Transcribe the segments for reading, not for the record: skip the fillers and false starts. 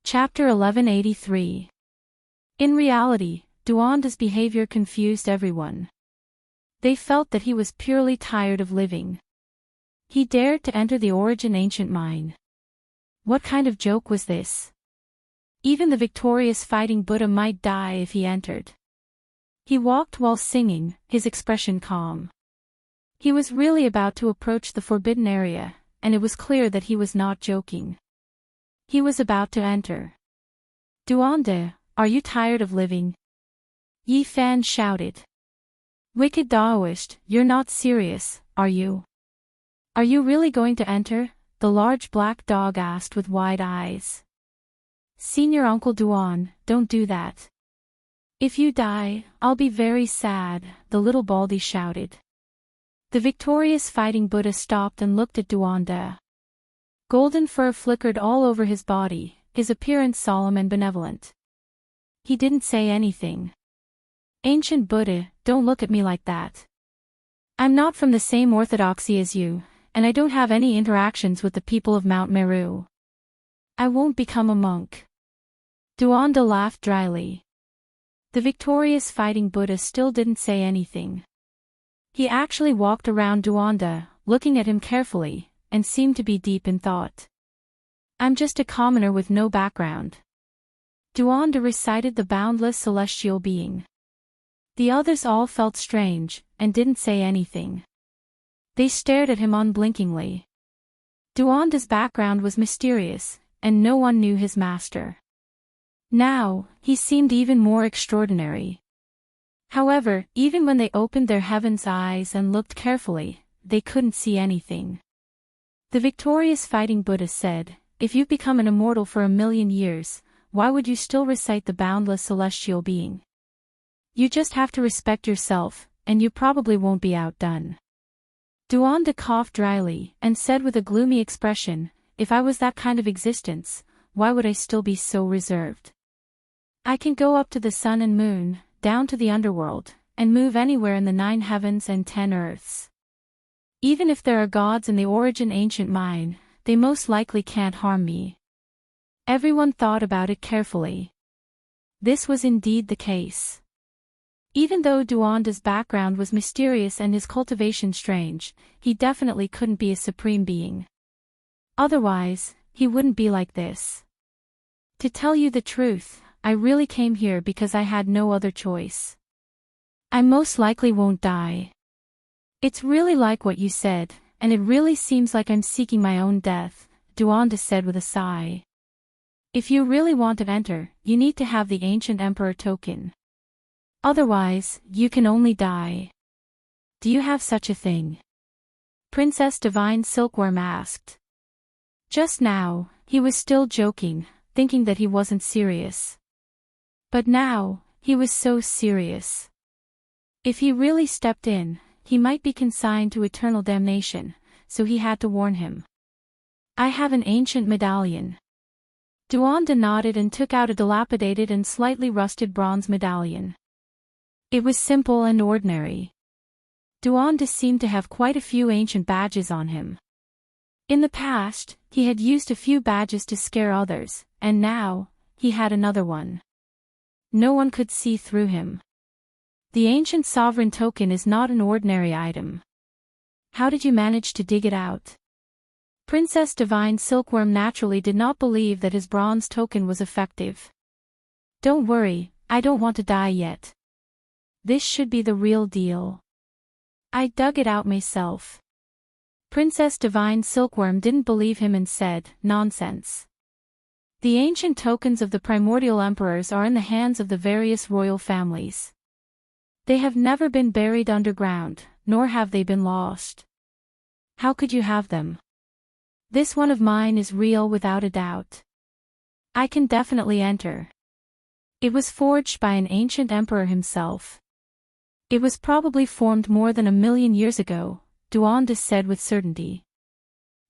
Chapter 1183. In reality, Duanda's behavior confused everyone. They felt that he was purely tired of living. He dared to enter the origin ancient mine. What kind of joke was this? Even the victorious fighting Buddha might die if he entered. He walked while singing, his expression calm. He was really about to approach the forbidden area, and it was clear that he was not joking. He was about to enter. Duanda, are you tired of living? Yi Fan shouted. Wicked Daoist, you're not serious, are you? Are you really going to enter? The large black dog asked with wide eyes. Senior Uncle Duan, don't do that. If you die, I'll be very sad, the little baldy shouted. The victorious fighting Buddha stopped and looked at Duanda. Golden fur flickered all over his body, his appearance solemn and benevolent. He didn't say anything. Ancient Buddha, don't look at me like that. I'm not from the same orthodoxy as you, and I don't have any interactions with the people of Mount Meru. I won't become a monk. Duanda laughed dryly. The victorious fighting Buddha still didn't say anything. He actually walked around Duanda, looking at him carefully, and seemed to be deep in thought. I'm just a commoner with no background. Duanda recited the boundless celestial being. The others all felt strange, and didn't say anything. They stared at him unblinkingly. Duanda's background was mysterious, and no one knew his master. Now, he seemed even more extraordinary. However, even when they opened their heaven's eyes and looked carefully, they couldn't see anything. The victorious fighting Buddha said, if you've become an immortal for 1,000,000 years, why would you still recite the boundless celestial being? You just have to respect yourself, and you probably won't be outdone. Duanda coughed dryly, and said with a gloomy expression, if I was that kind of existence, why would I still be so reserved? I can go up to the sun and moon, down to the underworld, and move anywhere in the 9 heavens and 10 earths. Even if there are gods in the origin ancient mine, they most likely can't harm me. Everyone thought about it carefully. This was indeed the case. Even though Duanda's background was mysterious and his cultivation strange, he definitely couldn't be a supreme being. Otherwise, he wouldn't be like this. To tell you the truth, I really came here because I had no other choice. I most likely won't die. It's really like what you said, and it really seems like I'm seeking my own death, Duanda said with a sigh. If you really want to enter, you need to have the ancient emperor token. Otherwise, you can only die. Do you have such a thing? Princess Divine Silkworm asked. Just now, he was still joking, thinking that he wasn't serious. But now, he was so serious. If he really stepped in, he might be consigned to eternal damnation, so he had to warn him. I have an ancient medallion. Duanda nodded and took out a dilapidated and slightly rusted bronze medallion. It was simple and ordinary. Duanda seemed to have quite a few ancient badges on him. In the past, he had used a few badges to scare others, and now, he had another one. No one could see through him. The ancient sovereign token is not an ordinary item. How did you manage to dig it out? Princess Divine Silkworm naturally did not believe that his bronze token was effective. Don't worry, I don't want to die yet. This should be the real deal. I dug it out myself. Princess Divine Silkworm didn't believe him and said, nonsense. The ancient tokens of the primordial emperors are in the hands of the various royal families. They have never been buried underground, nor have they been lost. How could you have them? This one of mine is real without a doubt. I can definitely enter. It was forged by an ancient emperor himself. It was probably formed more than 1,000,000 years ago, Duanda said with certainty.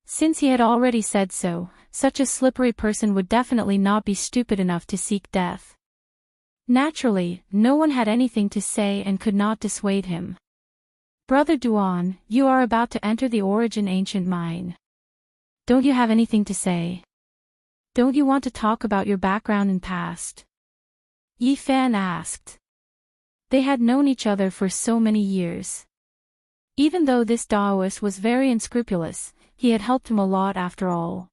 Since he had already said so, such a slippery person would definitely not be stupid enough to seek death. Naturally, no one had anything to say and could not dissuade him. Brother Duan, you are about to enter the origin ancient mine. Don't you have anything to say? Don't you want to talk about your background and past? Yi Fan asked. They had known each other for so many years. Even though this Taoist was very unscrupulous, he had helped him a lot after all.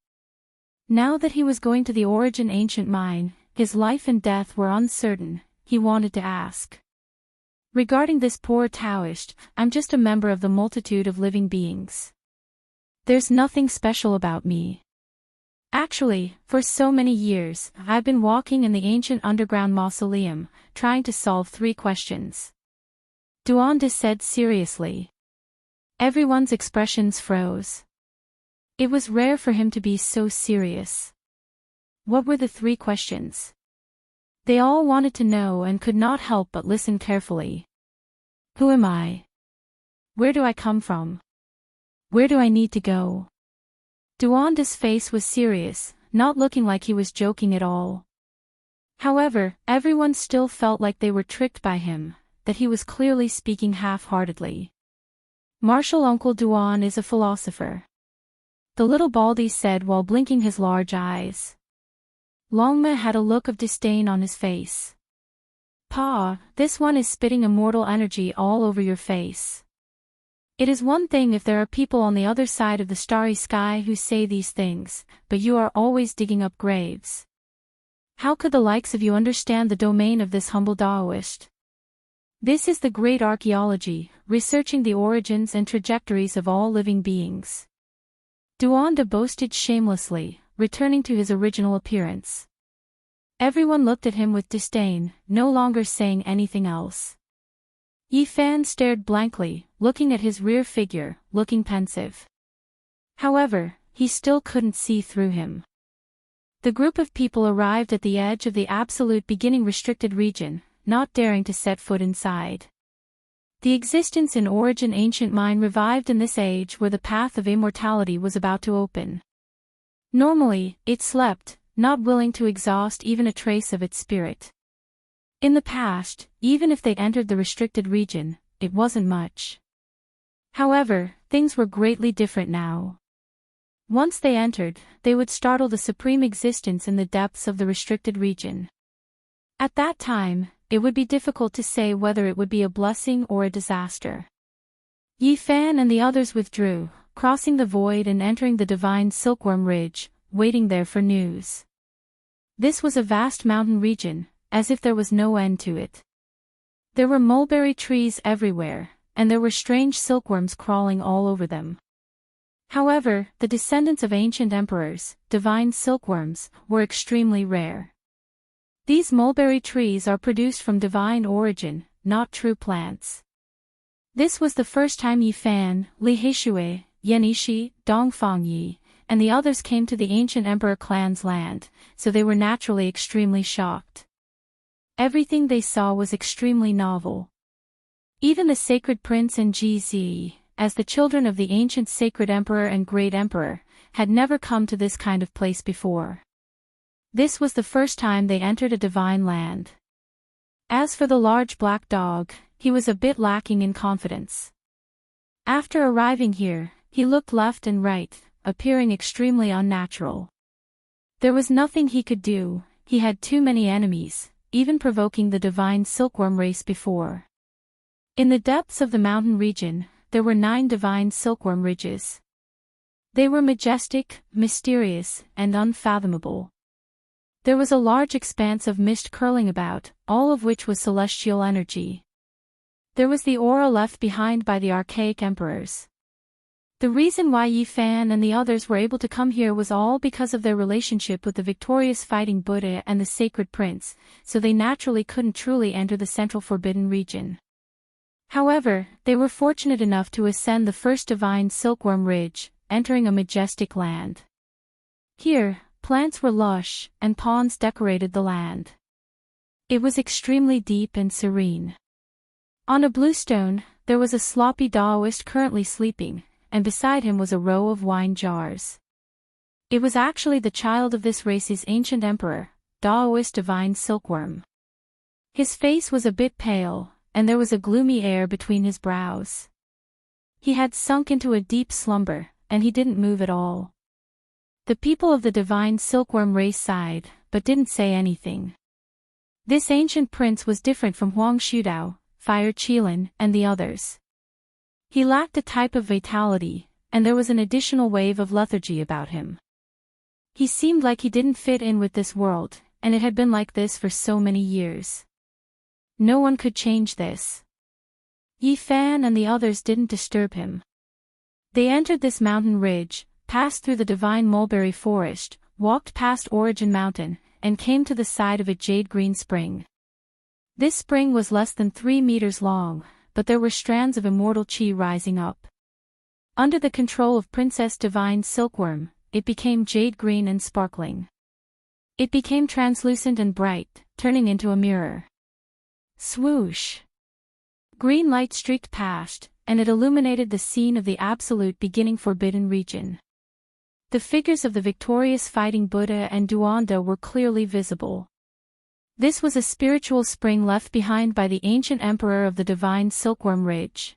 Now that he was going to the Origin Ancient Mine, his life and death were uncertain, he wanted to ask. Regarding this poor Taoist, I'm just a member of the multitude of living beings. There's nothing special about me. Actually, for so many years, I've been walking in the ancient underground mausoleum, trying to solve 3 questions. Duande said seriously. Everyone's expressions froze. It was rare for him to be so serious. What were the 3 questions? They all wanted to know and could not help but listen carefully. Who am I? Where do I come from? Where do I need to go? Duande's face was serious, not looking like he was joking at all. However, everyone still felt like they were tricked by him, that he was clearly speaking half-heartedly. Martial Uncle Duan is a philosopher. The little Baldy said while blinking his large eyes. Longma had a look of disdain on his face. Pa, this one is spitting immortal energy all over your face. It is one thing if there are people on the other side of the starry sky who say these things, but you are always digging up graves. How could the likes of you understand the domain of this humble Taoist? This is the great archaeology, researching the origins and trajectories of all living beings. Duande boasted shamelessly, returning to his original appearance. Everyone looked at him with disdain, no longer saying anything else. Yi Fan stared blankly, looking at his rear figure, looking pensive. However, he still couldn't see through him. The group of people arrived at the edge of the absolute beginning restricted region, not daring to set foot inside. The existence in Origin Ancient Mine revived in this age where the path of immortality was about to open. Normally, it slept, not willing to exhaust even a trace of its spirit. In the past, even if they entered the restricted region, it wasn't much. However, things were greatly different now. Once they entered, they would startle the supreme existence in the depths of the restricted region. At that time, it would be difficult to say whether it would be a blessing or a disaster. Yi Fan and the others withdrew, crossing the void and entering the divine Silkworm Ridge, waiting there for news. This was a vast mountain region, as if there was no end to it. There were mulberry trees everywhere, and there were strange silkworms crawling all over them. However, the descendants of ancient emperors, divine silkworms, were extremely rare. These mulberry trees are produced from divine origin, not true plants. This was the first time Yi Fan, Li Heishui, Yenishi, Dongfangyi, and the others came to the ancient emperor clan's land, so they were naturally extremely shocked. Everything they saw was extremely novel. Even the sacred prince and GZ, as the children of the ancient sacred emperor and great emperor, had never come to this kind of place before. This was the first time they entered a divine land. As for the large black dog, he was a bit lacking in confidence. After arriving here, he looked left and right, appearing extremely unnatural. There was nothing he could do, he had too many enemies, even provoking the divine silkworm race before. In the depths of the mountain region, there were 9 divine silkworm ridges. They were majestic, mysterious, and unfathomable. There was a large expanse of mist curling about, all of which was celestial energy. There was the aura left behind by the archaic emperors. The reason why Yi Fan and the others were able to come here was all because of their relationship with the victorious fighting Buddha and the sacred prince, so they naturally couldn't truly enter the central forbidden region. However, they were fortunate enough to ascend the first divine silkworm ridge, entering a majestic land. Here, plants were lush, and ponds decorated the land. It was extremely deep and serene. On a blue stone, there was a sloppy Taoist currently sleeping, and beside him was a row of wine jars. It was actually the child of this race's ancient emperor, Taoist divine silkworm. His face was a bit pale, and there was a gloomy air between his brows. He had sunk into a deep slumber, and he didn't move at all. The people of the divine silkworm race sighed, but didn't say anything. This ancient prince was different from Huang Shudao, Fire Qilin, and the others. He lacked a type of vitality, and there was an additional wave of lethargy about him. He seemed like he didn't fit in with this world, and it had been like this for so many years. No one could change this. Yi Fan and the others didn't disturb him. They entered this mountain ridge, passed through the divine mulberry forest, walked past Origin Mountain, and came to the side of a jade-green spring. This spring was less than 3 meters long, but there were strands of immortal qi rising up. Under the control of Princess Divine Silkworm, it became jade-green and sparkling. It became translucent and bright, turning into a mirror. Swoosh! Green light streaked past, and it illuminated the scene of the absolute beginning forbidden region. The figures of the victorious fighting Buddha and Duanda were clearly visible. This was a spiritual spring left behind by the ancient emperor of the divine Silkworm Ridge.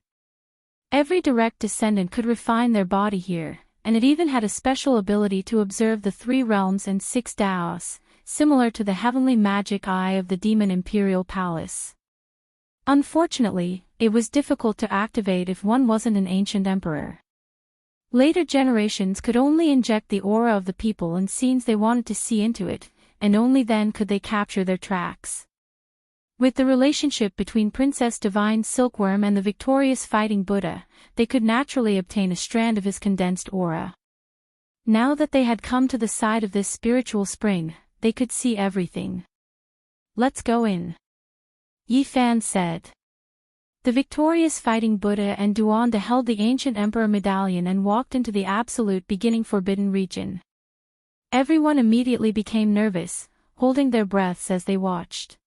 Every direct descendant could refine their body here, and it even had a special ability to observe the 3 realms and 6 Daos, similar to the heavenly magic eye of the demon imperial palace. Unfortunately, it was difficult to activate if one wasn't an ancient emperor. Later generations could only inject the aura of the people and scenes they wanted to see into it, and only then could they capture their tracks. With the relationship between Princess Divine Silkworm and the victorious fighting Buddha, they could naturally obtain a strand of his condensed aura. Now that they had come to the side of this spiritual spring, they could see everything. "Let's go in," Yi Fan said. The victorious fighting Buddha and Duanda held the ancient emperor medallion and walked into the absolute beginning forbidden region. Everyone immediately became nervous, holding their breaths as they watched.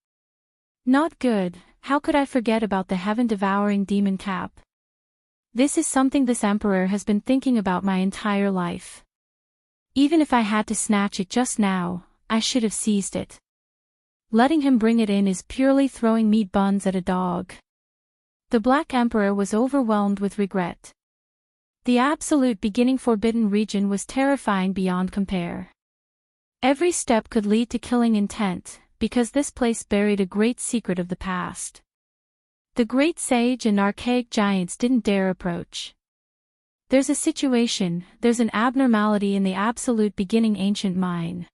Not good, how could I forget about the heaven-devouring demon cap? This is something this emperor has been thinking about my entire life. Even if I had to snatch it just now, I should have seized it. Letting him bring it in is purely throwing meat buns at a dog. The Black Emperor was overwhelmed with regret. The absolute beginning forbidden region was terrifying beyond compare. Every step could lead to killing intent, because this place buried a great secret of the past. The great sage and archaic giants didn't dare approach. "There's a situation, there's an abnormality in the absolute beginning ancient mine,"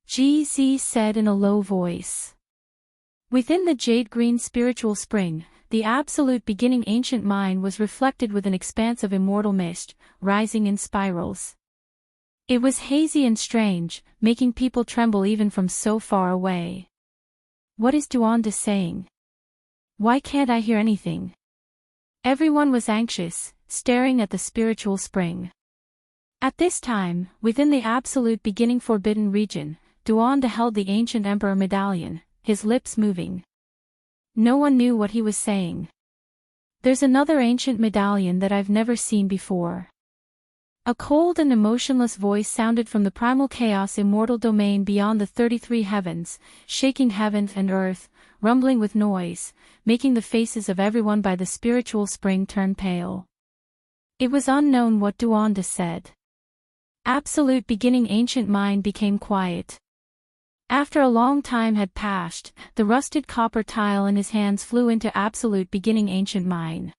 GZ said in a low voice. Within the jade-green spiritual spring, the absolute beginning ancient mine was reflected with an expanse of immortal mist, rising in spirals. It was hazy and strange, making people tremble even from so far away. "What is Duanda saying? Why can't I hear anything?" Everyone was anxious, staring at the spiritual spring. At this time, within the absolute beginning forbidden region, Duanda held the ancient emperor medallion, his lips moving. No one knew what he was saying. "There's another ancient medallion that I've never seen before." A cold and emotionless voice sounded from the primal chaos immortal domain beyond the 33 heavens, shaking heaven and earth, rumbling with noise, making the faces of everyone by the spiritual spring turn pale. It was unknown what Duanda said. Absolute beginning ancient mind became quiet. After a long time had passed, the rusted copper tile in his hands flew into absolute beginning ancient mine.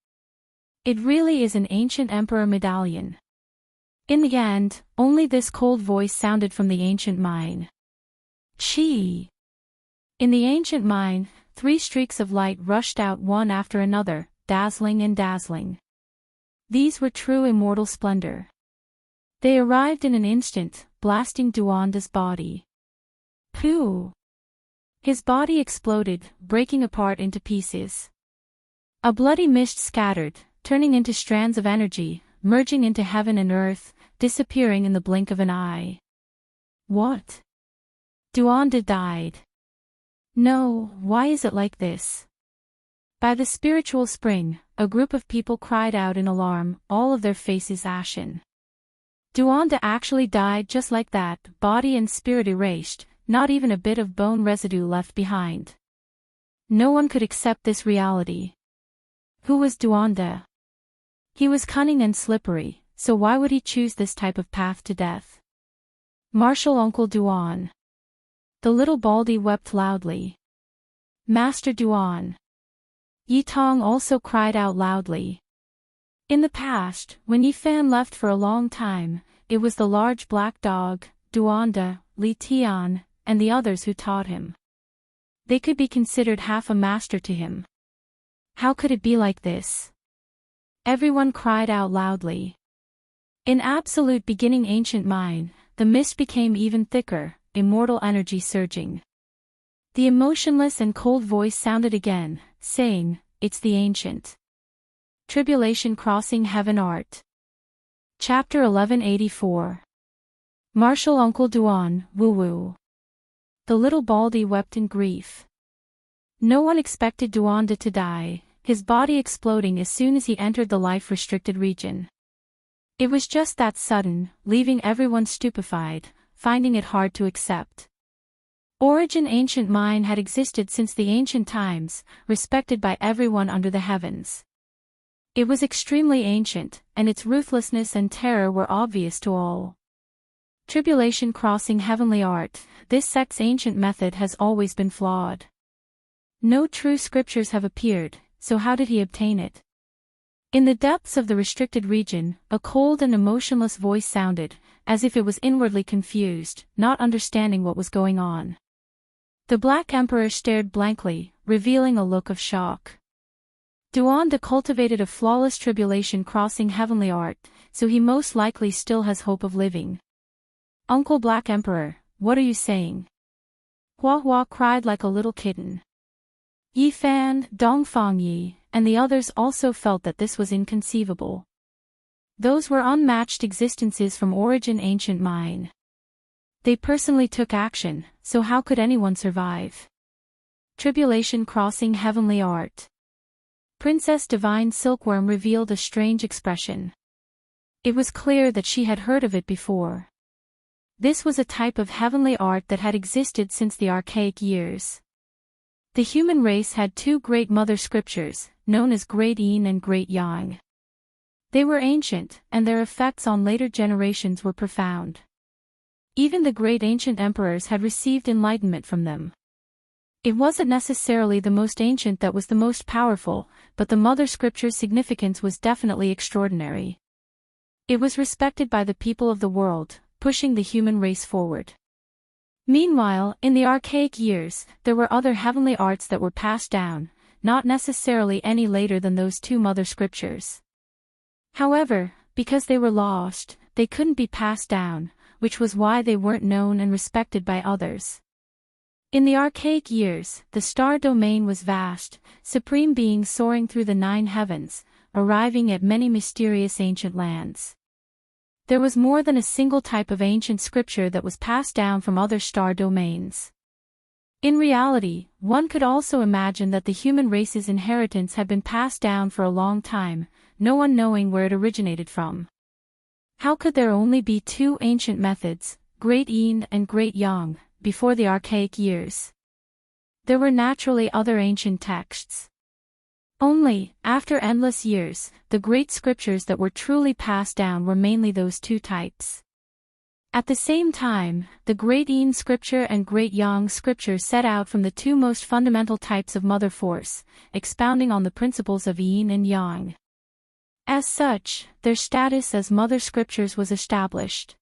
"It really is an ancient emperor medallion." In the end, only this cold voice sounded from the ancient mine. "Chi." In the ancient mine, 3 streaks of light rushed out one after another, dazzling and dazzling. These were true immortal splendor. They arrived in an instant, blasting Duanda's body. Pooh! His body exploded, breaking apart into pieces. A bloody mist scattered, turning into strands of energy, merging into heaven and earth, disappearing in the blink of an eye. What? Duanda died. No, why is it like this? By the spiritual spring, a group of people cried out in alarm, all of their faces ashen. Duanda actually died just like that, body and spirit erased, not even a bit of bone residue left behind. No one could accept this reality. Who was Duanda? He was cunning and slippery, so why would he choose this type of path to death? Martial Uncle Duan. The little Baldy wept loudly. Master Duan. Yi Tong also cried out loudly. In the past, when Yi Fan left for a long time, it was the large black dog, Duanda, Li Tian, and the others who taught him. They could be considered half a master to him. How could it be like this? Everyone cried out loudly. In absolute beginning ancient mind, the mist became even thicker, immortal energy surging. The emotionless and cold voice sounded again, saying, "It's the ancient. Tribulation crossing heaven art." Chapter 1184. Martial Uncle Duan, Woo Woo. The little Baldy wept in grief. No one expected Duanda to die, his body exploding as soon as he entered the life-restricted region. It was just that sudden, leaving everyone stupefied, finding it hard to accept. Origin ancient mind had existed since the ancient times, respected by everyone under the heavens. It was extremely ancient, and its ruthlessness and terror were obvious to all. Tribulation crossing heavenly art, this sect's ancient method has always been flawed. No true scriptures have appeared, so how did he obtain it? In the depths of the restricted region, a cold and emotionless voice sounded, as if it was inwardly confused, not understanding what was going on. The Black Emperor stared blankly, revealing a look of shock. Duanda cultivated a flawless tribulation crossing heavenly art, so he most likely still has hope of living. Uncle Black Emperor, what are you saying? Hua Hua cried like a little kitten. Yi Fan, Dongfang Yi, and the others also felt that this was inconceivable. Those were unmatched existences from origin ancient mind. They personally took action, so how could anyone survive? Tribulation crossing heavenly art. Princess Divine Silkworm revealed a strange expression. It was clear that she had heard of it before. This was a type of heavenly art that had existed since the archaic years. The human race had two great mother scriptures, known as Great Yin and Great Yang. They were ancient, and their effects on later generations were profound. Even the great ancient emperors had received enlightenment from them. It wasn't necessarily the most ancient that was the most powerful, but the mother scripture's significance was definitely extraordinary. It was respected by the people of the world, pushing the human race forward. Meanwhile, in the archaic years, there were other heavenly arts that were passed down, not necessarily any later than those two mother scriptures. However, because they were lost, they couldn't be passed down, which was why they weren't known and respected by others. In the archaic years, the star domain was vast, supreme beings soaring through the 9 heavens, arriving at many mysterious ancient lands. There was more than a single type of ancient scripture that was passed down from other star domains. In reality, one could also imagine that the human race's inheritance had been passed down for a long time, no one knowing where it originated from. How could there only be 2 ancient methods, Great Yin and Great Yang, before the archaic years? There were naturally other ancient texts. Only, after endless years, the great scriptures that were truly passed down were mainly those 2 types. At the same time, the Great Yin scripture and Great Yang scripture set out from the 2 most fundamental types of mother force, expounding on the principles of Yin and Yang. As such, their status as mother scriptures was established.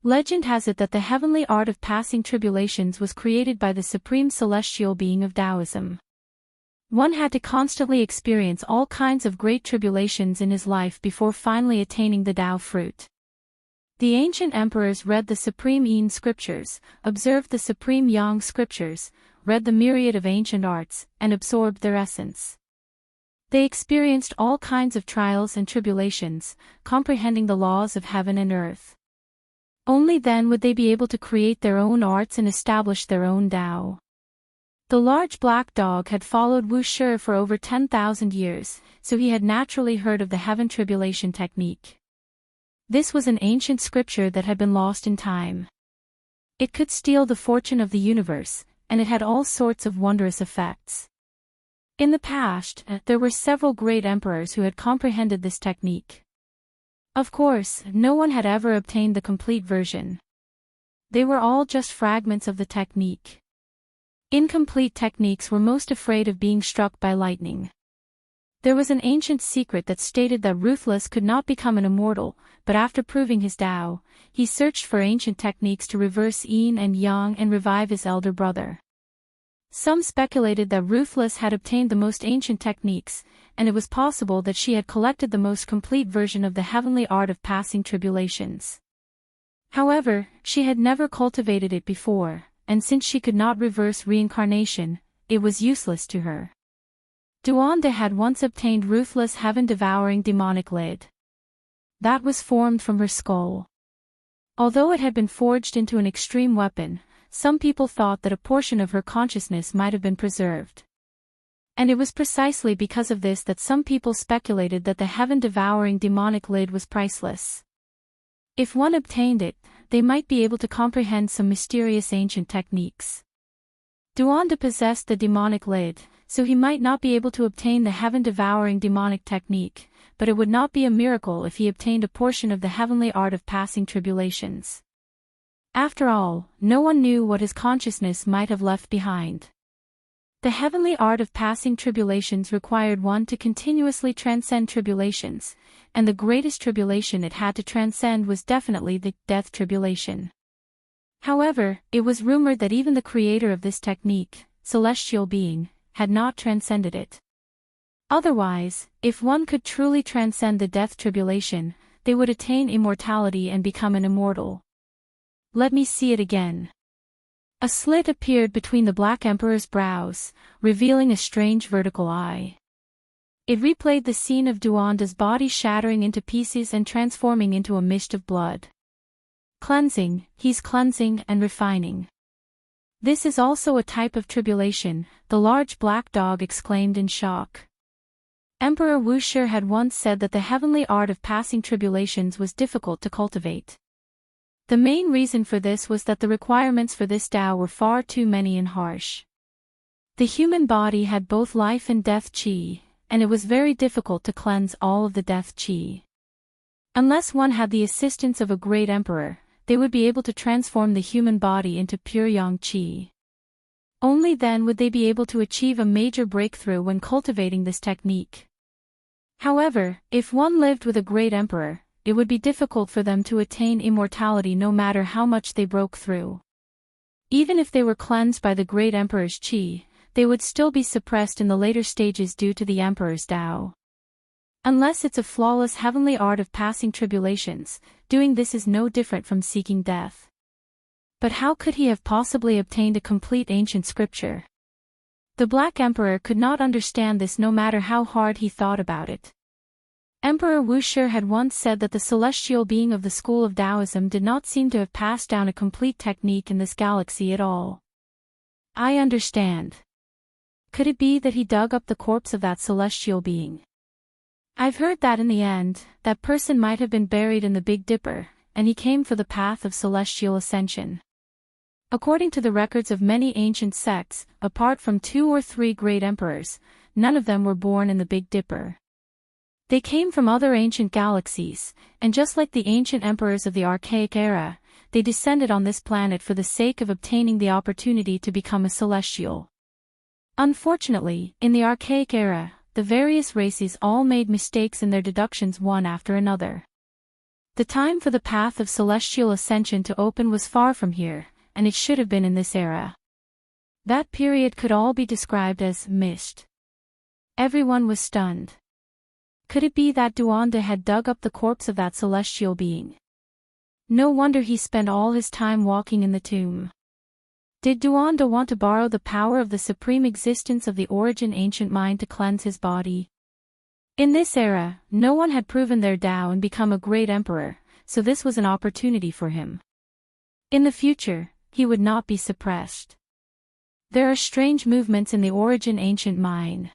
Legend has it that the heavenly art of passing tribulations was created by the supreme celestial being of Taoism. One had to constantly experience all kinds of great tribulations in his life before finally attaining the Tao fruit. The ancient emperors read the supreme Yin scriptures, observed the supreme Yang scriptures, read the myriad of ancient arts, and absorbed their essence. They experienced all kinds of trials and tribulations, comprehending the laws of heaven and earth. Only then would they be able to create their own arts and establish their own Tao. The large black dog had followed Wu Shi for over 10,000 years, so he had naturally heard of the heaven tribulation technique. This was an ancient scripture that had been lost in time. It could steal the fortune of the universe, and it had all sorts of wondrous effects. In the past, there were several great emperors who had comprehended this technique. Of course, no one had ever obtained the complete version. They were all just fragments of the technique. Incomplete techniques were most afraid of being struck by lightning. There was an ancient secret that stated that Ruthless could not become an immortal, but after proving his Tao, he searched for ancient techniques to reverse yin and yang and revive his elder brother. Some speculated that Ruthless had obtained the most ancient techniques, and it was possible that she had collected the most complete version of the heavenly art of passing tribulations. However, she had never cultivated it before, and since she could not reverse reincarnation, it was useless to her. Duanda had once obtained Ruthless heaven-devouring demonic lid. That was formed from her skull. Although it had been forged into an extreme weapon, some people thought that a portion of her consciousness might have been preserved. And it was precisely because of this that some people speculated that the heaven-devouring demonic lid was priceless. If one obtained it, they might be able to comprehend some mysterious ancient techniques. Duanda possessed the demonic lid, so he might not be able to obtain the heaven-devouring demonic technique, but it would not be a miracle if he obtained a portion of the heavenly art of passing tribulations. After all, no one knew what his consciousness might have left behind. The heavenly art of passing tribulations required one to continuously transcend tribulations, and the greatest tribulation it had to transcend was definitely the death tribulation. However, it was rumored that even the creator of this technique, celestial being, had not transcended it. Otherwise, if one could truly transcend the death tribulation, they would attain immortality and become an immortal. Let me see it again. A slit appeared between the Black Emperor's brows, revealing a strange vertical eye. It replayed the scene of Duanda's body shattering into pieces and transforming into a mist of blood. Cleansing, he's cleansing and refining. This is also a type of tribulation, the large black dog exclaimed in shock. Emperor Wuxia had once said that the heavenly art of passing tribulations was difficult to cultivate. The main reason for this was that the requirements for this Tao were far too many and harsh. The human body had both life and death qi, and it was very difficult to cleanse all of the death qi. Unless one had the assistance of a great emperor, they would be able to transform the human body into pure yang qi. Only then would they be able to achieve a major breakthrough when cultivating this technique. However, if one lived with a great emperor, it would be difficult for them to attain immortality no matter how much they broke through. Even if they were cleansed by the great emperor's qi, they would still be suppressed in the later stages due to the emperor's Tao. Unless it's a flawless heavenly art of passing tribulations, doing this is no different from seeking death. But how could he have possibly obtained a complete ancient scripture? The Black Emperor could not understand this no matter how hard he thought about it. Emperor Wuxia had once said that the celestial being of the school of Taoism did not seem to have passed down a complete technique in this galaxy at all. I understand. Could it be that he dug up the corpse of that celestial being? I've heard that in the end, that person might have been buried in the Big Dipper, and he came for the path of celestial ascension. According to the records of many ancient sects, apart from 2 or 3 great emperors, none of them were born in the Big Dipper. They came from other ancient galaxies, and just like the ancient emperors of the archaic era, they descended on this planet for the sake of obtaining the opportunity to become a celestial. Unfortunately, in the archaic era, the various races all made mistakes in their deductions one after another. The time for the path of celestial ascension to open was far from here, and it should have been in this era. That period could all be described as missed. Everyone was stunned. Could it be that Duanda had dug up the corpse of that celestial being? No wonder he spent all his time walking in the tomb. Did Duanda want to borrow the power of the supreme existence of the origin ancient mind to cleanse his body? In this era, no one had proven their Tao and become a great emperor, so this was an opportunity for him. In the future, he would not be suppressed. There are strange movements in the origin ancient mind.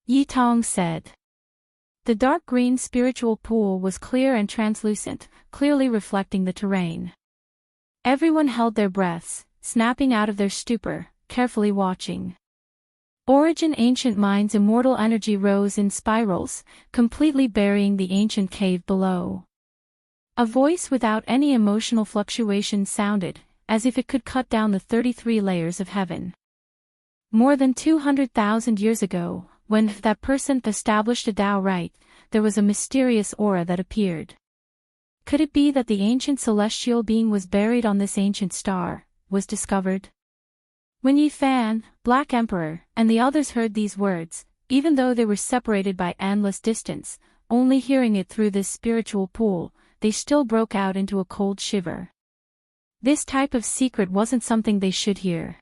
Yi Tong said. The dark green spiritual pool was clear and translucent, clearly reflecting the terrain. Everyone held their breaths, snapping out of their stupor, carefully watching. Origin ancient mind's immortal energy rose in spirals, completely burying the ancient cave below. A voice without any emotional fluctuation sounded, as if it could cut down the 33 layers of heaven. More than 200,000 years ago, when that person established a Tao right, there was a mysterious aura that appeared. Could it be that the ancient celestial being was buried on this ancient star, was discovered? When Yi Fan, Black Emperor, and the others heard these words, even though they were separated by endless distance, only hearing it through this spiritual pool, they still broke out into a cold shiver. This type of secret wasn't something they should hear.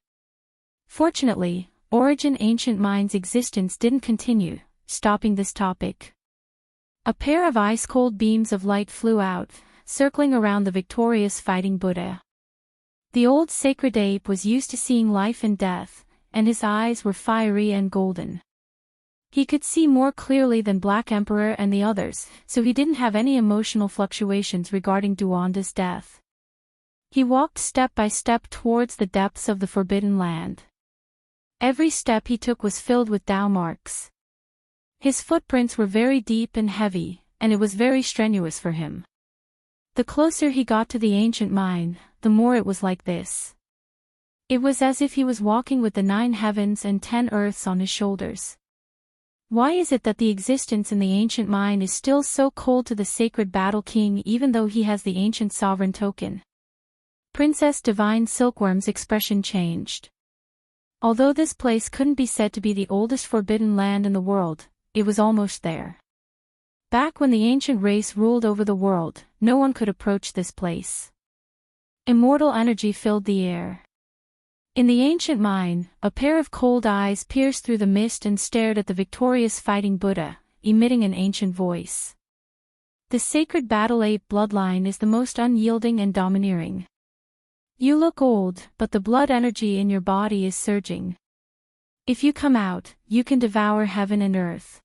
Fortunately, Origin Ancient Mind's existence didn't continue, stopping this topic. A pair of ice-cold beams of light flew out, circling around the victorious fighting Buddha. The old sacred ape was used to seeing life and death, and his eyes were fiery and golden. He could see more clearly than Black Emperor and the others, so he didn't have any emotional fluctuations regarding Duanda's death. He walked step by step towards the depths of the Forbidden Land. Every step he took was filled with Tao marks. His footprints were very deep and heavy, and it was very strenuous for him. The closer he got to the ancient mind, the more it was like this. It was as if he was walking with the 9 heavens and 10 earths on his shoulders. Why is it that the existence in the ancient mind is still so cold to the sacred battle king even though he has the ancient sovereign token? Princess Divine Silkworm's expression changed. Although this place couldn't be said to be the oldest forbidden land in the world, it was almost there. Back when the ancient race ruled over the world, no one could approach this place. Immortal energy filled the air. In the ancient mine, a pair of cold eyes pierced through the mist and stared at the victorious fighting Buddha, emitting an ancient voice. The sacred battle ape bloodline is the most unyielding and domineering. You look old, but the blood energy in your body is surging. If you come out, you can devour heaven and earth.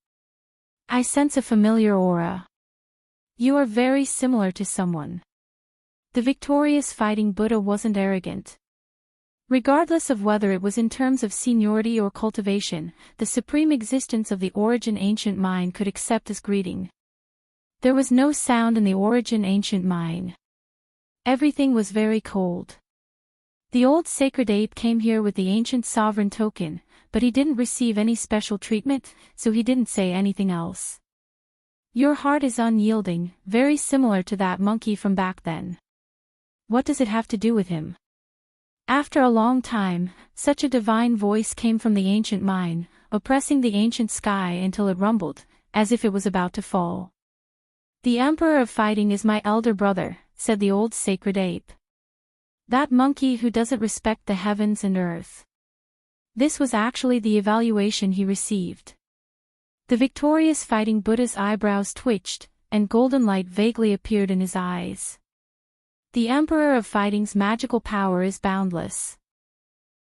I sense a familiar aura. You are very similar to someone. The victorious fighting Buddha wasn't arrogant. Regardless of whether it was in terms of seniority or cultivation, the supreme existence of the Origin Ancient Mind could accept his greeting. There was no sound in the Origin Ancient Mind. Everything was very cold. The old sacred ape came here with the ancient sovereign token, but he didn't receive any special treatment, so he didn't say anything else. Your heart is unyielding, very similar to that monkey from back then. What does it have to do with him? After a long time, such a divine voice came from the ancient mine, oppressing the ancient sky until it rumbled, as if it was about to fall. The Emperor of Fighting is my elder brother, said the old sacred ape. That monkey who doesn't respect the heavens and earth. This was actually the evaluation he received. The victorious fighting Buddha's eyebrows twitched, and golden light vaguely appeared in his eyes. The Emperor of Fighting's magical power is boundless.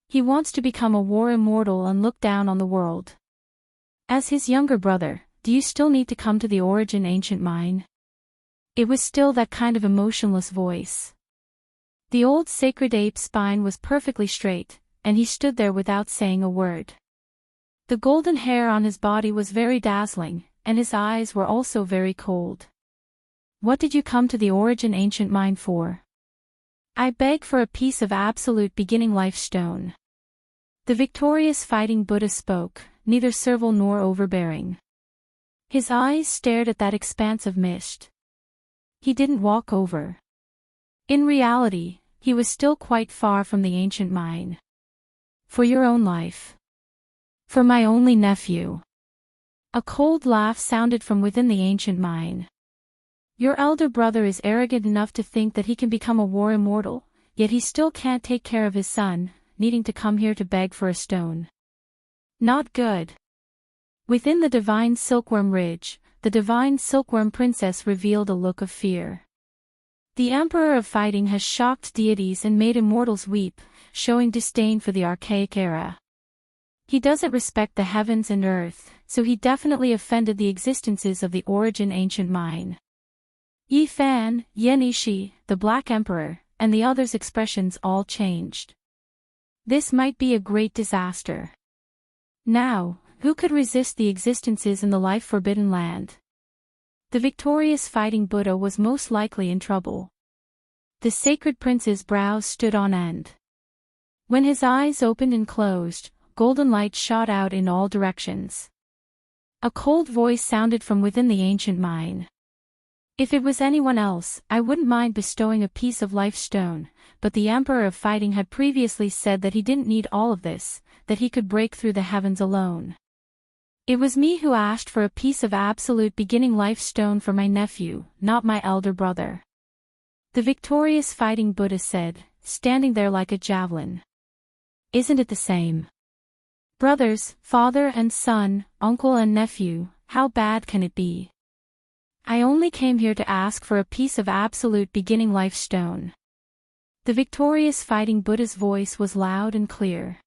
He wants to become a war immortal and look down on the world. As his younger brother, do you still need to come to the Origin Ancient Mine? It was still that kind of emotionless voice. The old sacred ape's spine was perfectly straight, and he stood there without saying a word. The golden hair on his body was very dazzling, and his eyes were also very cold. What did you come to the Origin Ancient Mine for? I beg for a piece of absolute beginning life stone. The victorious fighting Buddha spoke, neither servile nor overbearing. His eyes stared at that expanse of mist. He didn't walk over. In reality, he was still quite far from the ancient mine. For your own life. For my only nephew. A cold laugh sounded from within the ancient mine. Your elder brother is arrogant enough to think that he can become a war immortal, yet he still can't take care of his son, needing to come here to beg for a stone. Not good. Within the divine silkworm ridge, the divine silkworm princess revealed a look of fear. The Emperor of Fighting has shocked deities and made immortals weep, showing disdain for the archaic era. He doesn't respect the heavens and earth, so he definitely offended the existences of the Origin Ancient Mine. Yi Fan, Yen Ishi, the Black Emperor, and the others' expressions all changed. This might be a great disaster. Now, who could resist the existences in the life-forbidden land? The victorious fighting Buddha was most likely in trouble. The sacred prince's brows stood on end. When his eyes opened and closed, golden light shot out in all directions. A cold voice sounded from within the ancient mine. If it was anyone else, I wouldn't mind bestowing a piece of life stone, but the Emperor of Fighting had previously said that he didn't need all of this, that he could break through the heavens alone. It was me who asked for a piece of absolute beginning life stone for my nephew, not my elder brother. The victorious fighting Buddha said, standing there like a javelin. Isn't it the same? Brothers, father and son, uncle and nephew, how bad can it be? I only came here to ask for a piece of absolute beginning life stone. The victorious fighting Buddha's voice was loud and clear.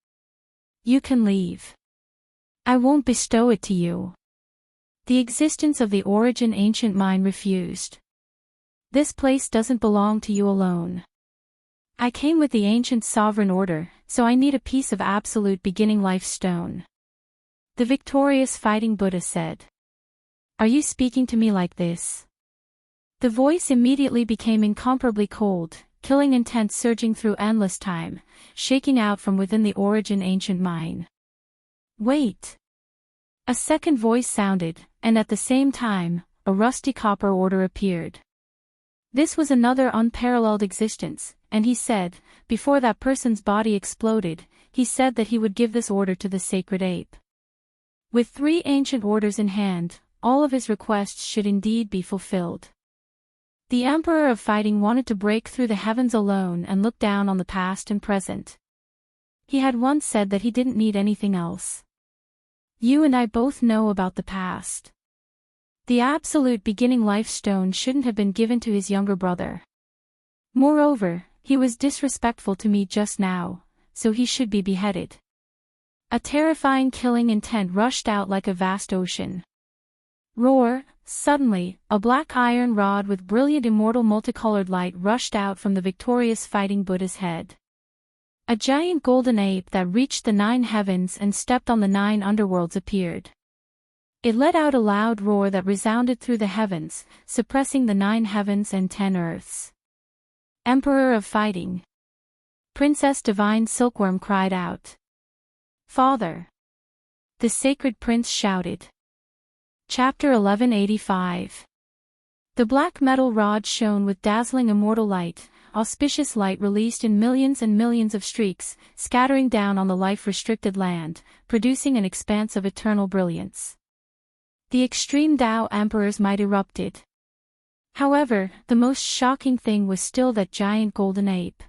You can leave. I won't bestow it to you. The existence of the origin ancient mine refused. This place doesn't belong to you alone. I came with the ancient sovereign order, so I need a piece of absolute beginning life stone. The victorious fighting Buddha said. Are you speaking to me like this? The voice immediately became incomparably cold, killing intent surging through endless time, shaking out from within the origin ancient mine. Wait. A second voice sounded, and at the same time, a rusty copper order appeared. This was another unparalleled existence, and he said, before that person's body exploded, he said that he would give this order to the sacred ape. With 3 ancient orders in hand, all of his requests should indeed be fulfilled. The Emperor of Fighting wanted to break through the heavens alone and look down on the past and present. He had once said that he didn't need anything else. You and I both know about the past. The absolute beginning life stone shouldn't have been given to his younger brother. Moreover, he was disrespectful to me just now, so he should be beheaded. A terrifying killing intent rushed out like a vast ocean. Roar! Suddenly, a black iron rod with brilliant immortal multicolored light rushed out from the victorious fighting Buddha's head. A giant golden ape that reached the 9 heavens and stepped on the 9 underworlds appeared. It let out a loud roar that resounded through the heavens, suppressing the 9 heavens and 10 earths. Emperor of Fighting! Princess Divine Silkworm cried out. Father! The sacred prince shouted. Chapter 1185. The black metal rod shone with dazzling immortal light, auspicious light released in millions and millions of streaks, scattering down on the life-restricted land, producing an expanse of eternal brilliance. The extreme Tao Emperor's might erupted. However, the most shocking thing was still that giant golden ape.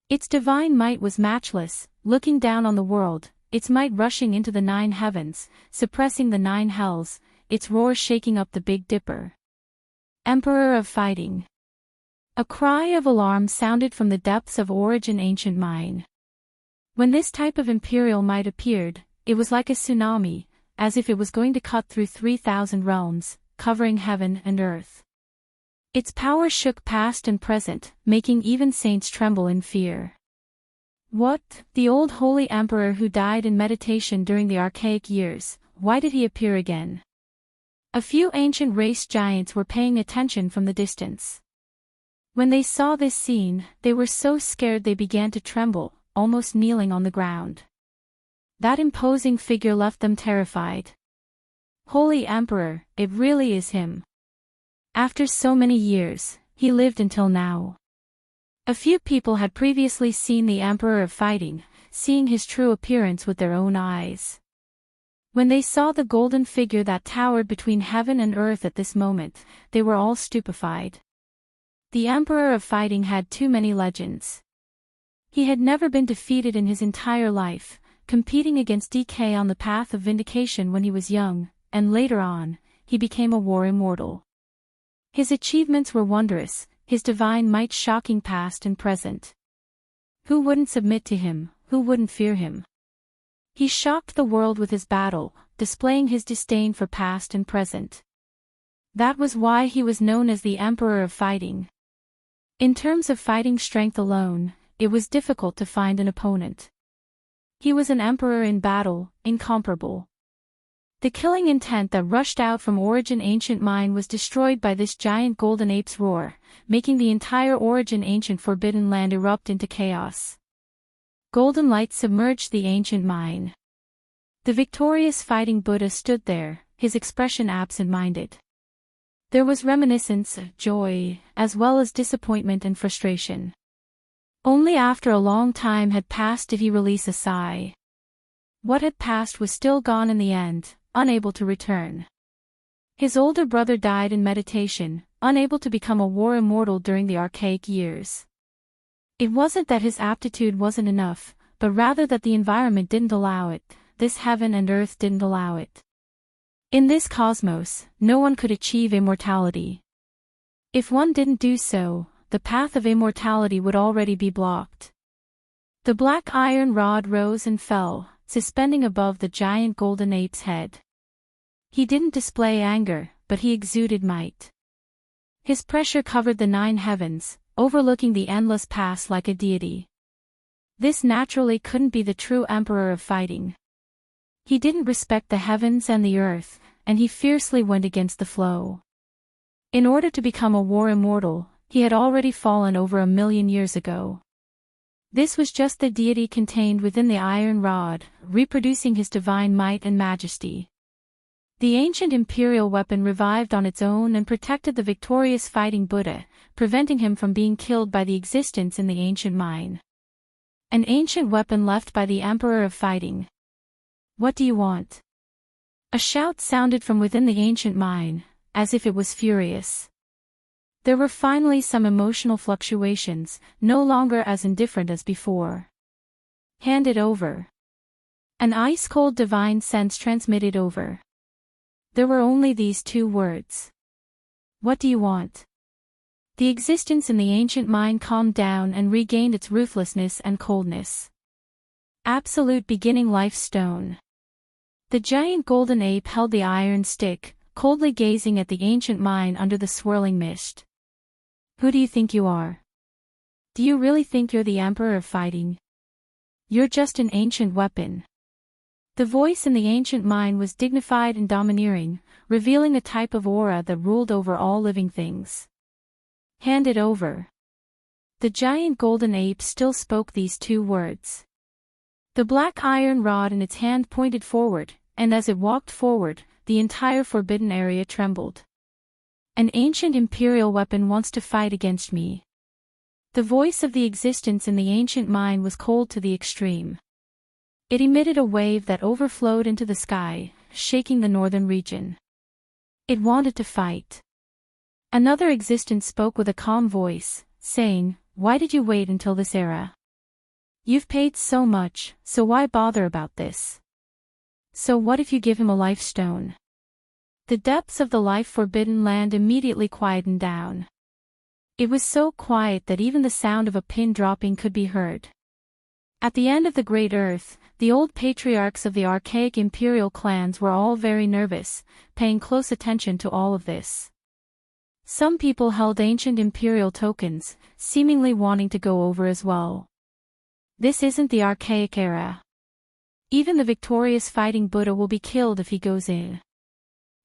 Its divine might was matchless, looking down on the world, its might rushing into the 9 heavens, suppressing the 9 hells, its roar shaking up the Big Dipper. Emperor of Fighting! A cry of alarm sounded from the depths of origin ancient mine. When this type of imperial might appeared, it was like a tsunami, as if it was going to cut through 3,000 realms, covering heaven and earth. Its power shook past and present, making even saints tremble in fear. What? The old holy emperor who died in meditation during the archaic years, why did he appear again? A few ancient race giants were paying attention from the distance. When they saw this scene, they were so scared they began to tremble, almost kneeling on the ground. That imposing figure left them terrified. Holy Emperor, it really is him. After so many years, he lived until now. A few people had previously seen the Emperor of Fighting, seeing his true appearance with their own eyes. When they saw the golden figure that towered between heaven and earth at this moment, they were all stupefied. The Emperor of Fighting had too many legends. He had never been defeated in his entire life, competing against DK on the path of vindication when he was young, and later on, he became a war immortal. His achievements were wondrous, his divine might shocking past and present. Who wouldn't submit to him, who wouldn't fear him? He shocked the world with his battle, displaying his disdain for past and present. That was why he was known as the Emperor of Fighting. In terms of fighting strength alone, it was difficult to find an opponent. He was an emperor in battle, incomparable. The killing intent that rushed out from Origin Ancient Mind was destroyed by this giant golden ape's roar, making the entire Origin Ancient Forbidden Land erupt into chaos. Golden light submerged the ancient mine. The victorious fighting Buddha stood there, his expression absent-minded. There was reminiscence, joy, as well as disappointment and frustration. Only after a long time had passed did he release a sigh. What had passed was still gone in the end, unable to return. His older brother died in meditation, unable to become a war immortal during the archaic years. It wasn't that his aptitude wasn't enough, but rather that the environment didn't allow it, this heaven and earth didn't allow it. In this cosmos, no one could achieve immortality. If one didn't do so, the path of immortality would already be blocked. The black iron rod rose and fell, suspending above the giant golden ape's head. He didn't display anger, but he exuded might. His pressure covered the 9 heavens, overlooking the endless past like a deity. This naturally couldn't be the true emperor of fighting. He didn't respect the heavens and the earth, and he fiercely went against the flow. In order to become a war immortal, he had already fallen over 1,000,000 years ago. This was just the deity contained within the iron rod, reproducing his divine might and majesty. The ancient imperial weapon revived on its own and protected the victorious fighting Buddha, preventing him from being killed by the existence in the ancient mine. An ancient weapon left by the Emperor of Fighting. What do you want? A shout sounded from within the ancient mine, as if it was furious. There were finally some emotional fluctuations, no longer as indifferent as before. Hand it over. An ice-cold divine sense transmitted over. There were only these 2 words. What do you want? The existence in the ancient mine calmed down and regained its ruthlessness and coldness. Absolute beginning life stone. The giant golden ape held the iron stick, coldly gazing at the ancient mine under the swirling mist. Who do you think you are? Do you really think you're the Emperor of Fighting? You're just an ancient weapon. The voice in the ancient mine was dignified and domineering, revealing a type of aura that ruled over all living things. Hand it over. The giant golden ape still spoke these 2 words. The black iron rod in its hand pointed forward, and as it walked forward, the entire forbidden area trembled. An ancient imperial weapon wants to fight against me. The voice of the existence in the ancient mine was cold to the extreme. It emitted a wave that overflowed into the sky, shaking the northern region. It wanted to fight. Another existence spoke with a calm voice, saying, "Why did you wait until this era? You've paid so much, so why bother about this? So what if you give him a life stone?" The depths of the life-forbidden land immediately quietened down. It was so quiet that even the sound of a pin dropping could be heard. At the end of the Great Earth, the old patriarchs of the archaic imperial clans were all very nervous, paying close attention to all of this. Some people held ancient imperial tokens, seemingly wanting to go over as well. This isn't the archaic era. Even the victorious fighting Buddha will be killed if he goes in.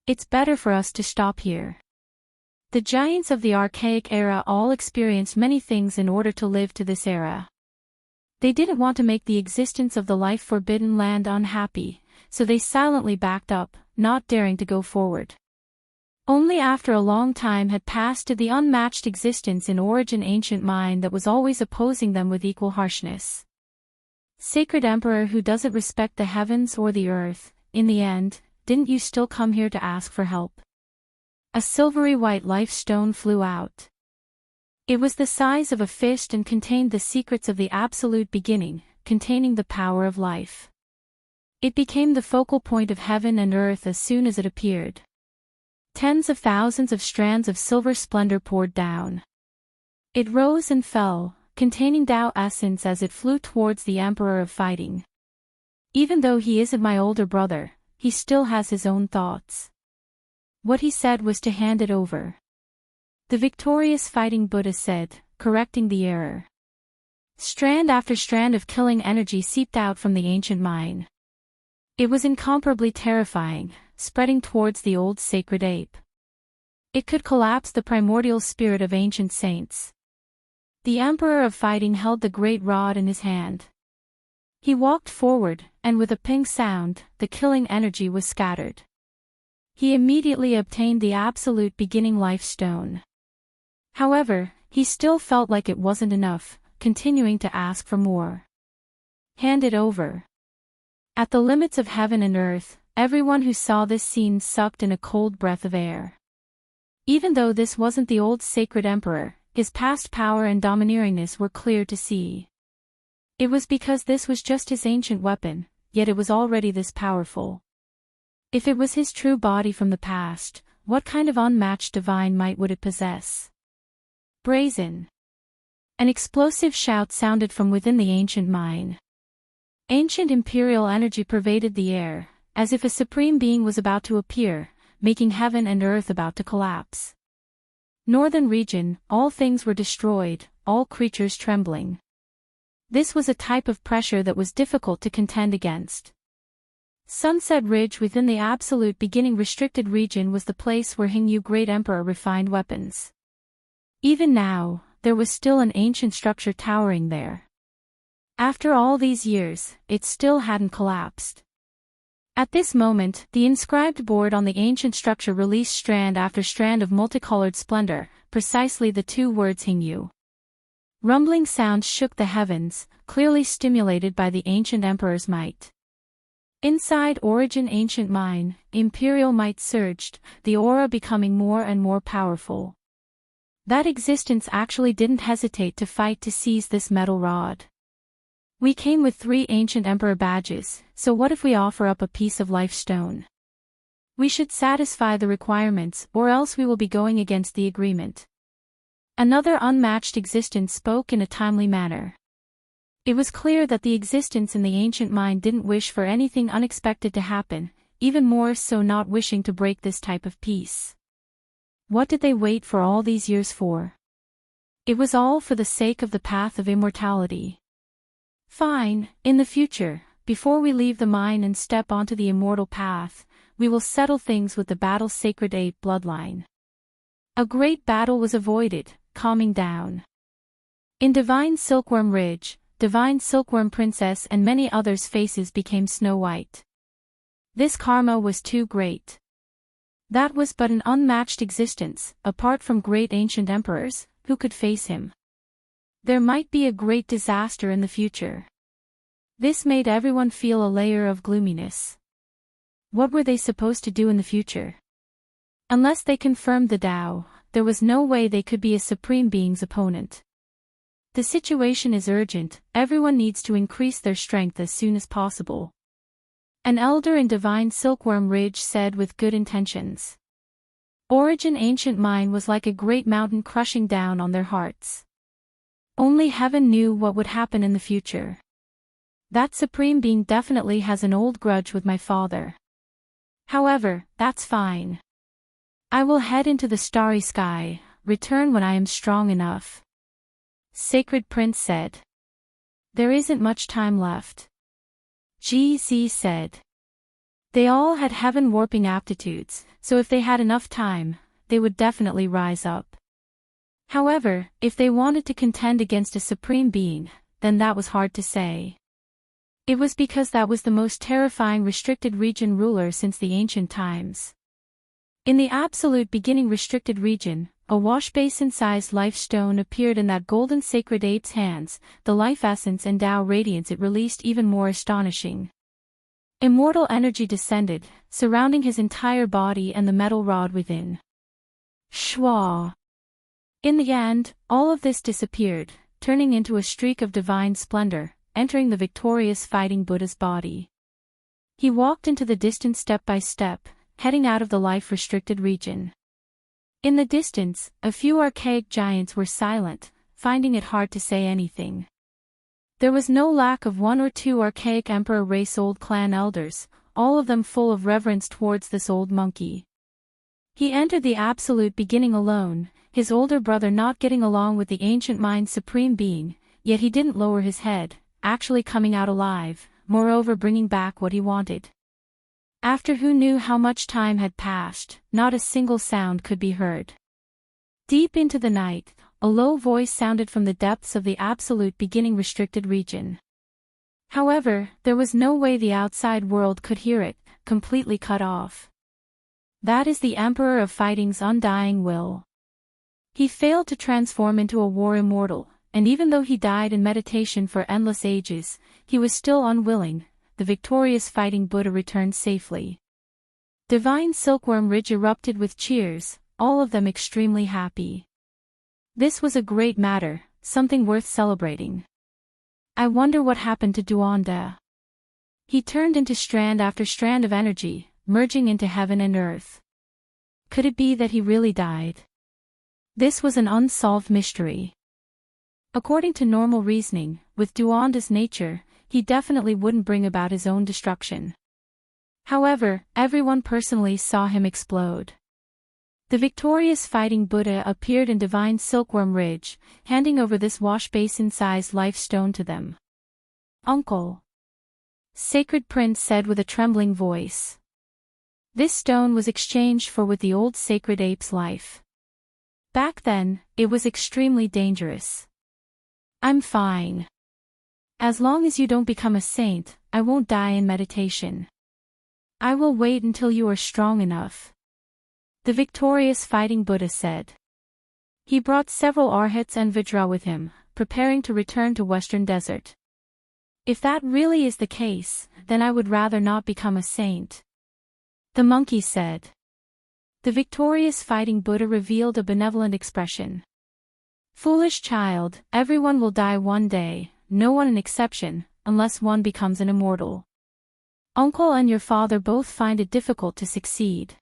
It's better for us to stop here. The giants of the archaic era all experienced many things in order to live to this era. They didn't want to make the existence of the life-forbidden land unhappy, so they silently backed up, not daring to go forward. Only after a long time had passed did the unmatched existence in Origin Ancient Mind that was always opposing them with equal harshness. Sacred Emperor who doesn't respect the heavens or the earth, in the end, didn't you still come here to ask for help? A silvery white life stone flew out. It was the size of a fist and contained the secrets of the absolute beginning, containing the power of life. It became the focal point of heaven and earth as soon as it appeared. Tens of thousands of strands of silver splendor poured down. It rose and fell, containing Tao essence as it flew towards the Emperor of Fighting. Even though he isn't my older brother, he still has his own thoughts. What he said was to hand it over. The victorious fighting Buddha said, correcting the error. Strand after strand of killing energy seeped out from the ancient mine. It was incomparably terrifying, spreading towards the old sacred ape. It could collapse the primordial spirit of ancient saints. The Emperor of Fighting held the great rod in his hand. He walked forward, and with a ping sound, the killing energy was scattered. He immediately obtained the absolute beginning life stone. However, he still felt like it wasn't enough, continuing to ask for more. Hand it over. At the limits of heaven and earth, everyone who saw this scene sucked in a cold breath of air. Even though this wasn't the old sacred emperor, his past power and domineeringness were clear to see. It was because this was just his ancient weapon, yet it was already this powerful. If it was his true body from the past, what kind of unmatched divine might would it possess? Brazen. An explosive shout sounded from within the ancient mine. Ancient imperial energy pervaded the air, as if a supreme being was about to appear, making heaven and earth about to collapse. Northern region, all things were destroyed, all creatures trembling. This was a type of pressure that was difficult to contend against. Sunset Ridge within the absolute beginning restricted region was the place where Hingyu Great Emperor refined weapons. Even now, there was still an ancient structure towering there. After all these years, it still hadn't collapsed. At this moment, the inscribed board on the ancient structure released strand after strand of multicolored splendor, precisely the two words Hingyu. Rumbling sounds shook the heavens, clearly stimulated by the ancient emperor's might. Inside Origin Ancient Mine, imperial might surged, the aura becoming more and more powerful. That existence actually didn't hesitate to fight to seize this metal rod. We came with 3 ancient emperor badges, so what if we offer up a piece of life stone? We should satisfy the requirements, or else we will be going against the agreement. Another unmatched existence spoke in a timely manner. It was clear that the existence in the ancient mine didn't wish for anything unexpected to happen, even more so not wishing to break this type of peace. What did they wait for all these years for? It was all for the sake of the path of immortality. Fine, in the future, before we leave the mine and step onto the immortal path, we will settle things with the battle sacred ape bloodline. A great battle was avoided, calming down. In Divine Silkworm Ridge, Divine Silkworm Princess and many others' faces became snow white. This karma was too great. That was but an unmatched existence, apart from great ancient emperors, who could face him. There might be a great disaster in the future. This made everyone feel a layer of gloominess. What were they supposed to do in the future? Unless they confirmed the Tao, there was no way they could be a supreme being's opponent. The situation is urgent, everyone needs to increase their strength as soon as possible. An elder in Divine Silkworm Ridge said with good intentions. Origin Ancient Mine was like a great mountain crushing down on their hearts. Only heaven knew what would happen in the future. That supreme being definitely has an old grudge with my father. However, that's fine. I will head into the starry sky, return when I am strong enough. Sacred Prince said. There isn't much time left. GZ said. They all had heaven warping aptitudes, so if they had enough time, they would definitely rise up. However, if they wanted to contend against a supreme being, then that was hard to say. It was because that was the most terrifying restricted region ruler since the ancient times. In the absolute beginning restricted region, a washbasin-sized life stone appeared in that golden sacred ape's hands, the life essence and Tao radiance it released even more astonishing. Immortal energy descended, surrounding his entire body and the metal rod within. Shwa. In the end, all of this disappeared, turning into a streak of divine splendor, entering the victorious fighting Buddha's body. He walked into the distance step by step, heading out of the life-restricted region. In the distance, a few archaic giants were silent, finding it hard to say anything. There was no lack of 1 or 2 archaic emperor race old clan elders, all of them full of reverence towards this old monkey. He entered the absolute beginning alone, his older brother not getting along with the ancient mind's supreme being, yet he didn't lower his head, actually coming out alive, moreover bringing back what he wanted. After who knew how much time had passed, not a single sound could be heard. Deep into the night, a low voice sounded from the depths of the absolute beginning restricted region. However, there was no way the outside world could hear it, completely cut off. That is the Emperor of Fighting's undying will. He failed to transform into a war immortal, and even though he died in meditation for endless ages, he was still unwilling. The victorious Fighting Buddha returned safely. Divine Silkworm Ridge erupted with cheers, all of them extremely happy. This was a great matter, something worth celebrating. I wonder what happened to Duanda. He turned into strand after strand of energy, merging into heaven and earth. Could it be that he really died? This was an unsolved mystery. According to normal reasoning, with Duanda's nature, he definitely wouldn't bring about his own destruction. However, everyone personally saw him explode. The victorious Fighting Buddha appeared in Divine Silkworm Ridge, handing over this wash-basin-sized life stone to them. "Uncle," Sacred Prince said with a trembling voice. This stone was exchanged for with the old sacred ape's life. Back then, it was extremely dangerous. "I'm fine. As long as you don't become a saint, I won't die in meditation. I will wait until you are strong enough," the victorious Fighting Buddha said. He brought several arhats and vajra with him, preparing to return to Western Desert. "If that really is the case, then I would rather not become a saint," the monkey said. The victorious Fighting Buddha revealed a benevolent expression. "Foolish child, everyone will die one day, no one an exception, unless one becomes an immortal. Uncle and your father both find it difficult to succeed.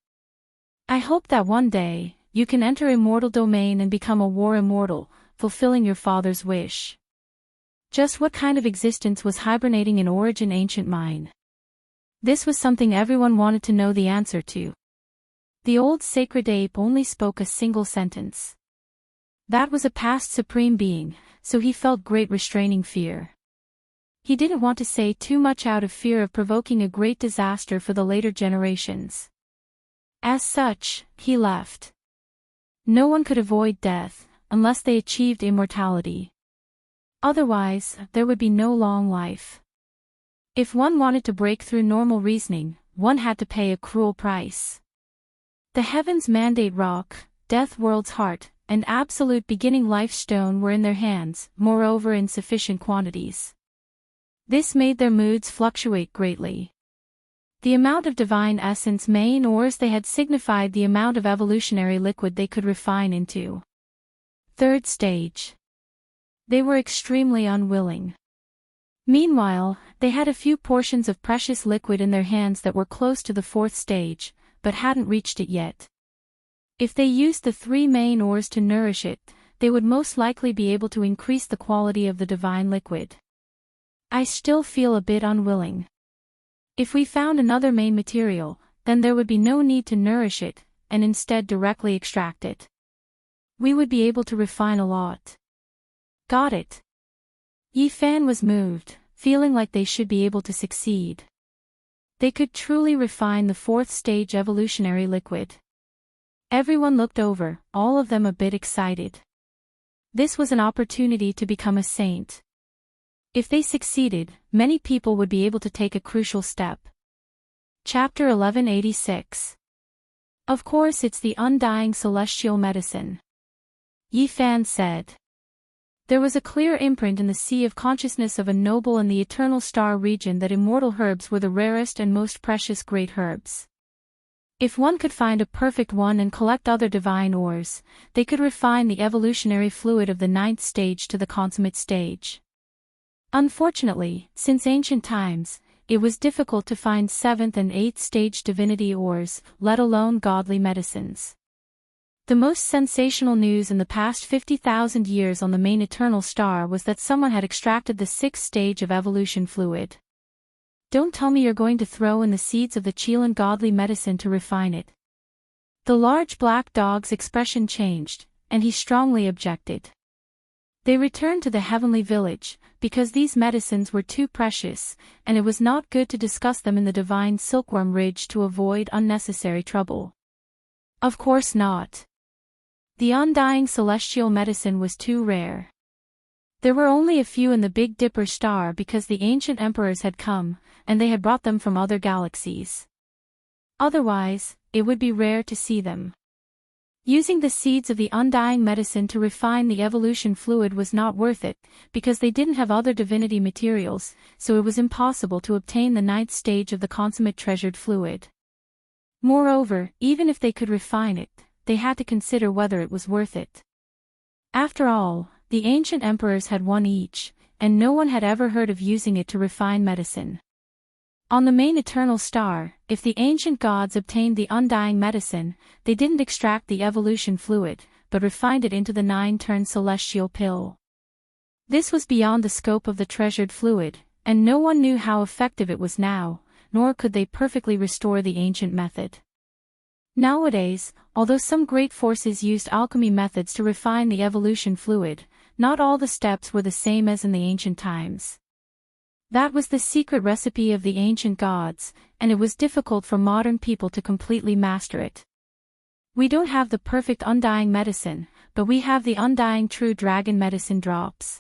I hope that one day, you can enter immortal domain and become a war immortal, fulfilling your father's wish." Just what kind of existence was hibernating in Origin Ancient Mine? This was something everyone wanted to know the answer to. The old sacred ape only spoke a single sentence. That was a past supreme being, so he felt great restraining fear. He didn't want to say too much out of fear of provoking a great disaster for the later generations. As such, he left. No one could avoid death, unless they achieved immortality. Otherwise, there would be no long life. If one wanted to break through normal reasoning, one had to pay a cruel price. The Heaven's Mandate Rock, Death World's Heart, and Absolute Beginning Life Stone were in their hands, moreover in sufficient quantities. This made their moods fluctuate greatly. The amount of divine essence main ores they had signified the amount of evolutionary liquid they could refine into. Third stage. They were extremely unwilling. Meanwhile, they had a few portions of precious liquid in their hands that were close to the fourth stage, but hadn't reached it yet. If they used the three main ores to nourish it, they would most likely be able to increase the quality of the divine liquid. I still feel a bit unwilling. If we found another main material, then there would be no need to nourish it, and instead directly extract it. We would be able to refine a lot. Got it. Yi Fan was moved, feeling like they should be able to succeed. They could truly refine the fourth stage evolutionary liquid. Everyone looked over, all of them a bit excited. This was an opportunity to become a saint. If they succeeded, many people would be able to take a crucial step. Chapter 1186. Of course it's the undying celestial medicine, Yi Fan said. There was a clear imprint in the sea of consciousness of a noble in the eternal star region that immortal herbs were the rarest and most precious great herbs. If one could find a perfect one and collect other divine ores, they could refine the evolutionary fluid of the ninth stage to the consummate stage. Unfortunately, since ancient times, it was difficult to find seventh and eighth stage divinity ores, let alone godly medicines. The most sensational news in the past 50,000 years on the main eternal star was that someone had extracted the sixth stage of evolution fluid. Don't tell me you're going to throw in the seeds of the Chilan godly medicine to refine it. The large black dog's expression changed, and he strongly objected. They returned to the heavenly village, because these medicines were too precious, and it was not good to discuss them in the divine silkworm ridge to avoid unnecessary trouble. Of course not. The undying celestial medicine was too rare. There were only a few in the Big Dipper star because the ancient emperors had come, and they had brought them from other galaxies. Otherwise, it would be rare to see them. Using the seeds of the undying medicine to refine the evolution fluid was not worth it, because they didn't have other divinity materials, so it was impossible to obtain the 9th stage of the consummate treasured fluid. Moreover, even if they could refine it, they had to consider whether it was worth it. After all, the ancient emperors had one each, and no one had ever heard of using it to refine medicine. On the main eternal star, if the ancient gods obtained the undying medicine, they didn't extract the evolution fluid, but refined it into the 9-turn celestial pill. This was beyond the scope of the treasured fluid, and no one knew how effective it was now, nor could they perfectly restore the ancient method. Nowadays, although some great forces used alchemy methods to refine the evolution fluid, not all the steps were the same as in the ancient times. That was the secret recipe of the ancient gods, and it was difficult for modern people to completely master it. We don't have the perfect undying medicine, but we have the undying true dragon medicine drops.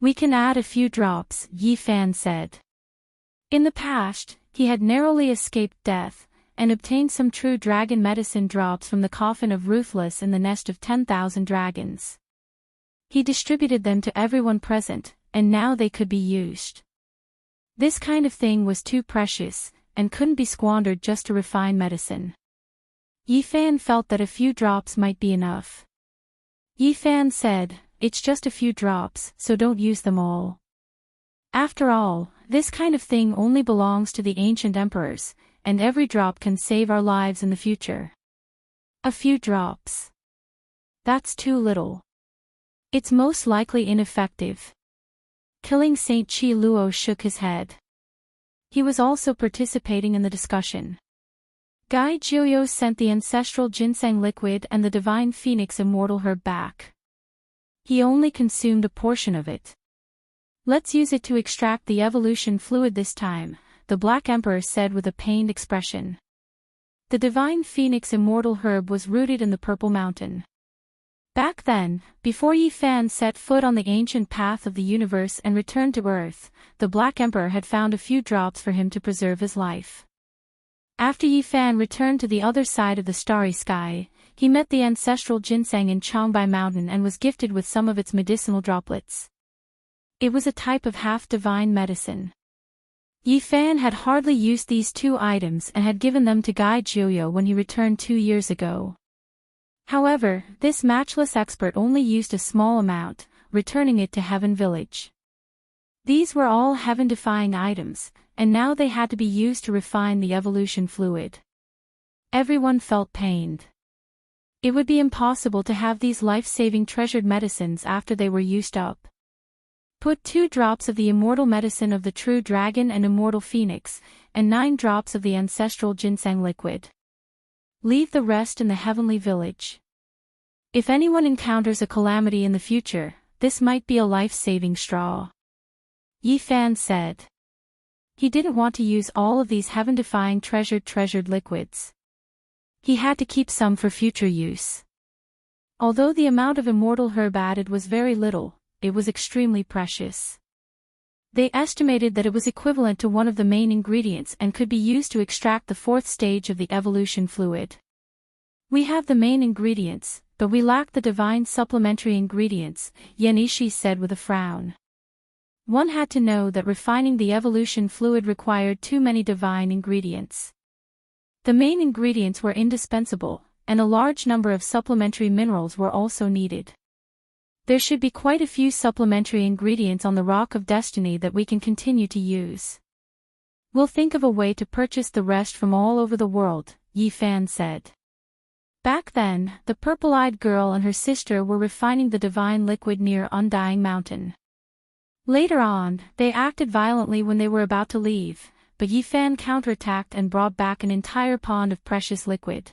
We can add a few drops, Yi Fan said. In the past, he had narrowly escaped death, and obtained some true dragon medicine drops from the coffin of Ruthless in the nest of 10,000 dragons. He distributed them to everyone present, and now they could be used. This kind of thing was too precious, and couldn't be squandered just to refine medicine. Yi Fan felt that a few drops might be enough. Yi Fan said, "It's just a few drops, so don't use them all. After all, this kind of thing only belongs to the ancient emperors, and every drop can save our lives in the future." A few drops. That's too little. It's most likely ineffective. Killing Saint Chi Luo shook his head. He was also participating in the discussion. Gai Jiuyo sent the ancestral ginseng liquid and the divine phoenix immortal herb back. He only consumed a portion of it. "Let's use it to extract the evolution fluid this time," the Black Emperor said with a pained expression. The divine phoenix immortal herb was rooted in the Purple Mountain. Back then, before Yi Fan set foot on the ancient path of the universe and returned to Earth, the Black Emperor had found a few drops for him to preserve his life. After Yi Fan returned to the other side of the starry sky, he met the ancestral ginseng in Changbai Mountain and was gifted with some of its medicinal droplets. It was a type of half-divine medicine. Yi Fan had hardly used these 2 items and had given them to Gai Jiuyo when he returned 2 years ago. However, this matchless expert only used a small amount, returning it to Heaven Village. These were all heaven-defying items, and now they had to be used to refine the evolution fluid. Everyone felt pained. It would be impossible to have these life-saving treasured medicines after they were used up. Put 2 drops of the immortal medicine of the true dragon and immortal phoenix, and 9 drops of the ancestral ginseng liquid. Leave the rest in the heavenly village. If anyone encounters a calamity in the future, this might be a life-saving straw. Yi Fan said. He didn't want to use all of these heaven-defying treasured liquids. He had to keep some for future use. Although the amount of immortal herb added was very little, it was extremely precious. They estimated that it was equivalent to one of the main ingredients and could be used to extract the 4th stage of the evolution fluid. "We have the main ingredients, but we lack the divine supplementary ingredients," Yenishi said with a frown. One had to know that refining the evolution fluid required too many divine ingredients. The main ingredients were indispensable, and a large number of supplementary minerals were also needed. There should be quite a few supplementary ingredients on the Rock of Destiny that we can continue to use. "We'll think of a way to purchase the rest from all over the world," Yi Fan said. Back then, the purple-eyed girl and her sister were refining the divine liquid near Undying Mountain. Later on, they acted violently when they were about to leave, but Yi Fan counterattacked and brought back an entire pond of precious liquid.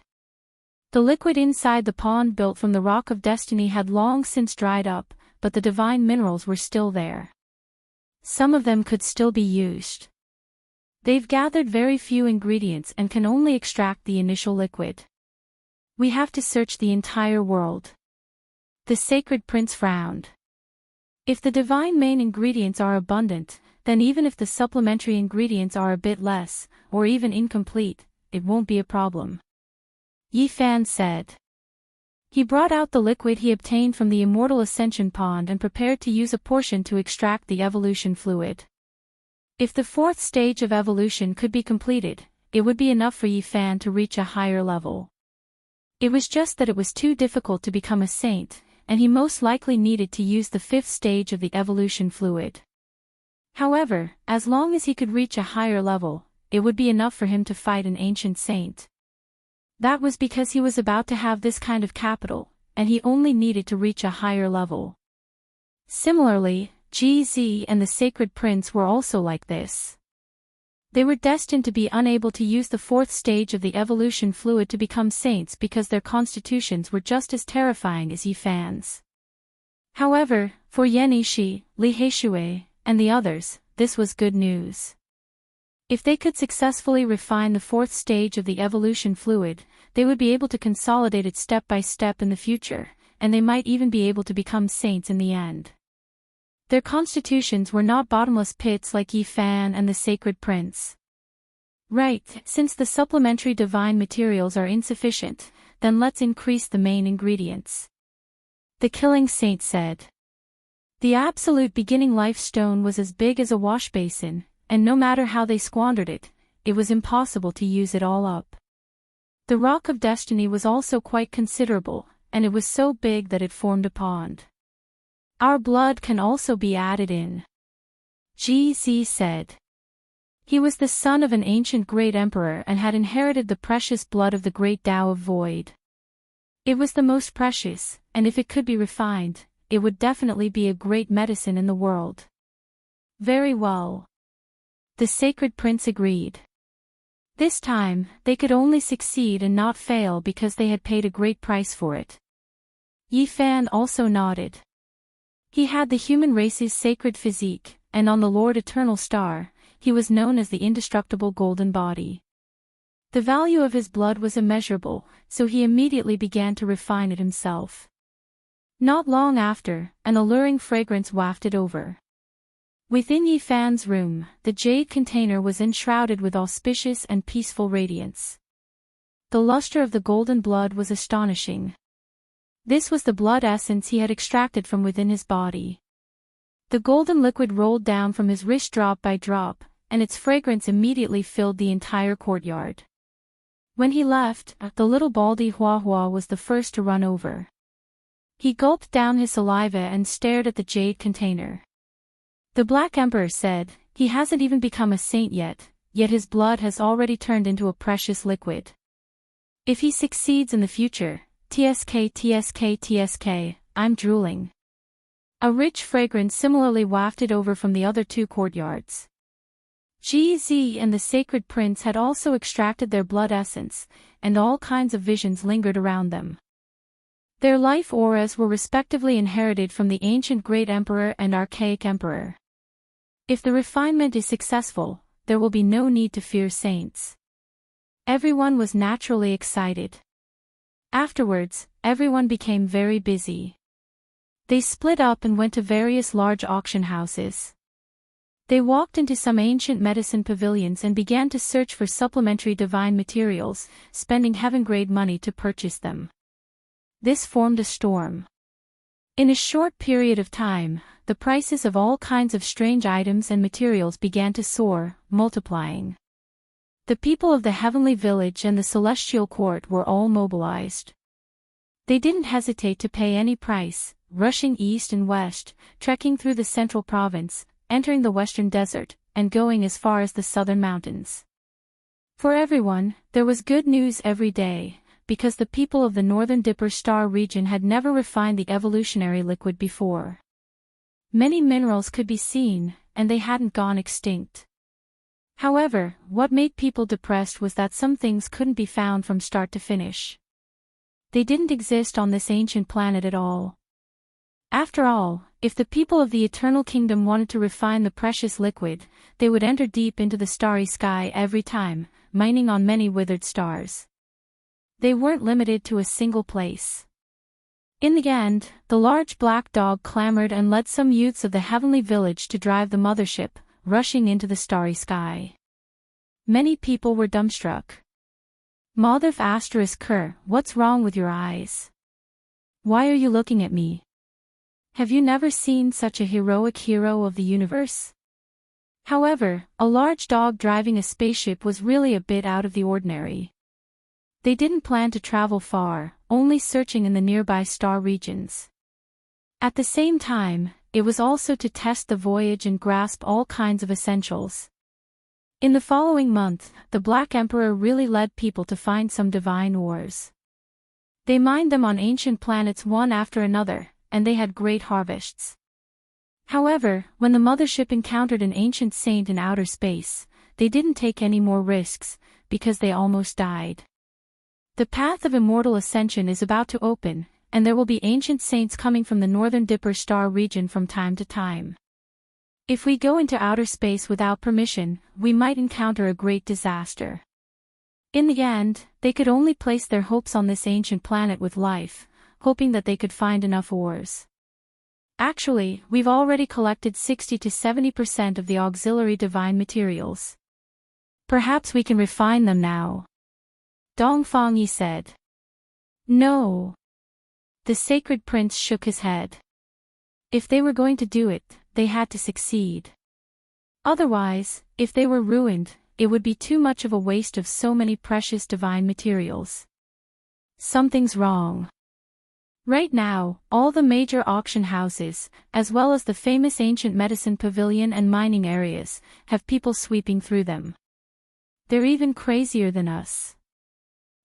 The liquid inside the pond built from the Rock of Destiny had long since dried up, but the divine minerals were still there. Some of them could still be used. They've gathered very few ingredients and can only extract the initial liquid. We have to search the entire world. The sacred prince frowned. If the divine main ingredients are abundant, then even if the supplementary ingredients are a bit less, or even incomplete, it won't be a problem. Yi Fan said. He brought out the liquid he obtained from the immortal ascension pond and prepared to use a portion to extract the evolution fluid. If the fourth stage of evolution could be completed, it would be enough for Yi Fan to reach a higher level. It was just that it was too difficult to become a saint, and he most likely needed to use the fifth stage of the evolution fluid. However, as long as he could reach a higher level, it would be enough for him to fight an ancient saint. That was because he was about to have this kind of capital, and he only needed to reach a higher level. Similarly, GZ and the Sacred Prince were also like this. They were destined to be unable to use the fourth stage of the evolution fluid to become saints because their constitutions were just as terrifying as Yi Fan's. However, for Yan Yishi, Li Heishui, and the others, this was good news. If they could successfully refine the fourth stage of the evolution fluid, they would be able to consolidate it step by step in the future, and they might even be able to become saints in the end. Their constitutions were not bottomless pits like Yi Fan and the Sacred Prince. Right, since the supplementary divine materials are insufficient, then let's increase the main ingredients. The Killing Saint said. The absolute beginning life stone was as big as a wash basin, and no matter how they squandered it, it was impossible to use it all up. The Rock of Destiny was also quite considerable, and it was so big that it formed a pond. Our blood can also be added in. GZ said. He was the son of an ancient great emperor and had inherited the precious blood of the great Tao of Void. It was the most precious, and if it could be refined, it would definitely be a great medicine in the world. Very well. The Sacred Prince agreed. This time, they could only succeed and not fail because they had paid a great price for it. Yi Fan also nodded. He had the human race's sacred physique, and on the Lord Eternal Star, he was known as the indestructible golden body. The value of his blood was immeasurable, so he immediately began to refine it himself. Not long after, an alluring fragrance wafted over. Within Yi Fan's room, the jade container was enshrouded with auspicious and peaceful radiance. The luster of the golden blood was astonishing. This was the blood essence he had extracted from within his body. The golden liquid rolled down from his wrist drop by drop, and its fragrance immediately filled the entire courtyard. When he left, the little baldy Hua Hua was the first to run over. He gulped down his saliva and stared at the jade container. The Black Emperor said, he hasn't even become a saint yet his blood has already turned into a precious liquid. If he succeeds in the future, TSK, I'm drooling. A rich fragrance similarly wafted over from the other two courtyards. GZ and the Sacred Prince had also extracted their blood essence, and all kinds of visions lingered around them. Their life auras were respectively inherited from the ancient Great Emperor and Archaic Emperor. If the refinement is successful, there will be no need to fear saints. Everyone was naturally excited. Afterwards, everyone became very busy. They split up and went to various large auction houses. They walked into some ancient medicine pavilions and began to search for supplementary divine materials, spending heaven-grade money to purchase them. This formed a storm. In a short period of time, the prices of all kinds of strange items and materials began to soar, multiplying. The people of the Heavenly Village and the Celestial Court were all mobilized. They didn't hesitate to pay any price, rushing east and west, trekking through the central province, entering the western desert, and going as far as the southern mountains. For everyone, there was good news every day, because the people of the northern Dipper Star region had never refined the evolutionary liquid before. Many minerals could be seen, and they hadn't gone extinct. However, what made people depressed was that some things couldn't be found from start to finish. They didn't exist on this ancient planet at all. After all, If the people of the Eternal Kingdom wanted to refine the precious liquid, they would enter deep into the starry sky every time, mining on many withered stars. They weren't limited to a single place. In the end, the large black dog clamored and led some youths of the heavenly village to drive the mothership, rushing into the starry sky. Many people were dumbstruck. Motherf *Ker, what's wrong with your eyes? Why are you looking at me? Have you never seen such a heroic hero of the universe? However, a large dog driving a spaceship was really a bit out of the ordinary. They didn't plan to travel far, only searching in the nearby star regions. At the same time, it was also to test the voyage and grasp all kinds of essentials. In the following month, the Black Emperor really led people to find some divine ores. They mined them on ancient planets one after another, and they had great harvests. However, when the mothership encountered an ancient saint in outer space, they didn't take any more risks, because they almost died. The path of immortal ascension is about to open, and there will be ancient saints coming from the northern Dipper star region from time to time. If we go into outer space without permission, we might encounter a great disaster. In the end, they could only place their hopes on this ancient planet with life, hoping that they could find enough ores. Actually, we've already collected 60 to 70% of the auxiliary divine materials. Perhaps we can refine them now. Dongfang Yi said. No. The sacred prince shook his head. If they were going to do it, they had to succeed. Otherwise, if they were ruined, it would be too much of a waste of so many precious divine materials. Something's wrong. Right now, all the major auction houses, as well as the famous ancient medicine pavilion and mining areas, have people sweeping through them. They're even crazier than us.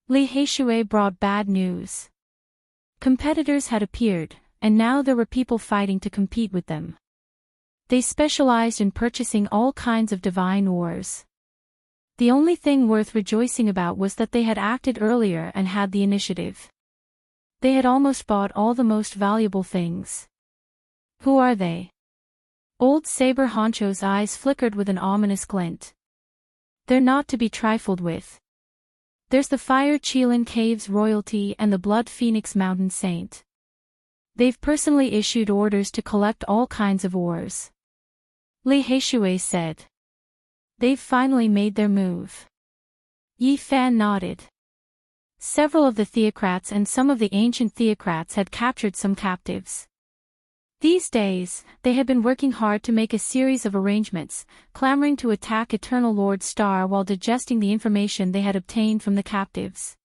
Li Heishui brought bad news. Competitors had appeared, and now there were people fighting to compete with them. They specialized in purchasing all kinds of divine ores. The only thing worth rejoicing about was that they had acted earlier and had the initiative. They had almost bought all the most valuable things. Who are they? Old Saber Honcho's eyes flickered with an ominous glint. They're not to be trifled with. There's the Fire Qilin Caves royalty and the Blood Phoenix Mountain Saint. They've personally issued orders to collect all kinds of ores. Li Heishui said. They've finally made their move. Yi Fan nodded. Several of the theocrats and some of the ancient theocrats had captured some captives. These days, they had been working hard to make a series of arrangements, clamoring to attack Eternal Lord Star while digesting the information they had obtained from the captives.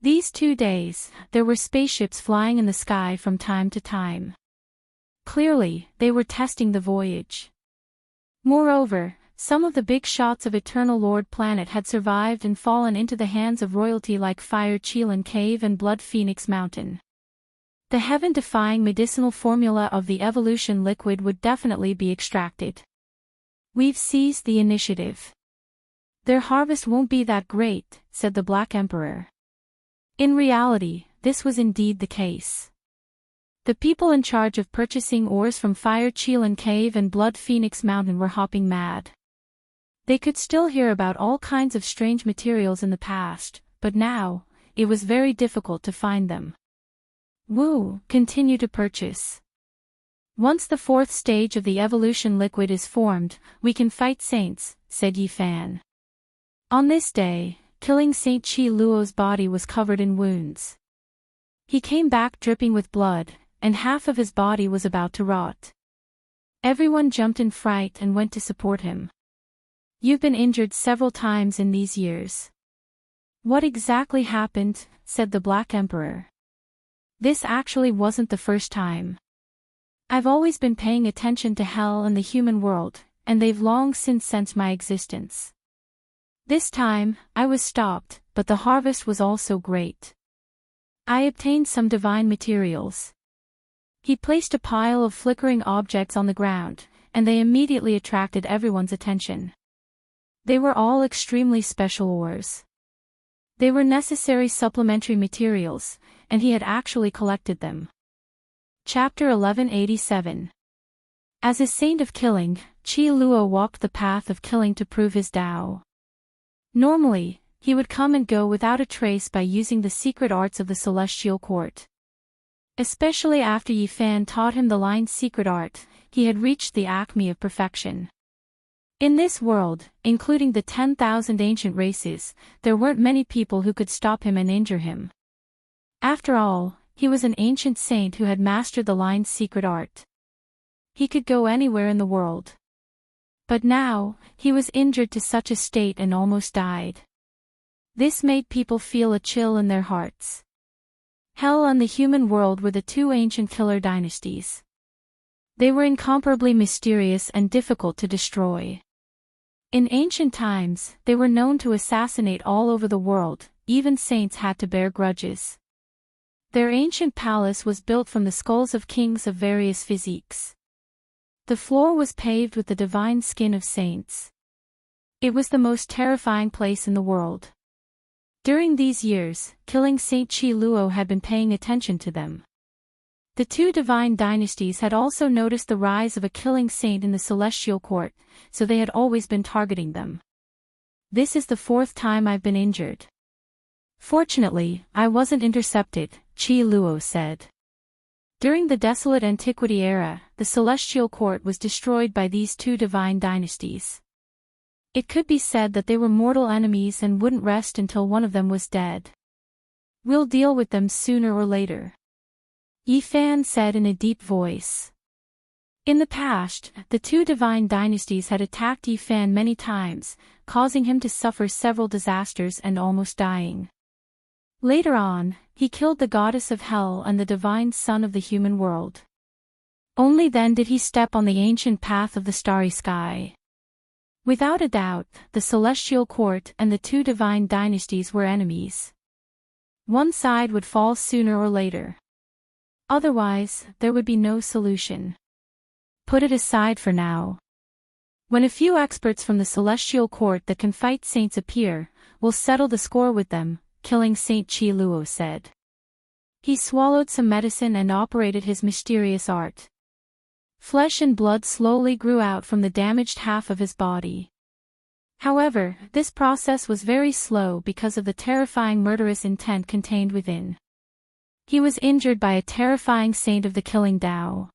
These 2 days, there were spaceships flying in the sky from time to time. Clearly, they were testing the voyage. Moreover, some of the big shots of Eternal Lord Planet had survived and fallen into the hands of royalty like Fire Qilin Cave and Blood Phoenix Mountain. The heaven-defying medicinal formula of the evolution liquid would definitely be extracted. We've seized the initiative. Their harvest won't be that great, said the Black Emperor. In reality, this was indeed the case. The people in charge of purchasing ores from Fire Qilin Cave and Blood Phoenix Mountain were hopping mad. They could still hear about all kinds of strange materials in the past, but now, it was very difficult to find them. Woo, continue to purchase. Once the 4th stage of the evolution liquid is formed, we can fight saints, said Yi Fan. On this day, killing Saint Qi Luo's body was covered in wounds. He came back dripping with blood, and half of his body was about to rot. Everyone jumped in fright and went to support him. You've been injured several times in these years. What exactly happened? Said the Black Emperor. This actually wasn't the first time. I've always been paying attention to hell and the human world, and they've long since sensed my existence. This time, I was stopped, but the harvest was also great. I obtained some divine materials. He placed a pile of flickering objects on the ground, and they immediately attracted everyone's attention. They were all extremely special ores. They were necessary supplementary materials, and he had actually collected them. Chapter 1187. As a saint of killing, Qi Luo walked the path of killing to prove his Tao. Normally, he would come and go without a trace by using the secret arts of the celestial court. Especially after Yi Fan taught him the line's secret art, he had reached the acme of perfection. In this world, including the 10,000 ancient races, there weren't many people who could stop him and injure him. After all, he was an ancient saint who had mastered the line's secret art. He could go anywhere in the world. But now, he was injured to such a state and almost died. This made people feel a chill in their hearts. Hell and the human world were the two ancient killer dynasties. They were incomparably mysterious and difficult to destroy. In ancient times, they were known to assassinate all over the world, even saints had to bear grudges. Their ancient palace was built from the skulls of kings of various physiques. The floor was paved with the divine skin of saints. It was the most terrifying place in the world. During these years, killing Saint Qi Luo had been paying attention to them. The two divine dynasties had also noticed the rise of a killing saint in the celestial court, so they had always been targeting them. This is the 4th time I've been injured. Fortunately, I wasn't intercepted, Qi Luo said. During the desolate antiquity era, the celestial court was destroyed by these two divine dynasties. It could be said that they were mortal enemies and wouldn't rest until one of them was dead. We'll deal with them sooner or later, Yi Fan said in a deep voice. In the past, the two divine dynasties had attacked Yi Fan many times, causing him to suffer several disasters and almost dying. Later on, he killed the goddess of hell and the divine son of the human world. Only then did he step on the ancient path of the starry sky. Without a doubt, the celestial court and the two divine dynasties were enemies. One side would fall sooner or later. Otherwise, there would be no solution. Put it aside for now. When a few experts from the celestial court that can fight saints appear, we'll settle the score with them, killing Saint Qi Luo said. He swallowed some medicine and operated his mysterious art. Flesh and blood slowly grew out from the damaged half of his body. However, this process was very slow because of the terrifying murderous intent contained within. He was injured by a terrifying saint of the killing Tao.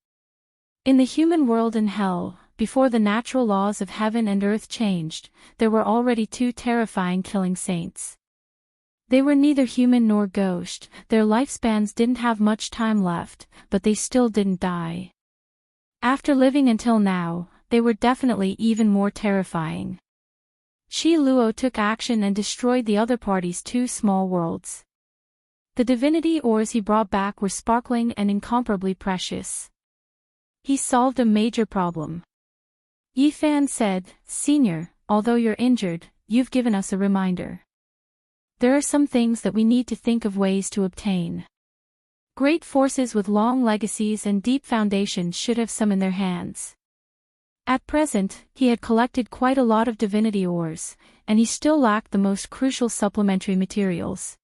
In the human world and hell, before the natural laws of heaven and earth changed, there were already two terrifying killing saints. They were neither human nor ghost, their lifespans didn't have much time left, but they still didn't die. After living until now, they were definitely even more terrifying. Qi Luo took action and destroyed the other party's two small worlds. The divinity ores he brought back were sparkling and incomparably precious. He solved a major problem. Yi Fan said, "Senior, although you're injured, you've given us a reminder. There are some things that we need to think of ways to obtain. Great forces with long legacies and deep foundations should have some in their hands." At present, he had collected quite a lot of divinity ores, and he still lacked the most crucial supplementary materials.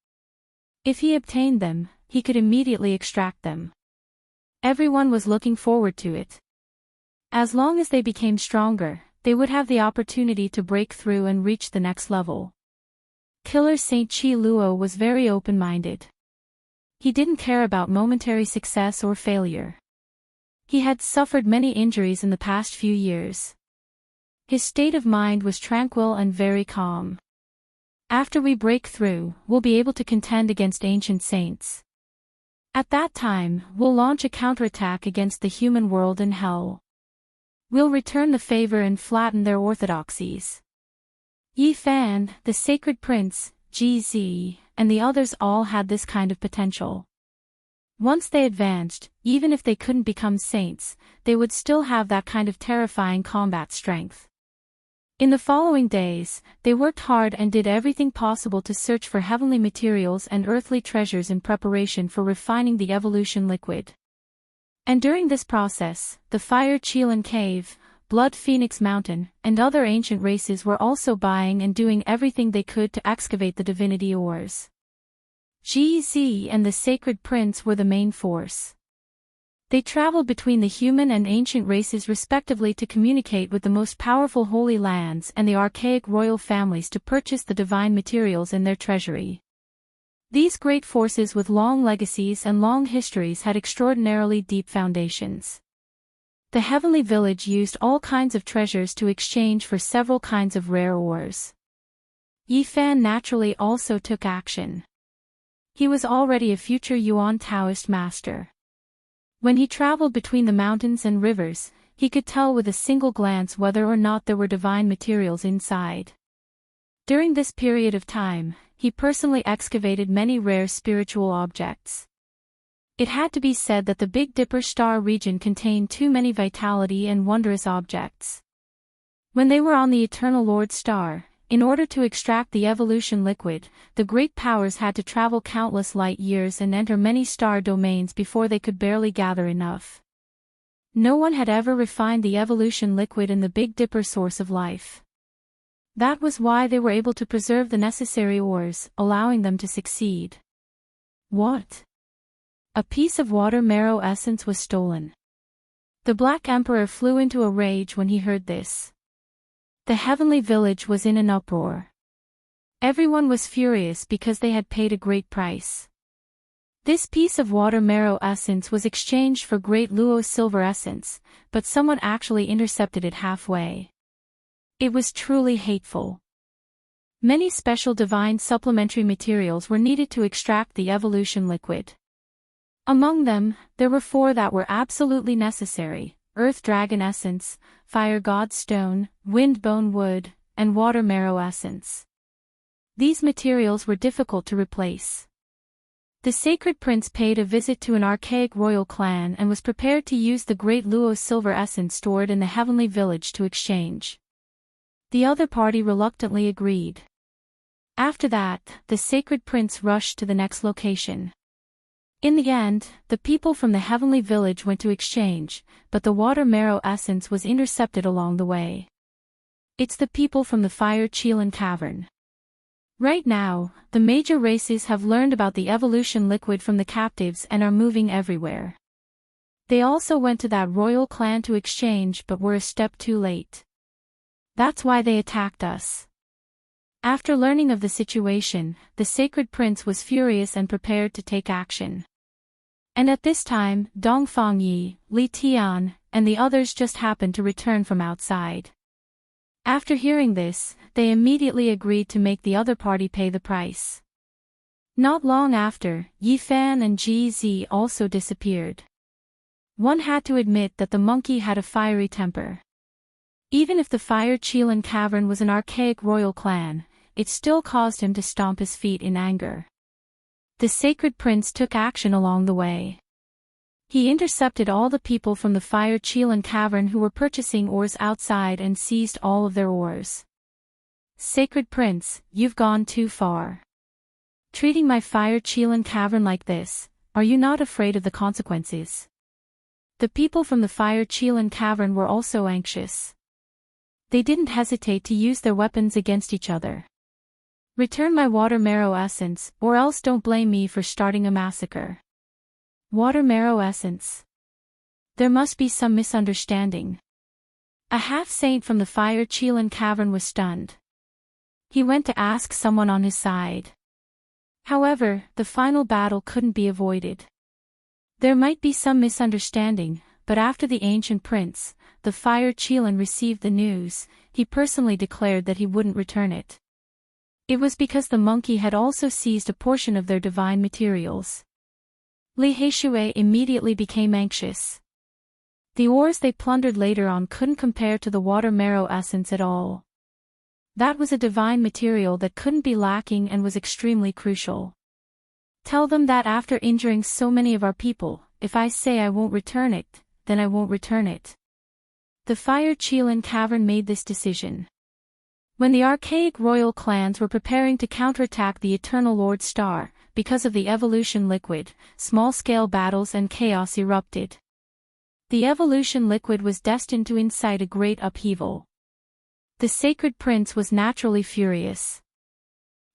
If he obtained them, he could immediately extract them. Everyone was looking forward to it. As long as they became stronger, they would have the opportunity to break through and reach the next level. Killer Saint Qi Luo was very open-minded. He didn't care about momentary success or failure. He had suffered many injuries in the past few years. His state of mind was tranquil and very calm. After we break through, we'll be able to contend against ancient saints. At that time, we'll launch a counterattack against the human world and hell. We'll return the favor and flatten their orthodoxies. Yi Fan, the Sacred Prince, Ji Zi, and the others all had this kind of potential. Once they advanced, even if they couldn't become saints, they would still have that kind of terrifying combat strength. In the following days, they worked hard and did everything possible to search for heavenly materials and earthly treasures in preparation for refining the evolution liquid. And during this process, the Fire Qilin Cave, Blood Phoenix Mountain, and other ancient races were also buying and doing everything they could to excavate the divinity ores. Ji Zi and the Sacred Prince were the main force. They traveled between the human and ancient races respectively to communicate with the most powerful holy lands and the archaic royal families to purchase the divine materials in their treasury. These great forces with long legacies and long histories had extraordinarily deep foundations. The heavenly village used all kinds of treasures to exchange for several kinds of rare ores. Yi Fan naturally also took action. He was already a future Yuan Taoist master. When he traveled between the mountains and rivers, he could tell with a single glance whether or not there were divine materials inside. During this period of time, he personally excavated many rare spiritual objects. It had to be said that the Big Dipper star region contained too many vitality and wondrous objects. When they were on the Eternal Lord star, in order to extract the evolution liquid, the great powers had to travel countless light years and enter many star domains before they could barely gather enough. No one had ever refined the evolution liquid in the Big Dipper source of life. That was why they were able to preserve the necessary ores, allowing them to succeed. What? A piece of water marrow essence was stolen. The Black Emperor flew into a rage when he heard this. The heavenly village was in an uproar. Everyone was furious because they had paid a great price. This piece of water marrow essence was exchanged for great Luo silver essence, but someone actually intercepted it halfway. It was truly hateful. Many special divine supplementary materials were needed to extract the evolution liquid. Among them, there were 4 that were absolutely necessary: Earth Dragon Essence, Fire God Stone, Wind Bone Wood, and Water Marrow Essence. These materials were difficult to replace. The Sacred Prince paid a visit to an archaic royal clan and was prepared to use the great Luo silver essence stored in the heavenly village to exchange. The other party reluctantly agreed. After that, the Sacred Prince rushed to the next location. In the end, the people from the heavenly village went to exchange, but the water marrow essence was intercepted along the way. It's the people from the Fire Chelan Cavern. Right now, the major races have learned about the evolution liquid from the captives and are moving everywhere. They also went to that royal clan to exchange but were a step too late. That's why they attacked us. After learning of the situation, the Sacred Prince was furious and prepared to take action. And at this time, Dong Fangyi, Li Tian, and the others just happened to return from outside. After hearing this, they immediately agreed to make the other party pay the price. Not long after, Yi Fan and Ji Zi also disappeared. One had to admit that the monkey had a fiery temper. Even if the Fire Chelan Cavern was an archaic royal clan, it still caused him to stomp his feet in anger. The Sacred Prince took action along the way. He intercepted all the people from the Fire Chelan Cavern who were purchasing ores outside and seized all of their ores. Sacred Prince, you've gone too far. Treating my Fire Chelan Cavern like this, are you not afraid of the consequences? The people from the Fire Chelan Cavern were also anxious. They didn't hesitate to use their weapons against each other. Return my water marrow essence, or else don't blame me for starting a massacre. Water marrow essence. There must be some misunderstanding. A half-saint from the Fire Chelan Cavern was stunned. He went to ask someone on his side. However, the final battle couldn't be avoided. There might be some misunderstanding, but after the ancient prince, the Fire Chelan, received the news, he personally declared that he wouldn't return it. It was because the monkey had also seized a portion of their divine materials. Li Heishui immediately became anxious. The ores they plundered later on couldn't compare to the water marrow essence at all. That was a divine material that couldn't be lacking and was extremely crucial. Tell them that after injuring so many of our people, if I say I won't return it, then I won't return it. The Fire Chelan Cavern made this decision. When the archaic royal clans were preparing to counterattack the Eternal Lord Star, because of the evolution liquid, small-scale battles and chaos erupted. The evolution liquid was destined to incite a great upheaval. The Sacred Prince was naturally furious.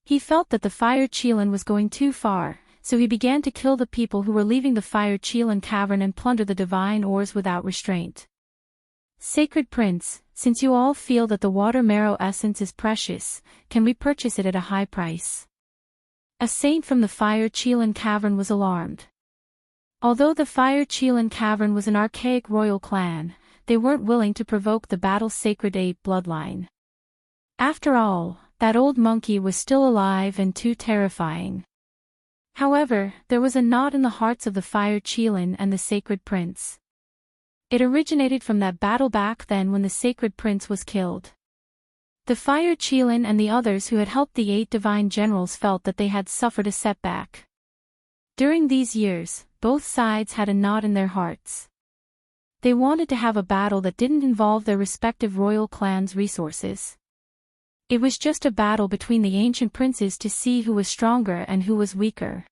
He felt that the Fire Chelan was going too far, so he began to kill the people who were leaving the Fire Chelan cavern and plunder the divine ores without restraint. Sacred Prince, since you all feel that the water marrow essence is precious, can we purchase it at a high price? A saint from the Fire Chelan cavern was alarmed. Although the Fire Chelan cavern was an archaic royal clan, they weren't willing to provoke the battle's sacred ape bloodline. After all, that old monkey was still alive and too terrifying. However, there was a knot in the hearts of the Fire Chelan and the Sacred Prince. It originated from that battle back then when the Sacred Prince was killed. The Fire Chelan and the others who had helped the 8 divine generals felt that they had suffered a setback. During these years, both sides had a knot in their hearts. They wanted to have a battle that didn't involve their respective royal clans' resources. It was just a battle between the ancient princes to see who was stronger and who was weaker.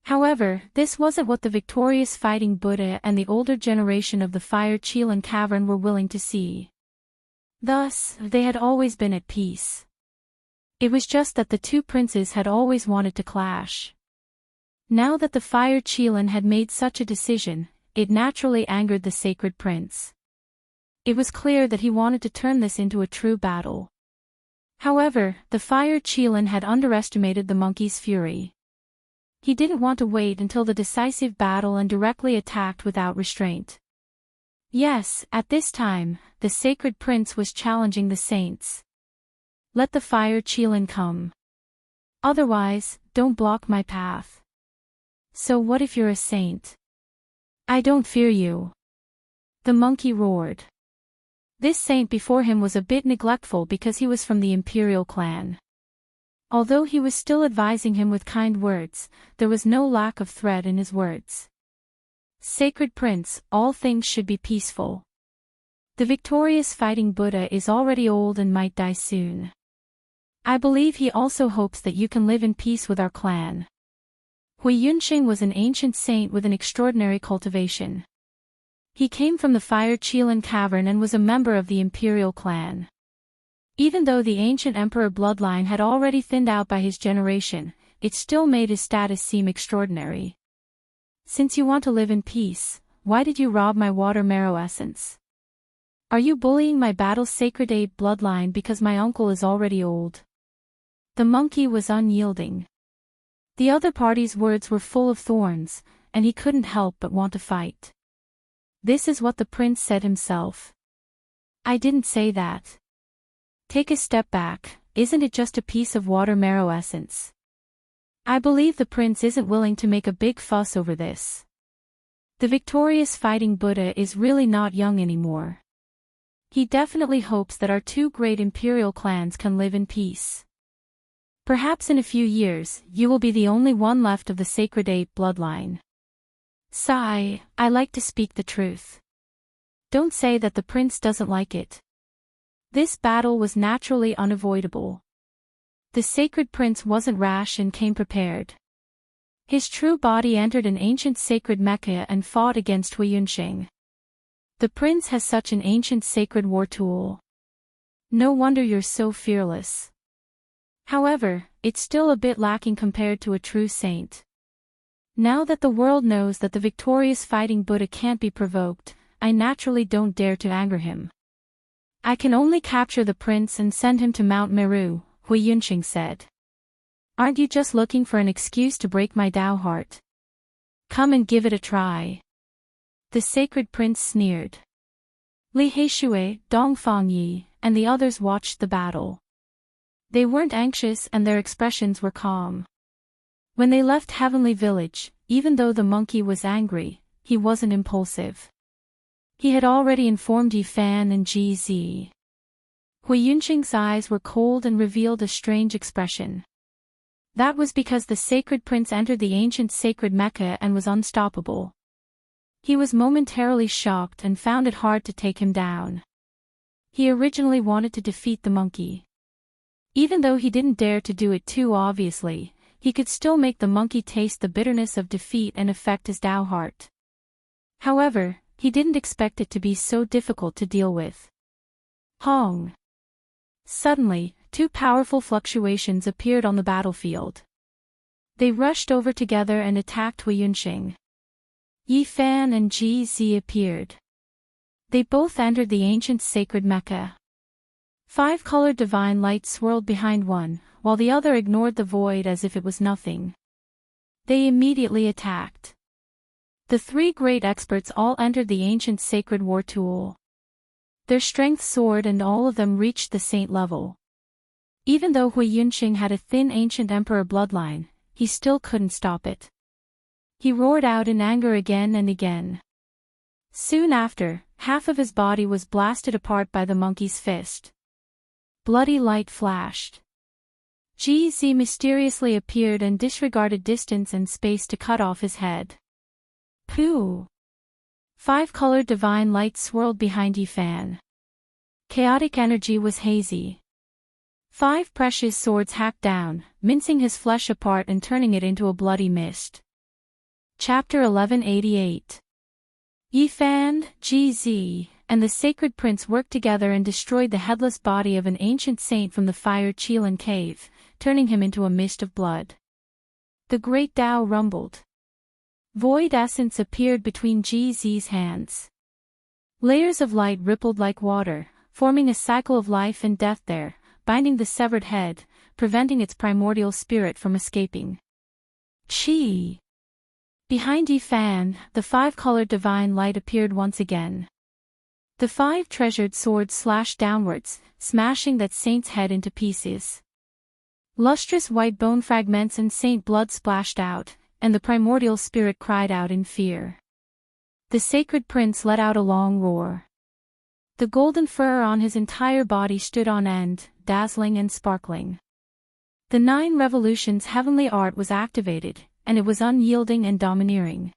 However, this wasn't what the victorious fighting Buddha and the older generation of the Fire Chelan cavern were willing to see. Thus, they had always been at peace. It was just that the two princes had always wanted to clash. Now that the Fire Chelan had made such a decision, it naturally angered the Sacred Prince. It was clear that he wanted to turn this into a true battle. However, the Fire Chelan had underestimated the monkey's fury. He didn't want to wait until the decisive battle and directly attacked without restraint. Yes, at this time, the Sacred Prince was challenging the saints. Let the Fire Chelan come. Otherwise, don't block my path. So what if you're a saint? I don't fear you. The monkey roared. This saint before him was a bit neglectful because he was from the imperial clan. Although he was still advising him with kind words, there was no lack of threat in his words. Sacred Prince, all things should be peaceful. The victorious fighting Buddha is already old and might die soon. I believe he also hopes that you can live in peace with our clan. Hui Yunqing was an ancient saint with an extraordinary cultivation. He came from the Fire Chelan cavern and was a member of the imperial clan. Even though the ancient emperor bloodline had already thinned out by his generation, it still made his status seem extraordinary. Since you want to live in peace, why did you rob my water marrow essence? Are you bullying my battle's sacred ape bloodline because my uncle is already old? The monkey was unyielding. The other party's words were full of thorns, and he couldn't help but want to fight. This is what the prince said himself. I didn't say that. Take a step back, isn't it just a piece of water marrow essence? I believe the prince isn't willing to make a big fuss over this. The victorious fighting Buddha is really not young anymore. He definitely hopes that our two great imperial clans can live in peace. Perhaps in a few years, you will be the only one left of the sacred ape bloodline. Sigh, I like to speak the truth. Don't say that the prince doesn't like it. This battle was naturally unavoidable. The sacred prince wasn't rash and came prepared. His true body entered an ancient sacred Mecca and fought against Hui Yunqing. The prince has such an ancient sacred war tool. No wonder you're so fearless. However, it's still a bit lacking compared to a true saint. Now that the world knows that the victorious fighting Buddha can't be provoked, I naturally don't dare to anger him. I can only capture the prince and send him to Mount Meru, Hui Yunqing said. Aren't you just looking for an excuse to break my Tao heart? Come and give it a try. The sacred prince sneered. Li Heishui, Dong Fangyi, and the others watched the battle. They weren't anxious and their expressions were calm. When they left Heavenly Village, even though the monkey was angry, he wasn't impulsive. He had already informed Yi Fan and Ji Zi. Hui Yunqing's eyes were cold and revealed a strange expression. That was because the sacred prince entered the ancient sacred Mecca and was unstoppable. He was momentarily shocked and found it hard to take him down. He originally wanted to defeat the monkey. Even though he didn't dare to do it too obviously, he could still make the monkey taste the bitterness of defeat and affect his Tao heart. However, he didn't expect it to be so difficult to deal with. Hong! Suddenly, two powerful fluctuations appeared on the battlefield. They rushed over together and attacked Hui Yunxing. Yi Fan and Ji Zi appeared. They both entered the ancient sacred Mecca. 5-colored divine light swirled behind one, while the other ignored the void as if it was nothing. They immediately attacked. The 3 great experts all entered the ancient sacred war tool. Their strength soared and all of them reached the saint level. Even though Hui Yunxing had a thin ancient emperor bloodline, he still couldn't stop it. He roared out in anger again and again. Soon after, half of his body was blasted apart by the monkey's fist. Bloody light flashed. Ji Zi mysteriously appeared and disregarded distance and space to cut off his head. Pooh! 5-colored divine light swirled behind Yi Fan. Chaotic energy was hazy. 5 precious swords hacked down, mincing his flesh apart and turning it into a bloody mist. Chapter 1188. Yi Fan, Ji Zi, and the sacred prince worked together and destroyed the headless body of an ancient saint from the fire Qilin cave, turning him into a mist of blood. The great Tao rumbled. Void essence appeared between Ji Zi's hands. Layers of light rippled like water, forming a cycle of life and death there, binding the severed head, preventing its primordial spirit from escaping. Chi! Behind Yi Fan, the 5-colored divine light appeared once again. The 5 treasured swords slashed downwards, smashing that saint's head into pieces. Lustrous white bone fragments and saint blood splashed out, and the primordial spirit cried out in fear. The sacred prince let out a long roar. The golden fur on his entire body stood on end, dazzling and sparkling. The 9 revolutions heavenly art was activated, and it was unyielding and domineering.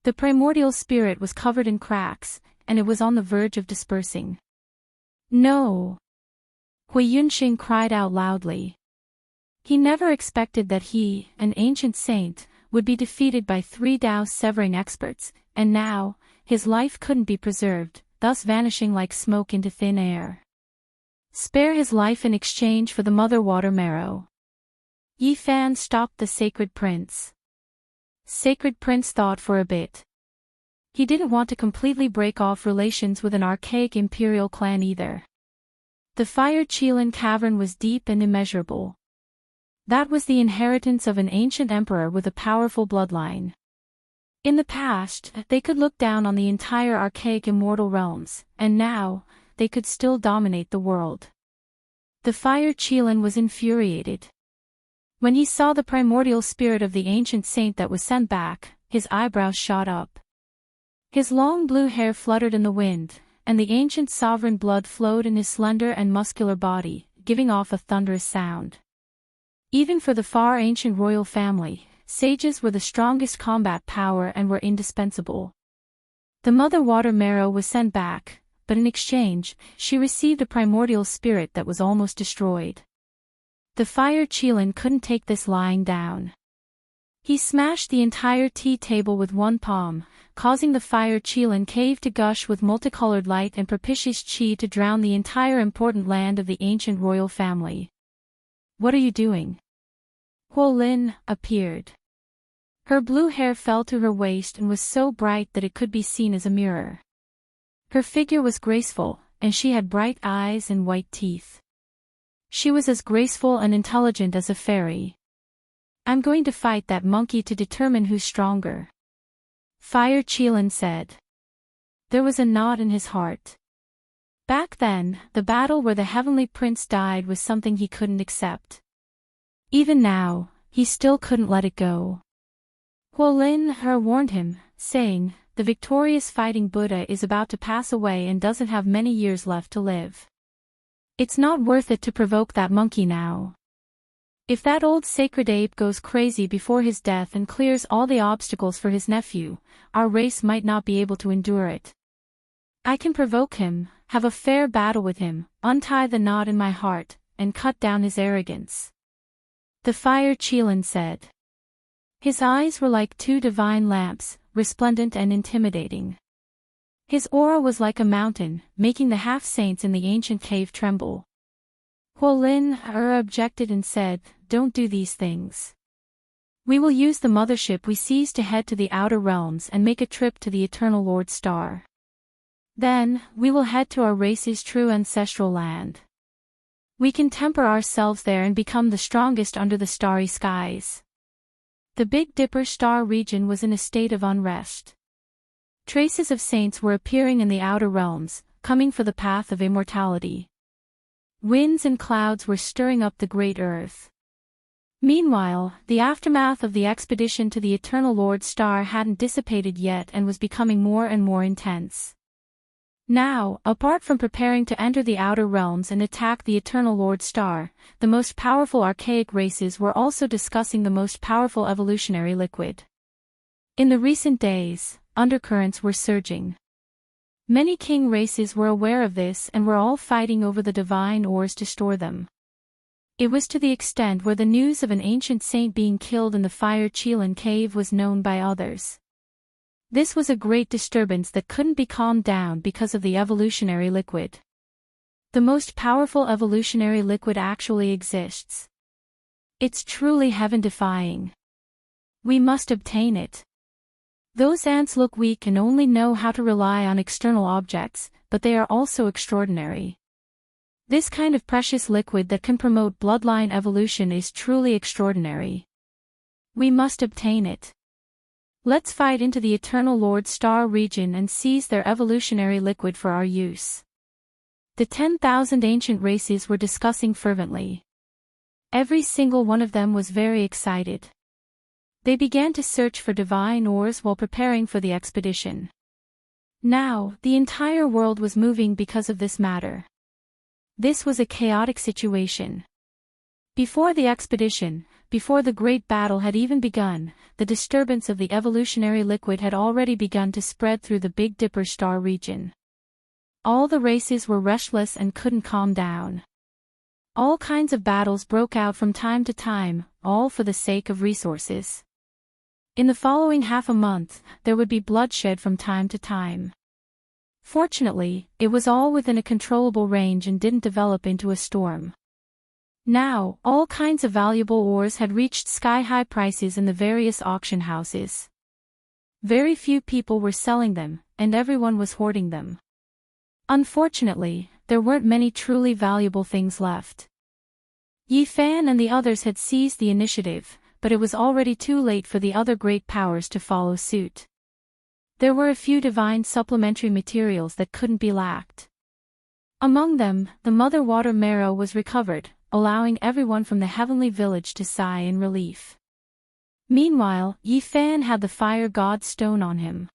The primordial spirit was covered in cracks, and it was on the verge of dispersing. No! Hui Yunxing cried out loudly. He never expected that he, an ancient saint, would be defeated by 3 Tao-severing experts, and now, his life couldn't be preserved, thus vanishing like smoke into thin air. Spare his life in exchange for the mother water marrow. Yi Fan stopped the sacred prince. Sacred prince thought for a bit. He didn't want to completely break off relations with an archaic imperial clan either. The fire Qilin cavern was deep and immeasurable. That was the inheritance of an ancient emperor with a powerful bloodline. In the past, they could look down on the entire archaic immortal realms, and now, they could still dominate the world. The fire Qilin was infuriated. When he saw the primordial spirit of the ancient saint that was sent back, his eyebrows shot up. His long blue hair fluttered in the wind, and the ancient sovereign blood flowed in his slender and muscular body, giving off a thunderous sound. Even for the far ancient royal family, sages were the strongest combat power and were indispensable. The mother water marrow was sent back, but in exchange, she received a primordial spirit that was almost destroyed. The fire Qilin couldn't take this lying down. He smashed the entire tea table with one palm, causing the fire Qilin cave to gush with multicolored light and propitious qi to drown the entire important land of the ancient royal family. What are you doing? Huolin appeared. Her blue hair fell to her waist and was so bright that it could be seen as a mirror. Her figure was graceful, and she had bright eyes and white teeth. She was as graceful and intelligent as a fairy. I'm going to fight that monkey to determine who's stronger. Fire Qilin said. There was a knot in his heart. Back then, the battle where the heavenly prince died was something he couldn't accept. Even now, he still couldn't let it go. Huolin warned him, saying, the victorious fighting Buddha is about to pass away and doesn't have many years left to live. It's not worth it to provoke that monkey now. If that old sacred ape goes crazy before his death and clears all the obstacles for his nephew, our race might not be able to endure it. I can provoke him, have a fair battle with him, untie the knot in my heart, and cut down his arrogance. The fire Qilin said. His eyes were like 2 divine lamps, resplendent and intimidating. His aura was like a mountain, making the half-saints in the ancient cave tremble. Huolin objected and said, don't do these things. We will use the mothership we seized to head to the outer realms and make a trip to the Eternal Lord Star. Then, we will head to our race's true ancestral land. We can temper ourselves there and become the strongest under the starry skies. The Big Dipper star region was in a state of unrest. Traces of saints were appearing in the outer realms, coming for the path of immortality. Winds and clouds were stirring up the great earth. Meanwhile, the aftermath of the expedition to the Eternal Lord Star hadn't dissipated yet and was becoming more and more intense. Now, apart from preparing to enter the outer realms and attack the Eternal Lord Star, the most powerful archaic races were also discussing the most powerful evolutionary liquid. In the recent days, undercurrents were surging. Many king races were aware of this and were all fighting over the divine ores to store them. It was to the extent where the news of an ancient saint being killed in the Fire Chelan cave was known by others. This was a great disturbance that couldn't be calmed down because of the evolutionary liquid. The most powerful evolutionary liquid actually exists. It's truly heaven-defying. We must obtain it. Those ants look weak and only know how to rely on external objects, but they are also extraordinary. This kind of precious liquid that can promote bloodline evolution is truly extraordinary. We must obtain it. Let's fight into the Eternal Lord Star region and seize their evolutionary liquid for our use. The 10,000 ancient races were discussing fervently. Every single one of them was very excited. They began to search for divine ores while preparing for the expedition. Now, the entire world was moving because of this matter. This was a chaotic situation. Before the expedition, before the great battle had even begun, the disturbance of the evolutionary liquid had already begun to spread through the Big Dipper star region. All the races were restless and couldn't calm down. All kinds of battles broke out from time to time, all for the sake of resources. In the following half a month, there would be bloodshed from time to time. Fortunately, it was all within a controllable range and didn't develop into a storm. Now, all kinds of valuable ores had reached sky-high prices in the various auction houses. Very few people were selling them, and everyone was hoarding them. Unfortunately, there weren't many truly valuable things left. Yi Fan and the others had seized the initiative, but it was already too late for the other great powers to follow suit. There were a few divine supplementary materials that couldn't be lacked. Among them, the Mother Water Marrow was recovered, allowing everyone from the heavenly village to sigh in relief. Meanwhile, Yi Fan had the Fire God Stone on him.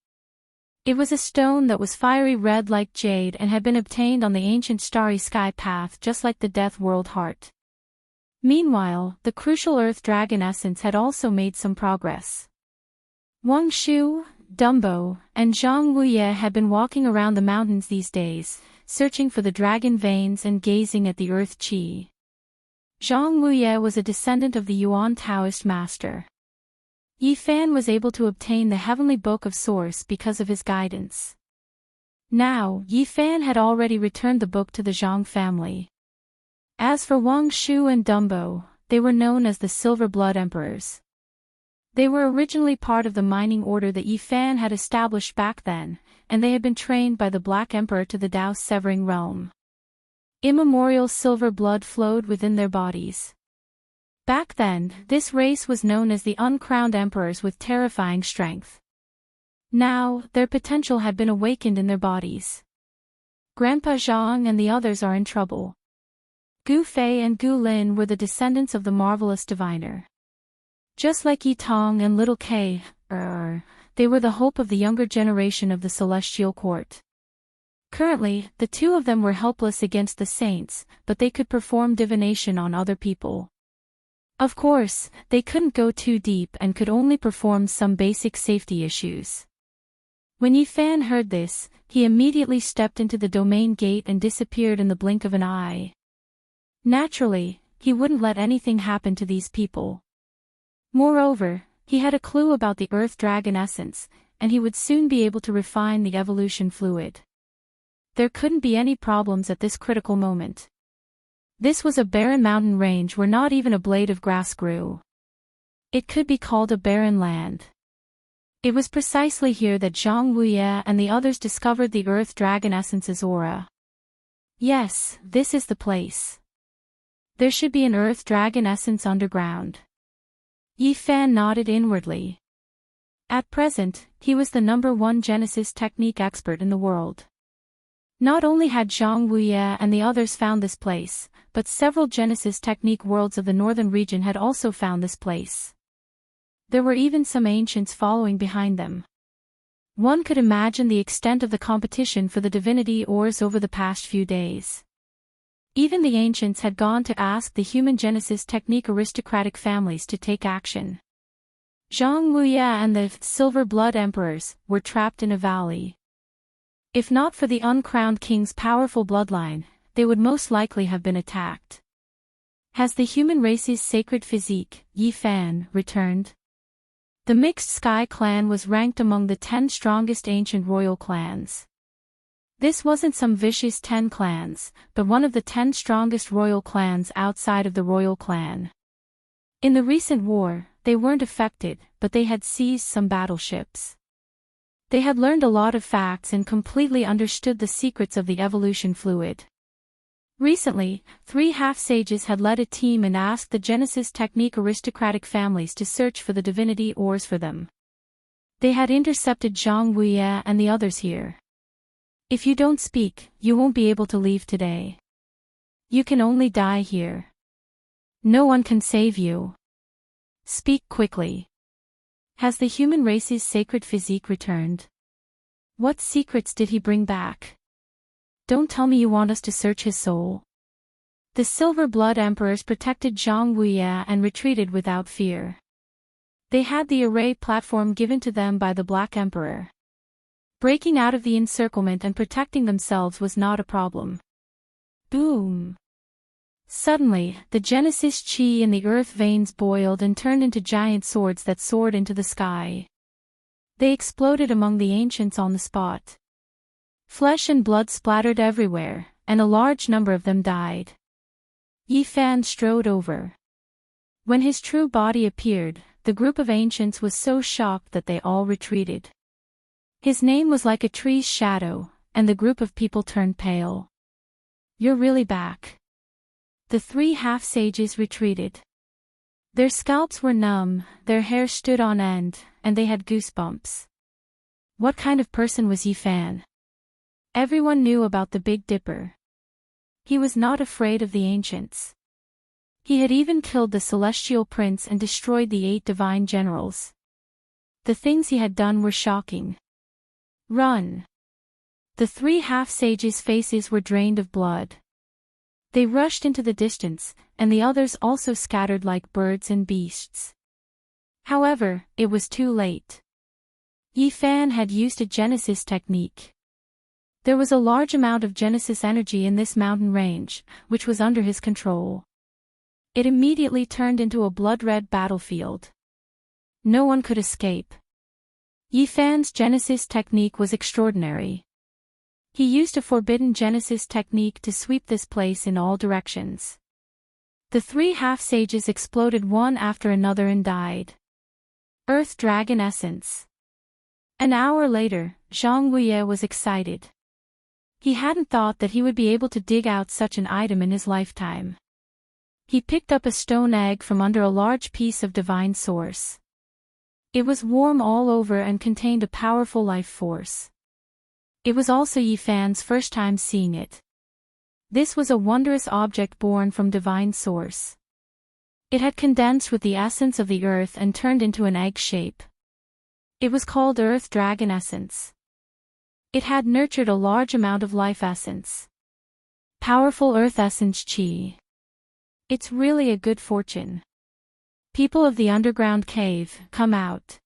It was a stone that was fiery red like jade and had been obtained on the ancient starry sky path just like the Death World Heart. Meanwhile, the crucial Earth Dragon essence had also made some progress. Wang Shu, Dumbo, and Zhang Wuye had been walking around the mountains these days, searching for the dragon veins and gazing at the Earth Qi. Zhang Wuye was a descendant of the Yuan Taoist master. Yi Fan was able to obtain the Heavenly Book of Source because of his guidance. Now, Yi Fan had already returned the book to the Zhang family. As for Wang Shu and Dumbo, they were known as the Silver Blood Emperors. They were originally part of the mining order that Yi Fan had established back then, and they had been trained by the Black Emperor to the Tao-severing realm. Immemorial silver blood flowed within their bodies. Back then, this race was known as the Uncrowned Emperors with terrifying strength. Now, their potential had been awakened in their bodies. Grandpa Zhang and the others are in trouble. Gu Fei and Gu Lin were the descendants of the marvelous diviner. Just like Yi Tong and Little Kay, they were the hope of the younger generation of the Celestial Court. Currently, the two of them were helpless against the saints, but they could perform divination on other people. Of course, they couldn't go too deep and could only perform some basic safety issues. When Yi Fan heard this, he immediately stepped into the domain gate and disappeared in the blink of an eye. Naturally, he wouldn't let anything happen to these people. Moreover, he had a clue about the Earth Dragon essence, and he would soon be able to refine the evolution fluid. There couldn't be any problems at this critical moment. This was a barren mountain range where not even a blade of grass grew. It could be called a barren land. It was precisely here that Zhang Wuye and the others discovered the Earth Dragon Essence's aura. Yes, this is the place. There should be an Earth Dragon Essence underground. Yi Fan nodded inwardly. At present, he was the #1 Genesis technique expert in the world. Not only had Zhang Wuye and the others found this place, but several Genesis technique worlds of the northern region had also found this place. There were even some ancients following behind them. One could imagine the extent of the competition for the divinity ores over the past few days. Even the ancients had gone to ask the human Genesis technique aristocratic families to take action. Zhang Wuye and the Silver Blood Emperors were trapped in a valley. If not for the uncrowned king's powerful bloodline, they would most likely have been attacked. Has the human race's sacred physique, Yi Fan, returned? The Mixed Sky clan was ranked among the 10 strongest ancient royal clans. This wasn't some vicious 10 clans, but one of the 10 strongest royal clans outside of the royal clan. In the recent war, they weren't affected, but they had seized some battleships. They had learned a lot of facts and completely understood the secrets of the evolution fluid. Recently, 3 half-sages had led a team and asked the Genesis technique aristocratic families to search for the divinity ores for them. They had intercepted Zhang Wuye and the others here. If you don't speak, you won't be able to leave today. You can only die here. No one can save you. Speak quickly. Has the human race's sacred physique returned? What secrets did he bring back? Don't tell me you want us to search his soul. The Silver Blood Emperors protected Zhang Wuye and retreated without fear. They had the array platform given to them by the Black Emperor. Breaking out of the encirclement and protecting themselves was not a problem. Boom! Suddenly, the Genesis chi in the earth veins boiled and turned into giant swords that soared into the sky. They exploded among the ancients on the spot. Flesh and blood splattered everywhere, and a large number of them died. Yi Fan strode over. When his true body appeared, the group of ancients was so shocked that they all retreated. His name was like a tree's shadow, and the group of people turned pale. You're really back. The 3 half-sages retreated. Their scalps were numb, their hair stood on end, and they had goosebumps. What kind of person was Yi Fan? Everyone knew about the Big Dipper. He was not afraid of the ancients. He had even killed the Celestial Prince and destroyed the 8 divine generals. The things he had done were shocking. Run! The 3 half-sages' faces were drained of blood. They rushed into the distance, and the others also scattered like birds and beasts. However, it was too late. Yi Fan had used a Genesis technique. There was a large amount of Genesis energy in this mountain range, which was under his control. It immediately turned into a blood-red battlefield. No one could escape. Yi Fan's Genesis technique was extraordinary. He used a forbidden Genesis technique to sweep this place in all directions. The 3 half-sages exploded one after another and died. Earth Dragon Essence. An hour later, Zhang Wuye was excited. He hadn't thought that he would be able to dig out such an item in his lifetime. He picked up a stone egg from under a large piece of divine source. It was warm all over and contained a powerful life force. It was also Yi Fan's first time seeing it. This was a wondrous object born from divine source. It had condensed with the essence of the earth and turned into an egg shape. It was called Earth Dragon Essence. It had nurtured a large amount of life essence. Powerful earth essence chi. It's really a good fortune. People of the underground cave, come out.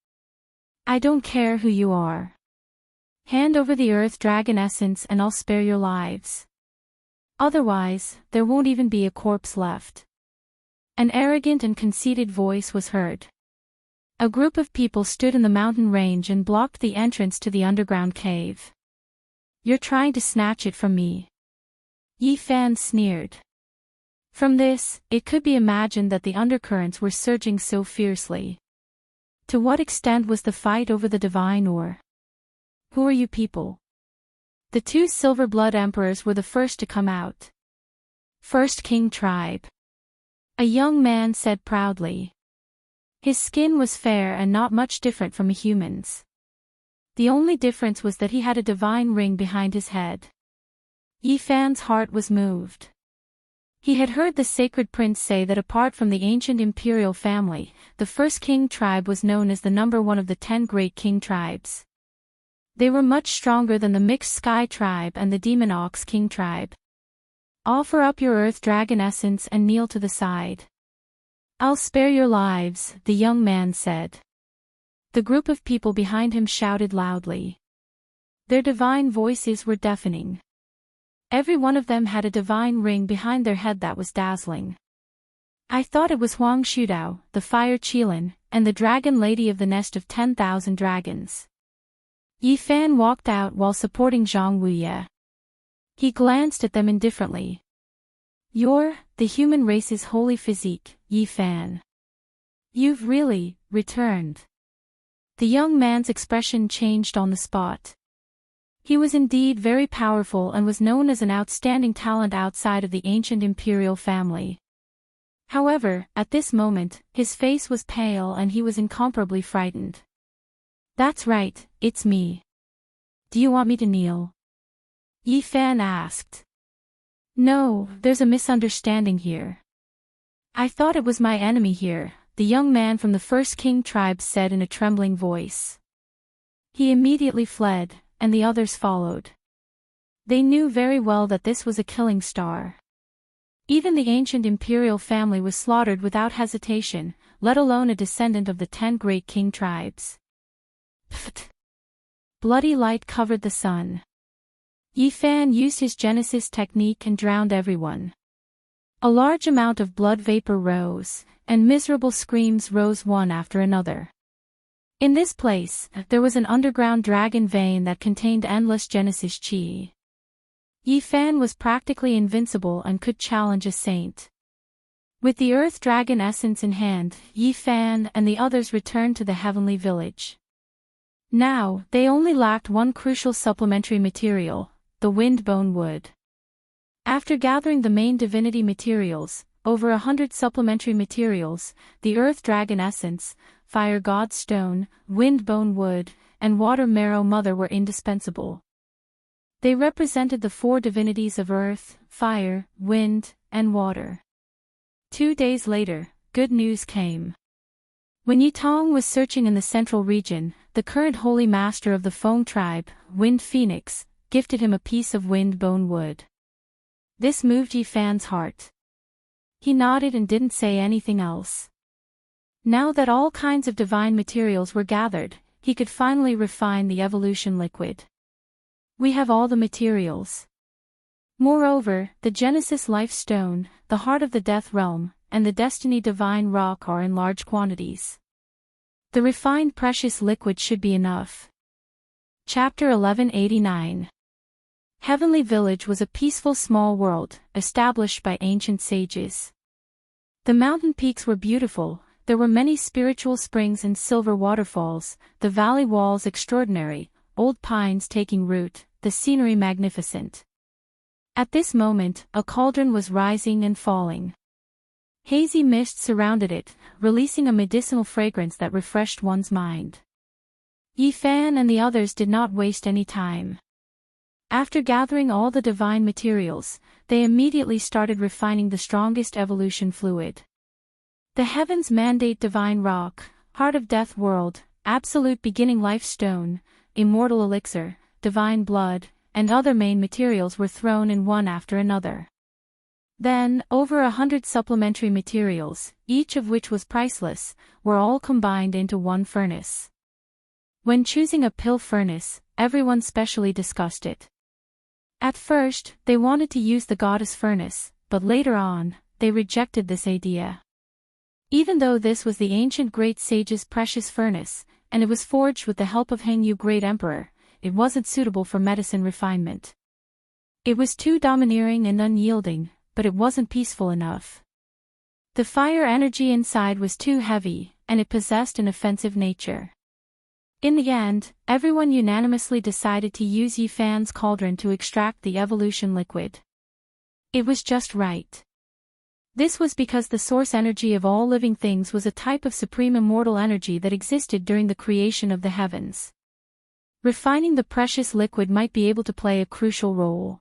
I don't care who you are. Hand over the Earth Dragon Essence and I'll spare your lives. Otherwise, there won't even be a corpse left. An arrogant and conceited voice was heard. A group of people stood in the mountain range and blocked the entrance to the underground cave. You're trying to snatch it from me. Yi Fan sneered. From this, it could be imagined that the undercurrents were surging so fiercely. To what extent was the fight over the divine ore? Who are you people? The two Silver Blood Emperors were the first to come out. First King Tribe. A young man said proudly. His skin was fair and not much different from a human's. The only difference was that he had a divine ring behind his head. Yi Fan's heart was moved. He had heard the sacred prince say that apart from the ancient imperial family, the first king tribe was known as the number one of the 10 great king tribes. They were much stronger than the mixed sky tribe and the demon ox king tribe. Offer up your earth dragon essence and kneel to the side. I'll spare your lives, the young man said. The group of people behind him shouted loudly. Their divine voices were deafening. Every one of them had a divine ring behind their head that was dazzling. I thought it was Huang Shudao, the fire Qilin, and the dragon lady of the nest of 10,000 dragons. Yi Fan walked out while supporting Zhang Wuye. He glanced at them indifferently. You're the human race's holy physique, Yi Fan. You've really returned. The young man's expression changed on the spot. He was indeed very powerful and was known as an outstanding talent outside of the ancient imperial family. However, at this moment, his face was pale and he was incomparably frightened. That's right, it's me. Do you want me to kneel? Yi Fan asked. No, there's a misunderstanding here. I thought it was my enemy here, the young man from the first king tribe said in a trembling voice. He immediately fled, and the others followed. They knew very well that this was a killing star. Even the ancient imperial family was slaughtered without hesitation, let alone a descendant of the 10 great king tribes. Pfft! Bloody light covered the sun. Yi Fan used his Genesis technique and drowned everyone. A large amount of blood vapor rose, and miserable screams rose one after another. In this place, there was an underground dragon vein that contained endless Genesis chi. Yi Fan was practically invincible and could challenge a saint. With the earth dragon essence in hand, Yi Fan and the others returned to the heavenly village. Now, they only lacked one crucial supplementary material, the windbone wood. After gathering the main divinity materials, over 100 supplementary materials, the earth dragon essence, fire god stone, windbone wood, and water marrow mother were indispensable. They represented the 4 divinities of earth, fire, wind, and water. 2 days later, good news came. When Yi Tong was searching in the central region, the current holy master of the Feng tribe, Wind Phoenix, gifted him a piece of windbone wood. This moved Yi Fan's heart. He nodded and didn't say anything else. Now that all kinds of divine materials were gathered, he could finally refine the evolution liquid. We have all the materials. Moreover, the Genesis Life Stone, the Heart of the Death Realm, and the Destiny Divine Rock are in large quantities. The refined precious liquid should be enough. Chapter 1189. Heavenly Village was a peaceful small world, established by ancient sages. The mountain peaks were beautiful, there were many spiritual springs and silver waterfalls, the valley walls extraordinary, old pines taking root, the scenery magnificent. At this moment, a cauldron was rising and falling. Hazy mist surrounded it, releasing a medicinal fragrance that refreshed one's mind. Yi Fan and the others did not waste any time. After gathering all the divine materials, they immediately started refining the strongest evolution fluid. The heavens mandate divine rock, heart of death world, absolute beginning life stone, immortal elixir, divine blood, and other main materials were thrown in one after another. Then, over 100 supplementary materials, each of which was priceless, were all combined into one furnace. When choosing a pill furnace, everyone specially discussed it. At first, they wanted to use the goddess furnace, but later on, they rejected this idea. Even though this was the ancient great sage's precious furnace, and it was forged with the help of Heng Yu Great Emperor, it wasn't suitable for medicine refinement. It was too domineering and unyielding, but it wasn't peaceful enough. The fire energy inside was too heavy, and it possessed an offensive nature. In the end, everyone unanimously decided to use Yifan's cauldron to extract the evolution liquid. It was just right. This was because the source energy of all living things was a type of supreme immortal energy that existed during the creation of the heavens. Refining the precious liquid might be able to play a crucial role.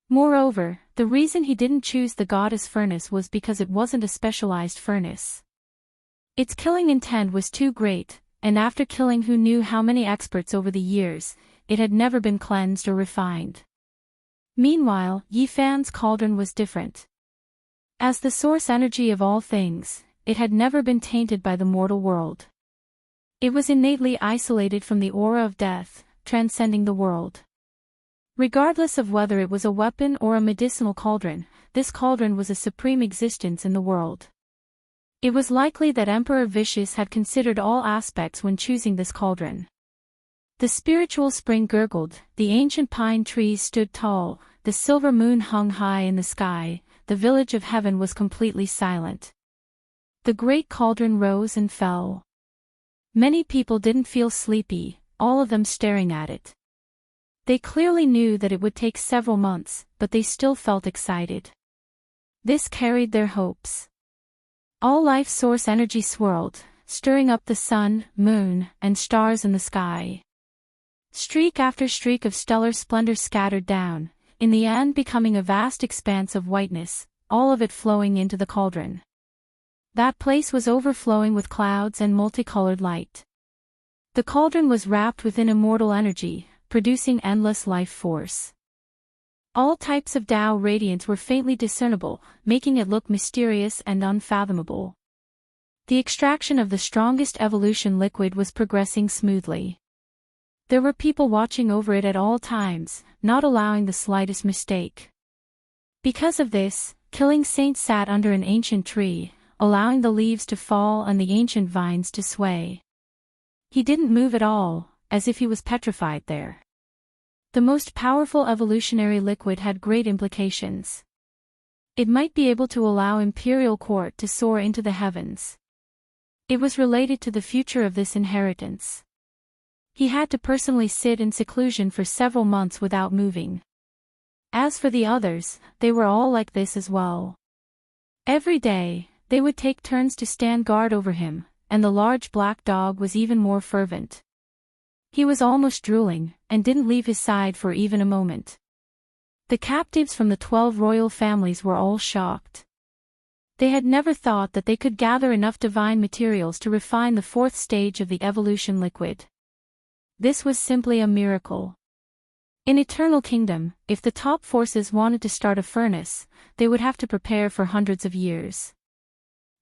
Moreover, the reason he didn't choose the goddess furnace was because it wasn't a specialized furnace. Its killing intent was too great, and after killing who knew how many experts over the years, it had never been cleansed or refined. Meanwhile, Yifan's cauldron was different. As the source energy of all things, it had never been tainted by the mortal world. It was innately isolated from the aura of death, transcending the world. Regardless of whether it was a weapon or a medicinal cauldron, this cauldron was a supreme existence in the world. It was likely that Emperor Vicious had considered all aspects when choosing this cauldron. The spiritual spring gurgled, the ancient pine trees stood tall, the silver moon hung high in the sky, the village of heaven was completely silent. The great cauldron rose and fell. Many people didn't feel sleepy, all of them staring at it. They clearly knew that it would take several months, but they still felt excited. This carried their hopes. All life source energy swirled, stirring up the sun, moon, and stars in the sky. Streak after streak of stellar splendor scattered down, in the end becoming a vast expanse of whiteness, all of it flowing into the cauldron. That place was overflowing with clouds and multicolored light. The cauldron was wrapped within immortal energy, producing endless life force. All types of Tao radiance were faintly discernible, making it look mysterious and unfathomable. The extraction of the strongest evolution liquid was progressing smoothly. There were people watching over it at all times, not allowing the slightest mistake. Because of this, Killing Saint sat under an ancient tree, allowing the leaves to fall and the ancient vines to sway. He didn't move at all, as if he was petrified there. The most powerful evolutionary liquid had great implications. It might be able to allow Imperial Court to soar into the heavens. It was related to the future of this inheritance. He had to personally sit in seclusion for several months without moving. As for the others, they were all like this as well. Every day, they would take turns to stand guard over him, and the large black dog was even more fervent. He was almost drooling, and didn't leave his side for even a moment. The captives from the 12 royal families were all shocked. They had never thought that they could gather enough divine materials to refine the 4th stage of the evolution liquid. This was simply a miracle. In Eternal Kingdom, if the top forces wanted to start a furnace, they would have to prepare for hundreds of years.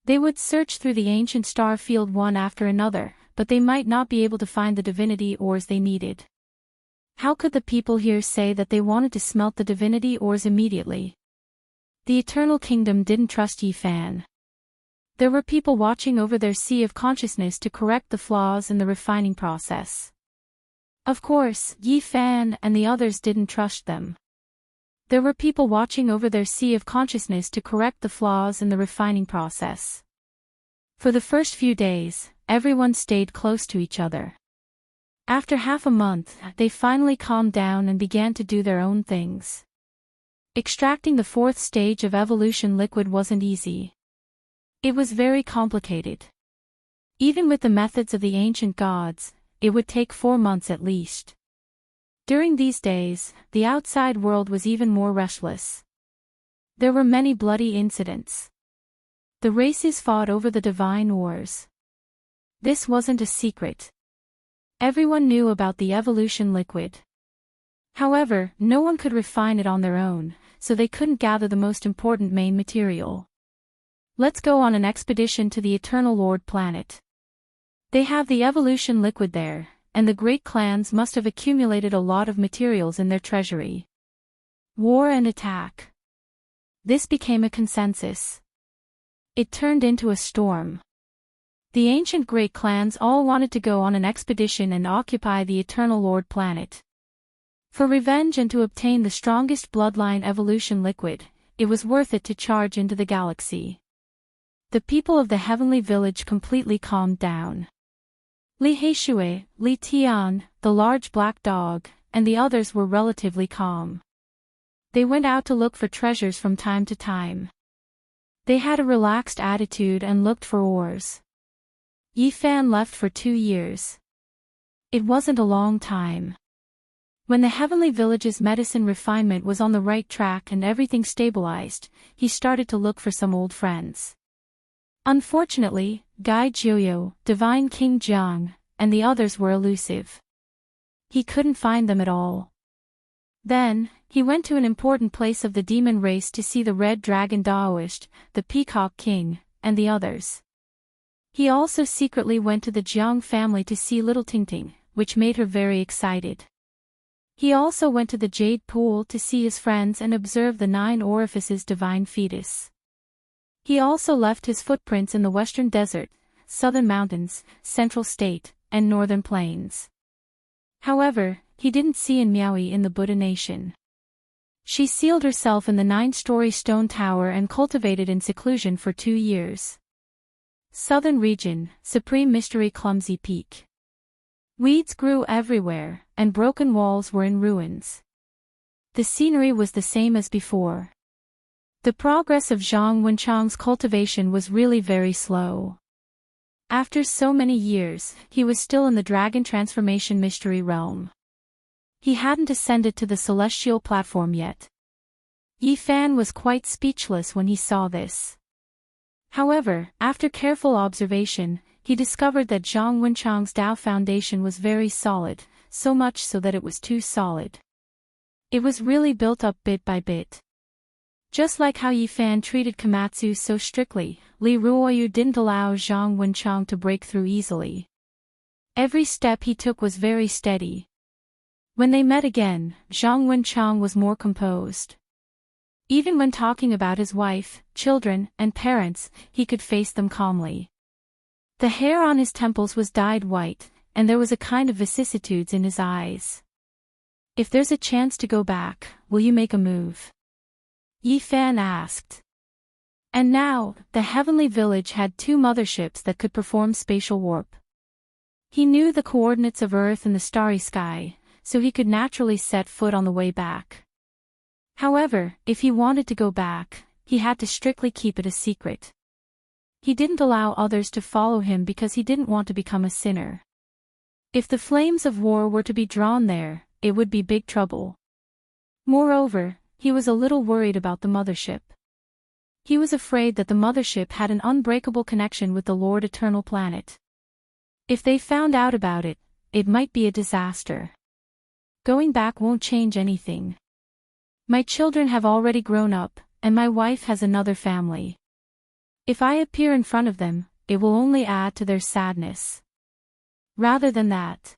They would search through the ancient star field one after another, but they might not be able to find the divinity ores they needed. How could the people here say that they wanted to smelt the divinity ores immediately? The Eternal Kingdom didn't trust Yifan. There were people watching over their sea of consciousness to correct the flaws in the refining process. Of course, Yifan and the others didn't trust them. There were people watching over their sea of consciousness to correct the flaws in the refining process. For the first few days, everyone stayed close to each other. After half a month, they finally calmed down and began to do their own things. Extracting the 4th stage of evolution liquid wasn't easy. It was very complicated. Even with the methods of the ancient gods, it would take 4 months at least. During these days, the outside world was even more restless. There were many bloody incidents. The races fought over the divine ores. This wasn't a secret. Everyone knew about the evolution liquid. However, no one could refine it on their own, so they couldn't gather the most important main material. Let's go on an expedition to the Eternal Lord planet. They have the evolution liquid there, and the great clans must have accumulated a lot of materials in their treasury. War and attack. This became a consensus. It turned into a storm. The ancient great clans all wanted to go on an expedition and occupy the Eternal Lord planet. For revenge and to obtain the strongest bloodline evolution liquid, it was worth it to charge into the galaxy. The people of the heavenly village completely calmed down. Li Heishui, Li Tian, the large black dog, and the others were relatively calm. They went out to look for treasures from time to time. They had a relaxed attitude and looked for ores. Yi Fan left for 2 years. It wasn't a long time. When the heavenly village's medicine refinement was on the right track and everything stabilized, he started to look for some old friends. Unfortunately, Gai Jiuyo, Divine King Jiang, and the others were elusive. He couldn't find them at all. Then, he went to an important place of the demon race to see the Red Dragon Daoist, the Peacock King, and the others. He also secretly went to the Jiang family to see little Tingting, which made her very excited. He also went to the Jade Pool to see his friends and observe the 9 orifices divine fetus. He also left his footprints in the Western Desert, Southern Mountains, Central State, and Northern Plains. However, he didn't see in Miaoi in the Buddha Nation. She sealed herself in the 9-story stone tower and cultivated in seclusion for 2 years. Southern Region, Supreme Mystery Clumsy Peak. Weeds grew everywhere, and broken walls were in ruins. The scenery was the same as before. The progress of Zhang Wenchang's cultivation was really very slow. After so many years, he was still in the Dragon Transformation Mystery Realm. He hadn't ascended to the celestial platform yet. Yi Fan was quite speechless when he saw this. However, after careful observation, he discovered that Zhang Wenchang's Dao foundation was very solid, so much so that it was too solid. It was really built up bit by bit. Just like how Yi Fan treated Komatsu so strictly, Li Ruoyu didn't allow Zhang Wenchang to break through easily. Every step he took was very steady. When they met again, Zhang Wenchang was more composed. Even when talking about his wife, children, and parents, he could face them calmly. The hair on his temples was dyed white, and there was a kind of vicissitudes in his eyes. "If there's a chance to go back, will you make a move?" Yi Fan asked. And now, the heavenly village had 2 motherships that could perform spatial warp. He knew the coordinates of Earth and the starry sky, so he could naturally set foot on the way back. However, if he wanted to go back, he had to strictly keep it a secret. He didn't allow others to follow him because he didn't want to become a sinner. If the flames of war were to be drawn there, it would be big trouble. Moreover, he was a little worried about the mothership. He was afraid that the mothership had an unbreakable connection with the Lord Eternal Planet. If they found out about it, it might be a disaster. Going back won't change anything. My children have already grown up, and my wife has another family. If I appear in front of them, it will only add to their sadness. Rather than that.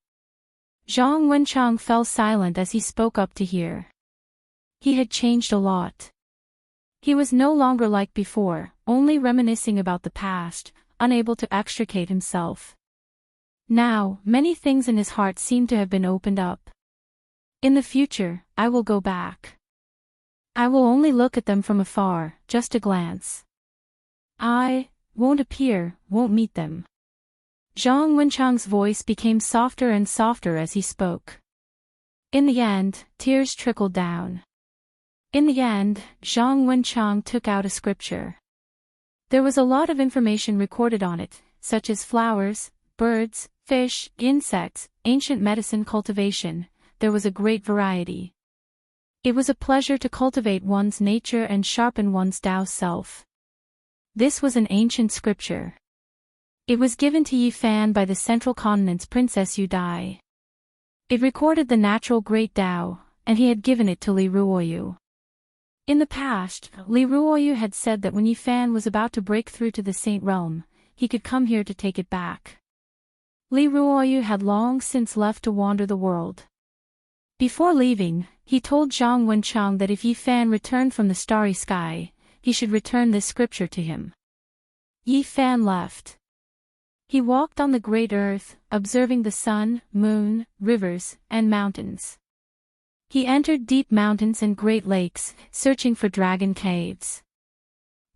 Zhang Wenchang fell silent as he spoke up to hear. He had changed a lot. He was no longer like before, only reminiscing about the past, unable to extricate himself. Now, many things in his heart seemed to have been opened up. In the future, I will go back. I will only look at them from afar, just a glance. I won't appear, won't meet them. Zhang Wenchang's voice became softer and softer as he spoke. In the end, tears trickled down. In the end, Zhang Wenchang took out a scripture. There was a lot of information recorded on it, such as flowers, birds, fish, insects, ancient medicine cultivation. There was a great variety. It was a pleasure to cultivate one's nature and sharpen one's Tao self. This was an ancient scripture. It was given to Yi Fan by the Central Continent's Princess Yu Dai. It recorded the natural great Tao, and he had given it to Li Ruoyu. In the past, Li Ruoyu had said that when Yi Fan was about to break through to the Saint Realm, he could come here to take it back. Li Ruoyu had long since left to wander the world. Before leaving, he told Zhang Wenchang that if Yi Fan returned from the starry sky, he should return this scripture to him. Yi Fan left. He walked on the great earth, observing the sun, moon, rivers, and mountains. He entered deep mountains and great lakes, searching for dragon caves.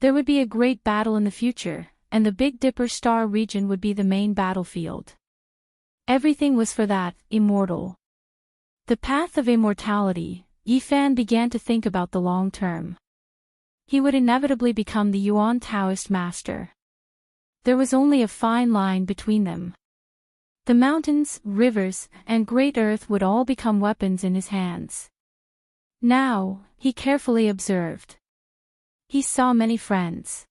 There would be a great battle in the future, and the Big Dipper star region would be the main battlefield. Everything was for that, immortal. The path of immortality, Yifan began to think about the long term. He would inevitably become the Yuan Taoist master. There was only a fine line between them. The mountains, rivers, and great earth would all become weapons in his hands. Now, he carefully observed. He saw many friends.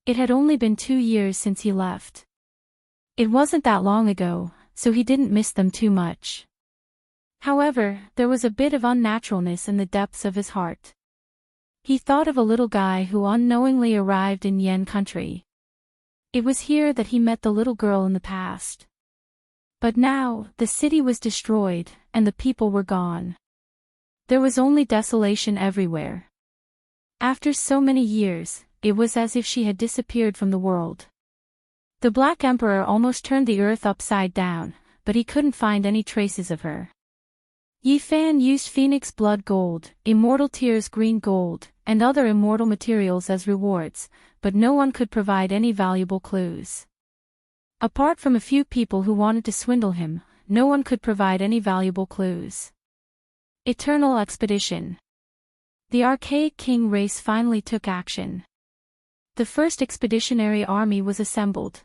It had only been 2 years since he left. It wasn't that long ago, so he didn't miss them too much. However, there was a bit of unnaturalness in the depths of his heart. He thought of a little guy who unknowingly arrived in Yen country. It was here that he met the little girl in the past. But now, the city was destroyed, and the people were gone. There was only desolation everywhere. After so many years, it was as if she had disappeared from the world. The Black Emperor almost turned the earth upside down, but he couldn't find any traces of her. Yifan used Phoenix Blood Gold, Immortal Tears Green Gold, and other immortal materials as rewards, but no one could provide any valuable clues. Apart from a few people who wanted to swindle him, no one could provide any valuable clues. Eternal Expedition. The Archaic King race finally took action. The first expeditionary army was assembled.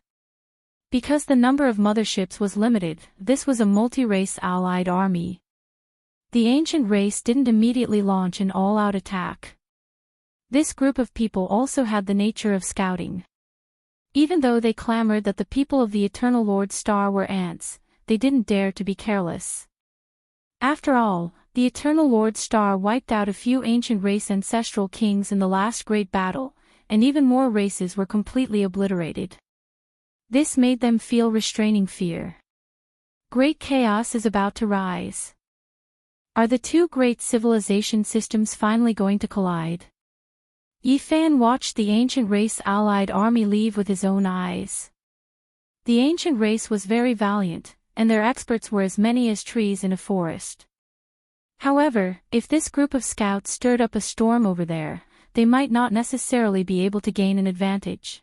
Because the number of motherships was limited, this was a multi-race allied army. The ancient race didn't immediately launch an all-out attack. This group of people also had the nature of scouting. Even though they clamored that the people of the Eternal Lord Star were ants, they didn't dare to be careless. After all, the Eternal Lord Star wiped out a few ancient race ancestral kings in the last great battle, and even more races were completely obliterated. This made them feel restraining fear. Great chaos is about to rise. Are the two great civilization systems finally going to collide? Yifan watched the ancient race allied army leave with his own eyes. The ancient race was very valiant, and their experts were as many as trees in a forest. However, if this group of scouts stirred up a storm over there, they might not necessarily be able to gain an advantage.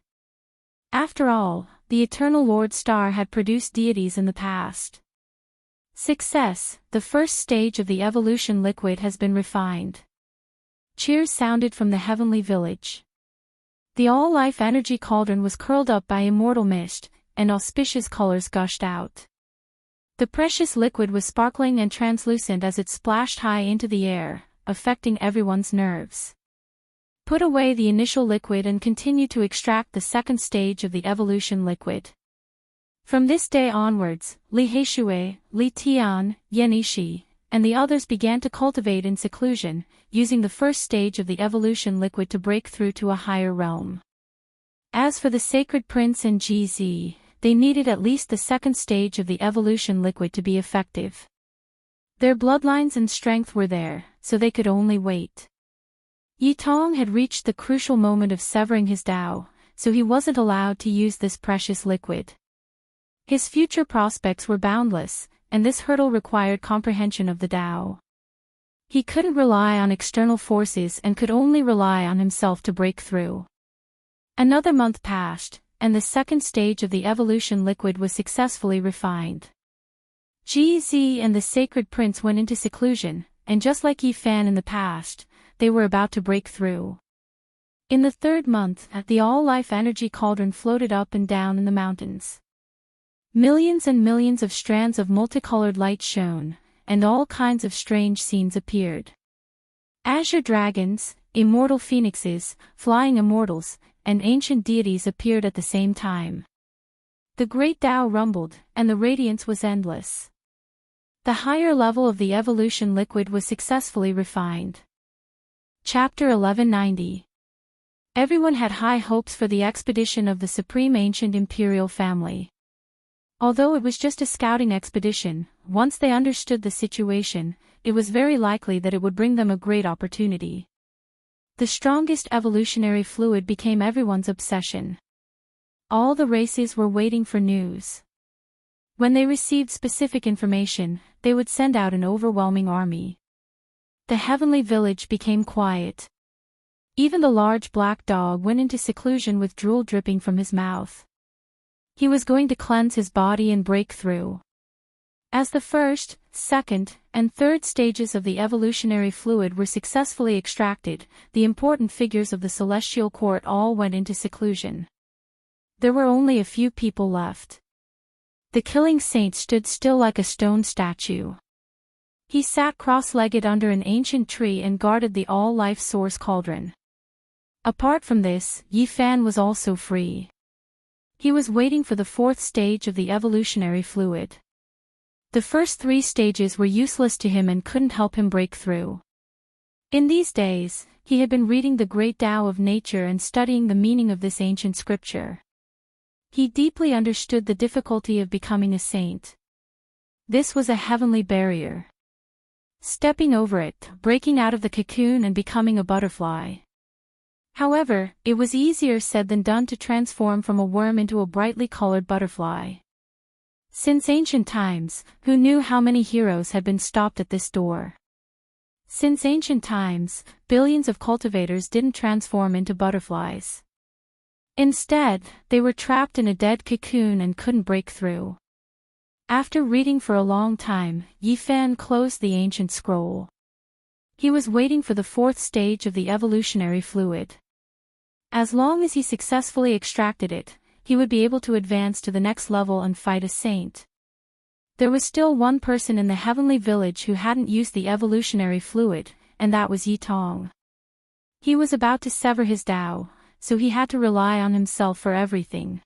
After all, the Eternal Lord Star had produced deities in the past. Success, the first stage of the evolution liquid has been refined. Cheers sounded from the heavenly village. The all-life energy cauldron was curled up by immortal mist, and auspicious colors gushed out. The precious liquid was sparkling and translucent as it splashed high into the air, affecting everyone's nerves. Put away the initial liquid and continue to extract the second stage of the evolution liquid. From this day onwards, Li Heishui, Li Tian, Yan Yishi, and the others began to cultivate in seclusion, using the first stage of the evolution liquid to break through to a higher realm. As for the Sacred Prince and GZ, they needed at least the second stage of the evolution liquid to be effective. Their bloodlines and strength were there, so they could only wait. Yitong had reached the crucial moment of severing his Tao, so he wasn't allowed to use this precious liquid. His future prospects were boundless, and this hurdle required comprehension of the Tao. He couldn't rely on external forces and could only rely on himself to break through. Another month passed, and the second stage of the evolution liquid was successfully refined. GZ and the Sacred Prince went into seclusion, and just like Yifan in the past, they were about to break through. In the third month, the all-life energy cauldron floated up and down in the mountains. Millions and millions of strands of multicolored light shone, and all kinds of strange scenes appeared. Azure dragons, immortal phoenixes, flying immortals, and ancient deities appeared at the same time. The great Tao rumbled, and the radiance was endless. The higher level of the evolution liquid was successfully refined. Chapter 1190. Everyone had high hopes for the expedition of the Supreme Ancient Imperial Family. Although it was just a scouting expedition, once they understood the situation, it was very likely that it would bring them a great opportunity. The strongest evolutionary fluid became everyone's obsession. All the races were waiting for news. When they received specific information, they would send out an overwhelming army. the heavenly village became quiet. Even the large black dog went into seclusion with drool dripping from his mouth. He was going to cleanse his body and break through. As the first, second, and third stages of the evolutionary fluid were successfully extracted, the important figures of the celestial court all went into seclusion. There were only a few people left. The killing saint stood still like a stone statue. He sat cross-legged under an ancient tree and guarded the all-life source cauldron. Apart from this, Yi Fan was also free. He was waiting for the fourth stage of the evolutionary fluid. The first three stages were useless to him and couldn't help him break through. In these days, he had been reading the great Tao of nature and studying the meaning of this ancient scripture. He deeply understood the difficulty of becoming a saint. This was a heavenly barrier. Stepping over it, breaking out of the cocoon and becoming a butterfly. However, it was easier said than done to transform from a worm into a brightly colored butterfly. Since ancient times, who knew how many heroes had been stopped at this door? Since ancient times, billions of cultivators didn't transform into butterflies. Instead, they were trapped in a dead cocoon and couldn't break through. After reading for a long time, Yi Fan closed the ancient scroll. He was waiting for the fourth stage of the evolutionary fluid. As long as he successfully extracted it, he would be able to advance to the next level and fight a saint. There was still one person in the heavenly village who hadn't used the evolutionary fluid, and that was Yi Tong. He was about to sever his Tao, so he had to rely on himself for everything.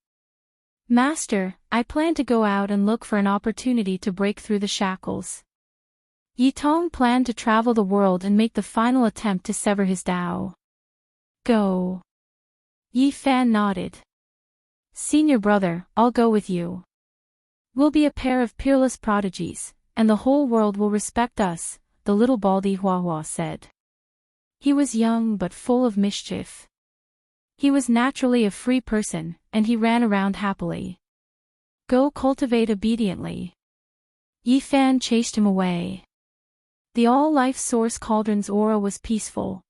Master, I plan to go out and look for an opportunity to break through the shackles. Yi Tong planned to travel the world and make the final attempt to sever his Tao. Go. Yi Fan nodded. Senior brother, I'll go with you. We'll be a pair of peerless prodigies, and the whole world will respect us, the little baldy Huahua said. He was young but full of mischief. He was naturally a free person, and he ran around happily. Go cultivate obediently. Yi Fan chased him away. The all-life source cauldron's aura was peaceful.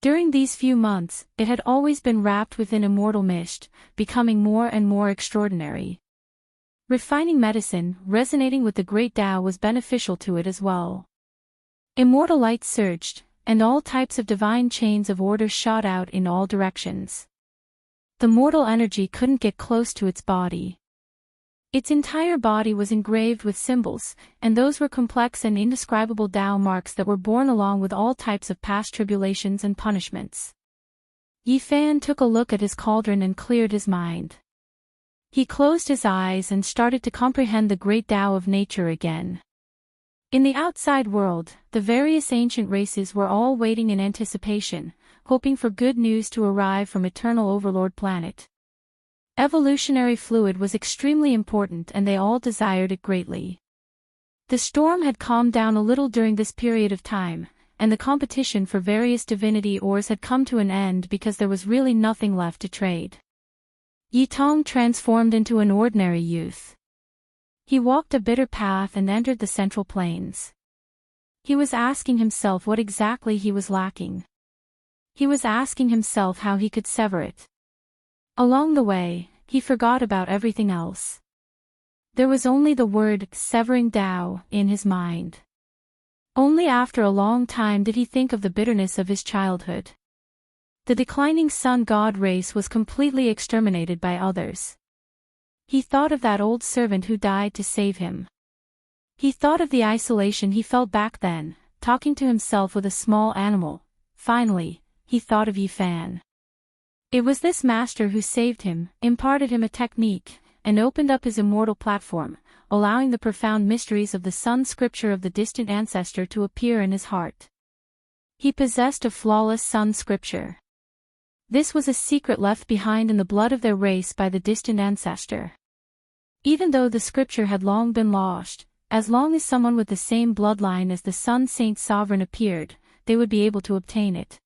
During these few months, it had always been wrapped within immortal mist, becoming more and more extraordinary. Refining medicine, resonating with the great Tao was beneficial to it as well. Immortal light surged, and all types of divine chains of order shot out in all directions. The mortal energy couldn't get close to its body. Its entire body was engraved with symbols, and those were complex and indescribable Tao marks that were born along with all types of past tribulations and punishments. Yi Fan took a look at his cauldron and cleared his mind. He closed his eyes and started to comprehend the great Tao of nature again. In the outside world, the various ancient races were all waiting in anticipation, hoping for good news to arrive from Eternal Overlord Planet. Evolutionary fluid was extremely important and they all desired it greatly. The storm had calmed down a little during this period of time, and the competition for various divinity ores had come to an end because there was really nothing left to trade. Yi Tong transformed into an ordinary youth. He walked a bitter path and entered the central plains. He was asking himself what exactly he was lacking. He was asking himself how he could sever it. Along the way, he forgot about everything else. There was only the word severing Tao in his mind. Only after a long time did he think of the bitterness of his childhood. The declining sun god race was completely exterminated by others. He thought of that old servant who died to save him. He thought of the isolation he felt back then, talking to himself with a small animal. Finally, he thought of Yi Fan. It was this master who saved him, imparted him a technique, and opened up his immortal platform, allowing the profound mysteries of the sun scripture of the distant ancestor to appear in his heart. He possessed a flawless sun scripture. This was a secret left behind in the blood of their race by the distant ancestor. Even though the scripture had long been lost, as long as someone with the same bloodline as the Sun Saint Sovereign appeared, they would be able to obtain it.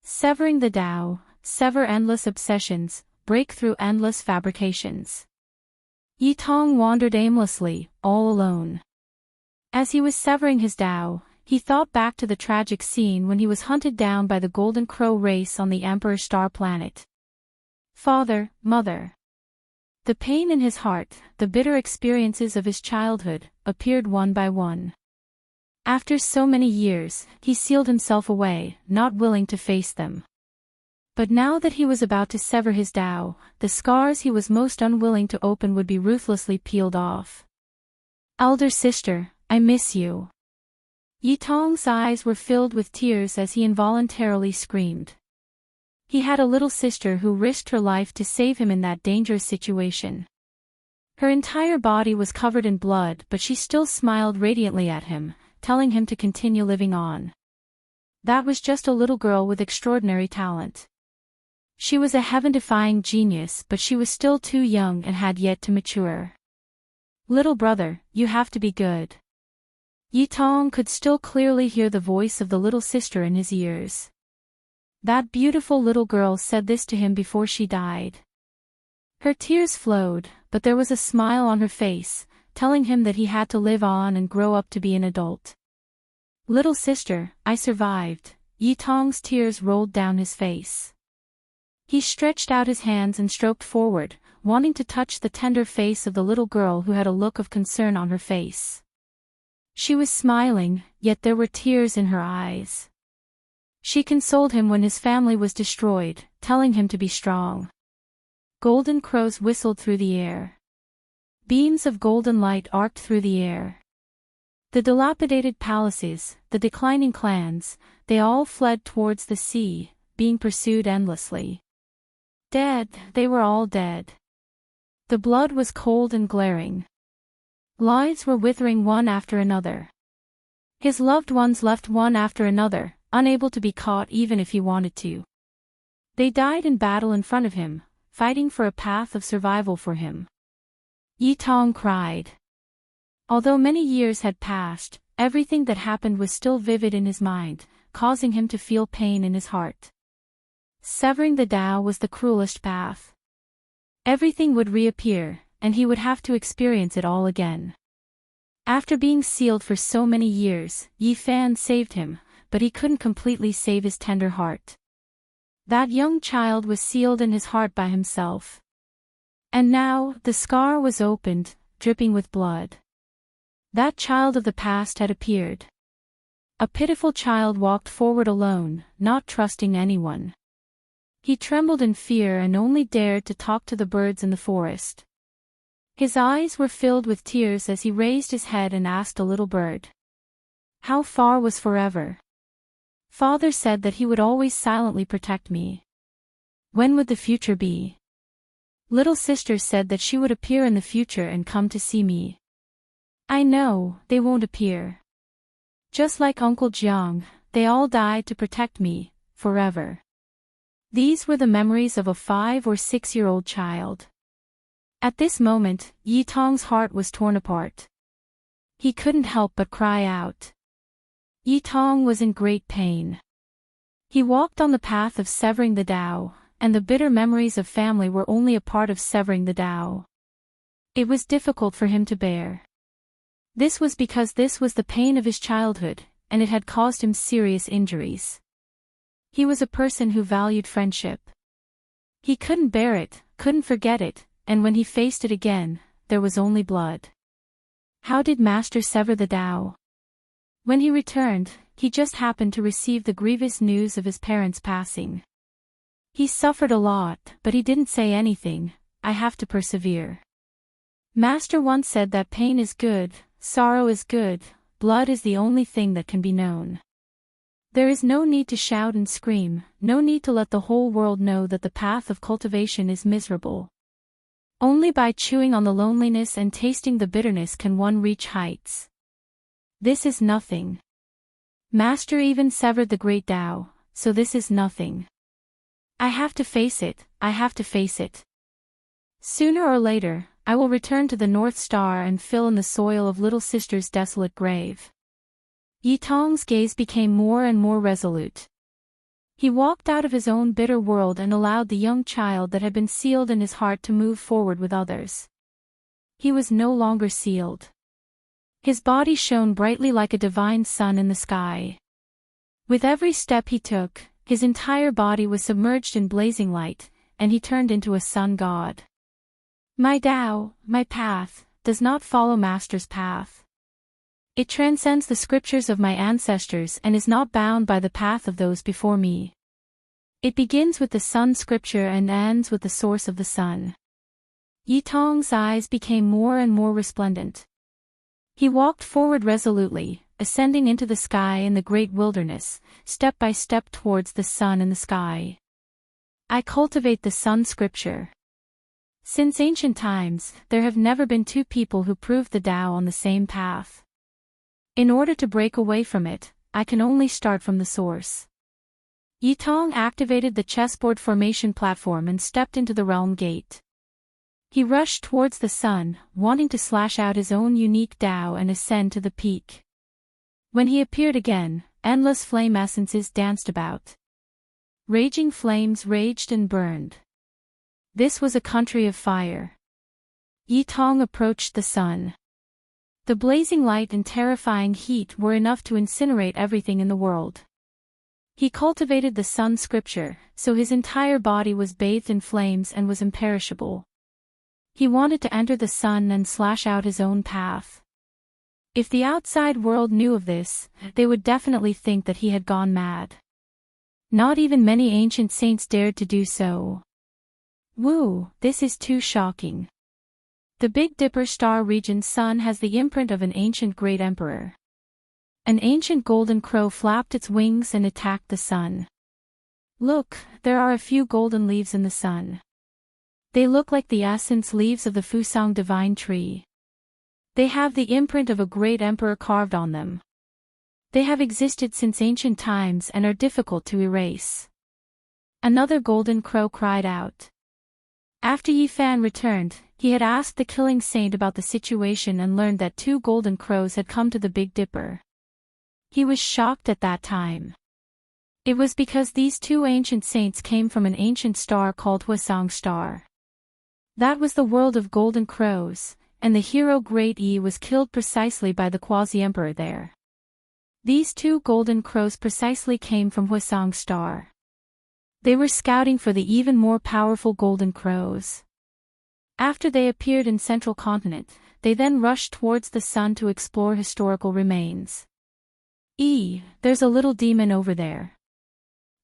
Severing the Tao, sever endless obsessions, break through endless fabrications. Yi Tong wandered aimlessly, all alone. As he was severing his Tao, he thought back to the tragic scene when he was hunted down by the Golden Crow race on the Emperor Star Planet. Father, mother. The pain in his heart, the bitter experiences of his childhood, appeared one by one. After so many years, he sealed himself away, not willing to face them. But now that he was about to sever his Tao, the scars he was most unwilling to open would be ruthlessly peeled off. Elder sister, I miss you. Yi Tong's eyes were filled with tears as he involuntarily screamed. He had a little sister who risked her life to save him in that dangerous situation. Her entire body was covered in blood, but she still smiled radiantly at him, telling him to continue living on. That was just a little girl with extraordinary talent. She was a heaven-defying genius, but she was still too young and had yet to mature. Little brother, you have to be good. Yi Tong could still clearly hear the voice of the little sister in his ears. That beautiful little girl said this to him before she died. Her tears flowed, but there was a smile on her face, telling him that he had to live on and grow up to be an adult. Little sister, I survived. Yi Tong's tears rolled down his face. He stretched out his hands and stroked forward, wanting to touch the tender face of the little girl who had a look of concern on her face. She was smiling, yet there were tears in her eyes. She consoled him when his family was destroyed, telling him to be strong. Golden crows whistled through the air. Beams of golden light arced through the air. The dilapidated palaces, the declining clans, they all fled towards the sea, being pursued endlessly. Dead, they were all dead. The blood was cold and glaring. Lives were withering one after another. His loved ones left one after another, unable to be caught even if he wanted to. They died in battle in front of him, fighting for a path of survival for him. Yi Tong cried. Although many years had passed, everything that happened was still vivid in his mind, causing him to feel pain in his heart. Severing the Tao was the cruelest path. Everything would reappear, and he would have to experience it all again. After being sealed for so many years, Yi Fan saved him, but he couldn't completely save his tender heart. That young child was sealed in his heart by himself. And now, the scar was opened, dripping with blood. That child of the past had appeared. A pitiful child walked forward alone, not trusting anyone. He trembled in fear and only dared to talk to the birds in the forest. His eyes were filled with tears as he raised his head and asked a little bird. How far was forever? Father said that he would always silently protect me. When would the future be? Little sister said that she would appear in the future and come to see me. I know, they won't appear. Just like Uncle Jiang, they all died to protect me, forever. These were the memories of a 5 or 6-year-old child. At this moment, Yi Tong's heart was torn apart. He couldn't help but cry out. Yi Tong was in great pain. He walked on the path of severing the Tao, and the bitter memories of family were only a part of severing the Tao. It was difficult for him to bear. This was because this was the pain of his childhood, and it had caused him serious injuries. He was a person who valued friendship. He couldn't bear it, couldn't forget it, and when he faced it again, there was only blood. How did Master sever the Tao? When he returned, he just happened to receive the grievous news of his parents' passing. He suffered a lot, but he didn't say anything. I have to persevere. Master once said that pain is good, sorrow is good, blood is the only thing that can be known. There is no need to shout and scream, no need to let the whole world know that the path of cultivation is miserable. Only by chewing on the loneliness and tasting the bitterness can one reach heights. This is nothing. Master even severed the great Tao, so this is nothing. I have to face it, I have to face it. Sooner or later, I will return to the North Star and fill in the soil of little sister's desolate grave. Yi Tong's gaze became more and more resolute. He walked out of his own bitter world and allowed the young child that had been sealed in his heart to move forward with others. He was no longer sealed. His body shone brightly like a divine sun in the sky. With every step he took, his entire body was submerged in blazing light, and he turned into a sun god. My Tao, my path, does not follow Master's path. It transcends the scriptures of my ancestors and is not bound by the path of those before me. It begins with the sun scripture and ends with the source of the sun. Yitong's eyes became more and more resplendent. He walked forward resolutely, ascending into the sky in the great wilderness, step by step towards the sun in the sky. I cultivate the sun scripture. Since ancient times, there have never been two people who proved the Tao on the same path. In order to break away from it, I can only start from the source. Yitong activated the chessboard formation platform and stepped into the realm gate. He rushed towards the sun, wanting to slash out his own unique Tao and ascend to the peak. When he appeared again, endless flame essences danced about. Raging flames raged and burned. This was a country of fire. Yitong approached the sun. The blazing light and terrifying heat were enough to incinerate everything in the world. He cultivated the sun scripture, so his entire body was bathed in flames and was imperishable. He wanted to enter the sun and slash out his own path. If the outside world knew of this, they would definitely think that he had gone mad. Not even many ancient saints dared to do so. Woo, this is too shocking. The Big Dipper star region's sun has the imprint of an ancient great emperor. An ancient golden crow flapped its wings and attacked the sun. Look, there are a few golden leaves in the sun. They look like the essence leaves of the Fusang divine tree. They have the imprint of a great emperor carved on them. They have existed since ancient times and are difficult to erase. Another golden crow cried out. After Yifan returned, he had asked the killing saint about the situation and learned that 2 golden crows had come to the Big Dipper. He was shocked at that time. It was because these 2 ancient saints came from an ancient star called Hwasong Star. That was the world of golden crows, and the hero Great E was killed precisely by the quasi-emperor there. These 2 golden crows precisely came from Hwasong Star. They were scouting for the even more powerful golden crows. After they appeared in Central Continent, they then rushed towards the sun to explore historical remains. There's a little demon over there.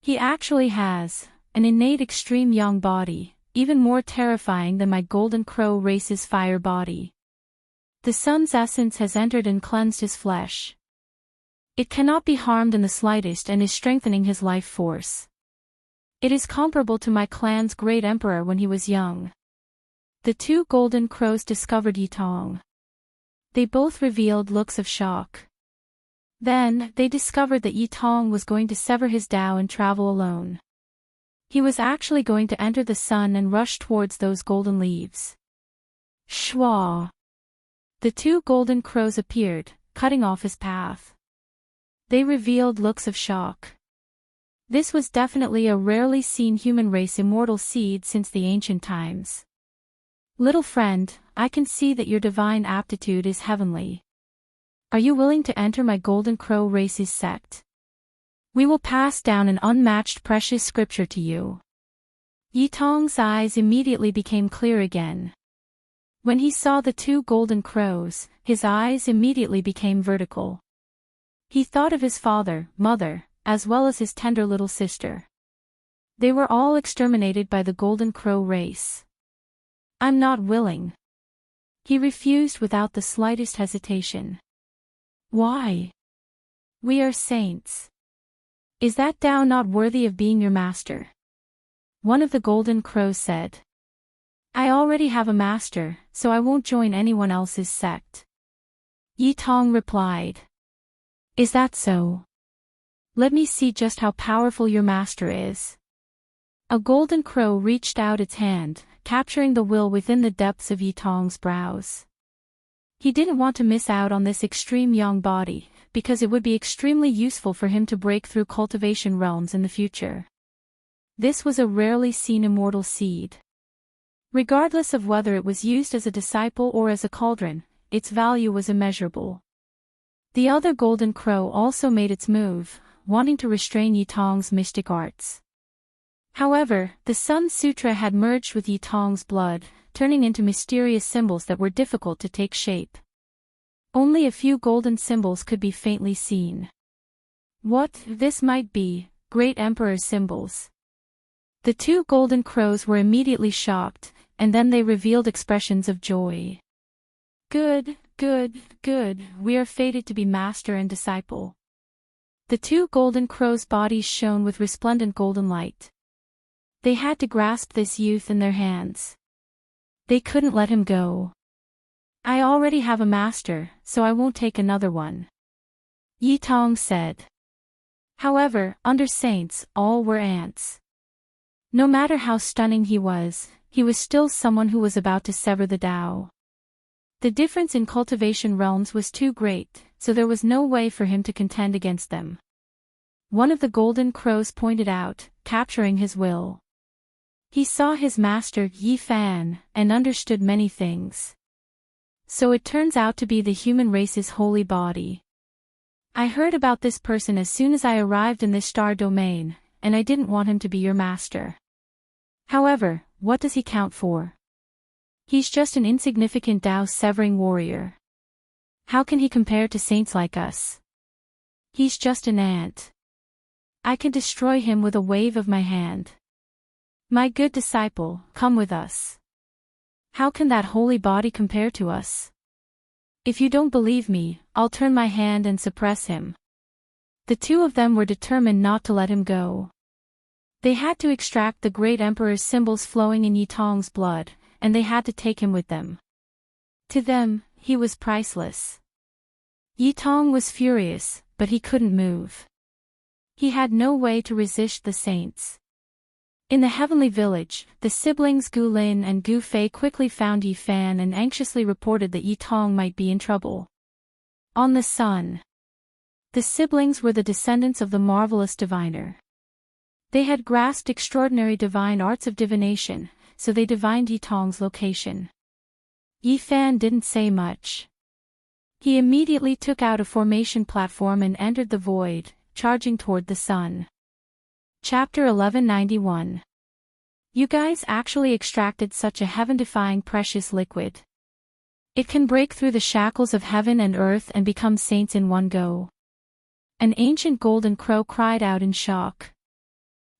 He actually has an innate extreme young body, even more terrifying than my golden crow race's fire body. The sun's essence has entered and cleansed his flesh. It cannot be harmed in the slightest and is strengthening his life force. It is comparable to my clan's great emperor when he was young. The 2 golden crows discovered Yitong. They both revealed looks of shock. Then, they discovered that Yitong was going to sever his Tao and travel alone. He was actually going to enter the sun and rush towards those golden leaves. Shwa! The 2 golden crows appeared, cutting off his path. They revealed looks of shock. This was definitely a rarely seen human race immortal seed since the ancient times. Little friend, I can see that your divine aptitude is heavenly. Are you willing to enter my golden crow race's sect? We will pass down an unmatched precious scripture to you. Yitong's eyes immediately became clear again. When he saw the 2 golden crows, his eyes immediately became vertical. He thought of his father, mother, as well as his tender little sister. They were all exterminated by the golden crow race. I'm not willing. He refused without the slightest hesitation. Why? We are saints. Is that Tao not worthy of being your master? One of the golden crows said. I already have a master, so I won't join anyone else's sect. Yitong replied. Is that so? Let me see just how powerful your master is. A golden crow reached out its hand, capturing the will within the depths of Yitong's brows. He didn't want to miss out on this extreme young body, because it would be extremely useful for him to break through cultivation realms in the future. This was a rarely seen immortal seed. Regardless of whether it was used as a disciple or as a cauldron, its value was immeasurable. The other golden crow also made its move, wanting to restrain Yitong's mystic arts. However, the Sun Sutra had merged with Yitong's blood, turning into mysterious symbols that were difficult to take shape. Only a few golden symbols could be faintly seen. What this might be, Great Emperor's symbols. The two golden crows were immediately shocked, and then they revealed expressions of joy. Good, good, good, we are fated to be master and disciple. The two golden crows' bodies shone with resplendent golden light. They had to grasp this youth in their hands. They couldn't let him go. I already have a master, so I won't take another one, Yitong said. However, under saints, all were ants. No matter how stunning he was still someone who was about to sever the Tao. The difference in cultivation realms was too great, so there was no way for him to contend against them. One of the golden crows pointed out, capturing his will. He saw his master Yi Fan, and understood many things. So it turns out to be the human race's holy body. I heard about this person as soon as I arrived in this star domain, and I didn't want him to be your master. However, what does he count for? He's just an insignificant Tao-severing warrior. How can he compare to saints like us? He's just an ant. I can destroy him with a wave of my hand. My good disciple, come with us. How can that holy body compare to us? If you don't believe me, I'll turn my hand and suppress him. The two of them were determined not to let him go. They had to extract the great emperor's symbols flowing in Yitong's blood, and they had to take him with them. To them, he was priceless. Yitong was furious, but he couldn't move. He had no way to resist the saints. In the heavenly village, the siblings Gu Lin and Gu Fei quickly found Yi Fan and anxiously reported that Yitong might be in trouble. On the sun. The siblings were the descendants of the marvelous diviner. They had grasped extraordinary divine arts of divination, so they divined Yitong's location. Yi Fan didn't say much. He immediately took out a formation platform and entered the void, charging toward the sun. Chapter 1191. You guys actually extracted such a heaven-defying precious liquid. It can break through the shackles of heaven and earth and become saints in one go. An ancient golden crow cried out in shock.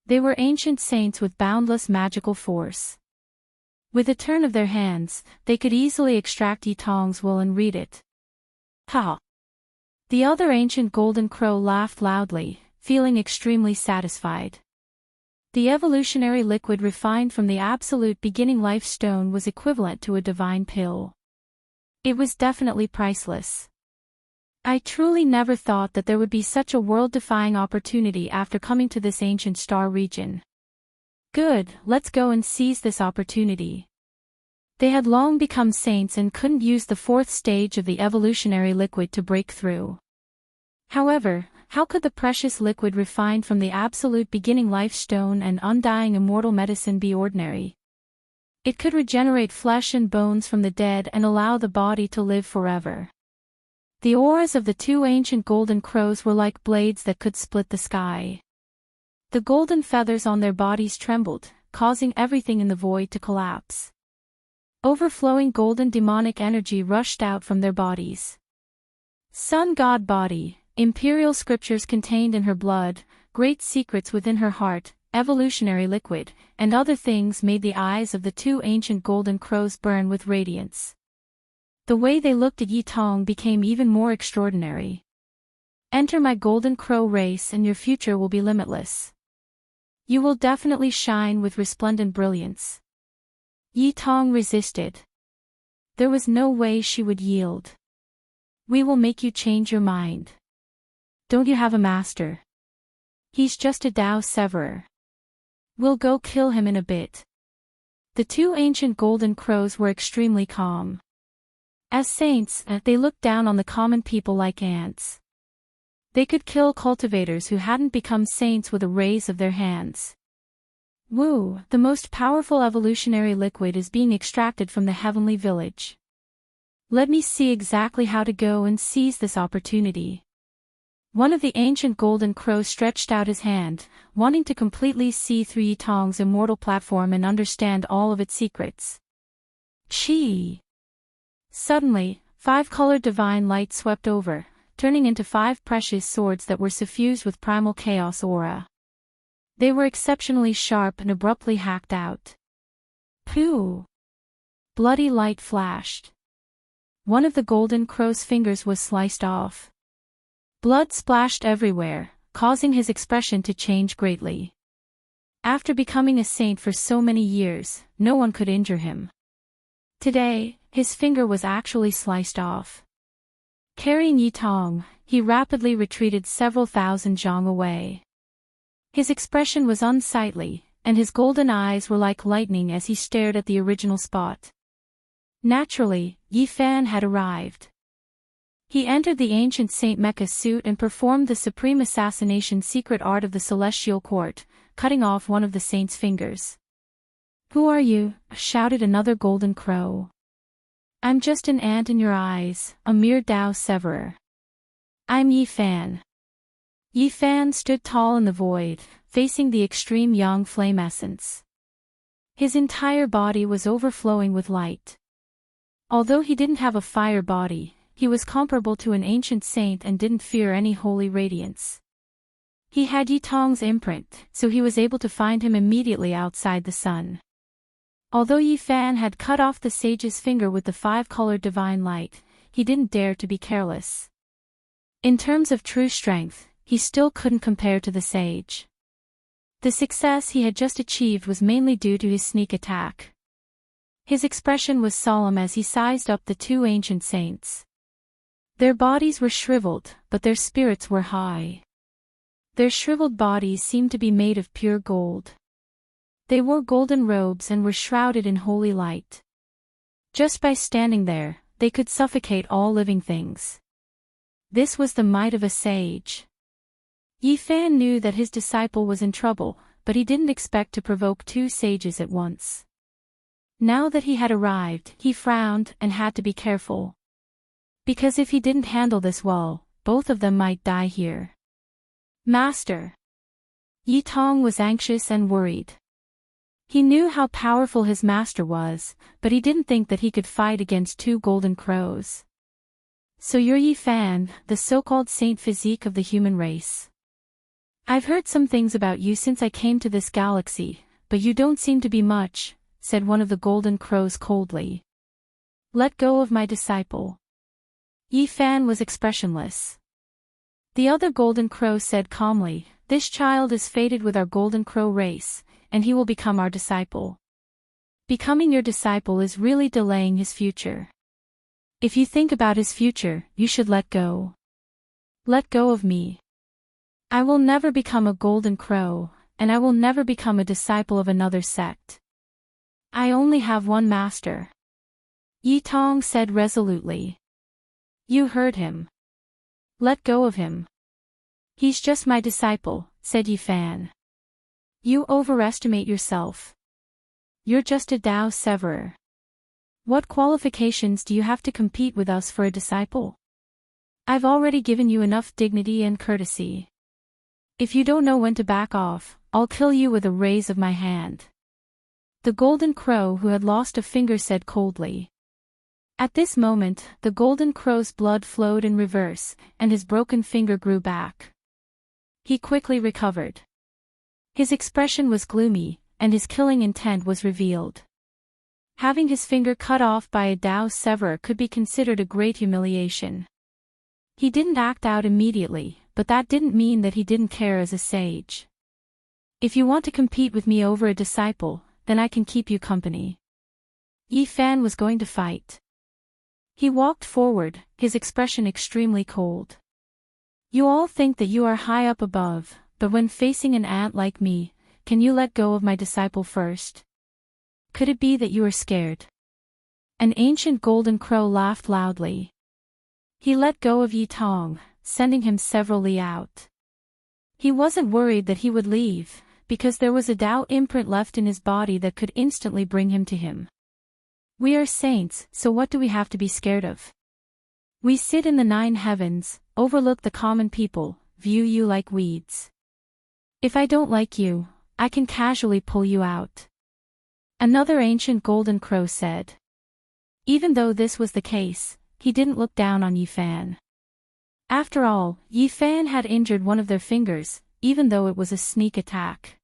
They were ancient saints with boundless magical force. With a turn of their hands, they could easily extract Yitong's will and read it. Ha! The other ancient golden crow laughed loudly, feeling extremely satisfied. The evolutionary liquid refined from the absolute beginning life stone was equivalent to a divine pill. It was definitely priceless. I truly never thought that there would be such a world-defying opportunity after coming to this ancient star region. Good, let's go and seize this opportunity. They had long become saints and couldn't use the fourth stage of the evolutionary liquid to break through. However, how could the precious liquid refined from the absolute beginning life stone and undying immortal medicine be ordinary? It could regenerate flesh and bones from the dead and allow the body to live forever. The auras of the two ancient golden crows were like blades that could split the sky. The golden feathers on their bodies trembled, causing everything in the void to collapse. Overflowing golden demonic energy rushed out from their bodies. Sun God body, imperial scriptures contained in her blood, great secrets within her heart, evolutionary liquid, and other things made the eyes of the two ancient golden crows burn with radiance. The way they looked at Yitong became even more extraordinary. Enter my golden crow race and your future will be limitless. You will definitely shine with resplendent brilliance. Yitong resisted. There was no way she would yield. We will make you change your mind. Don't you have a master? He's just a Tao severer. We'll go kill him in a bit. The two ancient golden crows were extremely calm. As saints, they looked down on the common people like ants. They could kill cultivators who hadn't become saints with a raise of their hands. Woo, the most powerful evolutionary liquid is being extracted from the heavenly village. Let me see exactly how to go and seize this opportunity. One of the ancient golden crows stretched out his hand, wanting to completely see through Yitong's immortal platform and understand all of its secrets. Chi! Suddenly, 5-colored divine light swept over, turning into 5 precious swords that were suffused with primal chaos aura. They were exceptionally sharp and abruptly hacked out. Pooh! Bloody light flashed. One of the golden crow's fingers was sliced off. Blood splashed everywhere, causing his expression to change greatly. After becoming a saint for so many years, no one could injure him. Today, his finger was actually sliced off. Carrying Yitong, he rapidly retreated several thousand zhang away. His expression was unsightly, and his golden eyes were like lightning as he stared at the original spot. Naturally, Yi Fan had arrived. He entered the ancient Saint Mecha suit and performed the supreme assassination secret art of the celestial court, cutting off one of the saint's fingers. "Who are you?" shouted another golden crow. "I'm just an ant in your eyes, a mere Dao Severer. I'm Yi Fan." Yi Fan stood tall in the void, facing the extreme yang flame essence. His entire body was overflowing with light. Although he didn't have a fire body, he was comparable to an ancient saint and didn't fear any holy radiance. He had Yitong's imprint, so he was able to find him immediately outside the sun. Although Yi Fan had cut off the sage's finger with the 5-colored divine light, he didn't dare to be careless. In terms of true strength, he still couldn't compare to the sage. The success he had just achieved was mainly due to his sneak attack. His expression was solemn as he sized up the 2 ancient saints. Their bodies were shriveled, but their spirits were high. Their shriveled bodies seemed to be made of pure gold. They wore golden robes and were shrouded in holy light. Just by standing there, they could suffocate all living things. This was the might of a sage. Yi Fan knew that his disciple was in trouble, but he didn't expect to provoke 2 sages at once. Now that he had arrived, he frowned and had to be careful. Because if he didn't handle this well, both of them might die here. "Master!" Yitong was anxious and worried. He knew how powerful his master was, but he didn't think that he could fight against 2 golden crows. "So you're Yi Fan, the so-called saint physique of the human race. I've heard some things about you since I came to this galaxy, but you don't seem to be much," said one of the golden crows coldly. "Let go of my disciple." Yi Fan was expressionless. The other golden crow said calmly, "This child is fated with our golden crow race, and he will become our disciple. Becoming your disciple is really delaying his future. If you think about his future, you should let go. Let go of me. I will never become a golden crow, and I will never become a disciple of another sect. I only have one master." Yitong said resolutely. "You heard him. Let go of him." "He's just my disciple," said Yi Fan. "You overestimate yourself. You're just a Dao Severer. What qualifications do you have to compete with us for a disciple? I've already given you enough dignity and courtesy. If you don't know when to back off, I'll kill you with a raise of my hand." The golden crow who had lost a finger said coldly. At this moment, the golden crow's blood flowed in reverse, and his broken finger grew back. He quickly recovered. His expression was gloomy, and his killing intent was revealed. Having his finger cut off by a Dao Severer could be considered a great humiliation. He didn't act out immediately, but that didn't mean that he didn't care as a sage. "If you want to compete with me over a disciple, then I can keep you company." Yi Fan was going to fight. He walked forward, his expression extremely cold. "You all think that you are high up above, but when facing an ant like me, can you let go of my disciple first? Could it be that you are scared?" An ancient golden crow laughed loudly. He let go of Yitong, sending him several li out. He wasn't worried that he would leave, because there was a Dao imprint left in his body that could instantly bring him to him. We are saints, so what do we have to be scared of? We sit in the 9 heavens, overlook the common people, view you like weeds. If I don't like you, I can casually pull you out. Another ancient golden crow said. Even though this was the case, he didn't look down on Yifan. After all, Yifan had injured one of their fingers, even though it was a sneak attack.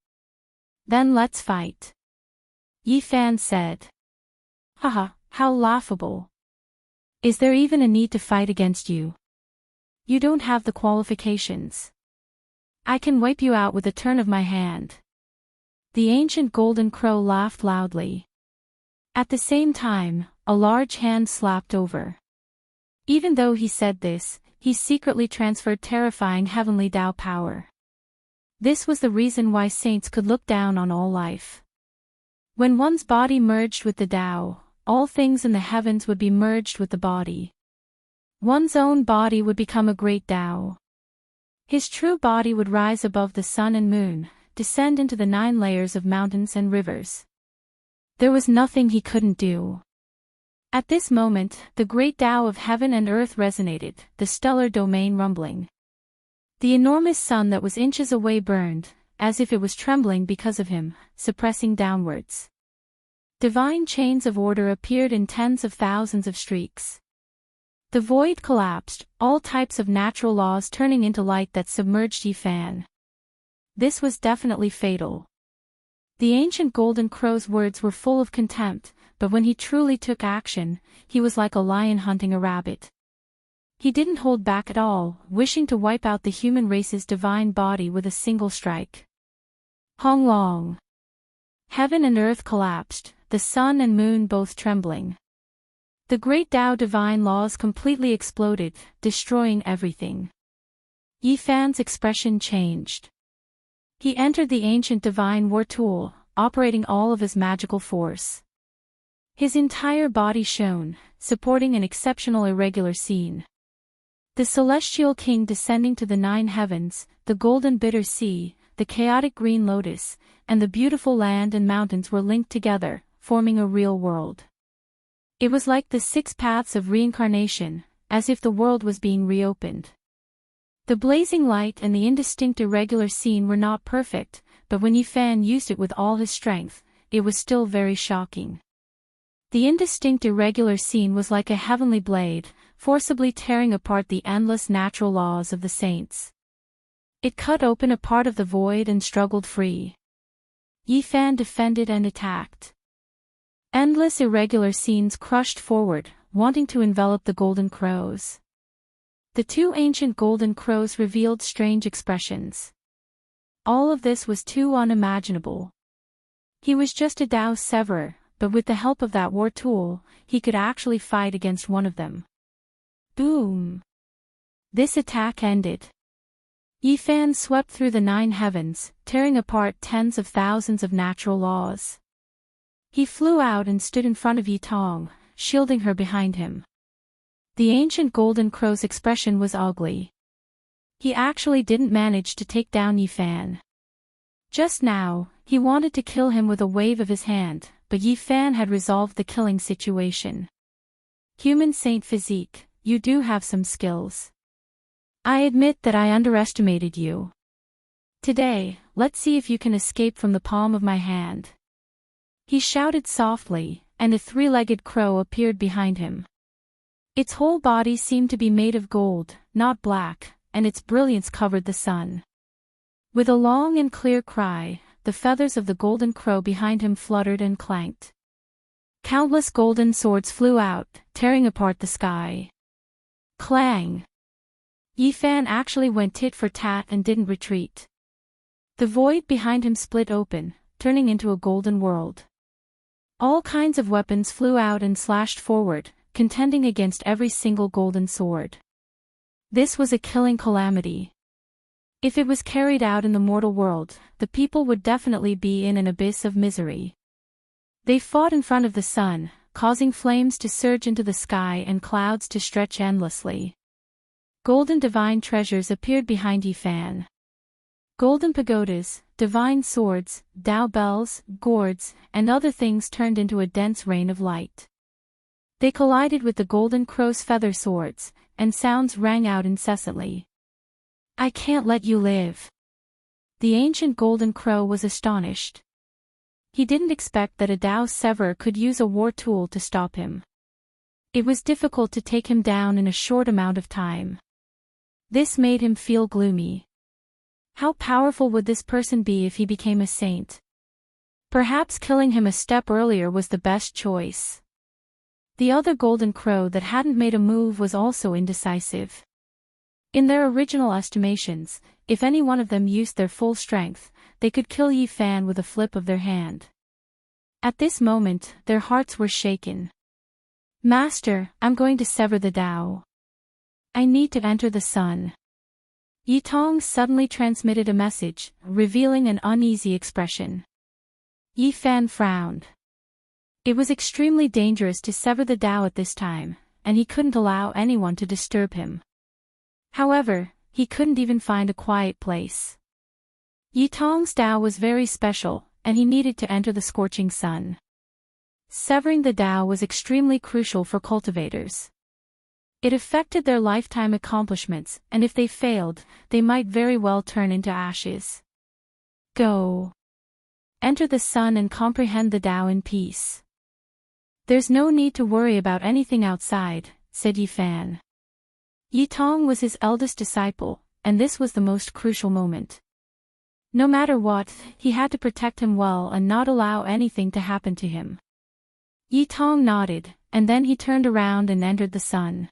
Then let's fight. Yifan said. Haha, how laughable. Is there even a need to fight against you? You don't have the qualifications. I can wipe you out with a turn of my hand. The ancient golden crow laughed loudly. At the same time, a large hand slapped over. Even though he said this, he secretly transferred terrifying heavenly Tao power. This was the reason why saints could look down on all life. When one's body merged with the Tao, all things in the heavens would be merged with the body. One's own body would become a great Tao. His true body would rise above the sun and moon, descend into the 9 layers of mountains and rivers. There was nothing he couldn't do. At this moment, the great Tao of heaven and earth resonated, the stellar domain rumbling. The enormous sun that was inches away burned, as if it was trembling because of him, suppressing downwards. Divine chains of order appeared in tens of thousands of streaks. The void collapsed, all types of natural laws turning into light that submerged Yifan. This was definitely fatal. The ancient golden crow's words were full of contempt, but when he truly took action, he was like a lion hunting a rabbit. He didn't hold back at all, wishing to wipe out the human race's divine body with a single strike. Hong Long. Heaven and earth collapsed, the sun and moon both trembling. The great Tao divine laws completely exploded, destroying everything. Yifan's expression changed. He entered the ancient divine war tool, operating all of his magical force. His entire body shone, supporting an exceptional irregular scene. The celestial king descending to the 9 heavens, the golden bitter sea, the chaotic green lotus, and the beautiful land and mountains were linked together, forming a real world. It was like the 6 paths of reincarnation, as if the world was being reopened. The blazing light and the indistinct irregular scene were not perfect, but when Yifan used it with all his strength, it was still very shocking. The indistinct irregular scene was like a heavenly blade, forcibly tearing apart the endless natural laws of the saints. It cut open a part of the void and struggled free. Yifan defended and attacked. Endless irregular scenes crushed forward, wanting to envelop the golden crows. The 2 ancient golden crows revealed strange expressions. All of this was too unimaginable. He was just a Tao severer, but with the help of that war tool, he could actually fight against one of them. Boom! This attack ended. Yifan swept through the 9 heavens, tearing apart tens of thousands of natural laws. He flew out and stood in front of Yitong, shielding her behind him. The ancient golden crow's expression was ugly. He actually didn't manage to take down Yifan. Just now, he wanted to kill him with a wave of his hand, but Yifan had resolved the killing situation. Human saint physique, you do have some skills. I admit that I underestimated you. Today, let's see if you can escape from the palm of my hand. He shouted softly, and a 3-legged crow appeared behind him. Its whole body seemed to be made of gold, not black, and its brilliance covered the sun. With a long and clear cry, the feathers of the golden crow behind him fluttered and clanked. Countless golden swords flew out, tearing apart the sky. Clang! Yifan actually went tit for tat and didn't retreat. The void behind him split open, turning into a golden world. All kinds of weapons flew out and slashed forward, contending against every single golden sword. This was a killing calamity. If it was carried out in the mortal world, the people would definitely be in an abyss of misery. They fought in front of the sun, causing flames to surge into the sky and clouds to stretch endlessly. Golden divine treasures appeared behind Yifan. Golden pagodas, divine swords, Tao bells, gourds, and other things turned into a dense rain of light. They collided with the golden crow's feather swords, and sounds rang out incessantly. I can't let you live. The ancient golden crow was astonished. He didn't expect that a Dao Severer could use a war tool to stop him. It was difficult to take him down in a short amount of time. This made him feel gloomy. How powerful would this person be if he became a saint? Perhaps killing him a step earlier was the best choice. The other golden crow that hadn't made a move was also indecisive. In their original estimations, if any one of them used their full strength, they could kill Yi Fan with a flip of their hand. At this moment, their hearts were shaken. Master, I'm going to sever the Tao. I need to enter the sun. Yi Tong suddenly transmitted a message, revealing an uneasy expression. Yi Fan frowned. It was extremely dangerous to sever the Tao at this time, and he couldn't allow anyone to disturb him. However, he couldn't even find a quiet place. Yi Tong's Tao was very special, and he needed to enter the scorching sun. Severing the Tao was extremely crucial for cultivators. It affected their lifetime accomplishments, and if they failed, they might very well turn into ashes. Go. Enter the sun and comprehend the Tao in peace. There's no need to worry about anything outside, said Yi Fan. Yi Tong was his eldest disciple, and this was the most crucial moment. No matter what, he had to protect him well and not allow anything to happen to him. Yi Tong nodded, and then he turned around and entered the sun.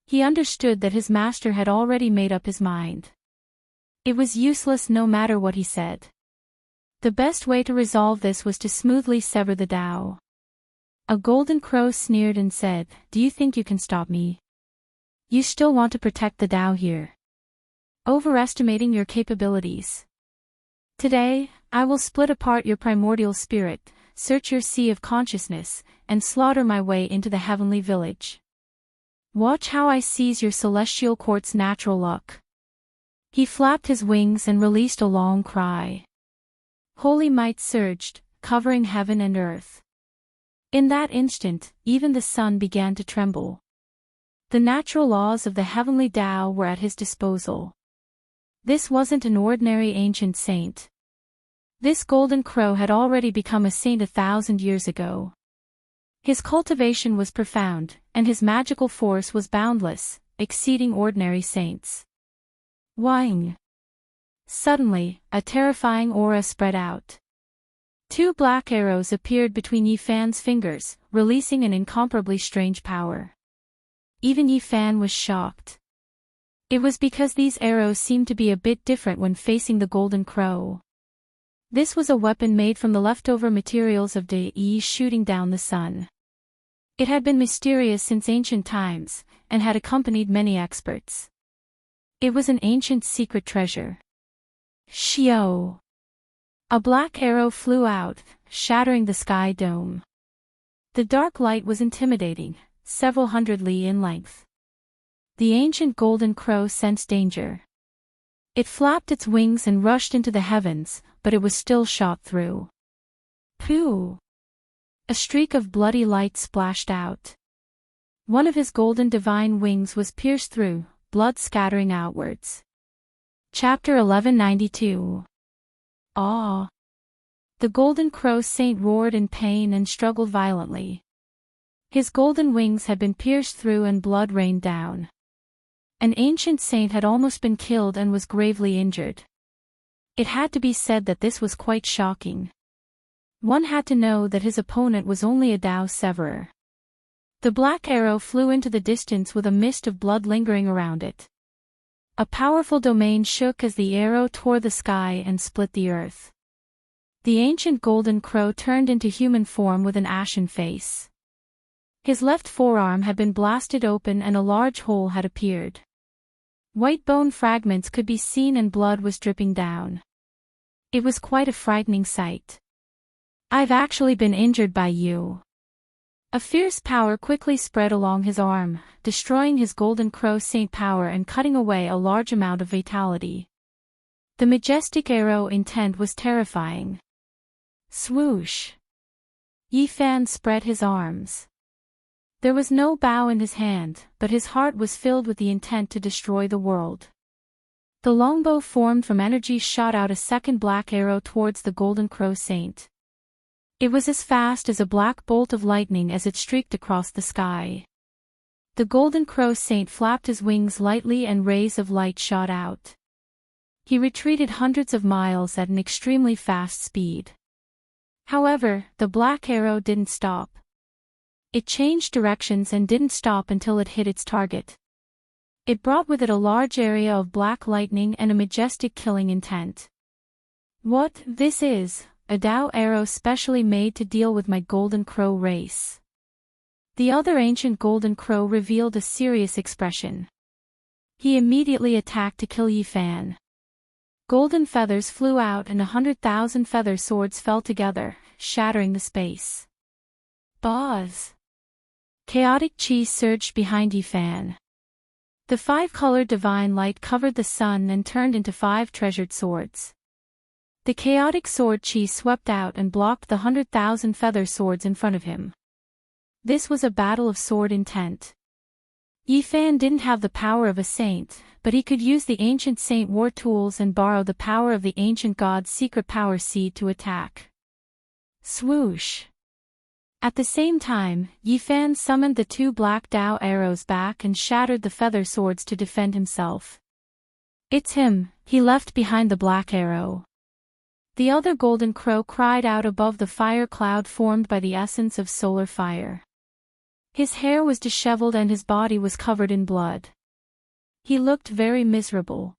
He understood that his master had already made up his mind. It was useless no matter what he said. The best way to resolve this was to smoothly sever the Tao. A golden crow sneered and said, "Do you think you can stop me? You still want to protect the Tao here. Overestimating your capabilities. Today, I will split apart your primordial spirit, search your sea of consciousness, and slaughter my way into the heavenly village. Watch how I seize your celestial court's natural luck." He flapped his wings and released a long cry. Holy might surged, covering heaven and earth. In that instant, even the sun began to tremble. The natural laws of the heavenly Tao were at his disposal. This wasn't an ordinary ancient saint. This golden crow had already become a saint 1,000 years ago. His cultivation was profound, and his magical force was boundless, exceeding ordinary saints. Wang! Suddenly, a terrifying aura spread out. 2 black arrows appeared between Yi Fan's fingers, releasing an incomparably strange power. Even Yi Fan was shocked. It was because these arrows seemed to be a bit different when facing the golden crow. This was a weapon made from the leftover materials of De Yi shooting down the sun. It had been mysterious since ancient times, and had accompanied many experts. It was an ancient secret treasure. Xiao! A black arrow flew out, shattering the sky dome. The dark light was intimidating, several hundred li in length. The ancient golden crow sensed danger. It flapped its wings and rushed into the heavens, but it was still shot through. Pooh! A streak of bloody light splashed out. One of his golden divine wings was pierced through, blood scattering outwards. Chapter 1192. Awe! The golden crow saint roared in pain and struggled violently. His golden wings had been pierced through and blood rained down. An ancient saint had almost been killed and was gravely injured. It had to be said that this was quite shocking. One had to know that his opponent was only a Tao Severer. The black arrow flew into the distance with a mist of blood lingering around it. A powerful domain shook as the arrow tore the sky and split the earth. The ancient golden crow turned into human form with an ashen face. His left forearm had been blasted open and a large hole had appeared. White bone fragments could be seen and blood was dripping down. It was quite a frightening sight. "I've actually been injured by you." A fierce power quickly spread along his arm, destroying his golden crow saint power and cutting away a large amount of vitality. The majestic arrow intent was terrifying. Swoosh! Yi Fan spread his arms. There was no bow in his hand, but his heart was filled with the intent to destroy the world. The longbow formed from energy shot out a second black arrow towards the Golden Crow Saint. It was as fast as a black bolt of lightning as it streaked across the sky. The Golden Crow Saint flapped his wings lightly and rays of light shot out. He retreated hundreds of miles at an extremely fast speed. However, the black arrow didn't stop. It changed directions and didn't stop until it hit its target. It brought with it a large area of black lightning and a majestic killing intent. What, this is a Dao arrow specially made to deal with my Golden Crow race. The other ancient Golden Crow revealed a serious expression. He immediately attacked to kill Yi Fan. Golden feathers flew out and 100,000 feather swords fell together, shattering the space. Buzz! Chaotic chi surged behind Yi Fan. The five-colored divine light covered the sun and turned into 5 treasured swords. The chaotic sword chi swept out and blocked the 100,000 feather swords in front of him. This was a battle of sword intent. Yi Fan didn't have the power of a saint, but he could use the ancient saint war tools and borrow the power of the ancient god's secret power seed to attack. Swoosh! At the same time, Yi Fan summoned the 2 black Dao arrows back and shattered the feather swords to defend himself. It's him, he left behind the black arrow. The other Golden Crow cried out above the fire cloud formed by the essence of solar fire. His hair was disheveled and his body was covered in blood. He looked very miserable.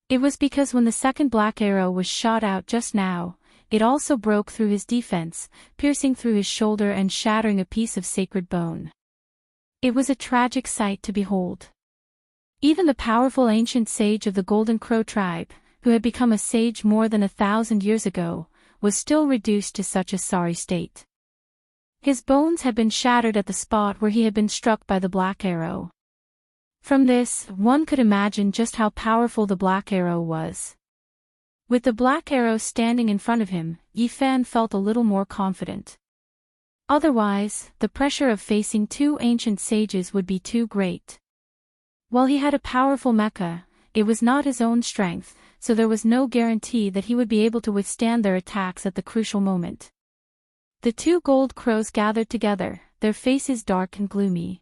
It was because when the second black arrow was shot out just now, it also broke through his defense, piercing through his shoulder and shattering a piece of sacred bone. It was a tragic sight to behold. Even the powerful ancient sage of the Golden Crow tribe, who had become a sage more than 1,000 years ago, was still reduced to such a sorry state. His bones had been shattered at the spot where he had been struck by the black arrow. From this, one could imagine just how powerful the black arrow was. With the black arrow standing in front of him, Yi Fan felt a little more confident. Otherwise, the pressure of facing 2 ancient sages would be too great. While he had a powerful mecha, it was not his own strength, so there was no guarantee that he would be able to withstand their attacks at the crucial moment. The 2 gold crows gathered together, their faces dark and gloomy.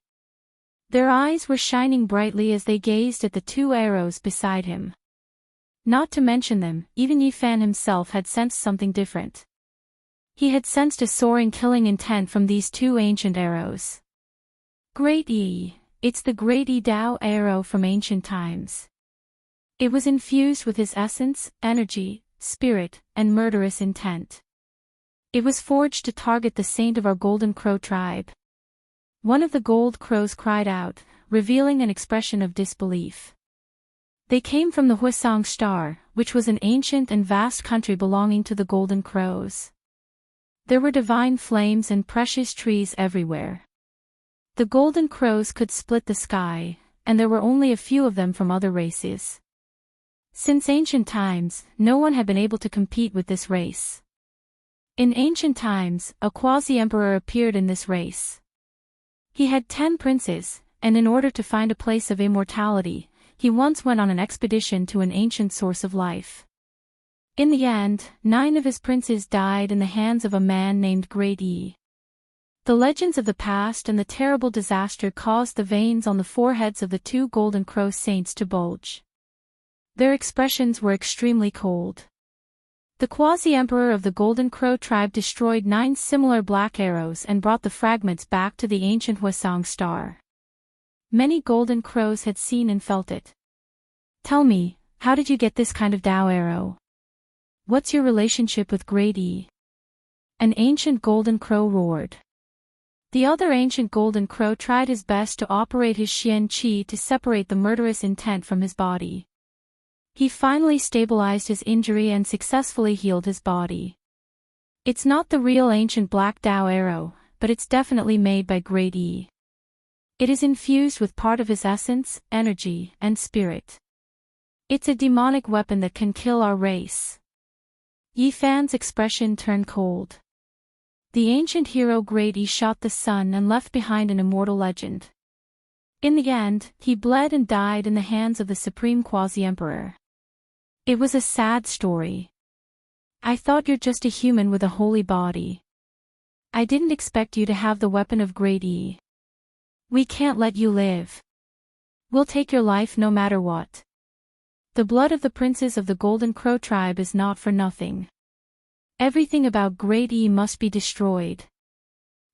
Their eyes were shining brightly as they gazed at the 2 arrows beside him. Not to mention them, even Yi Fan himself had sensed something different. He had sensed a soaring killing intent from these 2 ancient arrows. Great Yi, it's the Great Yi Dao arrow from ancient times. It was infused with his essence, energy, spirit, and murderous intent. It was forged to target the saint of our Golden Crow tribe. One of the gold crows cried out, revealing an expression of disbelief. They came from the Huasong Star, which was an ancient and vast country belonging to the Golden Crows. There were divine flames and precious trees everywhere. The Golden Crows could split the sky, and there were only a few of them from other races. Since ancient times, no one had been able to compete with this race. In ancient times, a quasi-emperor appeared in this race. He had 10 princes, and in order to find a place of immortality, he once went on an expedition to an ancient source of life. In the end, 9 of his princes died in the hands of a man named Great Yi. The legends of the past and the terrible disaster caused the veins on the foreheads of the 2 Golden Crow saints to bulge. Their expressions were extremely cold. The quasi-emperor of the Golden Crow tribe destroyed 9 similar black arrows and brought the fragments back to the ancient Huasong Star. Many Golden Crows had seen and felt it. Tell me, how did you get this kind of Dao arrow? What's your relationship with Great Yi? An ancient Golden Crow roared. The other ancient Golden Crow tried his best to operate his Xian Qi to separate the murderous intent from his body. He finally stabilized his injury and successfully healed his body. It's not the real ancient black Dao arrow, but it's definitely made by Great Yi. It is infused with part of his essence, energy, and spirit. It's a demonic weapon that can kill our race. Yi Fan's expression turned cold. The ancient hero Great E shot the sun and left behind an immortal legend. In the end, he bled and died in the hands of the supreme quasi-emperor. It was a sad story. I thought you're just a human with a holy body. I didn't expect you to have the weapon of Great E. We can't let you live. We'll take your life no matter what. The blood of the princes of the Golden Crow tribe is not for nothing. Everything about Great E must be destroyed.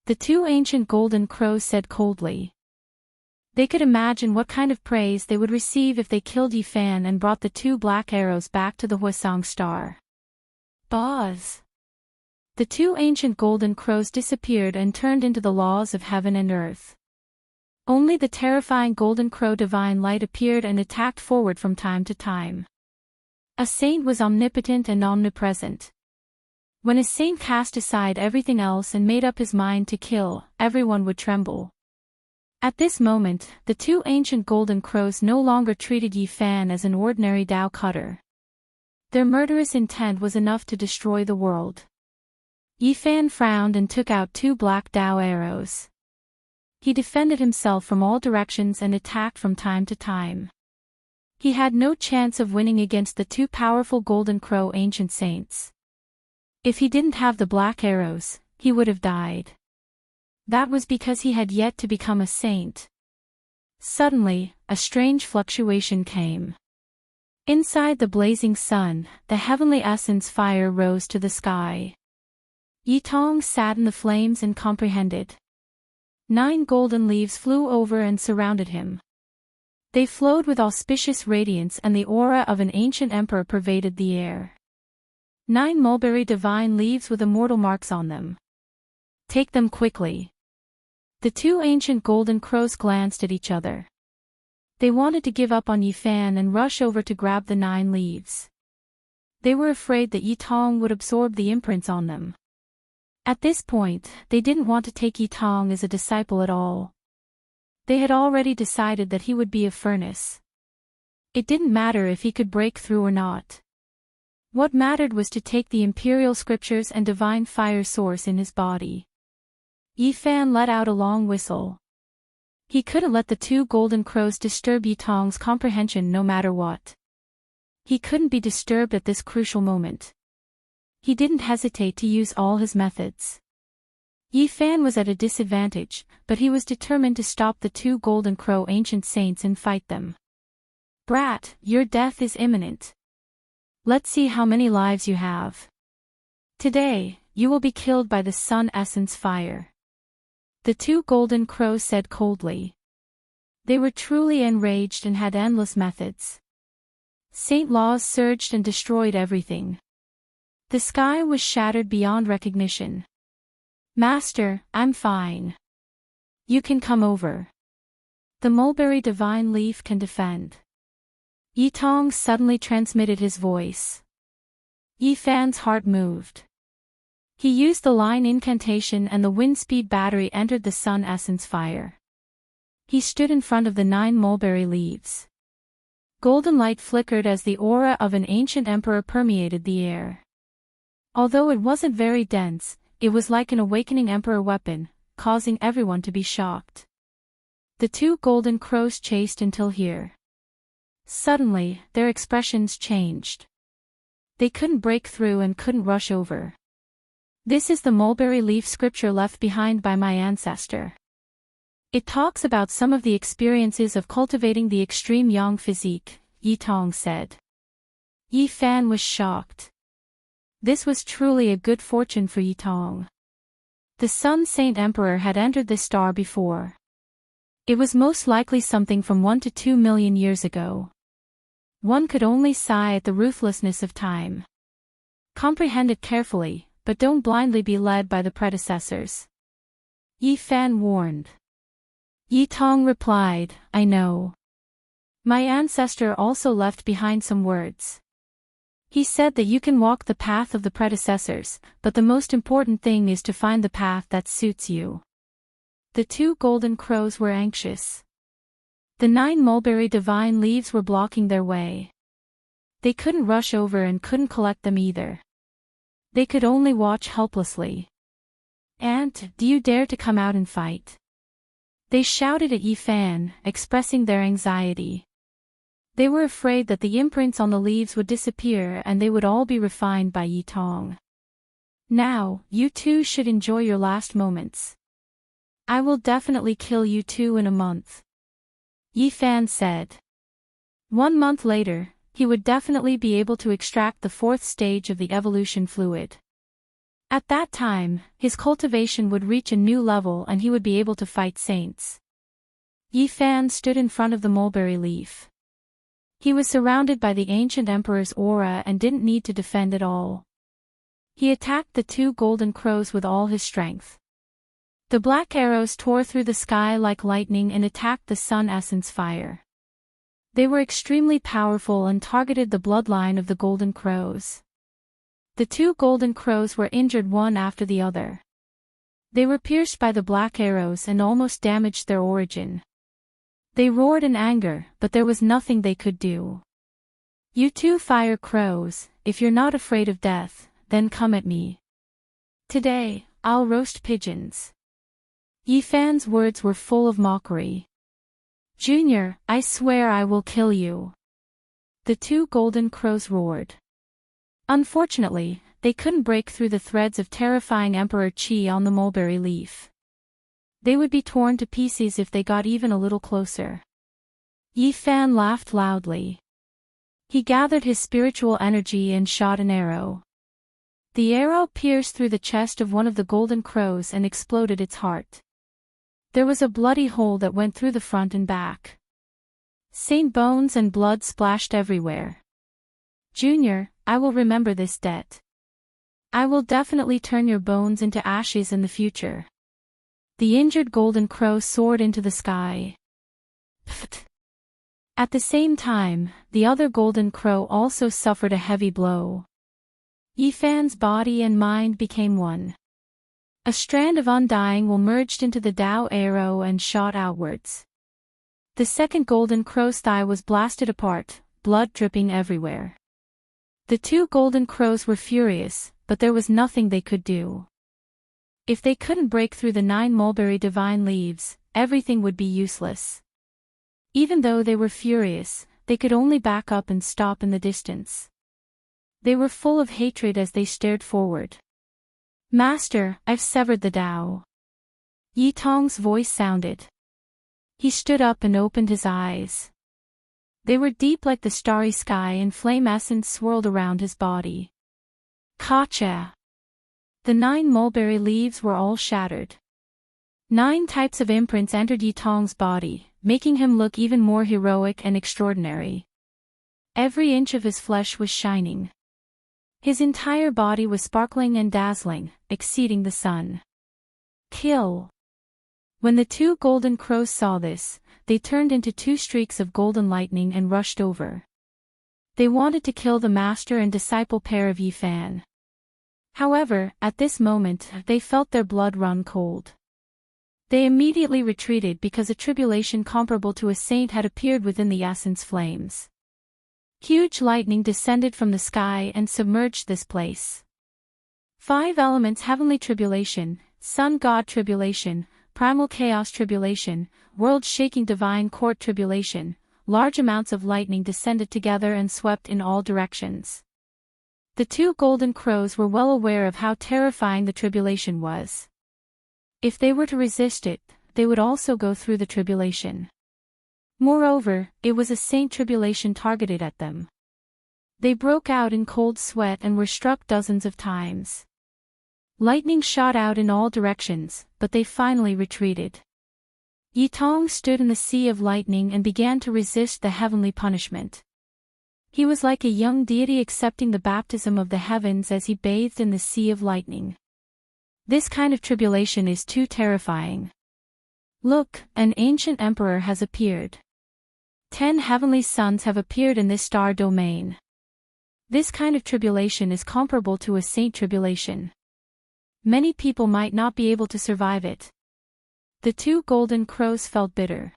The two ancient Golden Crows said coldly. They could imagine what kind of praise they would receive if they killed Yi Fan and brought the two black arrows back to the Huasong star. Buzz! The two ancient Golden Crows disappeared and turned into the laws of heaven and earth. Only the terrifying Golden Crow divine light appeared and attacked forward from time to time. A saint was omnipotent and omnipresent. When a saint cast aside everything else and made up his mind to kill, everyone would tremble. At this moment, the two ancient Golden Crows no longer treated Yi Fan as an ordinary Dao cutter. Their murderous intent was enough to destroy the world. Yi Fan frowned and took out two black Dao arrows. He defended himself from all directions and attacked from time to time. He had no chance of winning against the two powerful Golden Crow ancient saints. If he didn't have the black arrows, he would have died. That was because he had yet to become a saint. Suddenly, a strange fluctuation came. Inside the blazing sun, the heavenly essence fire rose to the sky. Yi Tong sat in the flames and comprehended. 9 golden leaves flew over and surrounded him. They flowed with auspicious radiance and the aura of an ancient emperor pervaded the air. 9 mulberry divine leaves with immortal marks on them. Take them quickly. The two ancient Golden Crows glanced at each other. They wanted to give up on Yi Fan and rush over to grab the 9 leaves. They were afraid that Yi Tong would absorb the imprints on them. At this point, they didn't want to take Yi Tong as a disciple at all. They had already decided that he would be a furnace. It didn't matter if he could break through or not. What mattered was to take the imperial scriptures and divine fire source in his body. Yi Fan let out a long whistle. He couldn't let the two Golden Crows disturb Yi Tong's comprehension no matter what. He couldn't be disturbed at this crucial moment. He didn't hesitate to use all his methods. Yi Fan was at a disadvantage, but he was determined to stop the two Golden Crow ancient saints and fight them. Brat, your death is imminent. Let's see how many lives you have. Today, you will be killed by the sun essence fire. The two Golden Crows said coldly. They were truly enraged and had endless methods. Saint laws surged and destroyed everything. The sky was shattered beyond recognition. Master, I'm fine. You can come over. The mulberry divine leaf can defend. Yi Tong suddenly transmitted his voice. Yi Fan's heart moved. He used the line incantation and the wind speed battery entered the sun essence fire. He stood in front of the 9 mulberry leaves. Golden light flickered as the aura of an ancient emperor permeated the air. Although it wasn't very dense, it was like an awakening emperor weapon, causing everyone to be shocked. The two Golden Crows chased until here. Suddenly, their expressions changed. They couldn't break through and couldn't rush over. This is the mulberry leaf scripture left behind by my ancestor. It talks about some of the experiences of cultivating the extreme yang physique, Yi Tong said. Yi Fan was shocked. This was truly a good fortune for Yi Tong. The Sun Saint Emperor had entered this star before. It was most likely something from 1 to 2 million years ago. One could only sigh at the ruthlessness of time. Comprehend it carefully, but don't blindly be led by the predecessors. Yi Fan warned. Yi Tong replied, I know. My ancestor also left behind some words. He said that you can walk the path of the predecessors, but the most important thing is to find the path that suits you. The two Golden Crows were anxious. The 9 mulberry divine leaves were blocking their way. They couldn't rush over and couldn't collect them either. They could only watch helplessly. "Aunt, do you dare to come out and fight?" They shouted at Yi Fan, expressing their anxiety. They were afraid that the imprints on the leaves would disappear and they would all be refined by Yi Tong. "Now, you two should enjoy your last moments. I will definitely kill you two in a month," Yi Fan said. 1 month later, he would definitely be able to extract the 4th stage of the evolution fluid. At that time, his cultivation would reach a new level and he would be able to fight saints. Yi Fan stood in front of the mulberry leaf. He was surrounded by the ancient emperor's aura and didn't need to defend at all. He attacked the 2 golden crows with all his strength. The black arrows tore through the sky like lightning and attacked the sun essence fire. They were extremely powerful and targeted the bloodline of the golden crows. The 2 golden crows were injured one after the other. They were pierced by the black arrows and almost damaged their origin. They roared in anger, but there was nothing they could do. "You 2 fire crows, if you're not afraid of death, then come at me. Today, I'll roast pigeons." Yi Fan's words were full of mockery. "Junior, I swear I will kill you," the 2 golden crows roared. Unfortunately, they couldn't break through the threads of terrifying Emperor Qi on the mulberry leaf. They would be torn to pieces if they got even a little closer. Yi Fan laughed loudly. He gathered his spiritual energy and shot an arrow. The arrow pierced through the chest of one of the golden crows and exploded its heart. There was a bloody hole that went through the front and back. Saint bones and blood splashed everywhere. "Junior, I will remember this debt. I will definitely turn your bones into ashes in the future." The injured golden crow soared into the sky. Pfft. At the same time, the other golden crow also suffered a heavy blow. Yi Fan's body and mind became one. A strand of undying will merged into the Dao arrow and shot outwards. The second golden crow's thigh was blasted apart, blood dripping everywhere. The 2 golden crows were furious, but there was nothing they could do. If they couldn't break through the 9 mulberry divine leaves, everything would be useless. Even though they were furious, they could only back up and stop in the distance. They were full of hatred as they stared forward. "Master, I've severed the Dao." Yi Tong's voice sounded. He stood up and opened his eyes. They were deep like the starry sky and flame essence swirled around his body. Gotcha! The 9 mulberry leaves were all shattered. 9 types of imprints entered Yi Tong's body, making him look even more heroic and extraordinary. Every inch of his flesh was shining. His entire body was sparkling and dazzling, exceeding the sun. Kill! When the 2 golden crows saw this, they turned into 2 streaks of golden lightning and rushed over. They wanted to kill the master and disciple pair of Yi Fan. However, at this moment, they felt their blood run cold. They immediately retreated because a tribulation comparable to a saint had appeared within the essence flames. Huge lightning descended from the sky and submerged this place. 5 elements: heavenly tribulation, sun god tribulation, primal chaos tribulation, world-shaking divine court tribulation. Large amounts of lightning descended together and swept in all directions. The 2 golden crows were well aware of how terrifying the tribulation was. If they were to resist it, they would also go through the tribulation. Moreover, it was a saint tribulation targeted at them. They broke out in cold sweat and were struck dozens of times. Lightning shot out in all directions, but they finally retreated. Yi Tong stood in the sea of lightning and began to resist the heavenly punishment. He was like a young deity accepting the baptism of the heavens as he bathed in the sea of lightning. This kind of tribulation is too terrifying. Look, an ancient emperor has appeared. 10 heavenly suns have appeared in this star domain. This kind of tribulation is comparable to a saint tribulation. Many people might not be able to survive it. The 2 golden crows felt bitter.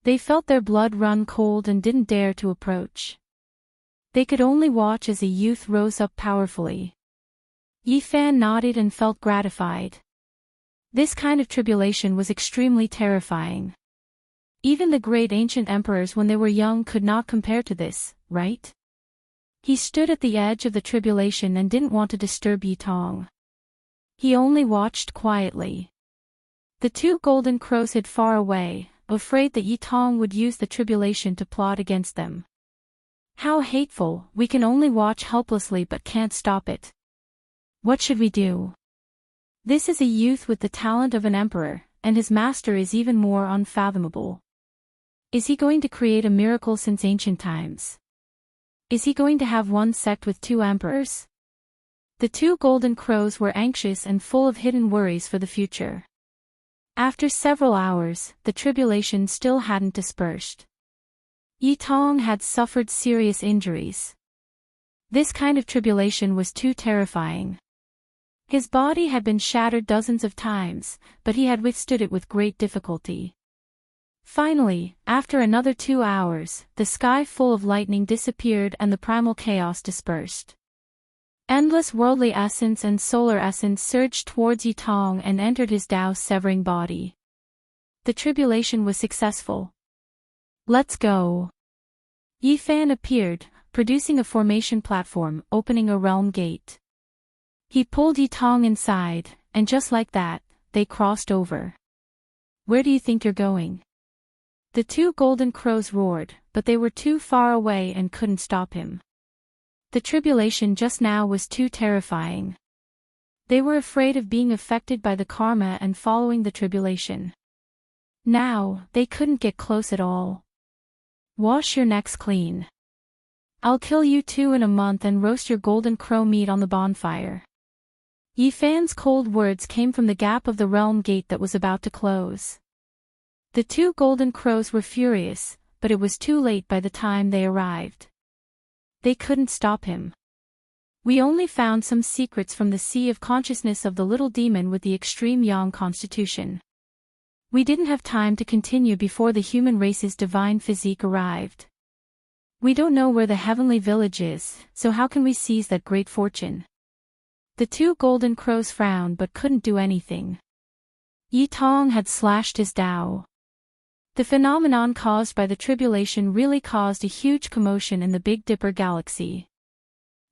They felt their blood run cold and didn't dare to approach. They could only watch as a youth rose up powerfully. Yi Fan nodded and felt gratified. This kind of tribulation was extremely terrifying. Even the great ancient emperors when they were young could not compare to this, right? He stood at the edge of the tribulation and didn't want to disturb Yi Tong. He only watched quietly. The two golden crows hid far away, afraid that Yi Tong would use the tribulation to plot against them. How hateful, we can only watch helplessly but can't stop it. What should we do? This is a youth with the talent of an emperor, and his master is even more unfathomable. Is he going to create a miracle since ancient times? Is he going to have one sect with two emperors? The two golden crows were anxious and full of hidden worries for the future. After several hours, the tribulation still hadn't dispersed. Yi Tong had suffered serious injuries. This kind of tribulation was too terrifying. His body had been shattered dozens of times, but he had withstood it with great difficulty. Finally, after another 2 hours, the sky full of lightning disappeared and the primal chaos dispersed. Endless worldly essence and solar essence surged towards Yi Tong and entered his Tao-severing body. The tribulation was successful. Let's go. Yi Fan appeared, producing a formation platform, opening a realm gate. He pulled Yi Tong inside, and just like that, they crossed over. Where do you think you're going? The two golden crows roared, but they were too far away and couldn't stop him. The tribulation just now was too terrifying. They were afraid of being affected by the karma and following the tribulation. Now, they couldn't get close at all. Wash your necks clean. I'll kill you two in a month and roast your golden crow meat on the bonfire. Yi Fan's cold words came from the gap of the realm gate that was about to close. The two golden crows were furious, but it was too late by the time they arrived. They couldn't stop him. We only found some secrets from the sea of consciousness of the little demon with the extreme yang constitution. We didn't have time to continue before the human race's divine physique arrived. We don't know where the heavenly village is, so how can we seize that great fortune? The two golden crows frowned but couldn't do anything. Yi Tong had slashed his Tao. The phenomenon caused by the tribulation really caused a huge commotion in the Big Dipper galaxy.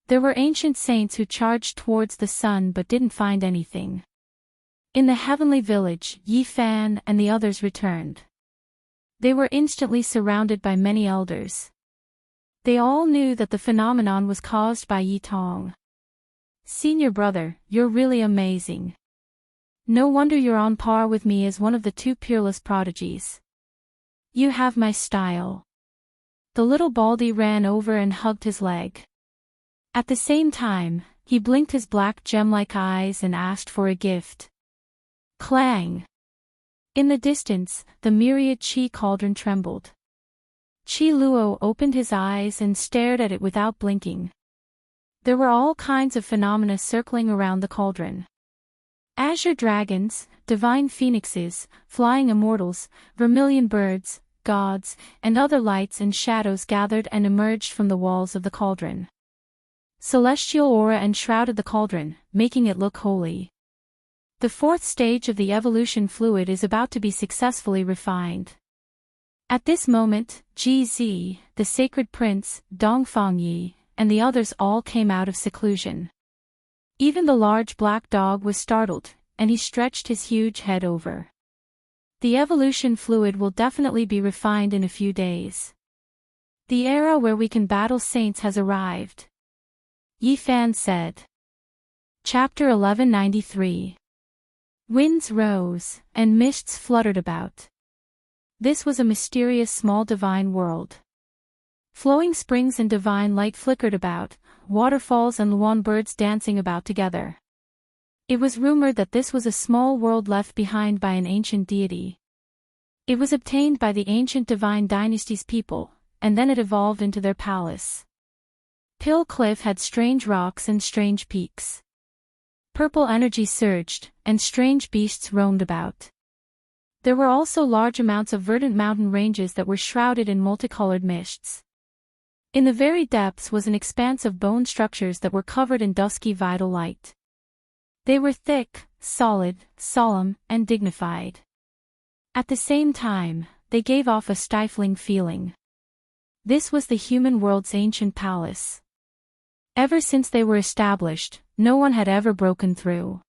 There were ancient saints who charged towards the sun but didn't find anything. In the heavenly village, Yi Fan and the others returned. They were instantly surrounded by many elders. They all knew that the phenomenon was caused by Yi Tong. Senior brother, you're really amazing. No wonder you're on par with me as one of the two peerless prodigies. You have my style. The little baldy ran over and hugged his leg. At the same time, he blinked his black gem-like eyes and asked for a gift. Clang! In the distance, the myriad Qi cauldron trembled. Qi Luo opened his eyes and stared at it without blinking. There were all kinds of phenomena circling around the cauldron. Azure dragons, divine phoenixes, flying immortals, vermilion birds, gods, and other lights and shadows gathered and emerged from the walls of the cauldron. Celestial aura enshrouded the cauldron, making it look holy. The fourth stage of the evolution fluid is about to be successfully refined. At this moment, Ji Zi, the sacred prince, Dongfang Yi, and the others all came out of seclusion. Even the large black dog was startled, and he stretched his huge head over. The evolution fluid will definitely be refined in a few days. The era where we can battle saints has arrived. Yi Fan said. Chapter 1193. Winds rose, and mists fluttered about. This was a mysterious small divine world. Flowing springs and divine light flickered about, waterfalls and luan birds dancing about together. It was rumored that this was a small world left behind by an ancient deity. It was obtained by the ancient divine dynasty's people, and then it evolved into their palace. Pill Cliff had strange rocks and strange peaks. Purple energy surged, and strange beasts roamed about. There were also large amounts of verdant mountain ranges that were shrouded in multicolored mists. In the very depths was an expanse of bone structures that were covered in dusky vital light. They were thick, solid, solemn, and dignified. At the same time, they gave off a stifling feeling. This was the human world's ancient palace. Ever since they were established, no one had ever broken through.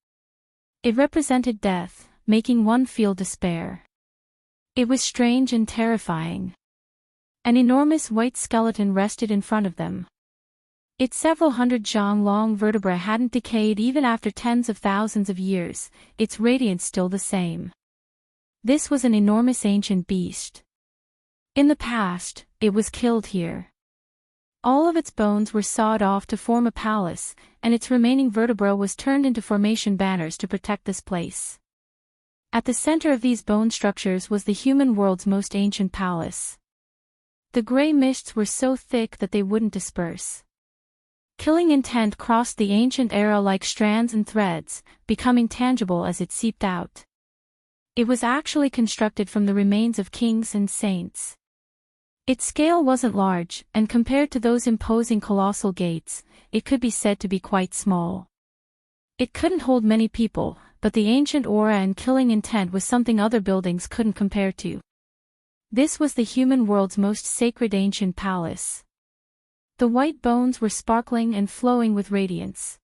It represented death, making one feel despair. It was strange and terrifying. An enormous white skeleton rested in front of them. Its several hundred zhang-long vertebrae hadn't decayed even after tens of thousands of years, its radiance still the same. This was an enormous ancient beast. In the past, it was killed here. All of its bones were sawed off to form a palace, and its remaining vertebra was turned into formation banners to protect this place. At the center of these bone structures was the human world's most ancient palace. The gray mists were so thick that they wouldn't disperse. Killing intent crossed the ancient era like strands and threads, becoming tangible as it seeped out. It was actually constructed from the remains of kings and saints. Its scale wasn't large, and compared to those imposing colossal gates, it could be said to be quite small. It couldn't hold many people, but the ancient aura and killing intent was something other buildings couldn't compare to. This was the human world's most sacred ancient palace. The white bones were sparkling and flowing with radiance.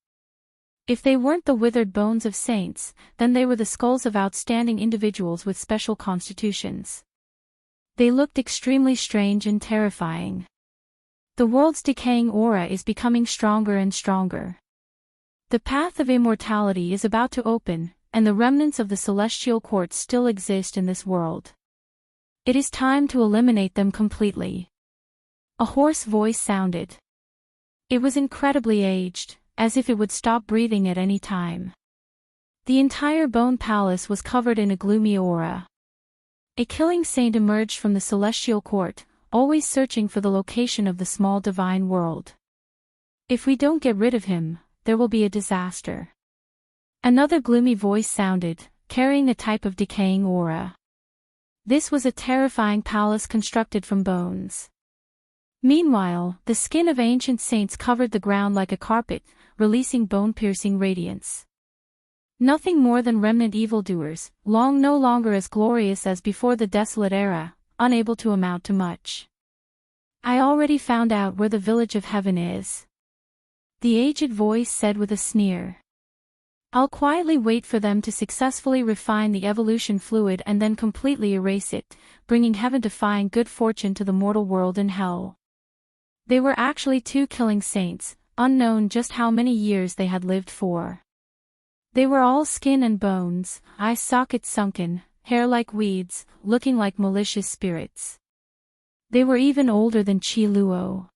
If they weren't the withered bones of saints, then they were the skulls of outstanding individuals with special constitutions. They looked extremely strange and terrifying. The world's decaying aura is becoming stronger and stronger. The path of immortality is about to open, and the remnants of the celestial courts still exist in this world. It is time to eliminate them completely. A hoarse voice sounded. It was incredibly aged, as if it would stop breathing at any time. The entire bone palace was covered in a gloomy aura. A killing saint emerged from the celestial court, always searching for the location of the small divine world. If we don't get rid of him, there will be a disaster. Another gloomy voice sounded, carrying a type of decaying aura. This was a terrifying palace constructed from bones. Meanwhile, the skin of ancient saints covered the ground like a carpet, releasing bone-piercing radiance. Nothing more than remnant evildoers, long no longer as glorious as before the desolate era, unable to amount to much. I already found out where the village of heaven is. The aged voice said with a sneer. I'll quietly wait for them to successfully refine the evolution fluid and then completely erase it, bringing heaven to find good fortune to the mortal world and hell. They were actually two killing saints, unknown just how many years they had lived for. They were all skin and bones, eye sockets sunken, hair like weeds, looking like malicious spirits. They were even older than Qi Luo.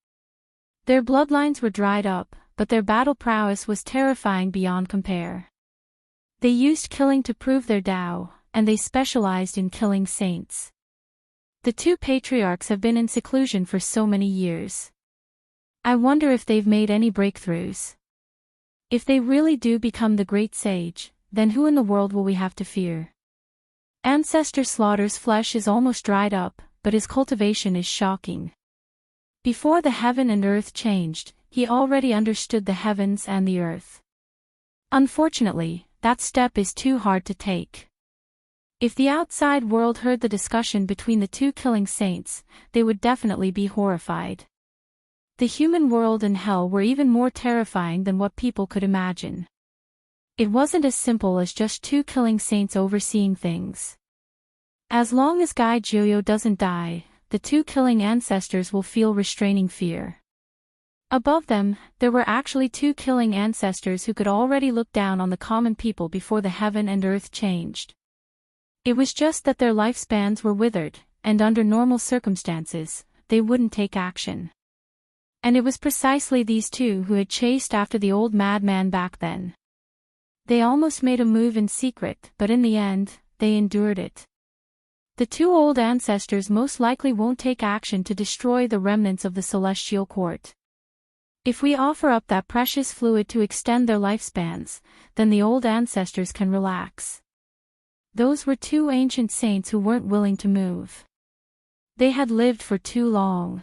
Their bloodlines were dried up, but their battle prowess was terrifying beyond compare. They used killing to prove their Tao, and they specialized in killing saints. The two patriarchs have been in seclusion for so many years. I wonder if they've made any breakthroughs. If they really do become the great sage, then who in the world will we have to fear? Ancestor Slaughter's flesh is almost dried up, but his cultivation is shocking. Before the heaven and earth changed, he already understood the heavens and the earth. Unfortunately, that step is too hard to take. If the outside world heard the discussion between the two killing saints, they would definitely be horrified. The human world and hell were even more terrifying than what people could imagine. It wasn't as simple as just two killing saints overseeing things. As long as Gai Jiuyo doesn't die, the two killing ancestors will feel restraining fear. Above them, there were actually two killing ancestors who could already look down on the common people before the heaven and earth changed. It was just that their lifespans were withered, and under normal circumstances, they wouldn't take action. And it was precisely these two who had chased after the old madman back then. They almost made a move in secret, but in the end, they endured it. The two old ancestors most likely won't take action to destroy the remnants of the celestial court. If we offer up that precious fluid to extend their lifespans, then the old ancestors can relax. Those were two ancient saints who weren't willing to move. They had lived for too long.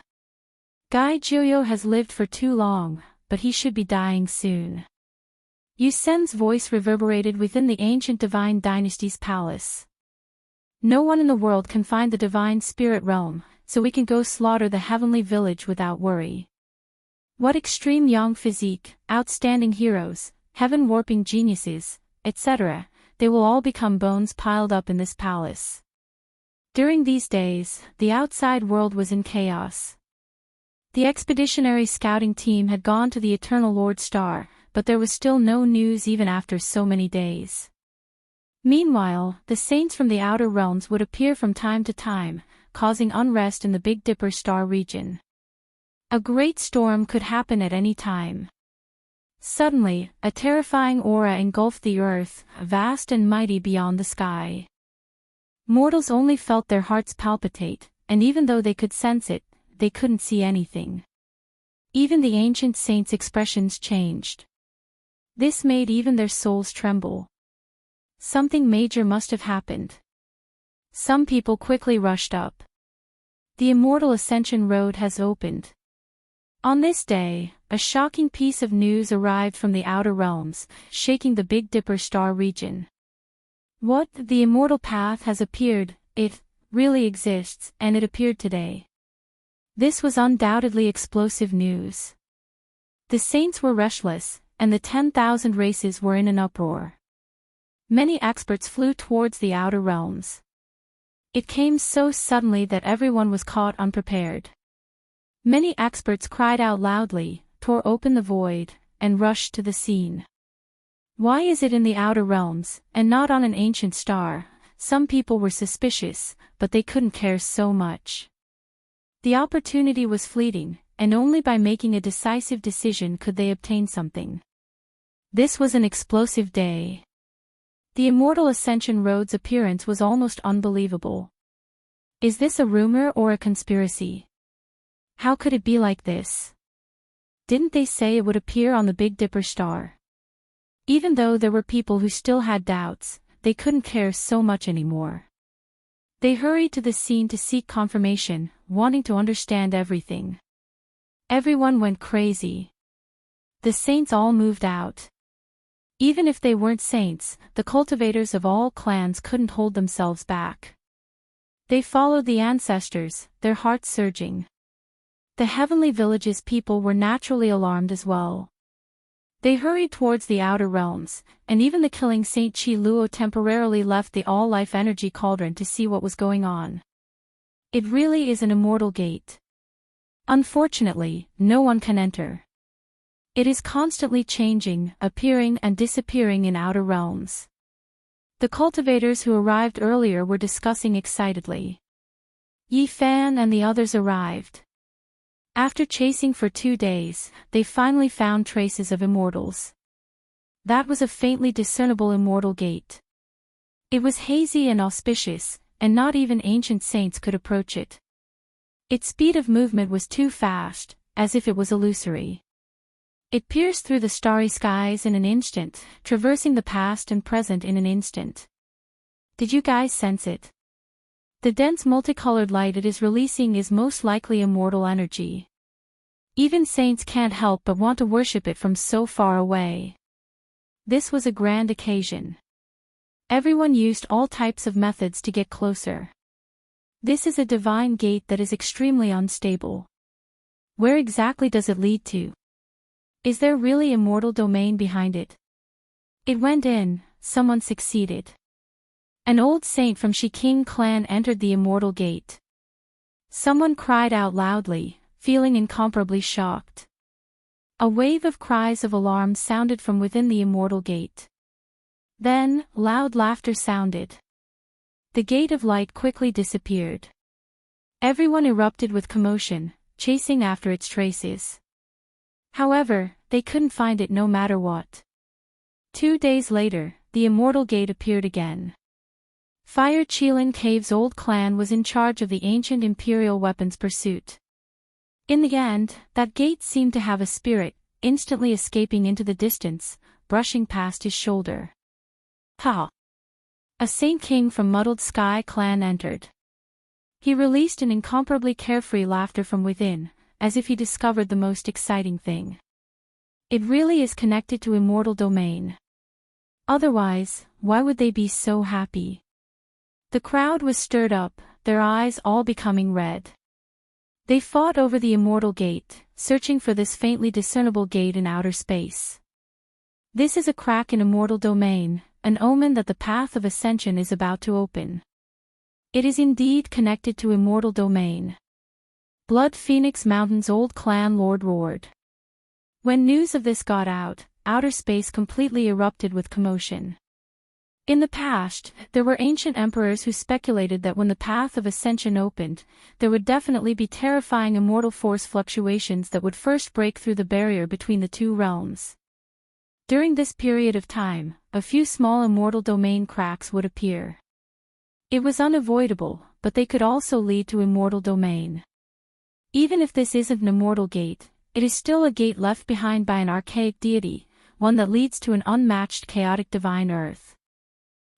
Gai Jiuyo has lived for too long, but he should be dying soon. Yu Sen's voice reverberated within the ancient divine dynasty's palace. No one in the world can find the divine spirit realm, so we can go slaughter the heavenly village without worry. What extreme young physique, outstanding heroes, heaven-warping geniuses, etc., they will all become bones piled up in this palace. During these days, the outside world was in chaos. The expeditionary scouting team had gone to the Eternal Lord Star, but there was still no news even after so many days. Meanwhile, the saints from the outer realms would appear from time to time, causing unrest in the Big Dipper star region. A great storm could happen at any time. Suddenly, a terrifying aura engulfed the earth, vast and mighty beyond the sky. Mortals only felt their hearts palpitate, and even though they could sense it, they couldn't see anything. Even the ancient saints' expressions changed. This made even their souls tremble. Something major must have happened. Some people quickly rushed up. The Immortal Ascension Road has opened. On this day, a shocking piece of news arrived from the outer realms, shaking the Big Dipper star region. What? The Immortal Path has appeared, it really exists, and it appeared today. This was undoubtedly explosive news. The saints were restless, and the 10,000 races were in an uproar. Many experts flew towards the outer realms. It came so suddenly that everyone was caught unprepared. Many experts cried out loudly, tore open the void, and rushed to the scene. Why is it in the outer realms, and not on an ancient star? Some people were suspicious, but they couldn't care so much. The opportunity was fleeting, and only by making a decisive decision could they obtain something. This was an explosive day. The Immortal Ascension Road's appearance was almost unbelievable. Is this a rumor or a conspiracy? How could it be like this? Didn't they say it would appear on the Big Dipper star? Even though there were people who still had doubts, they couldn't care so much anymore. They hurried to the scene to seek confirmation, wanting to understand everything. Everyone went crazy. The saints all moved out. Even if they weren't saints, the cultivators of all clans couldn't hold themselves back. They followed the ancestors, their hearts surging. The heavenly village's people were naturally alarmed as well. They hurried towards the outer realms, and even the killing Saint Chi Luo temporarily left the all-life energy cauldron to see what was going on. It really is an immortal gate. Unfortunately, no one can enter. It is constantly changing, appearing and disappearing in outer realms. The cultivators who arrived earlier were discussing excitedly. Yi Fan and the others arrived. After chasing for 2 days, they finally found traces of immortals. That was a faintly discernible immortal gate. It was hazy and auspicious, and not even ancient saints could approach it. Its speed of movement was too fast, as if it was illusory. It pierced through the starry skies in an instant, traversing the past and present in an instant. Did you guys sense it? The dense multicolored light it is releasing is most likely immortal energy. Even saints can't help but want to worship it from so far away. This was a grand occasion. Everyone used all types of methods to get closer. This is a divine gate that is extremely unstable. Where exactly does it lead to? Is there really immortal domain behind it? It went in, someone succeeded. An old saint from Shiking clan entered the immortal gate. Someone cried out loudly, feeling incomparably shocked. A wave of cries of alarm sounded from within the immortal gate. Then, loud laughter sounded. The gate of light quickly disappeared. Everyone erupted with commotion, chasing after its traces. However, they couldn't find it no matter what. 2 days later, the immortal gate appeared again. Fire Qilin Cave's old clan was in charge of the ancient imperial weapons pursuit. In the end, that gate seemed to have a spirit, instantly escaping into the distance, brushing past his shoulder. Ha! A Saint King from Muddled Sky clan entered. He released an incomparably carefree laughter from within, as if he discovered the most exciting thing. It really is connected to immortal domain. Otherwise, why would they be so happy? The crowd was stirred up, their eyes all becoming red. They fought over the immortal gate, searching for this faintly discernible gate in outer space. This is a crack in immortal domain, an omen that the path of ascension is about to open. It is indeed connected to immortal domain. Blood Phoenix Mountain's old clan lord roared. When news of this got out, outer space completely erupted with commotion. In the past, there were ancient emperors who speculated that when the path of ascension opened, there would definitely be terrifying immortal force fluctuations that would first break through the barrier between the two realms. During this period of time, a few small immortal domain cracks would appear. It was unavoidable, but they could also lead to immortal domain. Even if this isn't an immortal gate, it is still a gate left behind by an archaic deity, one that leads to an unmatched chaotic divine earth.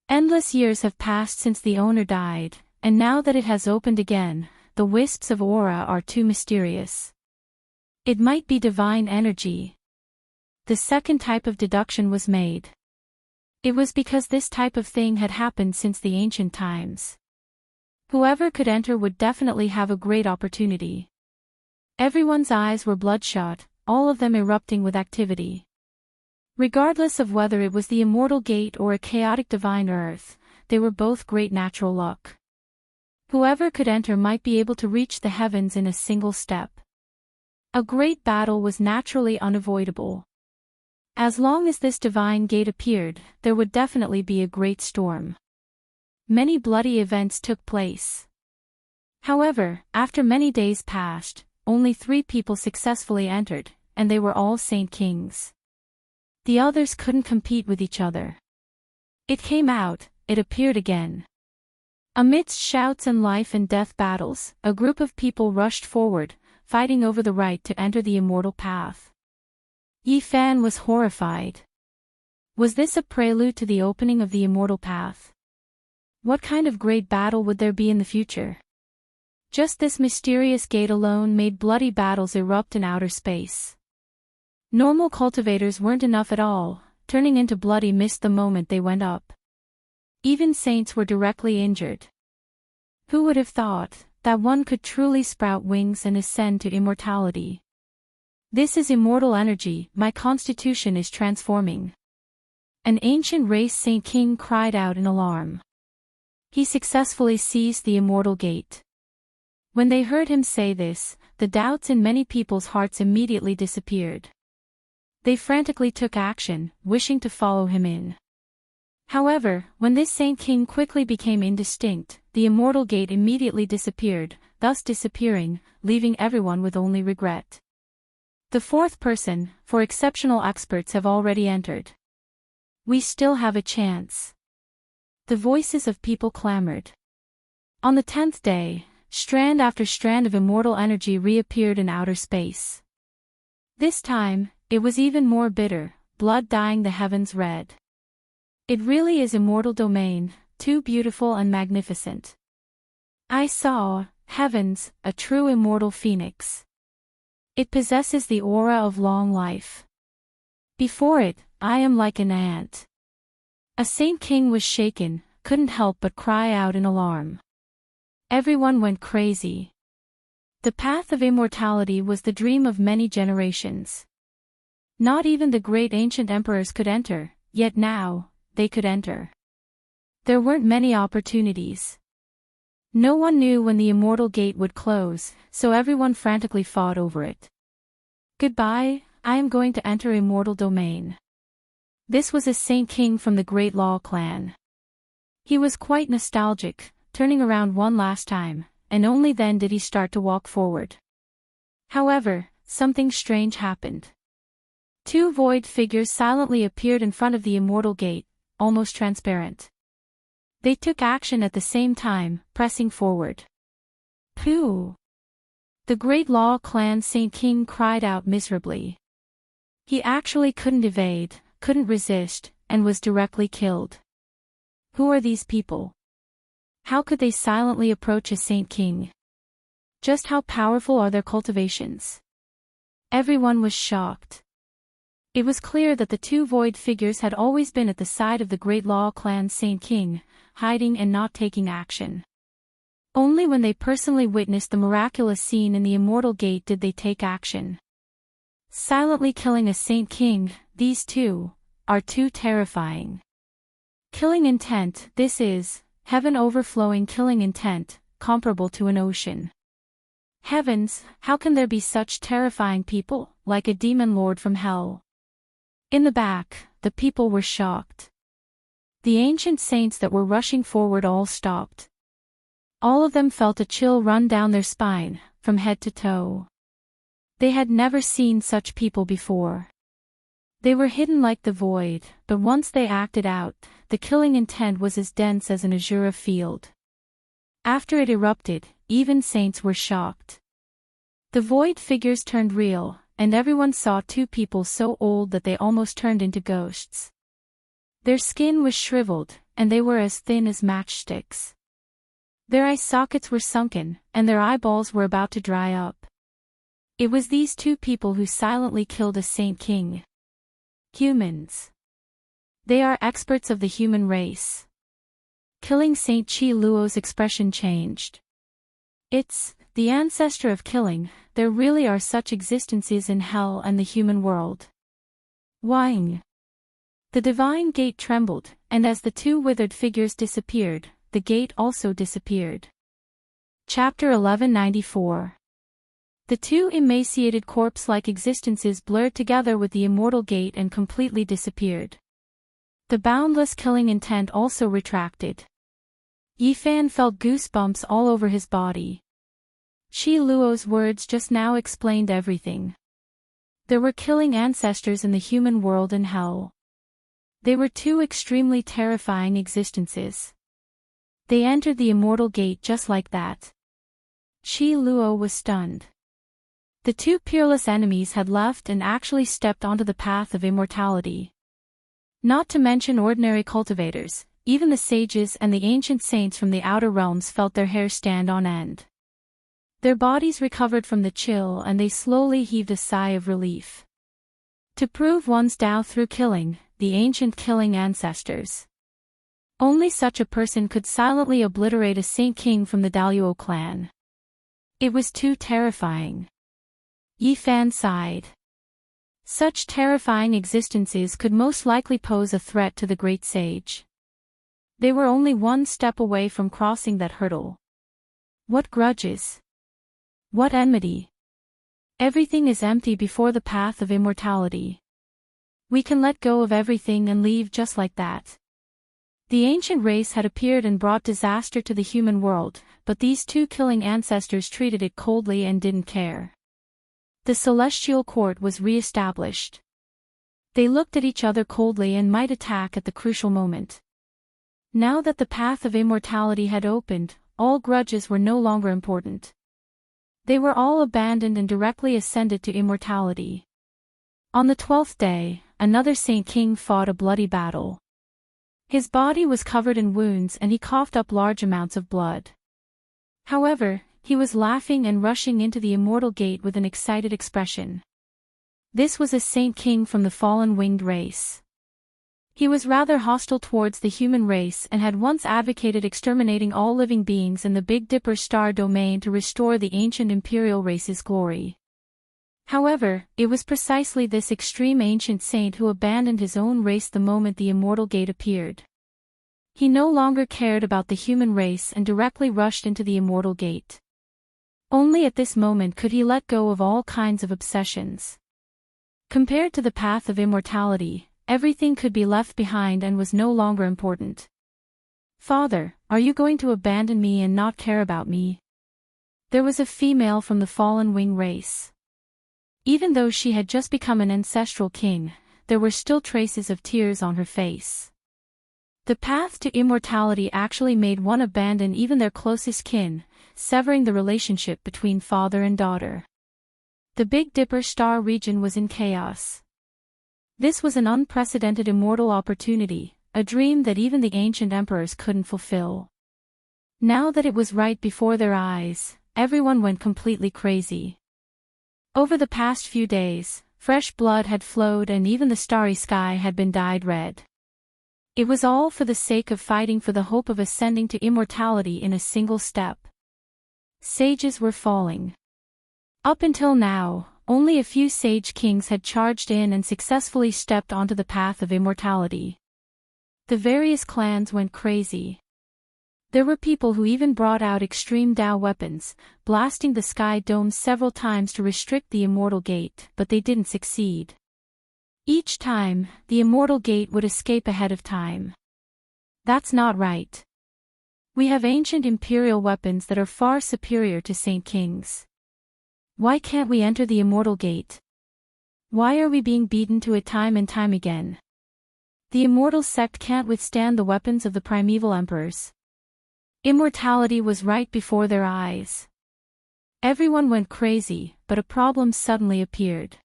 Endless years have passed since the owner died, and now that it has opened again, the wisps of aura are too mysterious. It might be divine energy. The second type of deduction was made. It was because this type of thing had happened since the ancient times. Whoever could enter would definitely have a great opportunity. Everyone's eyes were bloodshot, all of them erupting with activity. Regardless of whether it was the immortal gate or a chaotic divine earth, they were both great natural luck. Whoever could enter might be able to reach the heavens in a single step. A great battle was naturally unavoidable. As long as this divine gate appeared, there would definitely be a great storm. Many bloody events took place. However, after many days passed, only 3 people successfully entered, and they were all Saint Kings. The others couldn't compete with each other. It came out, it appeared again. Amidst shouts and life and death battles, a group of people rushed forward, fighting over the right to enter the immortal path. Yi Fan was horrified. Was this a prelude to the opening of the immortal path? What kind of great battle would there be in the future? Just this mysterious gate alone made bloody battles erupt in outer space. Normal cultivators weren't enough at all, turning into bloody mist the moment they went up. Even saints were directly injured. Who would have thought that one could truly sprout wings and ascend to immortality? This is immortal energy, my constitution is transforming. An ancient race Saint King cried out in alarm. He successfully seized the immortal gate. When they heard him say this, the doubts in many people's hearts immediately disappeared. They frantically took action, wishing to follow him in. However, when this Saint King quickly became indistinct, the immortal gate immediately disappeared, thus disappearing, leaving everyone with only regret. The 4th person, for exceptional experts have already entered. We still have a chance. The voices of people clamored. On the 10th day, strand after strand of immortal energy reappeared in outer space. This time, it was even more bitter, blood dyeing the heavens red. It really is immortal domain, too beautiful and magnificent. I saw, heavens, a true immortal phoenix. It possesses the aura of long life. Before it, I am like an ant. A Saint King was shaken, couldn't help but cry out in alarm. Everyone went crazy. The path of immortality was the dream of many generations. Not even the great ancient emperors could enter, yet now, they could enter. There weren't many opportunities. No one knew when the immortal gate would close, so everyone frantically fought over it. Goodbye, I am going to enter immortal domain. This was a Saint King from the Great Law clan. He was quite nostalgic, turning around one last time, and only then did he start to walk forward. However, something strange happened. 2 void figures silently appeared in front of the immortal gate, almost transparent. They took action at the same time, pressing forward. Pooh! The Great Law clan Saint King cried out miserably. He actually couldn't evade, couldn't resist, and was directly killed. Who are these people? How could they silently approach a Saint King? Just how powerful are their cultivations? Everyone was shocked. It was clear that the two void figures had always been at the side of the Great Law Clan's Saint King, hiding and not taking action. Only when they personally witnessed the miraculous scene in the Immortal Gate did they take action. Silently killing a Saint King, these two, are too terrifying. Killing intent, this is, heaven overflowing killing intent, comparable to an ocean. Heavens, how can there be such terrifying people, like a demon lord from hell? In the back, the people were shocked. The ancient saints that were rushing forward all stopped. All of them felt a chill run down their spine, from head to toe. They had never seen such people before. They were hidden like the void, but once they acted out, the killing intent was as dense as an azure field. After it erupted, even saints were shocked. The void figures turned real, and everyone saw two people so old that they almost turned into ghosts. Their skin was shriveled, and they were as thin as matchsticks. Their eye sockets were sunken, and their eyeballs were about to dry up. It was these two people who silently killed a Saint King. Humans. They are experts of the human race. Killing Saint Chi Luo's expression changed. It's the ancestor of killing. There really are such existences in hell and the human world. Wang. The divine gate trembled, and as the two withered figures disappeared, the gate also disappeared. Chapter 1194. The two emaciated corpse-like existences blurred together with the immortal gate and completely disappeared. The boundless killing intent also retracted. Yifan felt goosebumps all over his body. Shi Luo's words just now explained everything. There were killing ancestors in the human world and hell. They were two extremely terrifying existences. They entered the immortal gate just like that. Shi Luo was stunned. The two peerless enemies had left and actually stepped onto the path of immortality. Not to mention ordinary cultivators, even the sages and the ancient saints from the outer realms felt their hair stand on end. Their bodies recovered from the chill and they slowly heaved a sigh of relief. To prove one's Tao through killing, the ancient killing ancestors. Only such a person could silently obliterate a Saint King from the Daluo clan. It was too terrifying. Yifan sighed. Such terrifying existences could most likely pose a threat to the great sage. They were only one step away from crossing that hurdle. What grudges? What enmity? Everything is empty before the path of immortality. We can let go of everything and leave just like that. The ancient race had appeared and brought disaster to the human world, but these two killing ancestors treated it coldly and didn't care. The celestial court was re-established. They looked at each other coldly and might attack at the crucial moment. Now that the path of immortality had opened, all grudges were no longer important. They were all abandoned and directly ascended to immortality. On the 12th day, another Saint King fought a bloody battle. His body was covered in wounds and he coughed up large amounts of blood. However, he was laughing and rushing into the immortal gate with an excited expression. This was a Saint King from the fallen winged race. He was rather hostile towards the human race and had once advocated exterminating all living beings in the Big Dipper star domain to restore the ancient imperial race's glory. However, it was precisely this extreme ancient saint who abandoned his own race the moment the immortal gate appeared. He no longer cared about the human race and directly rushed into the immortal gate. Only at this moment could he let go of all kinds of obsessions. Compared to the path of immortality, everything could be left behind and was no longer important. Father, are you going to abandon me and not care about me? There was a female from the fallen wing race. Even though she had just become an ancestral king, there were still traces of tears on her face. The path to immortality actually made one abandon even their closest kin, severing the relationship between father and daughter. The Big Dipper star region was in chaos. This was an unprecedented immortal opportunity, a dream that even the ancient emperors couldn't fulfill. Now that it was right before their eyes, everyone went completely crazy. Over the past few days, fresh blood had flowed and even the starry sky had been dyed red. It was all for the sake of fighting for the hope of ascending to immortality in a single step. Sages were falling. Up until now, only a few sage kings had charged in and successfully stepped onto the path of immortality. The various clans went crazy. There were people who even brought out extreme Dao weapons, blasting the sky dome several times to restrict the immortal gate, but they didn't succeed. Each time, the immortal gate would escape ahead of time. That's not right. We have ancient imperial weapons that are far superior to Saint King's. Why can't we enter the immortal gate? Why are we being beaten to it time and time again? The immortal sect can't withstand the weapons of the primeval emperors. Immortality was right before their eyes. Everyone went crazy, but a problem suddenly appeared.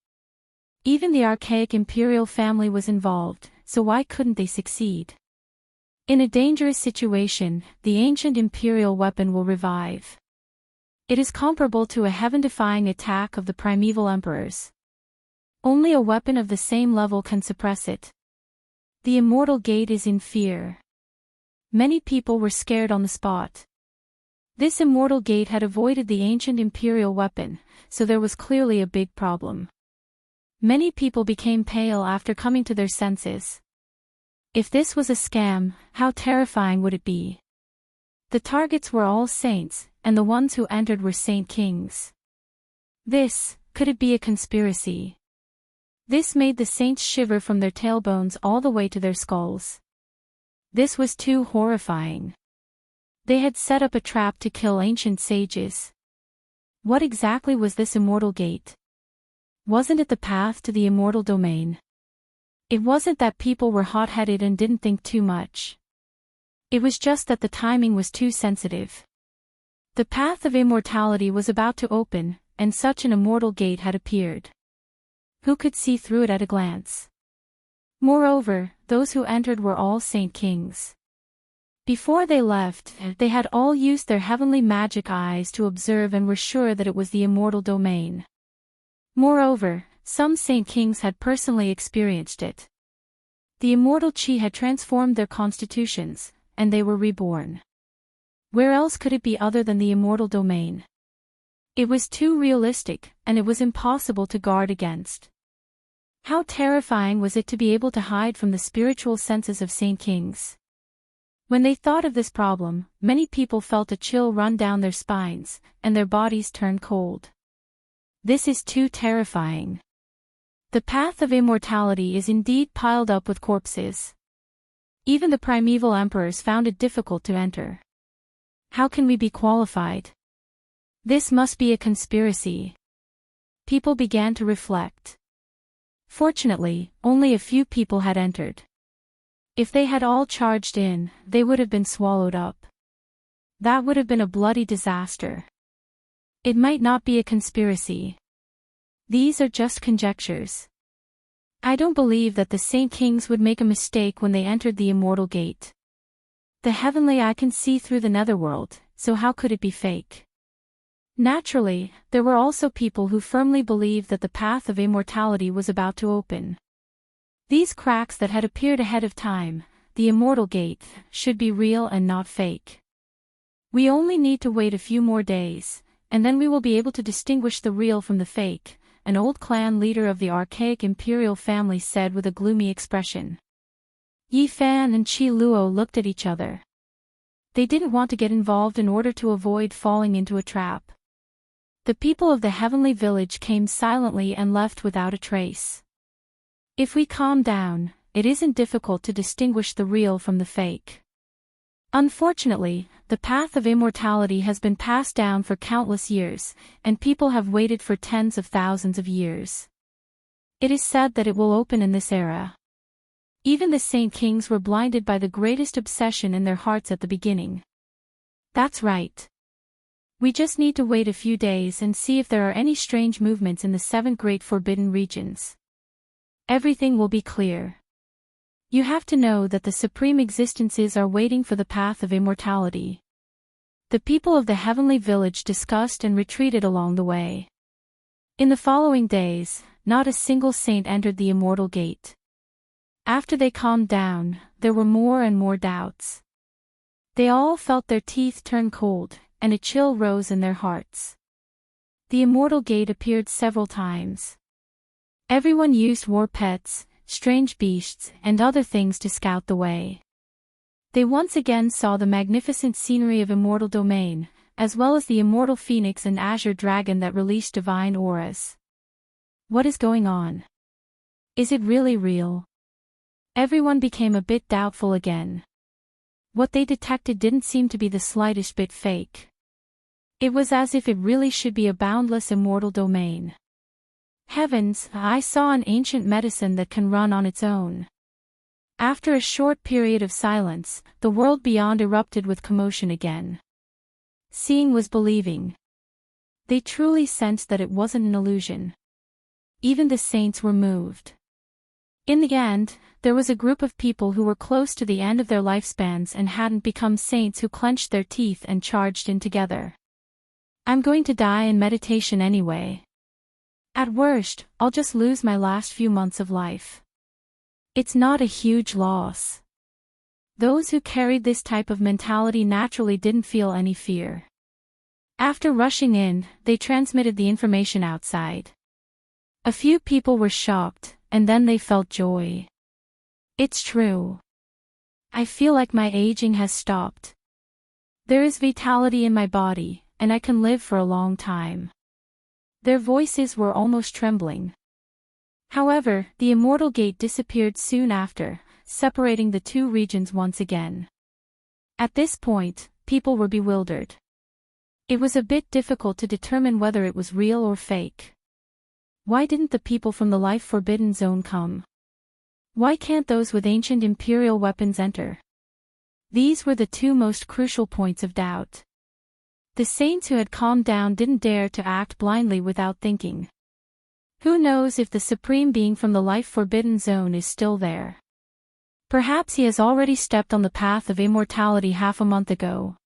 Even the archaic imperial family was involved, so why couldn't they succeed? In a dangerous situation, the ancient imperial weapon will revive. It is comparable to a heaven-defying attack of the primeval emperors. Only a weapon of the same level can suppress it. The immortal gate is in fear. Many people were scared on the spot. This immortal gate had avoided the ancient imperial weapon, so there was clearly a big problem. Many people became pale after coming to their senses. If this was a scam, how terrifying would it be? The targets were all saints, and the ones who entered were Saint Kings. Could it be a conspiracy? This made the saints shiver from their tailbones all the way to their skulls. This was too horrifying. They had set up a trap to kill ancient sages. What exactly was this immortal gate? Wasn't it the path to the immortal domain? It wasn't that people were hot-headed and didn't think too much. It was just that the timing was too sensitive. The path of immortality was about to open, and such an immortal gate had appeared. Who could see through it at a glance? Moreover, those who entered were all Saint Kings. Before they left, they had all used their heavenly magic eyes to observe and were sure that it was the immortal domain. Moreover, some Saint Kings had personally experienced it. The immortal chi had transformed their constitutions, and they were reborn. Where else could it be other than the immortal domain? It was too realistic, and it was impossible to guard against. How terrifying was it to be able to hide from the spiritual senses of Saint Kings? When they thought of this problem, many people felt a chill run down their spines, and their bodies turned cold. This is too terrifying. The path of immortality is indeed piled up with corpses. Even the primeval emperors found it difficult to enter. How can we be qualified? This must be a conspiracy. People began to reflect. Fortunately, only a few people had entered. If they had all charged in, they would have been swallowed up. That would have been a bloody disaster. It might not be a conspiracy. These are just conjectures. I don't believe that the Saint Kings would make a mistake when they entered the immortal gate. The heavenly eye can see through the netherworld, so how could it be fake? Naturally, there were also people who firmly believed that the path of immortality was about to open. These cracks that had appeared ahead of time, the immortal gate, should be real and not fake. We only need to wait a few more days, and then we will be able to distinguish the real from the fake, an old clan leader of the archaic imperial family said with a gloomy expression. Yi Fan and Qi Luo looked at each other. They didn't want to get involved in order to avoid falling into a trap. The people of the heavenly village came silently and left without a trace. If we calm down, it isn't difficult to distinguish the real from the fake. Unfortunately, the path of immortality has been passed down for countless years, and people have waited for tens of thousands of years. It is said that it will open in this era. Even the Saint Kings were blinded by the greatest obsession in their hearts at the beginning. That's right. We just need to wait a few days and see if there are any strange movements in the 7 great forbidden regions. Everything will be clear. You have to know that the supreme existences are waiting for the path of immortality. The people of the heavenly village discussed and retreated along the way. In the following days, not a single saint entered the immortal gate. After they calmed down, there were more and more doubts. They all felt their teeth turn cold, and a chill rose in their hearts. The immortal gate appeared several times. Everyone used war pets, strange beasts, and other things to scout the way. They once again saw the magnificent scenery of Immortal Domain, as well as the immortal phoenix and azure dragon that released divine auras. What is going on? Is it really real? Everyone became a bit doubtful again. What they detected didn't seem to be the slightest bit fake. It was as if it really should be a boundless immortal domain. Heavens, I saw an ancient medicine that can run on its own. After a short period of silence, the world beyond erupted with commotion again. Seeing was believing. They truly sensed that it wasn't an illusion. Even the saints were moved. In the end, there was a group of people who were close to the end of their lifespans and hadn't become saints who clenched their teeth and charged in together. I'm going to die in meditation anyway. At worst, I'll just lose my last few months of life. It's not a huge loss. Those who carried this type of mentality naturally didn't feel any fear. After rushing in, they transmitted the information outside. A few people were shocked, and then they felt joy. It's true. I feel like my aging has stopped. There is vitality in my body, and I can live for a long time. Their voices were almost trembling. However, the immortal gate disappeared soon after, separating the two regions once again. At this point, people were bewildered. It was a bit difficult to determine whether it was real or fake. Why didn't the people from the Life Forbidden Zone come? Why can't those with ancient imperial weapons enter? These were the two most crucial points of doubt. The saints who had calmed down didn't dare to act blindly without thinking. Who knows if the Supreme Being from the Life Forbidden Zone is still there? Perhaps he has already stepped on the path of immortality half a month ago.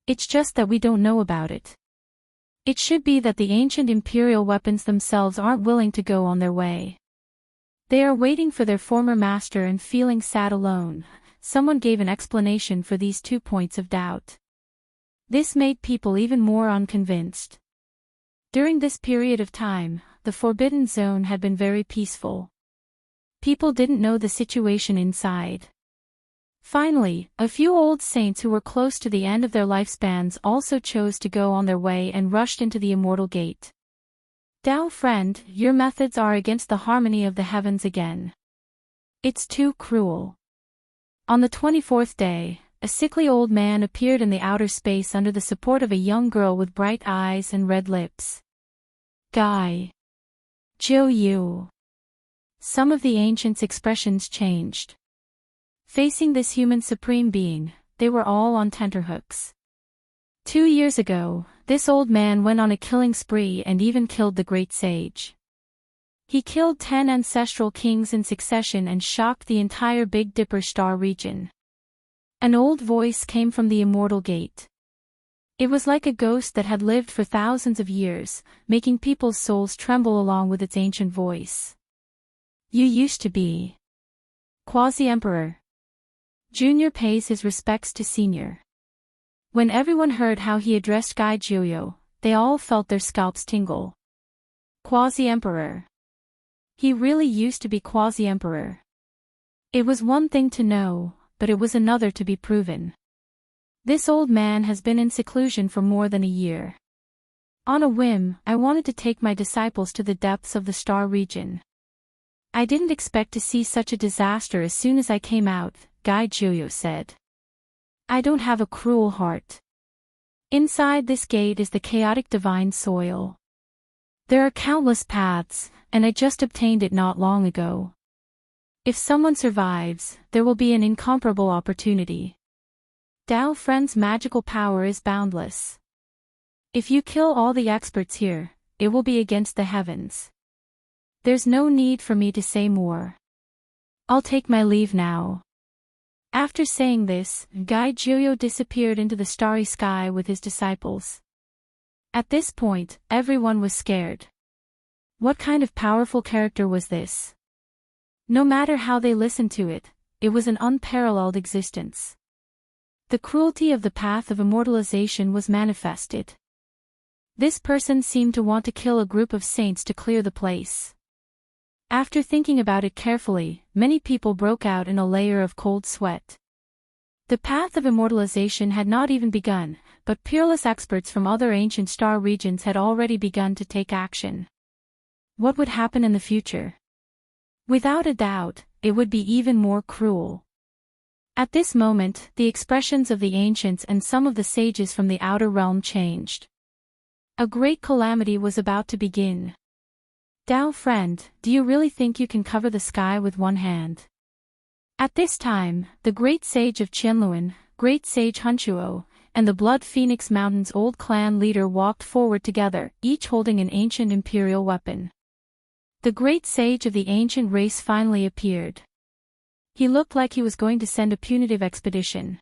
It's just that we don't know about it. It should be that the ancient imperial weapons themselves aren't willing to go on their way. They are waiting for their former master and feeling sad alone. Someone gave an explanation for these 2 points of doubt. This made people even more unconvinced. During this period of time, the Forbidden Zone had been very peaceful. People didn't know the situation inside. Finally, a few old saints who were close to the end of their lifespans also chose to go on their way and rushed into the immortal gate. Dao friend, your methods are against the harmony of the heavens again. It's too cruel. On the 24th day, a sickly old man appeared in the outer space under the support of a young girl with bright eyes and red lips. Guy. Jiu Yu. Some of the ancients' expressions changed. Facing this human supreme being, they were all on tenterhooks. 2 years ago, this old man went on a killing spree and even killed the great sage. He killed 10 ancestral kings in succession and shocked the entire Big Dipper star region. An old voice came from the immortal gate. It was like a ghost that had lived for thousands of years, making people's souls tremble along with its ancient voice. You used to be Quasi-Emperor. Junior pays his respects to Senior. When everyone heard how he addressed Guy Jiuyo, they all felt their scalps tingle. Quasi-Emperor. He really used to be Quasi-Emperor. It was one thing to know, but it was another to be proven. This old man has been in seclusion for more than a year. On a whim, I wanted to take my disciples to the depths of the star region. I didn't expect to see such a disaster as soon as I came out, Guy Jiuyo said. I don't have a cruel heart. Inside this gate is the chaotic divine soil. There are countless paths, and I just obtained it not long ago. If someone survives, there will be an incomparable opportunity. Dao Friend's magical power is boundless. If you kill all the experts here, it will be against the heavens. There's no need for me to say more. I'll take my leave now. After saying this, Guy Jiuyo disappeared into the starry sky with his disciples. At this point, everyone was scared. What kind of powerful character was this? No matter how they listened to it, it was an unparalleled existence. The cruelty of the path of immortalization was manifested. This person seemed to want to kill a group of saints to clear the place. After thinking about it carefully, many people broke out in a layer of cold sweat. The path of immortalization had not even begun, but peerless experts from other ancient star regions had already begun to take action. What would happen in the future? Without a doubt, it would be even more cruel. At this moment, the expressions of the ancients and some of the sages from the outer realm changed. A great calamity was about to begin. Dao friend, do you really think you can cover the sky with one hand? At this time, the great sage of Qianluan, great sage Hunchuo, and the Blood Phoenix Mountain's old clan leader walked forward together, each holding an ancient imperial weapon. The great sage of the ancient race finally appeared. He looked like he was going to send a punitive expedition.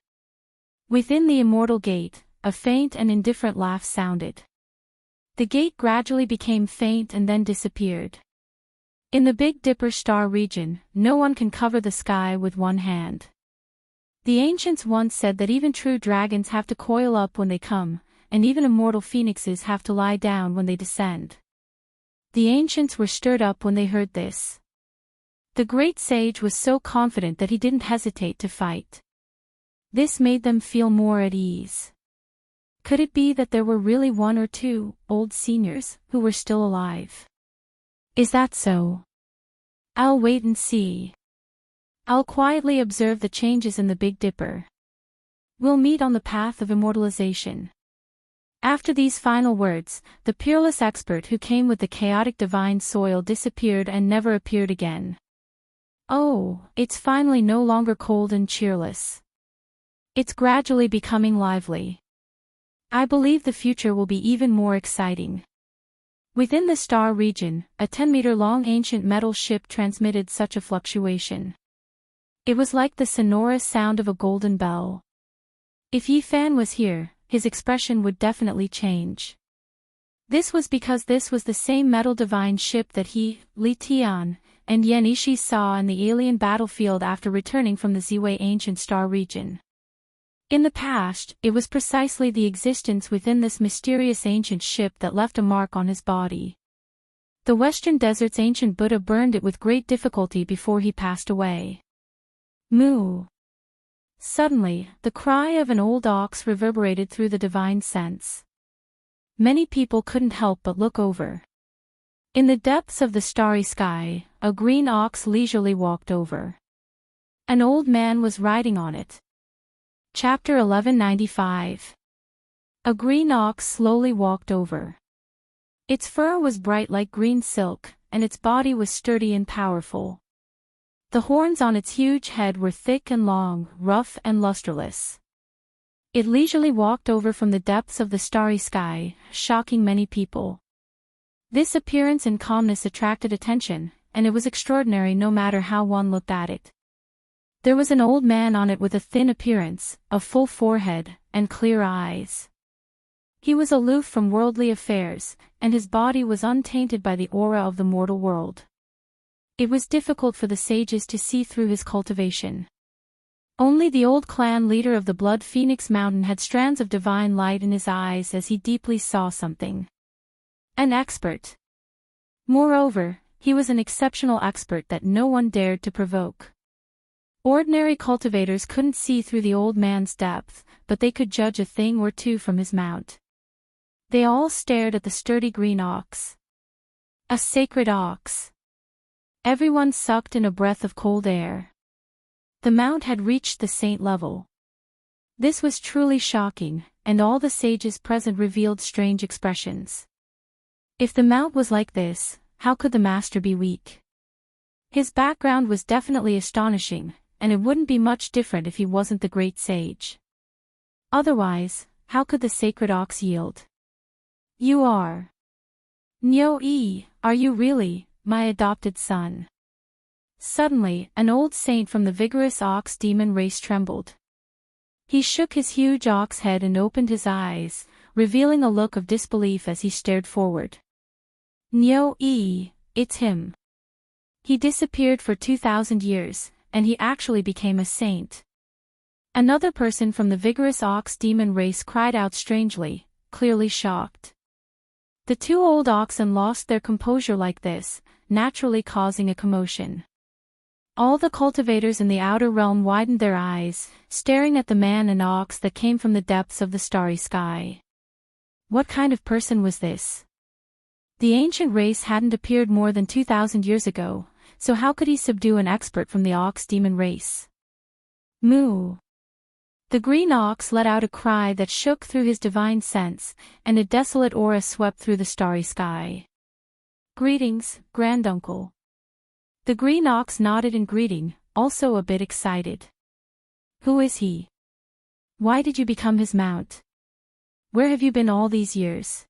Within the immortal gate, a faint and indifferent laugh sounded. The gate gradually became faint and then disappeared. In the Big Dipper star region, no one can cover the sky with one hand. The ancients once said that even true dragons have to coil up when they come, and even immortal phoenixes have to lie down when they descend. The ancients were stirred up when they heard this. The great sage was so confident that he didn't hesitate to fight. This made them feel more at ease. Could it be that there were really one or two old seniors who were still alive? Is that so? I'll wait and see. I'll quietly observe the changes in the Big Dipper. We'll meet on the path of immortalization. After these final words, the peerless expert who came with the chaotic divine soil disappeared and never appeared again. Oh, it's finally no longer cold and cheerless. It's gradually becoming lively. I believe the future will be even more exciting. Within the star region, a 10-meter-long ancient metal ship transmitted such a fluctuation. It was like the sonorous sound of a golden bell. If Yi Fan was here, his expression would definitely change. This was because this was the same metal divine ship that he, Li Tian, and Yan Ishi saw in the alien battlefield after returning from the Ziwei ancient star region. In the past, it was precisely the existence within this mysterious ancient ship that left a mark on his body. The Western Desert's ancient Buddha burned it with great difficulty before he passed away. Moo! Suddenly, the cry of an old ox reverberated through the divine sense. Many people couldn't help but look over. In the depths of the starry sky, a green ox leisurely walked over. An old man was riding on it. Chapter 1195. A green ox slowly walked over. Its fur was bright like green silk, and its body was sturdy and powerful. The horns on its huge head were thick and long, rough and lustreless. It leisurely walked over from the depths of the starry sky, shocking many people. This appearance and calmness attracted attention, and it was extraordinary no matter how one looked at it. There was an old man on it with a thin appearance, a full forehead, and clear eyes. He was aloof from worldly affairs, and his body was untainted by the aura of the mortal world. It was difficult for the sages to see through his cultivation. Only the old clan leader of the Blood Phoenix Mountain had strands of divine light in his eyes as he deeply saw something. An expert. Moreover, he was an exceptional expert that no one dared to provoke. Ordinary cultivators couldn't see through the old man's depth, but they could judge a thing or two from his mount. They all stared at the sturdy green ox. A sacred ox. Everyone sucked in a breath of cold air. The mount had reached the saint level. This was truly shocking, and all the sages present revealed strange expressions. If the mount was like this, how could the master be weak? His background was definitely astonishing, and it wouldn't be much different if he wasn't the great sage. Otherwise, how could the sacred ox yield? You are. Nyo-e, are you really, my adopted son? Suddenly, an old saint from the vigorous ox demon race trembled. He shook his huge ox head and opened his eyes, revealing a look of disbelief as he stared forward. Nyo-e, it's him. He disappeared for 2,000 years, and he actually became a saint. Another person from the vigorous ox demon race cried out strangely, clearly shocked. The two old oxen lost their composure like this, naturally causing a commotion. All the cultivators in the outer realm widened their eyes, staring at the man and ox that came from the depths of the starry sky. What kind of person was this? The ancient race hadn't appeared more than 2,000 years ago, so how could he subdue an expert from the ox demon race? Moo! The green ox let out a cry that shook through his divine sense, and a desolate aura swept through the starry sky. Greetings, granduncle. The green ox nodded in greeting, also a bit excited. Who is he? Why did you become his mount? Where have you been all these years?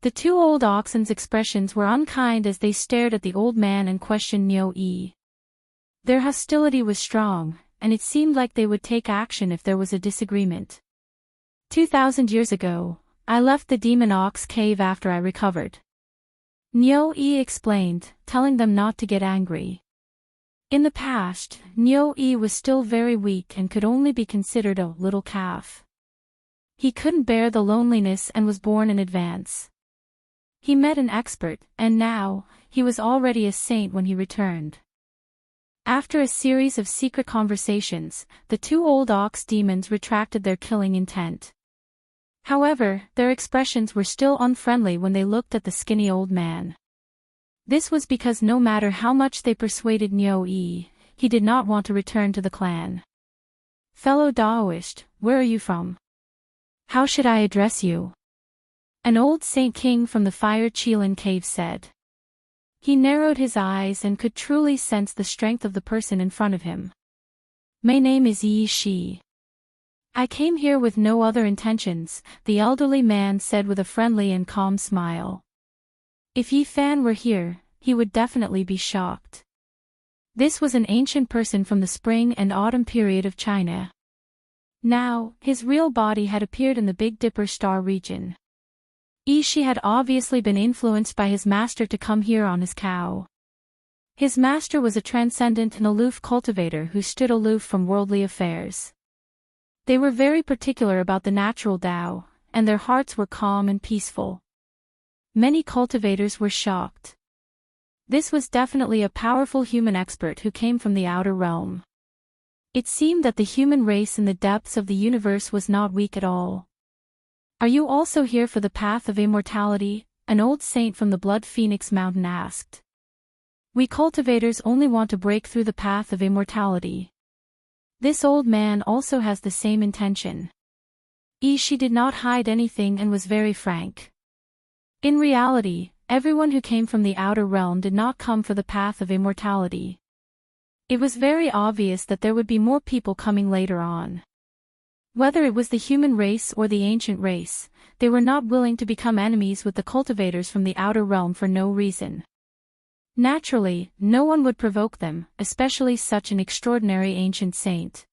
The two old oxen's expressions were unkind as they stared at the old man and questioned Nyo-e. Their hostility was strong, and it seemed like they would take action if there was a disagreement. 2,000 years ago, I left the demon ox cave after I recovered. Nyo-e explained, telling them not to get angry. In the past, Nyo-e was still very weak and could only be considered a little calf. He couldn't bear the loneliness and was born in advance. He met an expert, and now, he was already a saint when he returned. After a series of secret conversations, the two old ox demons retracted their killing intent. However, their expressions were still unfriendly when they looked at the skinny old man. This was because no matter how much they persuaded Nyo-e, he did not want to return to the clan. Fellow Daoist, where are you from? How should I address you? An old saint king from the Fire Qilin cave said. He narrowed his eyes and could truly sense the strength of the person in front of him. My name is Yi Shi. I came here with no other intentions, the elderly man said with a friendly and calm smile. If Yi Fan were here, he would definitely be shocked. This was an ancient person from the spring and autumn period of China. Now, his real body had appeared in the Big Dipper star region. Yi Shi had obviously been influenced by his master to come here on his cow. His master was a transcendent and aloof cultivator who stood aloof from worldly affairs. They were very particular about the natural Tao, and their hearts were calm and peaceful. Many cultivators were shocked. This was definitely a powerful human expert who came from the outer realm. It seemed that the human race in the depths of the universe was not weak at all. Are you also here for the path of immortality? An old saint from the Blood Phoenix Mountain asked. We cultivators only want to break through the path of immortality. This old man also has the same intention. Yi Shi did not hide anything and was very frank. In reality, everyone who came from the outer realm did not come for the path of immortality. It was very obvious that there would be more people coming later on. Whether it was the human race or the ancient race, they were not willing to become enemies with the cultivators from the outer realm for no reason. Naturally, no one would provoke them, especially such an extraordinary ancient saint.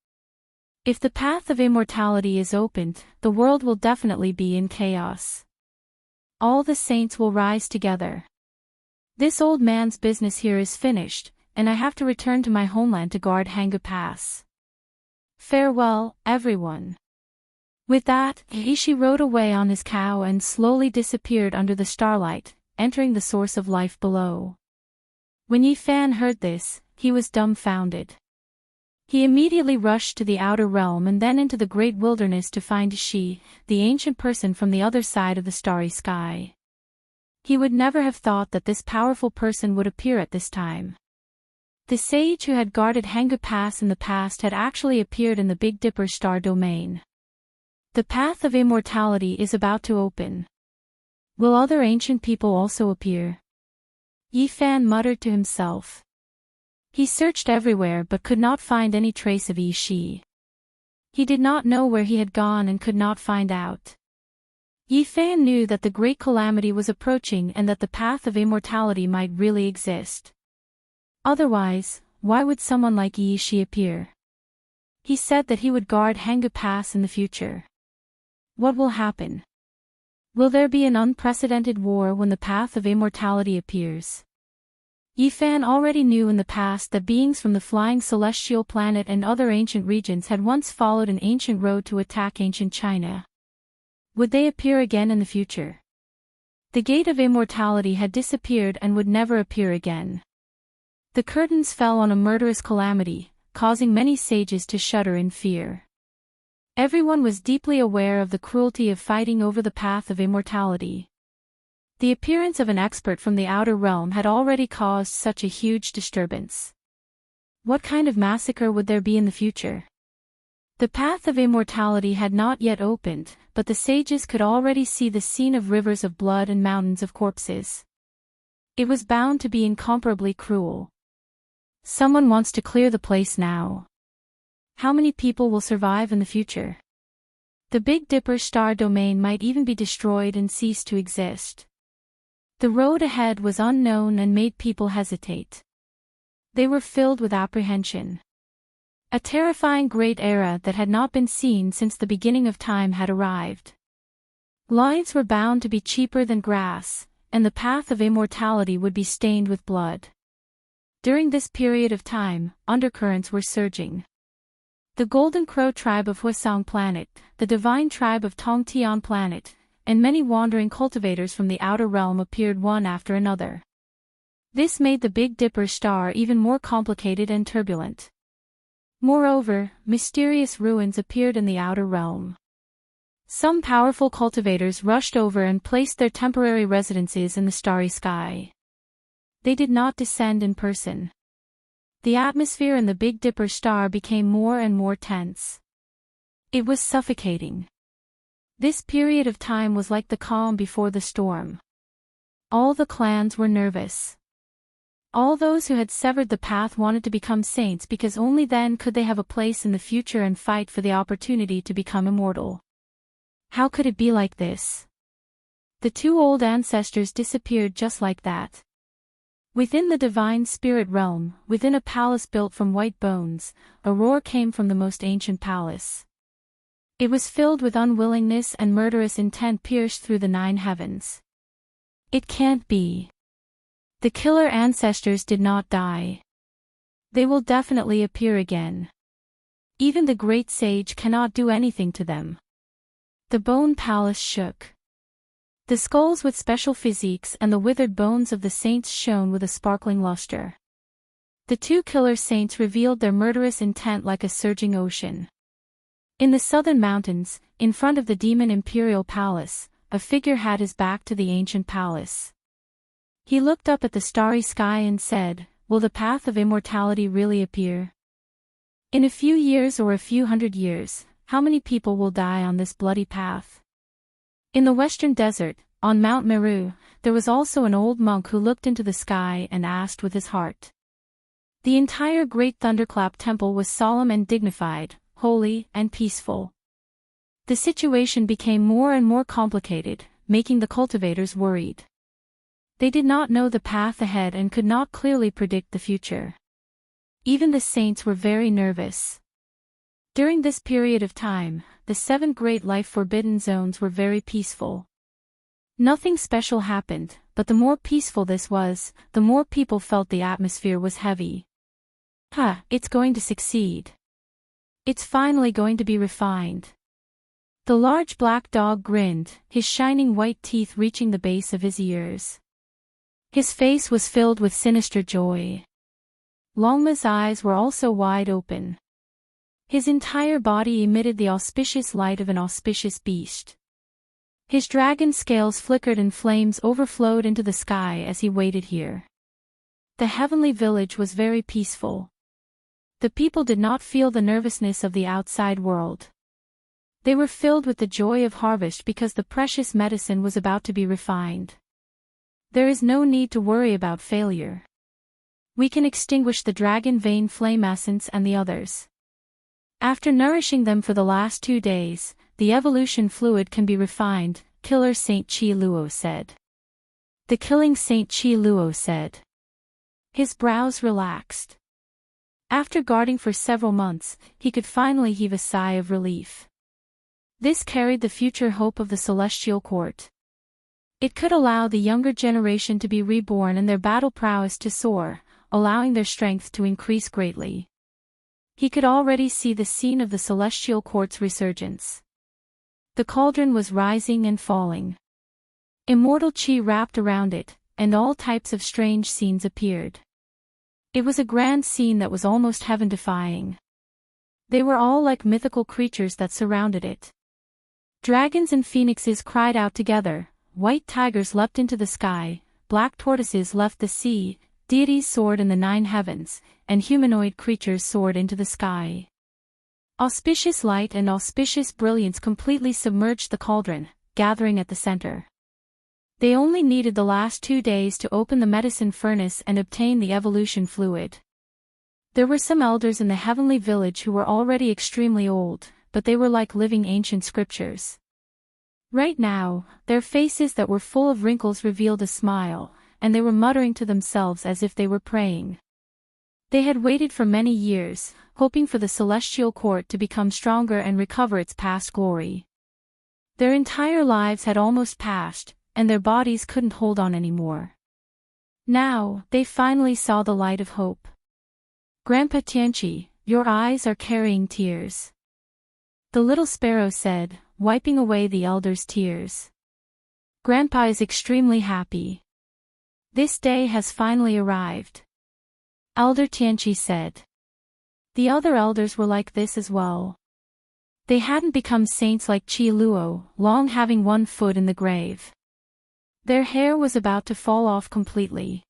If the path of immortality is opened, the world will definitely be in chaos. All the saints will rise together. This old man's business here is finished, and I have to return to my homeland to guard Hanggu Pass. Farewell, everyone. With that, Yi Shi rode away on his cow and slowly disappeared under the starlight, entering the source of life below. When Yi Fan heard this, he was dumbfounded. He immediately rushed to the outer realm and then into the great wilderness to find Shi, the ancient person from the other side of the starry sky. He would never have thought that this powerful person would appear at this time. The sage who had guarded Hanggu Pass in the past had actually appeared in the Big Dipper star domain. The path of immortality is about to open. Will other ancient people also appear? Yi Fan muttered to himself. He searched everywhere but could not find any trace of Yi Shi. He did not know where he had gone and could not find out. Yi Fan knew that the great calamity was approaching and that the path of immortality might really exist. Otherwise, why would someone like Yi Shi appear? He said that he would guard Hanggu Pass in the future. What will happen? Will there be an unprecedented war when the path of immortality appears? Yifan already knew in the past that beings from the flying celestial planet and other ancient regions had once followed an ancient road to attack ancient China. Would they appear again in the future? The gate of immortality had disappeared and would never appear again. The curtains fell on a murderous calamity, causing many sages to shudder in fear. Everyone was deeply aware of the cruelty of fighting over the path of immortality. The appearance of an expert from the outer realm had already caused such a huge disturbance. What kind of massacre would there be in the future? The path of immortality had not yet opened, but the sages could already see the scene of rivers of blood and mountains of corpses. It was bound to be incomparably cruel. Someone wants to clear the place now. How many people will survive in the future? The Big Dipper's star domain might even be destroyed and cease to exist. The road ahead was unknown and made people hesitate. They were filled with apprehension. A terrifying great era that had not been seen since the beginning of time had arrived. Lives were bound to be cheaper than grass, and the path of immortality would be stained with blood. During this period of time, undercurrents were surging. The Golden Crow tribe of Huasong planet, the divine tribe of Tongtian planet, and many wandering cultivators from the outer realm appeared one after another. This made the Big Dipper star even more complicated and turbulent. Moreover, mysterious ruins appeared in the outer realm. Some powerful cultivators rushed over and placed their temporary residences in the starry sky. They did not descend in person. The atmosphere in the Big Dipper star became more and more tense. It was suffocating. This period of time was like the calm before the storm. All the clans were nervous. All those who had severed the path wanted to become saints because only then could they have a place in the future and fight for the opportunity to become immortal. How could it be like this? The two old ancestors disappeared just like that. Within the divine spirit realm, within a palace built from white bones, a roar came from the most ancient palace. It was filled with unwillingness and murderous intent pierced through the 9 heavens. It can't be. The killer ancestors did not die. They will definitely appear again. Even the great sage cannot do anything to them. The bone palace shook. The skulls with special physiques and the withered bones of the saints shone with a sparkling luster. The 2 killer saints revealed their murderous intent like a surging ocean. In the southern mountains, in front of the demon imperial palace, a figure had his back to the ancient palace. He looked up at the starry sky and said, "Will the path of immortality really appear? In a few years or a few hundred years, how many people will die on this bloody path?" In the western desert, on Mount Meru, there was also an old monk who looked into the sky and asked with his heart. The entire great thunderclap temple was solemn and dignified, holy and peaceful. The situation became more and more complicated, making the cultivators worried. They did not know the path ahead and could not clearly predict the future. Even the saints were very nervous. During this period of time, the 7 great life-forbidden zones were very peaceful. Nothing special happened, but the more peaceful this was, the more people felt the atmosphere was heavy. It's going to succeed. It's finally going to be refined. The large black dog grinned, his shining white teeth reaching the base of his ears. His face was filled with sinister joy. Longma's eyes were also wide open. His entire body emitted the auspicious light of an auspicious beast. His dragon scales flickered and flames overflowed into the sky as he waited here. The heavenly village was very peaceful. The people did not feel the nervousness of the outside world. They were filled with the joy of harvest because the precious medicine was about to be refined. There is no need to worry about failure. We can extinguish the dragon vein flame essence and the others. After nourishing them for the last 2 days, the evolution fluid can be refined, Killer Saint Chi Luo said. The killing Saint Chi Luo said. His brows relaxed. After guarding for several months, he could finally heave a sigh of relief. This carried the future hope of the celestial court. It could allow the younger generation to be reborn and their battle prowess to soar, allowing their strength to increase greatly. He could already see the scene of the celestial court's resurgence. The cauldron was rising and falling. Immortal chi wrapped around it, and all types of strange scenes appeared. It was a grand scene that was almost heaven-defying. They were all like mythical creatures that surrounded it. Dragons and phoenixes cried out together, white tigers leapt into the sky, black tortoises left the sea, deities soared in the 9 heavens, and humanoid creatures soared into the sky. Auspicious light and auspicious brilliance completely submerged the cauldron, gathering at the center. They only needed the last 2 days to open the medicine furnace and obtain the evolution fluid. There were some elders in the heavenly village who were already extremely old, but they were like living ancient scriptures. Right now, their faces that were full of wrinkles revealed a smile, and they were muttering to themselves as if they were praying. They had waited for many years, hoping for the celestial court to become stronger and recover its past glory. Their entire lives had almost passed, and their bodies couldn't hold on anymore. Now, they finally saw the light of hope. "Grandpa Tianchi, your eyes are carrying tears," the little sparrow said, wiping away the elder's tears. "Grandpa is extremely happy. This day has finally arrived," Elder Tianchi said. The other elders were like this as well. They hadn't become saints like Qi Luo, long having one foot in the grave. Their hair was about to fall off completely.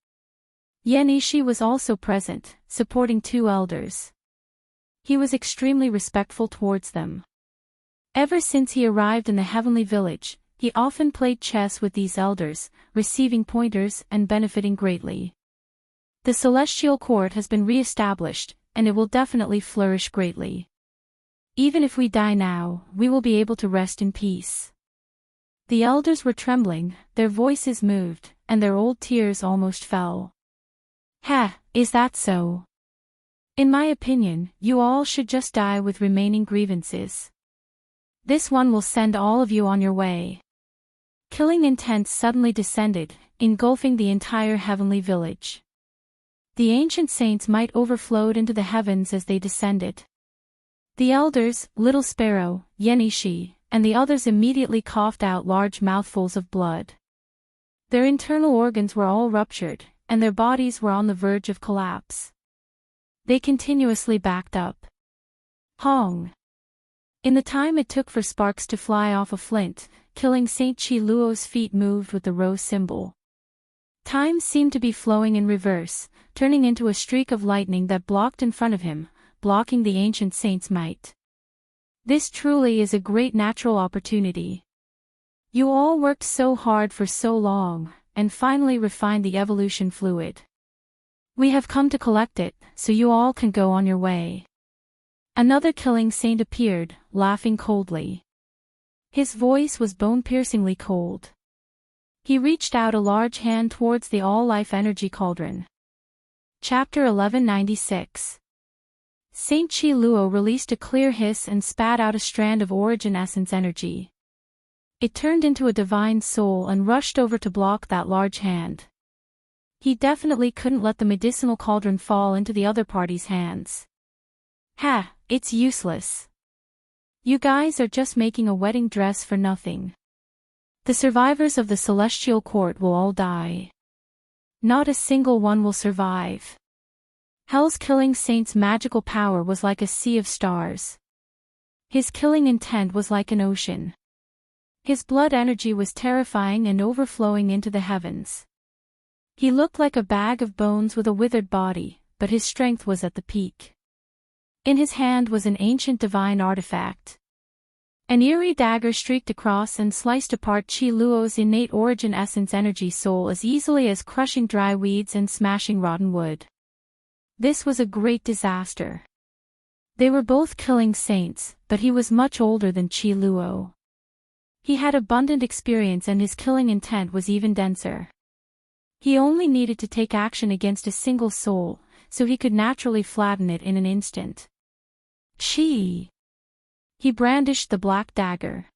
Yan Ishi was also present, supporting 2 elders. He was extremely respectful towards them. Ever since he arrived in the heavenly village, he often played chess with these elders, receiving pointers and benefiting greatly. The celestial court has been re-established, and it will definitely flourish greatly. Even if we die now, we will be able to rest in peace. The elders were trembling, their voices moved, and their old tears almost fell. "Ha, is that so? In my opinion, you all should just die with remaining grievances. This one will send all of you on your way." Killing intent suddenly descended, engulfing the entire heavenly village. The ancient saints might overflowed into the heavens as they descended. The elders, Little Sparrow, Yenishi, and the others immediately coughed out large mouthfuls of blood. Their internal organs were all ruptured, and their bodies were on the verge of collapse. They continuously backed up. Hong! In the time it took for sparks to fly off a flint, killing Saint Qi Luo's feet moved with the rose symbol. Time seemed to be flowing in reverse, turning into a streak of lightning that blocked in front of him, blocking the ancient saint's might. This truly is a great natural opportunity. You all worked so hard for so long, and finally refined the evolution fluid. We have come to collect it, so you all can go on your way. Another killing saint appeared, laughing coldly. His voice was bone-piercingly cold. He reached out a large hand towards the all-life energy cauldron. Chapter 1196. Saint Qi Luo released a clear hiss and spat out a strand of origin essence energy. It turned into a divine soul and rushed over to block that large hand. He definitely couldn't let the medicinal cauldron fall into the other party's hands. "Ha, it's useless. You guys are just making a wedding dress for nothing. The survivors of the celestial court will all die. Not a single one will survive." Hell's killing saint's magical power was like a sea of stars. His killing intent was like an ocean. His blood energy was terrifying and overflowing into the heavens. He looked like a bag of bones with a withered body, but his strength was at the peak. In his hand was an ancient divine artifact. An eerie dagger streaked across and sliced apart Qi Luo's innate origin essence energy soul as easily as crushing dry weeds and smashing rotten wood. This was a great disaster. They were both killing saints, but he was much older than Qi Luo. He had abundant experience and his killing intent was even denser. He only needed to take action against a single soul, so he could naturally flatten it in an instant. Qi! He brandished the black dagger.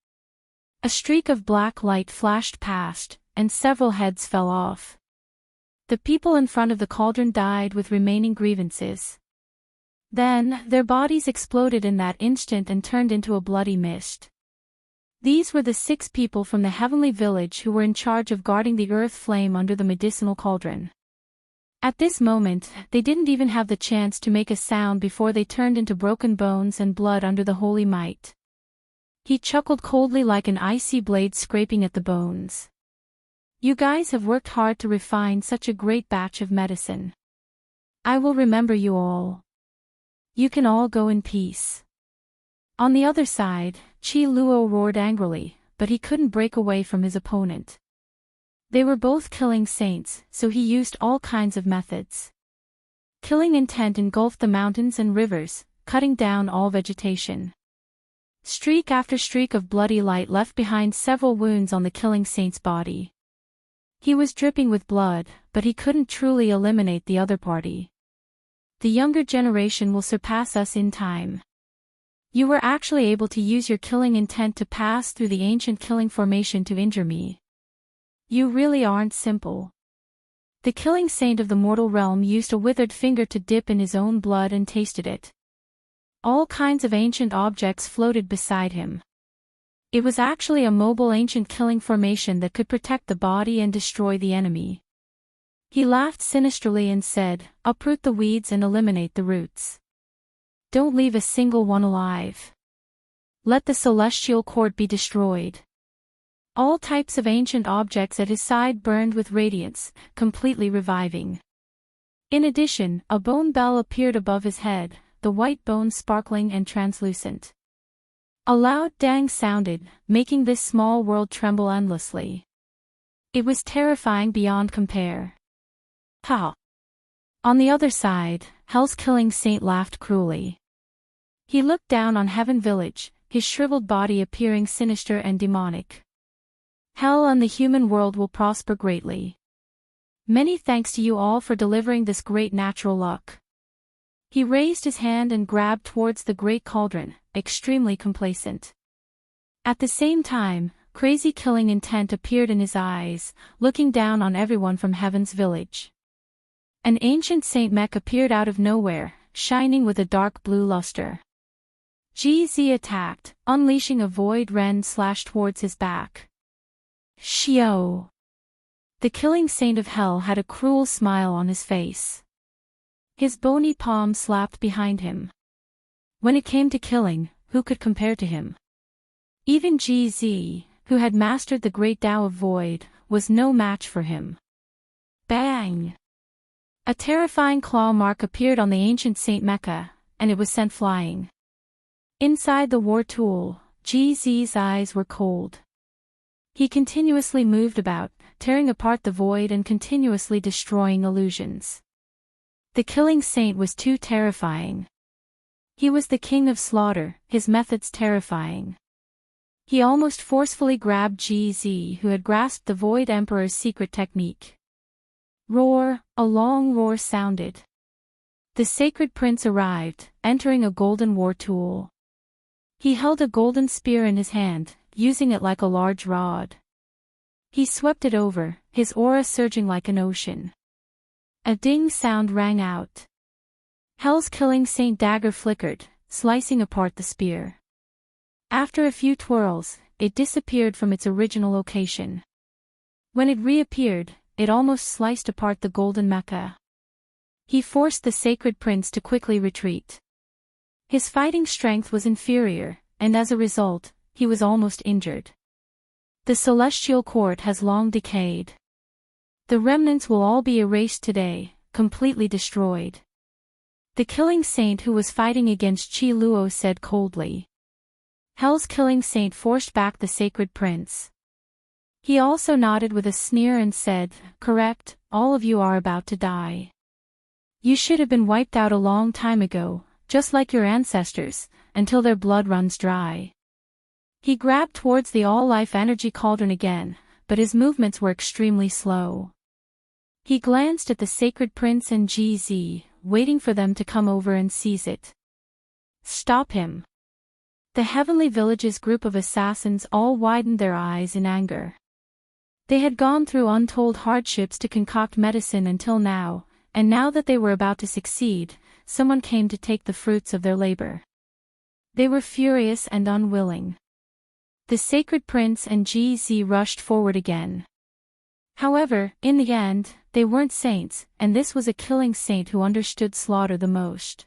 A streak of black light flashed past, and several heads fell off. The people in front of the cauldron died with remaining grievances. Then, their bodies exploded in that instant and turned into a bloody mist. These were the 6 people from the heavenly village who were in charge of guarding the earth flame under the medicinal cauldron. At this moment, they didn't even have the chance to make a sound before they turned into broken bones and blood under the holy might. He chuckled coldly like an icy blade scraping at the bones. You guys have worked hard to refine such a great batch of medicine. I will remember you all. You can all go in peace. On the other side, Chi Luo roared angrily, but he couldn't break away from his opponent. They were both killing saints, so he used all kinds of methods. Killing intent engulfed the mountains and rivers, cutting down all vegetation. Streak after streak of bloody light left behind several wounds on the killing saint's body. He was dripping with blood, but he couldn't truly eliminate the other party. The younger generation will surpass us in time. You were actually able to use your killing intent to pass through the ancient killing formation to injure me. You really aren't simple. The killing saint of the mortal realm used a withered finger to dip in his own blood and tasted it. All kinds of ancient objects floated beside him. It was actually a mobile ancient killing formation that could protect the body and destroy the enemy. He laughed sinisterly and said, "Uproot the weeds and eliminate the roots. Don't leave a single one alive. Let the celestial court be destroyed." All types of ancient objects at his side burned with radiance, completely reviving. In addition, a bone bell appeared above his head, the white bone sparkling and translucent. A loud dang sounded, making this small world tremble endlessly. It was terrifying beyond compare. Ha! On the other side, Hell's killing saint laughed cruelly. He looked down on Heaven Village, his shriveled body appearing sinister and demonic. Hell and the human world will prosper greatly. Many thanks to you all for delivering this great natural luck. He raised his hand and grabbed towards the great cauldron, extremely complacent. At the same time, crazy killing intent appeared in his eyes, looking down on everyone from Heaven's village. An ancient saint mech appeared out of nowhere, shining with a dark blue luster. GZ attacked, unleashing a void rend slash towards his back. Shio! The killing saint of hell had a cruel smile on his face. His bony palm slapped behind him. When it came to killing, who could compare to him? Even GZ, who had mastered the great Tao of Void, was no match for him. Bang! A terrifying claw mark appeared on the ancient Saint Mecha, and it was sent flying. Inside the war tool, GZ's eyes were cold. He continuously moved about, tearing apart the void and continuously destroying illusions. The killing saint was too terrifying. He was the king of slaughter, his methods terrifying. He almost forcefully grabbed GZ, who had grasped the Void Emperor's secret technique. Roar! A long roar sounded. The sacred prince arrived, entering a golden war tool. He held a golden spear in his hand, using it like a large rod. He swept it over, his aura surging like an ocean. A ding sound rang out. Hell's killing saint dagger flickered, slicing apart the spear. After a few twirls, it disappeared from its original location. When it reappeared, it almost sliced apart the golden mecha. He forced the sacred prince to quickly retreat. His fighting strength was inferior, and as a result, he was almost injured. The celestial court has long decayed. The remnants will all be erased today, completely destroyed. The killing saint who was fighting against Chi Luo said coldly. Hell's killing saint forced back the sacred prince. He also nodded with a sneer and said, "Correct, all of you are about to die. You should have been wiped out a long time ago, just like your ancestors, until their blood runs dry." He grabbed towards the all-life energy cauldron again, but his movements were extremely slow. He glanced at the sacred prince and GZ, waiting for them to come over and seize it. Stop him! The heavenly village's group of assassins all widened their eyes in anger. They had gone through untold hardships to concoct medicine until now, and now that they were about to succeed, someone came to take the fruits of their labor. They were furious and unwilling. The sacred prince and GZ rushed forward again. However, in the end, they weren't saints, and this was a killing saint who understood slaughter the most.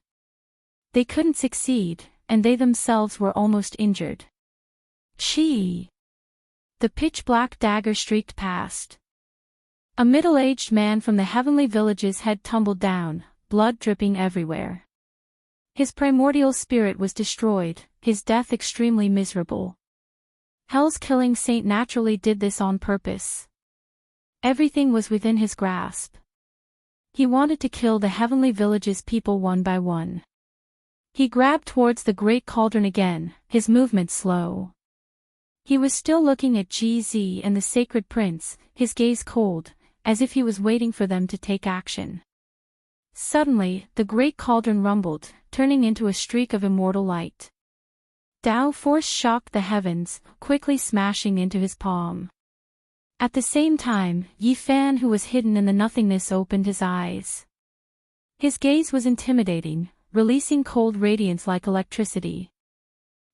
They couldn't succeed, and they themselves were almost injured. Chi! The pitch-black dagger streaked past. A middle-aged man from the heavenly villages had tumbled down, blood dripping everywhere. His primordial spirit was destroyed, his death extremely miserable. Hell's killing saint naturally did this on purpose. Everything was within his grasp. He wanted to kill the heavenly villages' people one by one. He grabbed towards the great cauldron again, his movement slow. He was still looking at GZ and the sacred prince, his gaze cold, as if he was waiting for them to take action. Suddenly, the great cauldron rumbled, turning into a streak of immortal light. Tao force shocked the heavens, quickly smashing into his palm. At the same time, Yi Fan, who was hidden in the nothingness, opened his eyes. His gaze was intimidating, releasing cold radiance like electricity.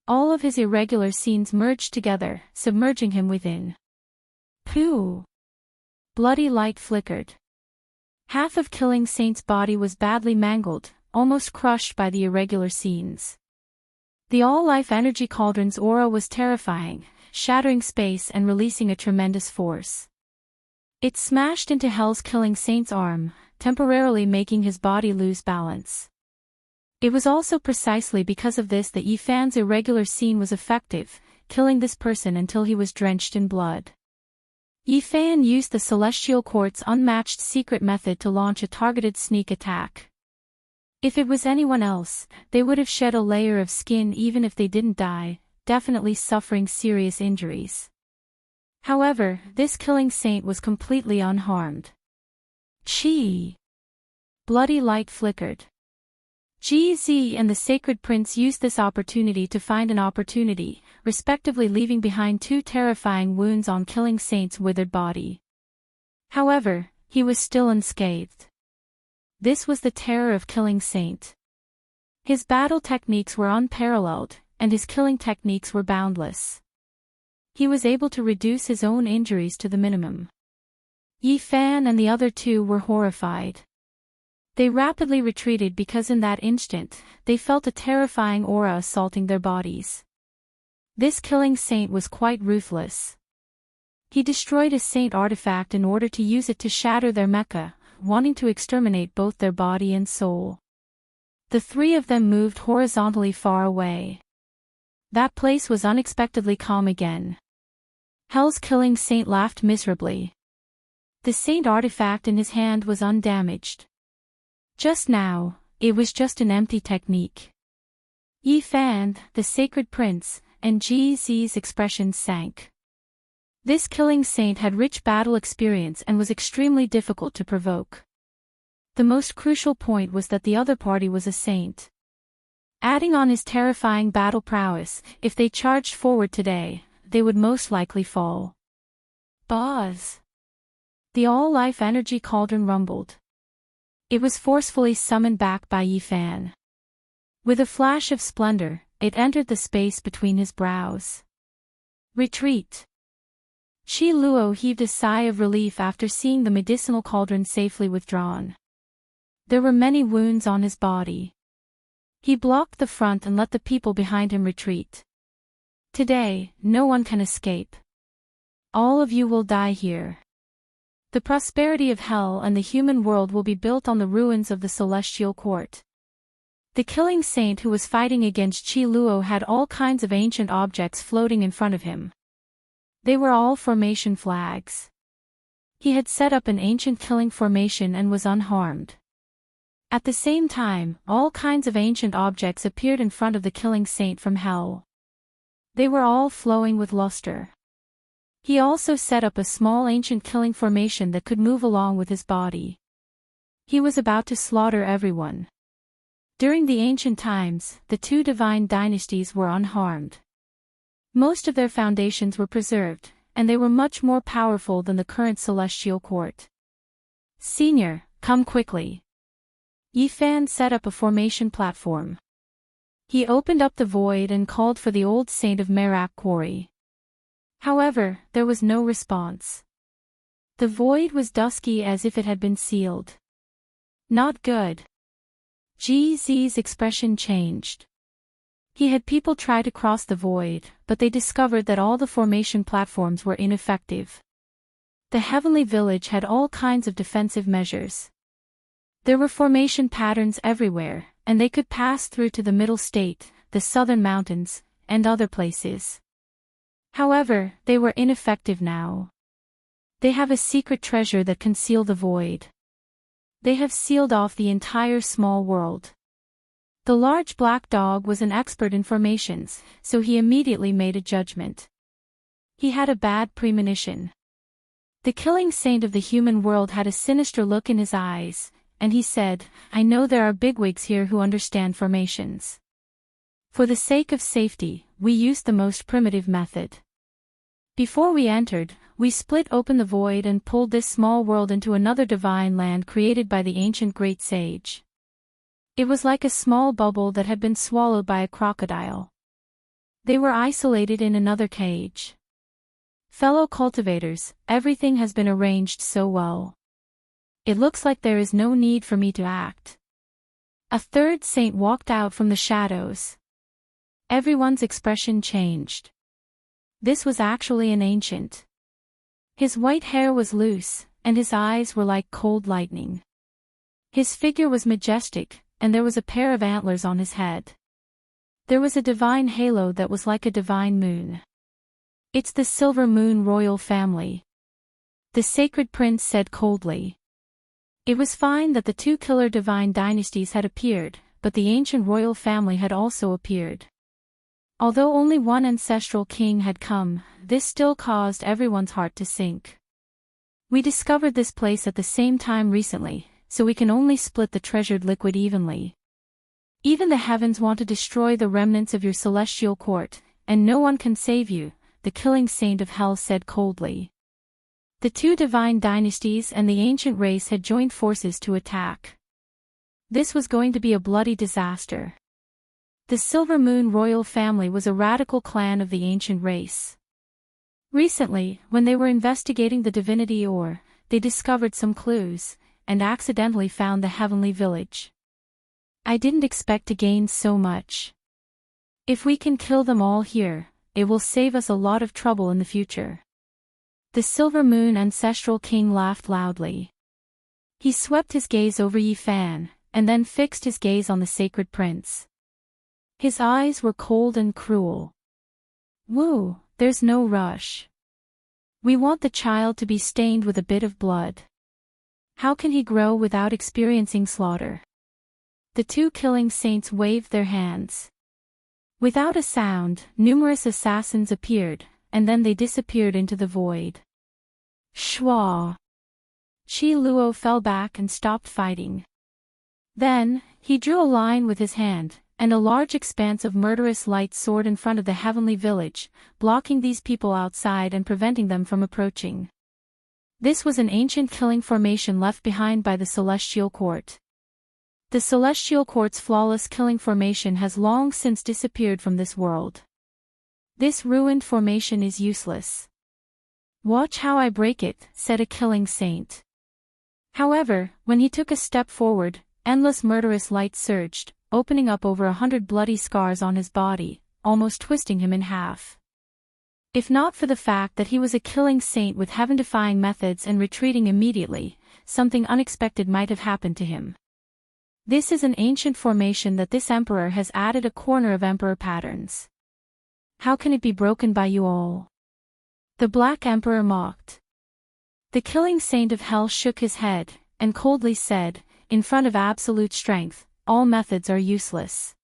All of his irregular scenes merged together, submerging him within. Pooh! Bloody light flickered. Half of Killing Saint's body was badly mangled, almost crushed by the irregular scenes. The all-life energy cauldron's aura was terrifying, shattering space and releasing a tremendous force. It smashed into Hell's Killing Saint's arm, temporarily making his body lose balance. It was also precisely because of this that Yi Fan's irregular scene was effective, killing this person until he was drenched in blood. Yi Fan used the Celestial Court's unmatched secret method to launch a targeted sneak attack. If it was anyone else, they would have shed a layer of skin even if they didn't die, definitely suffering serious injuries. However, this killing saint was completely unharmed. Chi! Bloody light flickered. GZ and the Sacred Prince used this opportunity to find an opportunity, respectively leaving behind 2 terrifying wounds on Killing Saint's withered body. However, he was still unscathed. This was the terror of Killing Saint. His battle techniques were unparalleled, and his killing techniques were boundless. He was able to reduce his own injuries to the minimum. Yi Fan and the other 2 were horrified. They rapidly retreated because in that instant, they felt a terrifying aura assaulting their bodies. This killing saint was quite ruthless. He destroyed a saint artifact in order to use it to shatter their mecha, wanting to exterminate both their body and soul. The 3 of them moved horizontally far away. That place was unexpectedly calm again. Hell's killing saint laughed miserably. The saint artifact in his hand was undamaged. Just now, it was just an empty technique. Yi Fan, the Sacred Prince, and GZ's expressions sank. This killing saint had rich battle experience and was extremely difficult to provoke. The most crucial point was that the other party was a saint. Adding on his terrifying battle prowess, if they charged forward today, they would most likely fall. Buzz! The all-life energy cauldron rumbled. It was forcefully summoned back by Yi Fan. With a flash of splendor, it entered the space between his brows. Retreat! Chi Luo heaved a sigh of relief after seeing the medicinal cauldron safely withdrawn. There were many wounds on his body. He blocked the front and let the people behind him retreat. Today, no one can escape. All of you will die here. The prosperity of Hell and the human world will be built on the ruins of the Celestial Court. The killing saint who was fighting against Chi Luo had all kinds of ancient objects floating in front of him. They were all formation flags. He had set up an ancient killing formation and was unharmed. At the same time, all kinds of ancient objects appeared in front of the killing saint from Hell. They were all flowing with luster. He also set up a small ancient killing formation that could move along with his body. He was about to slaughter everyone. During the ancient times, the 2 divine dynasties were unharmed. Most of their foundations were preserved, and they were much more powerful than the current celestial court. Senior, come quickly. Yifan set up a formation platform. He opened up the void and called for the old saint of Merak Quarry. However, there was no response. The void was dusky as if it had been sealed. Not good. GZ's expression changed. He had people try to cross the void, but they discovered that all the formation platforms were ineffective. The heavenly village had all kinds of defensive measures. There were formation patterns everywhere, and they could pass through to the middle state, the southern mountains, and other places. However, they were ineffective now. They have a secret treasure that can seal the void. They have sealed off the entire small world. The large black dog was an expert in formations, so he immediately made a judgment. He had a bad premonition. The killing saint of the human world had a sinister look in his eyes, and he said, "I know there are bigwigs here who understand formations. For the sake of safety, we used the most primitive method. Before we entered, we split open the void and pulled this small world into another divine land created by the ancient great sage. It was like a small bubble that had been swallowed by a crocodile. They were isolated in another cage. Fellow cultivators, everything has been arranged so well. It looks like there is no need for me to act." A third saint walked out from the shadows. Everyone's expression changed. This was actually an ancient. His white hair was loose, and his eyes were like cold lightning. His figure was majestic, and there was a pair of antlers on his head. There was a divine halo that was like a divine moon. "It's the Silver Moon royal family," the sacred prince said coldly. It was fine that the two killer divine dynasties had appeared, but the ancient royal family had also appeared. Although only one ancestral king had come, this still caused everyone's heart to sink. "We discovered this place at the same time recently, so we can only split the treasured liquid evenly. Even the heavens want to destroy the remnants of your celestial court, and no one can save you," the killing saint of hell said coldly. The two divine dynasties and the ancient race had joined forces to attack. This was going to be a bloody disaster. The Silver Moon royal family was a radical clan of the ancient race. Recently, when they were investigating the divinity ore, they discovered some clues, and accidentally found the heavenly village. "I didn't expect to gain so much. If we can kill them all here, it will save us a lot of trouble in the future." The Silver Moon ancestral king laughed loudly. He swept his gaze over Yifan, and then fixed his gaze on the sacred prince. His eyes were cold and cruel. "Woo, there's no rush. We want the child to be stained with a bit of blood. How can he grow without experiencing slaughter?" The two killing saints waved their hands. Without a sound, numerous assassins appeared, and then they disappeared into the void. Shwa! Chi Luo fell back and stopped fighting. Then, he drew a line with his hand, and a large expanse of murderous light soared in front of the heavenly village, blocking these people outside and preventing them from approaching. This was an ancient killing formation left behind by the Celestial Court. The Celestial Court's flawless killing formation has long since disappeared from this world. This ruined formation is useless. "Watch how I break it," said a killing saint. However, when he took a step forward, endless murderous light surged, opening up over 100 bloody scars on his body, almost twisting him in half. If not for the fact that he was a killing saint with heaven-defying methods and retreating immediately, something unexpected might have happened to him. This is an ancient formation that this emperor has added a corner of emperor patterns. How can it be broken by you all? The Black Emperor mocked. The killing saint of hell shook his head, and coldly said, "In front of absolute strength, all methods are useless.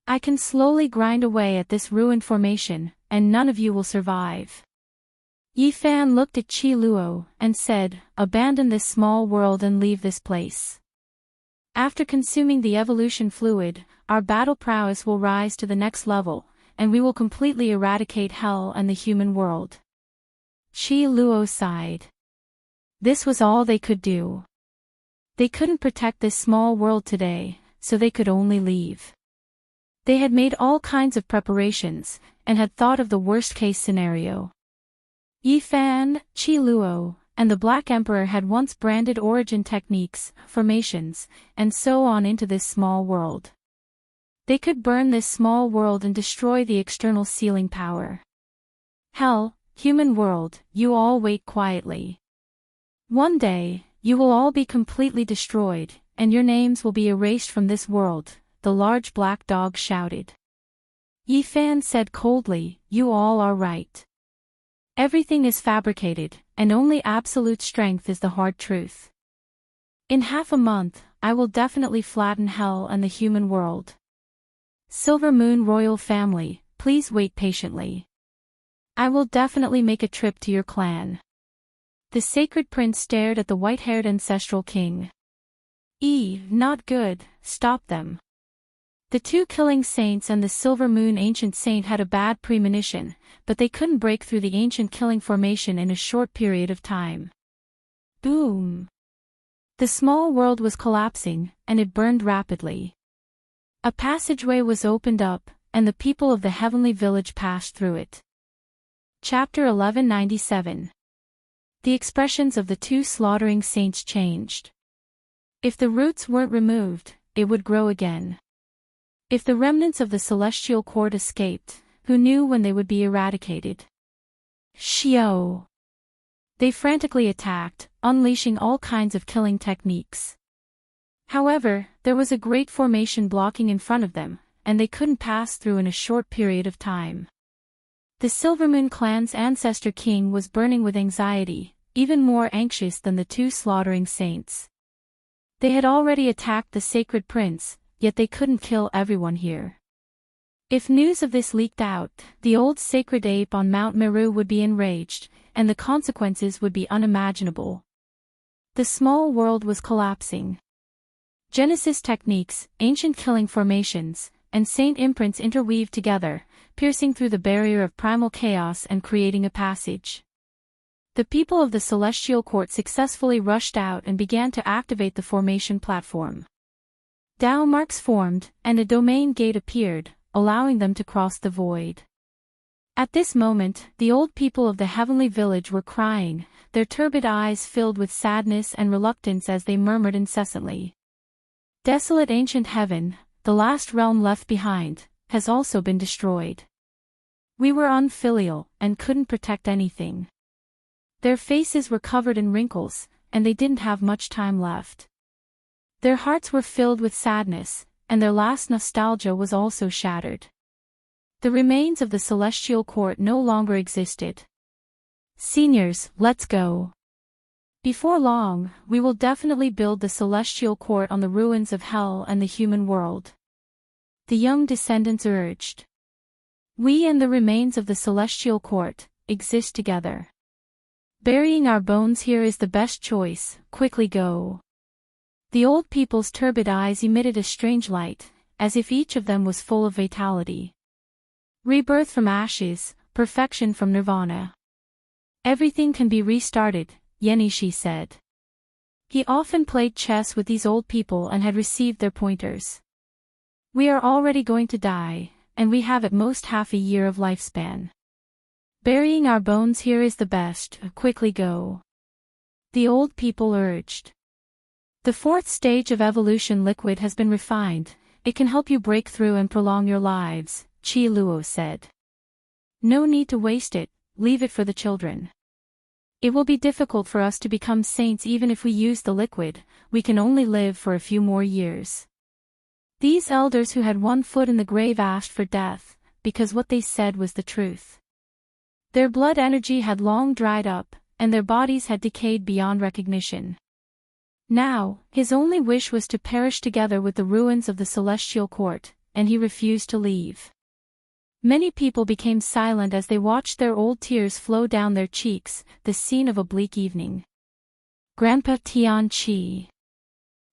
I can slowly grind away at this ruined formation, and none of you will survive." Yifan looked at Chi Luo, and said, "Abandon this small world and leave this place. After consuming the evolution fluid, our battle prowess will rise to the next level, and we will completely eradicate hell and the human world." Chi Luo sighed. This was all they could do. They couldn't protect this small world today, so they could only leave. They had made all kinds of preparations, and had thought of the worst-case scenario. Yi Fan, Chi Luo, and the Black Emperor had once branded origin techniques, formations, and so on into this small world. They could burn this small world and destroy the external sealing power. Hell, human world, you all wait quietly. One day, you will all be completely destroyed, and your names will be erased from this world, the large black dog shouted. Yi Fan said coldly, you all are right. Everything is fabricated, and only absolute strength is the hard truth. In half a month, I will definitely flatten hell and the human world. Silver Moon royal family, please wait patiently. I will definitely make a trip to your clan. The sacred prince stared at the white-haired ancestral king. Not good, stop them. The two killing saints and the Silver Moon ancient saint had a bad premonition, but they couldn't break through the ancient killing formation in a short period of time. Boom! The small world was collapsing, and it burned rapidly. A passageway was opened up, and the people of the heavenly village passed through it. Chapter 1197. The expressions of the two slaughtering saints changed. If the roots weren't removed, it would grow again. If the remnants of the celestial court escaped, who knew when they would be eradicated? Xiao! They frantically attacked, unleashing all kinds of killing techniques. However, there was a great formation blocking in front of them, and they couldn't pass through in a short period of time. The Silvermoon clan's ancestor king was burning with anxiety, even more anxious than the two slaughtering saints. They had already attacked the sacred prince, yet they couldn't kill everyone here. If news of this leaked out, the old sacred ape on Mount Meru would be enraged, and the consequences would be unimaginable. The small world was collapsing. Genesis techniques, ancient killing formations, and saint imprints interweaved together, piercing through the barrier of primal chaos and creating a passage. The people of the celestial court successfully rushed out and began to activate the formation platform. Dao marks formed, and a domain gate appeared, allowing them to cross the void. At this moment, the old people of the heavenly village were crying, their turbid eyes filled with sadness and reluctance as they murmured incessantly. Desolate ancient heaven, the last realm left behind, has also been destroyed. We were unfilial, and couldn't protect anything. Their faces were covered in wrinkles, and they didn't have much time left. Their hearts were filled with sadness, and their last nostalgia was also shattered. The remains of the celestial court no longer existed. Seniors, let's go. Before long, we will definitely build the celestial court on the ruins of hell and the human world. The young descendants urged. We and the remains of the celestial court exist together. Burying our bones here is the best choice, quickly go. The old people's turbid eyes emitted a strange light, as if each of them was full of vitality. Rebirth from ashes, perfection from nirvana. Everything can be restarted, Yenishi said. He often played chess with these old people and had received their pointers. We are already going to die, and we have at most half a year of lifespan. Burying our bones here is the best, quickly go. The old people urged. The fourth stage of evolution liquid has been refined, it can help you break through and prolong your lives, Chi Luo said. No need to waste it, leave it for the children. It will be difficult for us to become saints even if we use the liquid, we can only live for a few more years. These elders who had one foot in the grave asked for death, because what they said was the truth. Their blood energy had long dried up, and their bodies had decayed beyond recognition. Now, his only wish was to perish together with the ruins of the celestial court, and he refused to leave. Many people became silent as they watched their old tears flow down their cheeks, the scene of a bleak evening. Grandpa Tian Chi.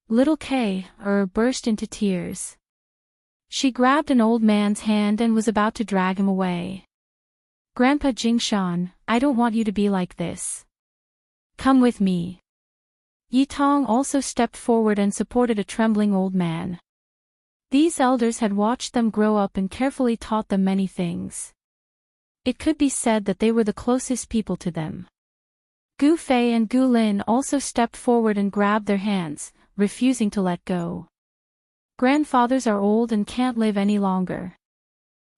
Little Kay, burst into tears. She grabbed an old man's hand and was about to drag him away. Grandpa Jingshan, I don't want you to be like this. Come with me. Yi Tong also stepped forward and supported a trembling old man. These elders had watched them grow up and carefully taught them many things. It could be said that they were the closest people to them. Gu Fei and Gu Lin also stepped forward and grabbed their hands, refusing to let go. Grandfathers are old and can't live any longer.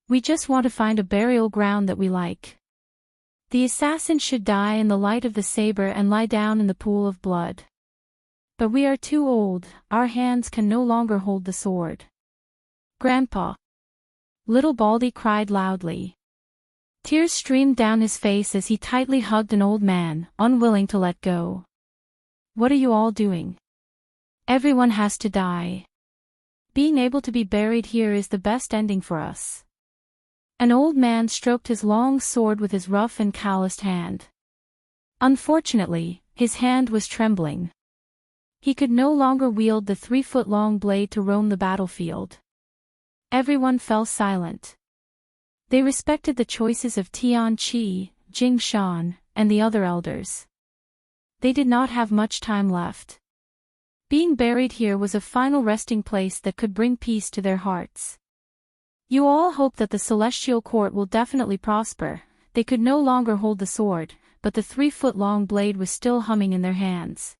We just want to find a burial ground that we like. The assassin should die in the light of the saber and lie down in the pool of blood. But we are too old, our hands can no longer hold the sword. Grandpa! Little Baldy cried loudly. Tears streamed down his face as he tightly hugged an old man, unwilling to let go. What are you all doing? Everyone has to die. Being able to be buried here is the best ending for us. An old man stroked his long sword with his rough and calloused hand. Unfortunately, his hand was trembling. He could no longer wield the 3-foot-long blade to roam the battlefield. Everyone fell silent. They respected the choices of Tian Qi, Jing Shan, and the other elders. They did not have much time left. Being buried here was a final resting place that could bring peace to their hearts. You all hope that the celestial court will definitely prosper. They could no longer hold the sword, but the 3-foot-long blade was still humming in their hands.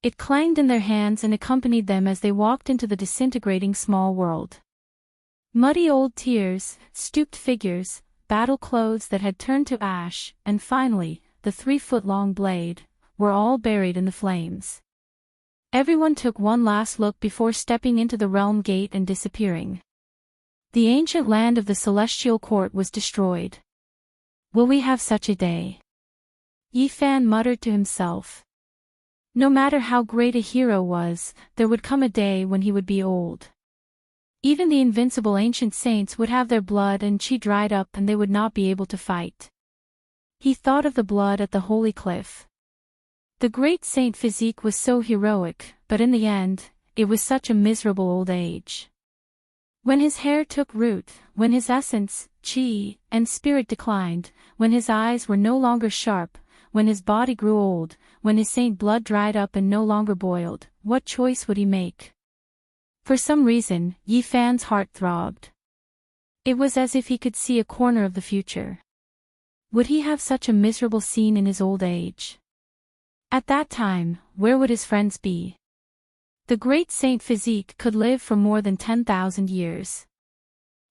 It clanged in their hands and accompanied them as they walked into the disintegrating small world. Muddy old tears, stooped figures, battle clothes that had turned to ash, and finally, the 3-foot-long blade, were all buried in the flames. Everyone took one last look before stepping into the realm gate and disappearing. The ancient land of the celestial court was destroyed. Will we have such a day? Yi Fan muttered to himself. No matter how great a hero was, there would come a day when he would be old. Even the invincible ancient saints would have their blood and qi dried up and they would not be able to fight. He thought of the blood at the holy cliff. The great Saint Physique was so heroic, but in the end, it was such a miserable old age. When his hair took root, when his essence, qi, and spirit declined, when his eyes were no longer sharp, when his body grew old, when his saint blood dried up and no longer boiled, what choice would he make? For some reason, Yi Fan's heart throbbed. It was as if he could see a corner of the future. Would he have such a miserable scene in his old age? At that time, where would his friends be? The great Saint Physique could live for more than 10,000 years.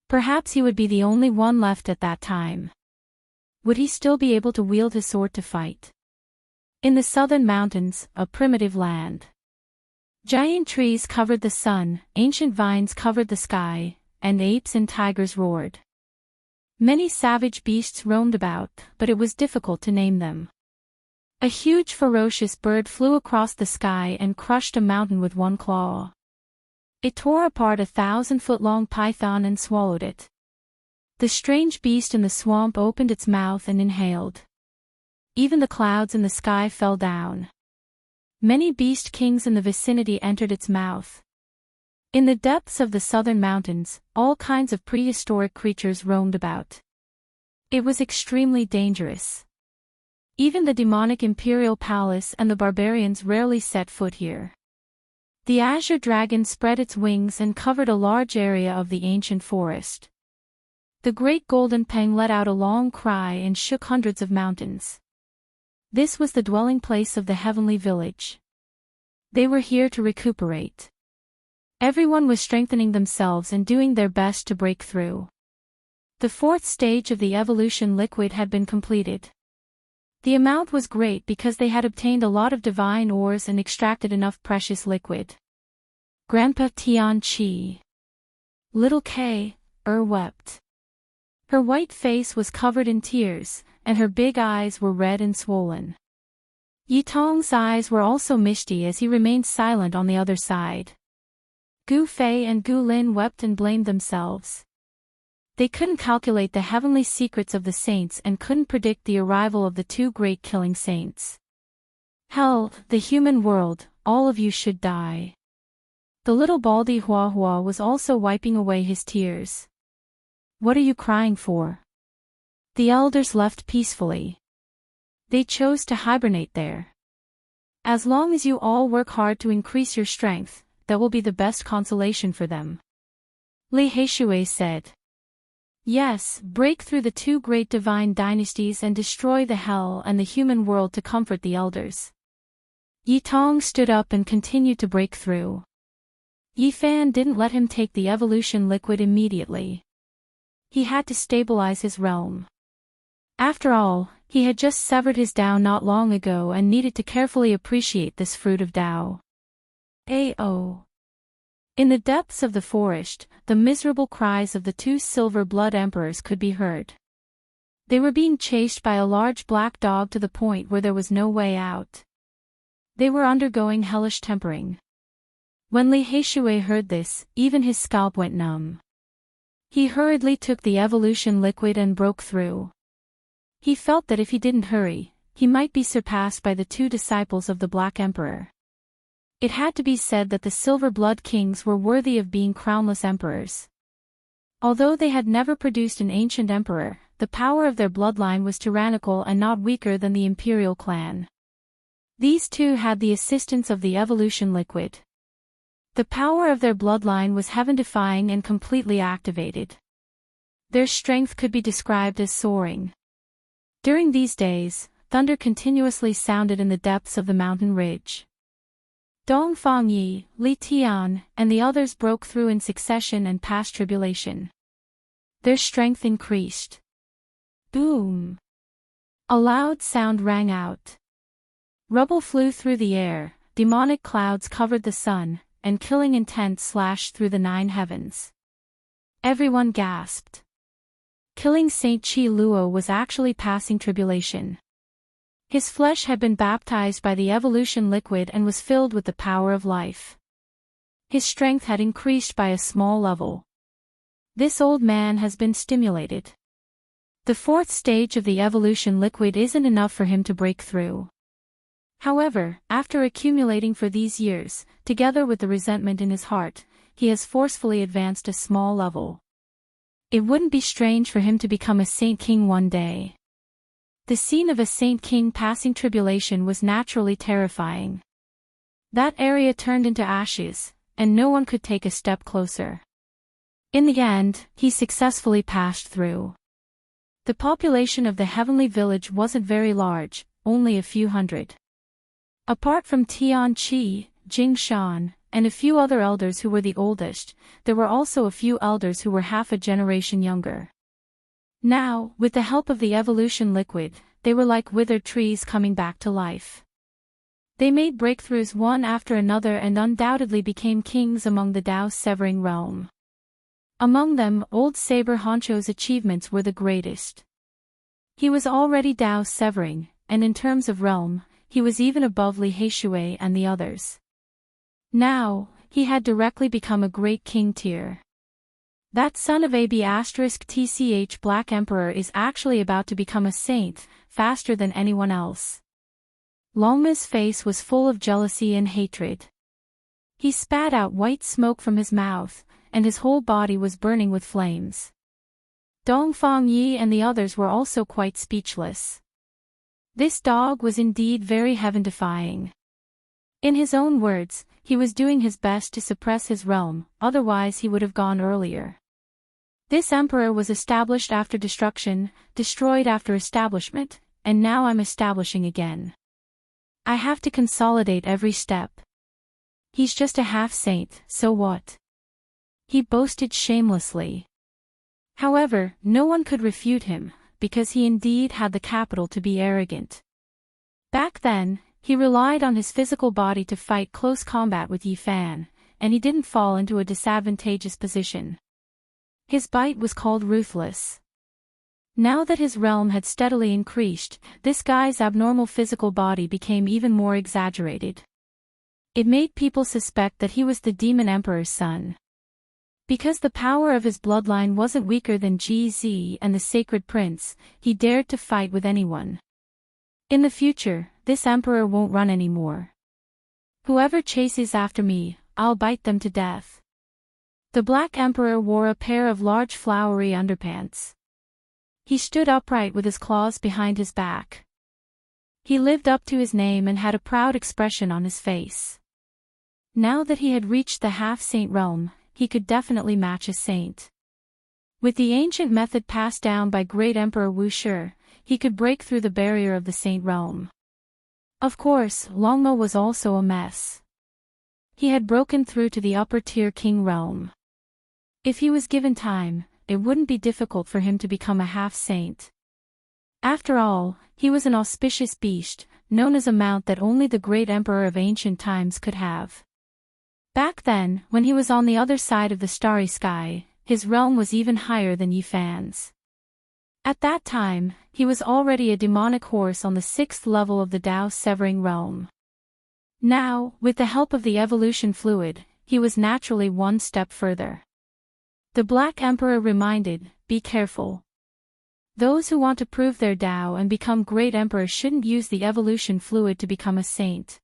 Perhaps he would be the only one left at that time. Would he still be able to wield his sword to fight? In the southern mountains, a primitive land. Giant trees covered the sun, ancient vines covered the sky, and apes and tigers roared. Many savage beasts roamed about, but it was difficult to name them. A huge ferocious bird flew across the sky and crushed a mountain with one claw. It tore apart a 1,000-foot-long python and swallowed it. The strange beast in the swamp opened its mouth and inhaled. Even the clouds in the sky fell down. Many beast kings in the vicinity entered its mouth. In the depths of the southern mountains, all kinds of prehistoric creatures roamed about. It was extremely dangerous. Even the demonic imperial palace and the barbarians rarely set foot here. The azure dragon spread its wings and covered a large area of the ancient forest. The great golden peng let out a long cry and shook hundreds of mountains. This was the dwelling place of the heavenly village. They were here to recuperate. Everyone was strengthening themselves and doing their best to break through. The 4th stage of the evolution liquid had been completed. The amount was great because they had obtained a lot of divine ores and extracted enough precious liquid. Grandpa Tian Qi. Little Kay, wept. Her white face was covered in tears, and her big eyes were red and swollen. Yi Tong's eyes were also misty as he remained silent on the other side. Gu Fei and Gu Lin wept and blamed themselves. They couldn't calculate the heavenly secrets of the saints and couldn't predict the arrival of the 2 great killing saints. Hell, the human world, all of you should die. The little Baldy Hua Hua was also wiping away his tears. What are you crying for? The elders left peacefully. They chose to hibernate there. As long as you all work hard to increase your strength, that will be the best consolation for them. Li Heishui said. Yes, break through the two great divine dynasties and destroy the hell and the human world to comfort the elders. Yi Tong stood up and continued to break through. Yi Fan didn't let him take the evolution liquid immediately. He had to stabilize his realm. After all, he had just severed his Tao not long ago and needed to carefully appreciate this fruit of Tao. A.O. In the depths of the forest, the miserable cries of the two silver blood emperors could be heard. They were being chased by a large black dog to the point where there was no way out. They were undergoing hellish tempering. When Li Heishui heard this, even his scalp went numb. He hurriedly took the evolution liquid and broke through. He felt that if he didn't hurry, he might be surpassed by the two disciples of the Black Emperor. It had to be said that the Silver Blood Kings were worthy of being crownless emperors. Although they had never produced an ancient emperor, the power of their bloodline was tyrannical and not weaker than the imperial clan. These two had the assistance of the evolution liquid. The power of their bloodline was heaven-defying and completely activated. Their strength could be described as soaring. During these days, thunder continuously sounded in the depths of the mountain ridge. Dongfang Yi, Li Tian, and the others broke through in succession and passed tribulation. Their strength increased. Boom! A loud sound rang out. Rubble flew through the air, demonic clouds covered the sun, and killing intent slashed through the 9 heavens. Everyone gasped. Killing Saint Chi Luo was actually passing tribulation. His flesh had been baptized by the evolution liquid and was filled with the power of life. His strength had increased by a small level. This old man has been stimulated. The 4th stage of the evolution liquid isn't enough for him to break through. However, after accumulating for these years, together with the resentment in his heart, he has forcefully advanced a small level. It wouldn't be strange for him to become a Saint King one day. The scene of a Saint King passing tribulation was naturally terrifying. That area turned into ashes, and no one could take a step closer. In the end, he successfully passed through. The population of the heavenly village wasn't very large, only a few hundred. Apart from Tian Qi, Jing Shan, and a few other elders who were the oldest, there were also a few elders who were half a generation younger. Now, with the help of the evolution liquid, they were like withered trees coming back to life. They made breakthroughs one after another and undoubtedly became kings among the Tao-severing realm. Among them, old Saber Honcho's achievements were the greatest. He was already Tao-severing, and in terms of realm, he was even above Li Heishui and the others. Now, he had directly become a great king tier. That son of AB*TCH Black Emperor is actually about to become a saint, faster than anyone else. Longma's face was full of jealousy and hatred. He spat out white smoke from his mouth, and his whole body was burning with flames. Dongfang Yi and the others were also quite speechless. This dog was indeed very heaven-defying. In his own words, he was doing his best to suppress his realm, otherwise he would have gone earlier. This emperor was established after destruction, destroyed after establishment, and now I'm establishing again. I have to consolidate every step. He's just a half-saint, so what? He boasted shamelessly. However, no one could refute him, because he indeed had the capital to be arrogant. Back then, he relied on his physical body to fight close combat with Yi Fan, and he didn't fall into a disadvantageous position. His bite was called ruthless. Now that his realm had steadily increased, this guy's abnormal physical body became even more exaggerated. It made people suspect that he was the Demon Emperor's son. Because the power of his bloodline wasn't weaker than GZ and the Sacred Prince, he dared to fight with anyone. In the future, this emperor won't run anymore. Whoever chases after me, I'll bite them to death. The Black Emperor wore a pair of large flowery underpants. He stood upright with his claws behind his back. He lived up to his name and had a proud expression on his face. Now that he had reached the half-saint realm, he could definitely match a saint. With the ancient method passed down by great Emperor Wu Shi, he could break through the barrier of the saint realm. Of course, Longmo was also a mess. He had broken through to the upper-tier king realm. If he was given time, it wouldn't be difficult for him to become a half-saint. After all, he was an auspicious beast, known as a mount that only the great emperor of ancient times could have. Back then, when he was on the other side of the starry sky, his realm was even higher than Yifan's. At that time, he was already a demonic horse on the 6th level of the Tao Severing realm. Now, with the help of the evolution fluid, he was naturally one step further. The Black Emperor reminded, be careful. Those who want to prove their Tao and become great emperors shouldn't use the evolution fluid to become a saint.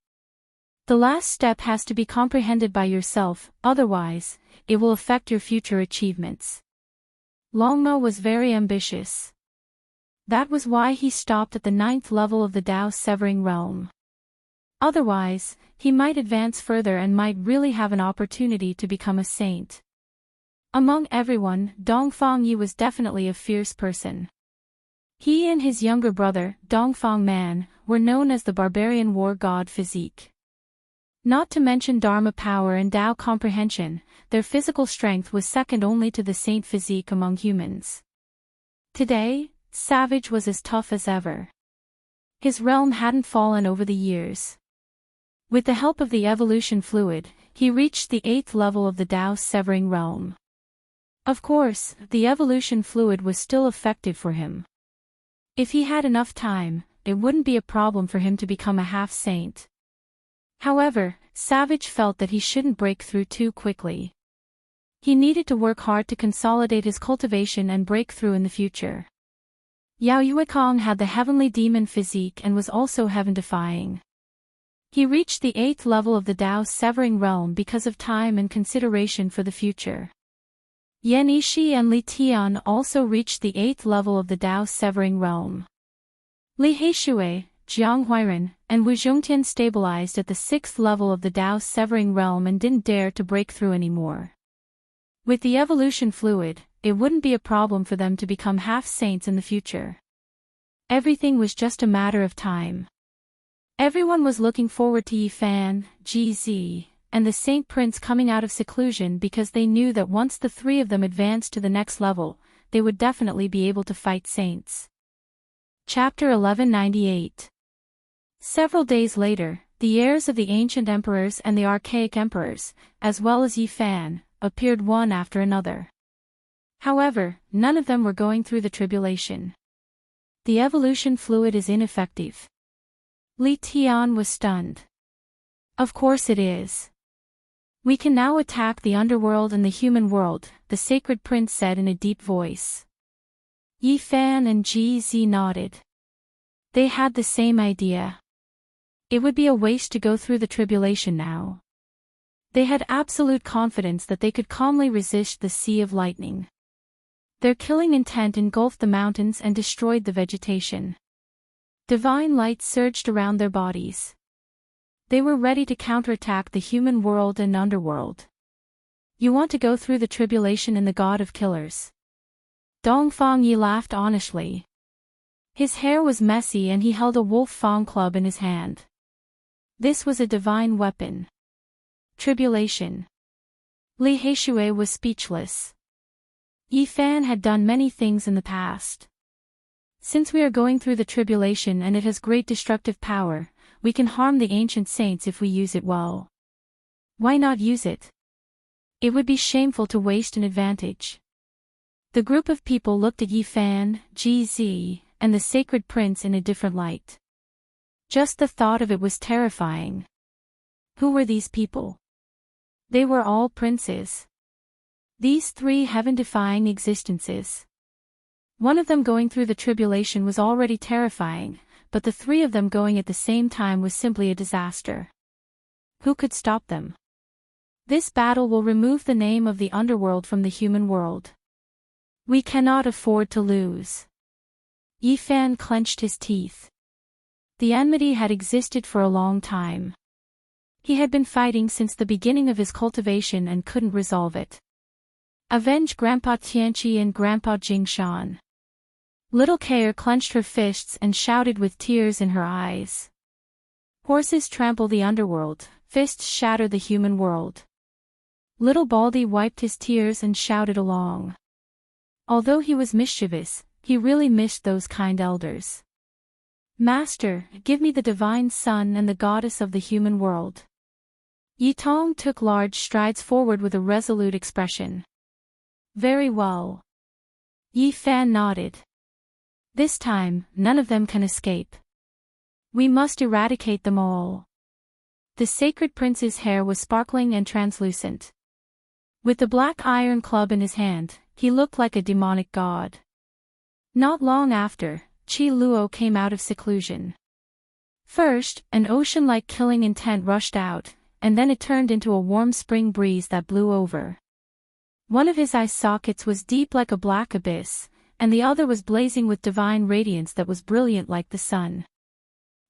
The last step has to be comprehended by yourself, otherwise, it will affect your future achievements. Longmo was very ambitious. That was why he stopped at the 9th level of the Tao Severing realm. Otherwise, he might advance further and might really have an opportunity to become a saint. Among everyone, Dongfang Yi was definitely a fierce person. He and his younger brother, Dongfang Man, were known as the barbarian war god physique. Not to mention Dharma power and Tao comprehension, their physical strength was second only to the saint physique among humans. Today, Savage was as tough as ever. His realm hadn't fallen over the years. With the help of the evolution fluid, he reached the 8th level of the Tao Severing realm. Of course, the evolution fluid was still effective for him. If he had enough time, it wouldn't be a problem for him to become a half-saint. However, Savage felt that he shouldn't break through too quickly. He needed to work hard to consolidate his cultivation and break through in the future. Yao Yuekong had the heavenly demon physique and was also heaven-defying. He reached the 8th level of the Tao Severing realm because of time and consideration for the future. Yan Yishi and Li Tian also reached the 8th level of the Tao Severing realm. Li Heishui, Jiang Huiran, and Wu Zhongtian stabilized at the 6th level of the Tao Severing realm and didn't dare to break through anymore. With the evolution fluid, it wouldn't be a problem for them to become half-saints in the future. Everything was just a matter of time. Everyone was looking forward to Yifan, GZ, and the Saint Prince coming out of seclusion because they knew that once the three of them advanced to the next level, they would definitely be able to fight saints. Chapter 1198. Several days later, the heirs of the ancient emperors and the archaic emperors, as well as Yifan, appeared one after another. However, none of them were going through the tribulation. The evolution fluid is ineffective. Li Tian was stunned. Of course it is. We can now attack the underworld and the human world, the sacred prince said in a deep voice. Yifan and GZ nodded. They had the same idea. It would be a waste to go through the tribulation now. They had absolute confidence that they could calmly resist the sea of lightning. Their killing intent engulfed the mountains and destroyed the vegetation. Divine light surged around their bodies. They were ready to counterattack the human world and underworld. You want to go through the tribulation in the God of Killers? Dongfang Yi laughed honestly. His hair was messy and he held a wolf fang club in his hand. This was a divine weapon. Tribulation. Li Heishui was speechless. Yifan had done many things in the past. Since we are going through the tribulation and it has great destructive power, we can harm the ancient saints if we use it well. Why not use it? It would be shameful to waste an advantage. The group of people looked at Yifan, GZ, and the sacred prince in a different light. Just the thought of it was terrifying. Who were these people? They were all princes. These three heaven-defying existences. One of them going through the tribulation was already terrifying, but the three of them going at the same time was simply a disaster. Who could stop them? This battle will remove the name of the underworld from the human world. We cannot afford to lose. Yi Fan clenched his teeth. The enmity had existed for a long time. He had been fighting since the beginning of his cultivation and couldn't resolve it. Avenge Grandpa Tianqi and Grandpa Jingshan. Little Kair clenched her fists and shouted with tears in her eyes. Horses trample the underworld, fists shatter the human world. Little Baldy wiped his tears and shouted along. Although he was mischievous, he really missed those kind elders. Master, give me the divine sun and the goddess of the human world. Yi Tong took large strides forward with a resolute expression. Very well. Yi Fan nodded. This time, none of them can escape. We must eradicate them all. The sacred prince's hair was sparkling and translucent. With the black iron club in his hand, he looked like a demonic god. Not long after, Qi Luo came out of seclusion. First, an ocean-like killing intent rushed out, and then it turned into a warm spring breeze that blew over. One of his eye sockets was deep like a black abyss, and the other was blazing with divine radiance that was brilliant like the sun.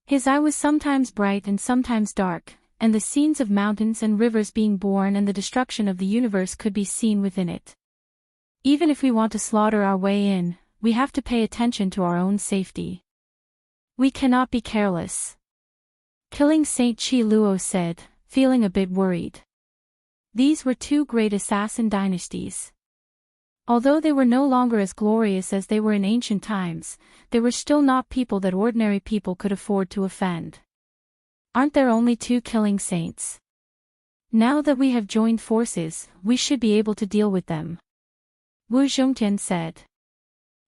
His eye was sometimes bright and sometimes dark, and the scenes of mountains and rivers being born and the destruction of the universe could be seen within it. Even if we want to slaughter our way in, we have to pay attention to our own safety. We cannot be careless. Killing Saint Qi Luo said, feeling a bit worried. These were two great assassin dynasties. Although they were no longer as glorious as they were in ancient times, they were still not people that ordinary people could afford to offend. Aren't there only two killing saints? Now that we have joined forces, we should be able to deal with them. Wu Zhongtian said.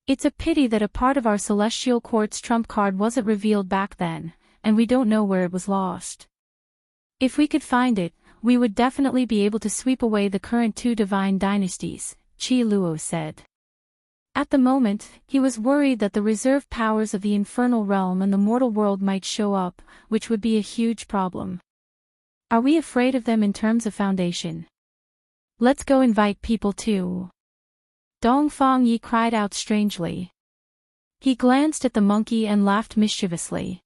It's a pity that a part of our celestial court's trump card wasn't revealed back then, and we don't know where it was lost. If we could find it, we would definitely be able to sweep away the current two divine dynasties, Qi Luo said. At the moment, he was worried that the reserve powers of the infernal realm and the mortal world might show up, which would be a huge problem. Are we afraid of them in terms of foundation? Let's go invite people too. Dongfang Yi cried out strangely. He glanced at the monkey and laughed mischievously.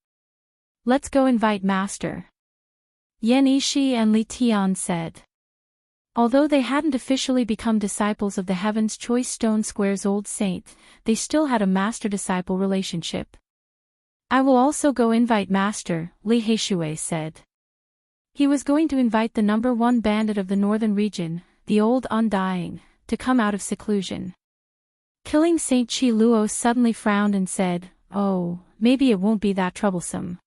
Let's go invite Master. Yan Yishi and Li Tian said. Although they hadn't officially become disciples of the Heaven's Choice Stone Square's old saint, they still had a master-disciple relationship. I will also go invite Master, Li Heishui said. He was going to invite the number one bandit of the northern region, the old Undying, to come out of seclusion. Killing Saint Qi Luo suddenly frowned and said, "Oh, maybe it won't be that troublesome.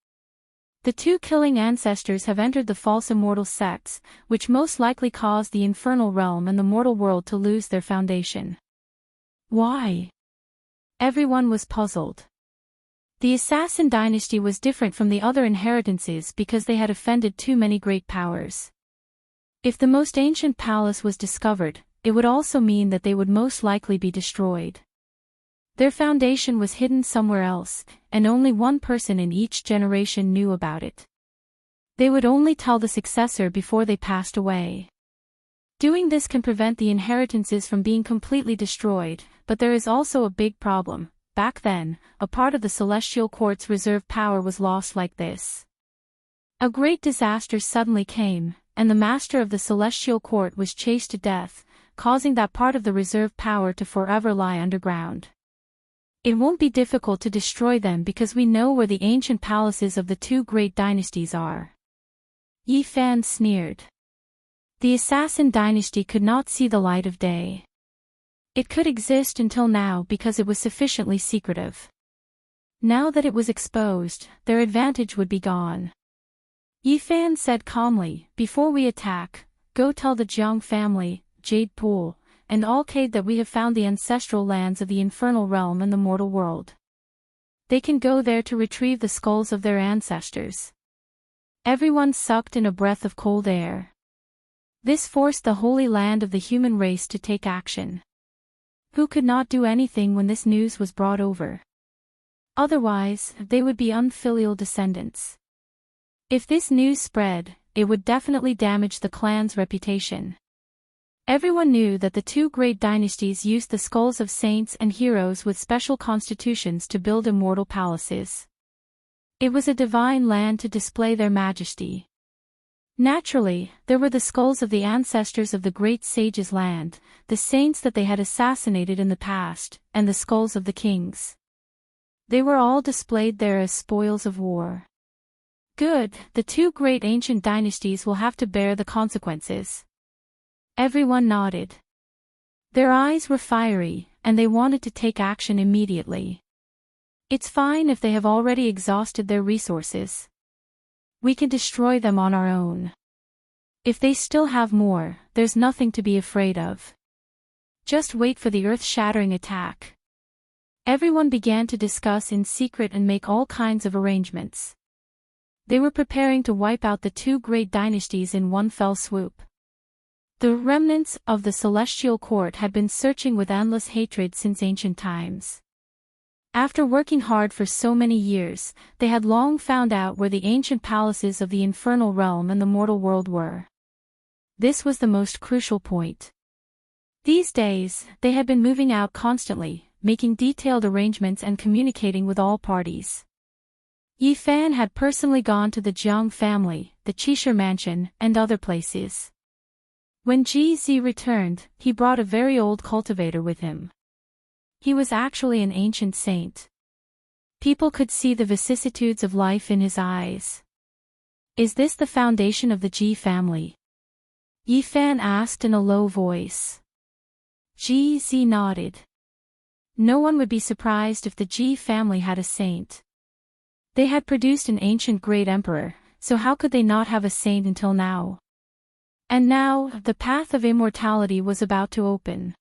The two killing ancestors have entered the false immortal sects, which most likely caused the infernal realm and the mortal world to lose their foundation." Why? Everyone was puzzled. The assassin dynasty was different from the other inheritances because they had offended too many great powers. If the most ancient palace was discovered, it would also mean that they would most likely be destroyed. Their foundation was hidden somewhere else, and only one person in each generation knew about it. They would only tell the successor before they passed away. Doing this can prevent the inheritances from being completely destroyed, but there is also a big problem. Back then, a part of the Celestial Court's reserve power was lost like this. A great disaster suddenly came, and the master of the Celestial Court was chased to death, causing that part of the reserve power to forever lie underground. It won't be difficult to destroy them because we know where the ancient palaces of the two great dynasties are. Yi Fan sneered. The assassin dynasty could not see the light of day. It could exist until now because it was sufficiently secretive. Now that it was exposed, their advantage would be gone. Yi Fan said calmly, "Before we attack, go tell the Jiang family, Jade Pool, and Alcade that we have found the ancestral lands of the infernal realm and the mortal world. They can go there to retrieve the skulls of their ancestors." Everyone sucked in a breath of cold air. This forced the holy land of the human race to take action. Who could not do anything when this news was brought over? Otherwise, they would be unfilial descendants. If this news spread, it would definitely damage the clan's reputation. Everyone knew that the two great dynasties used the skulls of saints and heroes with special constitutions to build immortal palaces. It was a divine land to display their majesty. Naturally, there were the skulls of the ancestors of the great sage's land, the saints that they had assassinated in the past, and the skulls of the kings. They were all displayed there as spoils of war. Good, the two great ancient dynasties will have to bear the consequences. Everyone nodded. Their eyes were fiery, and they wanted to take action immediately. It's fine if they have already exhausted their resources. We can destroy them on our own. If they still have more, there's nothing to be afraid of. Just wait for the earth-shattering attack. Everyone began to discuss in secret and make all kinds of arrangements. They were preparing to wipe out the two great dynasties in one fell swoop. The remnants of the celestial court had been searching with endless hatred since ancient times. After working hard for so many years, they had long found out where the ancient palaces of the infernal realm and the mortal world were. This was the most crucial point. These days, they had been moving out constantly, making detailed arrangements and communicating with all parties. Yi Fan had personally gone to the Jiang family, the Qishir mansion, and other places. When Ji Zi returned, he brought a very old cultivator with him. He was actually an ancient saint. People could see the vicissitudes of life in his eyes. Is this the foundation of the Ji family? Yi Fan asked in a low voice. Ji Zi nodded. No one would be surprised if the Ji family had a saint. They had produced an ancient great emperor, so how could they not have a saint until now? And now, the path of immortality was about to open.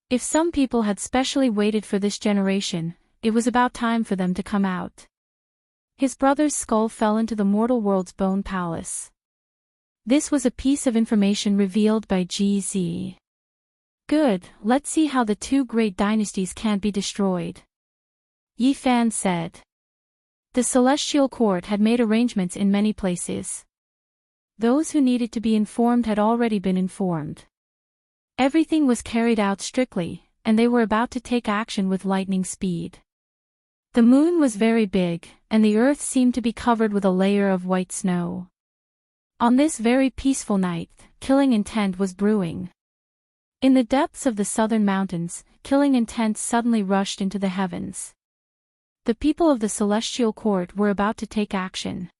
If some people had specially waited for this generation, it was about time for them to come out. His brother's skull fell into the mortal world's bone palace. This was a piece of information revealed by Ji Zi. Good, let's see how the two great dynasties can't be destroyed. Yi Fan said. The celestial court had made arrangements in many places. Those who needed to be informed had already been informed. Everything was carried out strictly, and they were about to take action with lightning speed. The moon was very big, and the earth seemed to be covered with a layer of white snow. On this very peaceful night, killing intent was brewing. In the depths of the southern mountains, killing intent suddenly rushed into the heavens. The people of the celestial court were about to take action.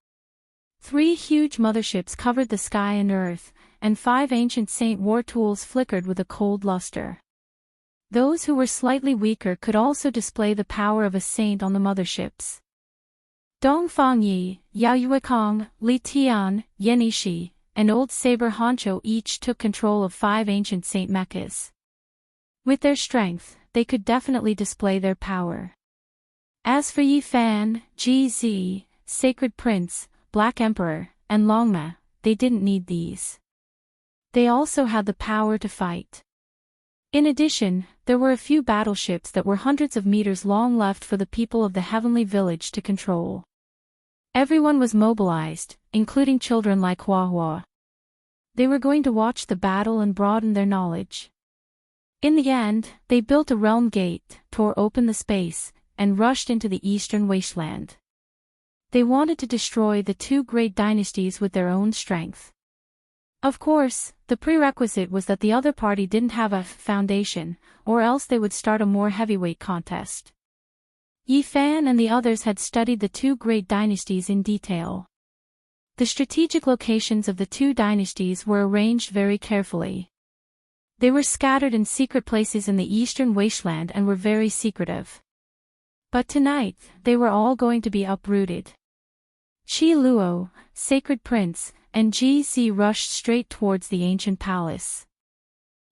3 huge motherships covered the sky and earth, and 5 ancient saint war tools flickered with a cold luster. Those who were slightly weaker could also display the power of a saint on the motherships. Dongfang Yi, Yao Yuekong, Li Tian, Yan Yishi, and Old Saber Honcho each took control of 5 ancient saint mechas. With their strength, they could definitely display their power. As for Yi Fan, Ji Zi, Sacred Prince, Black Emperor, and Longma, they didn't need these. They also had the power to fight. In addition, there were a few battleships that were hundreds of meters long left for the people of the heavenly village to control. Everyone was mobilized, including children like Hua Hua. They were going to watch the battle and broaden their knowledge. In the end, they built a realm gate, tore open the space, and rushed into the eastern wasteland. They wanted to destroy the 2 great dynasties with their own strength. Of course, the prerequisite was that the other party didn't have a foundation, or else they would start a more heavyweight contest. Yi Fan and the others had studied the 2 great dynasties in detail. The strategic locations of the 2 dynasties were arranged very carefully. They were scattered in secret places in the eastern wasteland and were very secretive. But tonight, they were all going to be uprooted. Qi Luo, Sacred Prince, and Ji Zi rushed straight towards the ancient palace.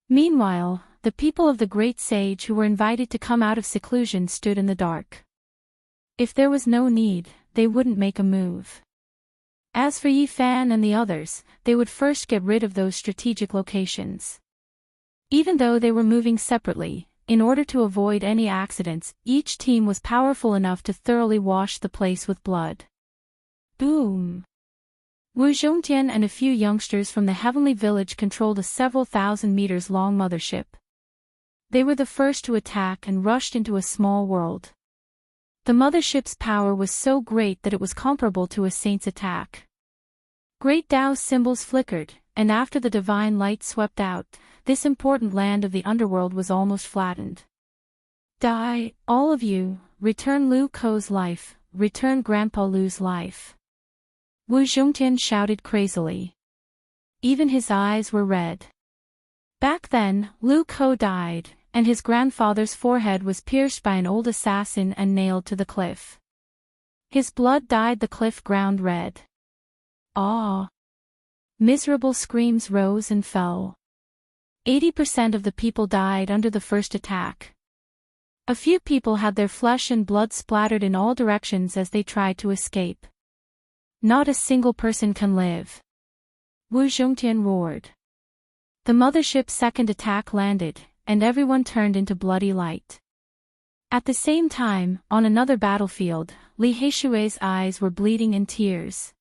Meanwhile, the people of the great sage who were invited to come out of seclusion stood in the dark. If there was no need, they wouldn't make a move. As for Yi Fan and the others, they would first get rid of those strategic locations. Even though they were moving separately, in order to avoid any accidents, each team was powerful enough to thoroughly wash the place with blood. Boom! Wu Zhongtian and a few youngsters from the heavenly village controlled a several thousand meters long mothership. They were the first to attack and rushed into a small world. The mothership's power was so great that it was comparable to a saint's attack. Great Tao symbols flickered, and after the divine light swept out, this important land of the underworld was almost flattened. Die, all of you, return Lu Ko's life, return Grandpa Lu's life. Wu Zhongtian shouted crazily. Even his eyes were red. Back then, Lu Ko died, and his grandfather's forehead was pierced by an old assassin and nailed to the cliff. His blood dyed the cliff ground red. Ah! Miserable screams rose and fell. 80% of the people died under the first attack. A few people had their flesh and blood splattered in all directions as they tried to escape. Not a single person can live. Wu Zhongtian roared. The mothership's second attack landed, and everyone turned into bloody light. At the same time, on another battlefield, Li Heishui's eyes were bleeding in tears.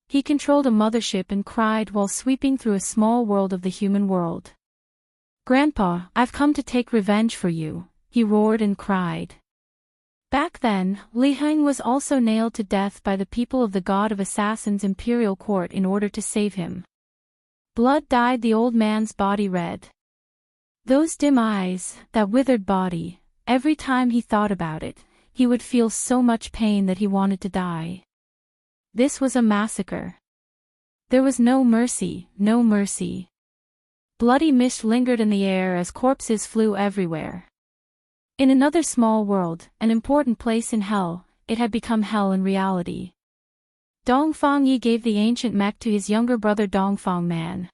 He controlled a mothership and cried while sweeping through a small world of the human world. "Grandpa, I've come to take revenge for you," he roared and cried. Back then, Li Heng was also nailed to death by the people of the God of Assassins' imperial court in order to save him. Blood dyed the old man's body red. Those dim eyes, that withered body, every time he thought about it, he would feel so much pain that he wanted to die. This was a massacre. There was no mercy, no mercy. Bloody mist lingered in the air as corpses flew everywhere. In another small world, an important place in hell, it had become hell in reality. Dongfang Yi gave the ancient mech to his younger brother Dongfang Man.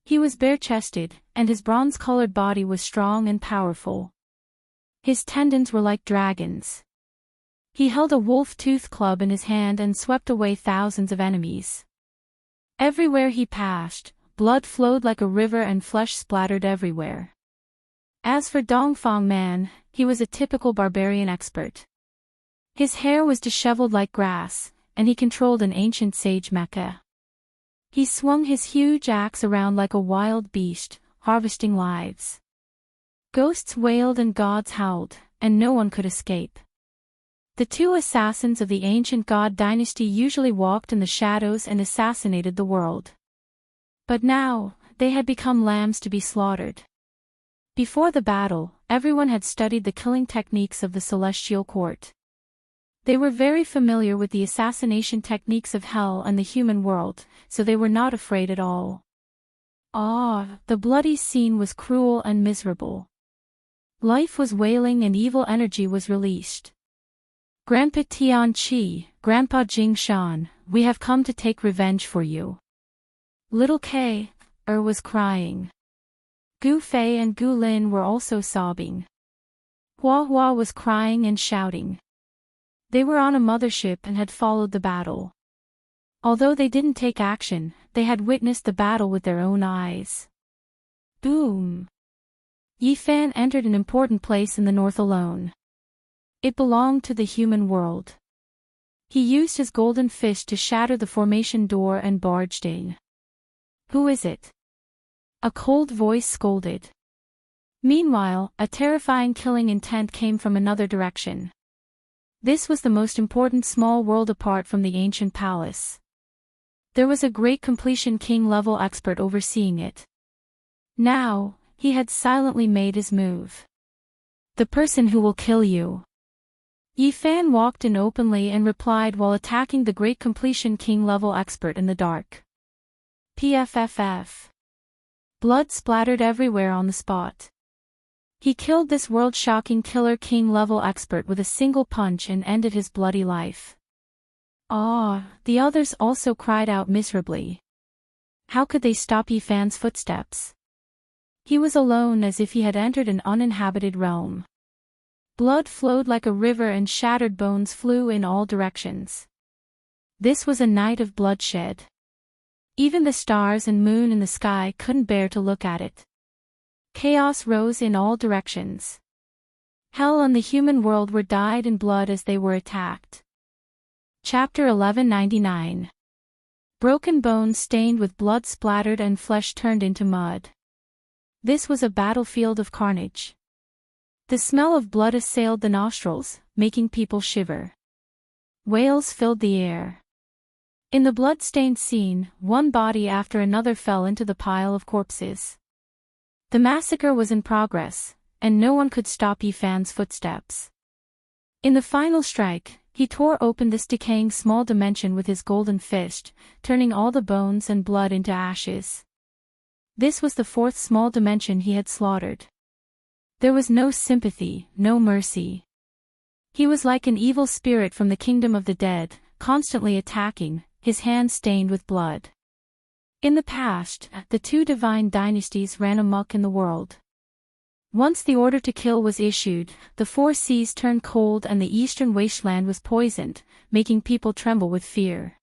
He was bare-chested, and his bronze-colored body was strong and powerful. His tendons were like dragons. He held a wolf-tooth club in his hand and swept away thousands of enemies. Everywhere he passed, blood flowed like a river and flesh splattered everywhere. As for Dongfang Man, he was a typical barbarian expert. His hair was disheveled like grass, and he controlled an ancient sage mecha. He swung his huge axe around like a wild beast, harvesting lives. Ghosts wailed and gods howled, and no one could escape. The two assassins of the ancient god dynasty usually walked in the shadows and assassinated the world. But now, they had become lambs to be slaughtered. Before the battle, everyone had studied the killing techniques of the celestial court. They were very familiar with the assassination techniques of hell and the human world, so they were not afraid at all. Ah, the bloody scene was cruel and miserable. Life was wailing and evil energy was released. "Grandpa Tian Qi, Grandpa Jing Shan, we have come to take revenge for you." Little K. Was crying. Gu Fei and Gu Lin were also sobbing. Hua Hua was crying and shouting. They were on a mothership and had followed the battle. Although they didn't take action, they had witnessed the battle with their own eyes. Boom! Yi Fan entered an important place in the north alone. It belonged to the human world. He used his golden fist to shatter the formation door and barged in. "Who is it?" a cold voice scolded. Meanwhile, a terrifying killing intent came from another direction. This was the most important small world apart from the ancient palace. There was a great completion king-level expert overseeing it. Now, he had silently made his move. "The person who will kill you." Yi Fan walked in openly and replied while attacking the great completion king-level expert in the dark. PFFF. Blood splattered everywhere on the spot. He killed this world-shocking killer king-level expert with a single punch and ended his bloody life. Ah, the others also cried out miserably. How could they stop Yi Fan's footsteps? He was alone as if he had entered an uninhabited realm. Blood flowed like a river and shattered bones flew in all directions. This was a night of bloodshed. Even the stars and moon in the sky couldn't bear to look at it. Chaos rose in all directions. Hell and the human world were dyed in blood as they were attacked. Chapter 1199. broken bones stained with blood splattered and flesh turned into mud. This was a battlefield of carnage. The smell of blood assailed the nostrils, making people shiver. Wails filled the air. In the blood-stained scene, one body after another fell into the pile of corpses. The massacre was in progress, and no one could stop Yifan's footsteps. In the final strike, he tore open this decaying small dimension with his golden fist, turning all the bones and blood into ashes. This was the fourth small dimension he had slaughtered. There was no sympathy, no mercy. He was like an evil spirit from the kingdom of the dead, constantly attacking, his hands stained with blood. In the past, the two divine dynasties ran amok in the world. Once the order to kill was issued, the four seas turned cold and the eastern wasteland was poisoned, making people tremble with fear.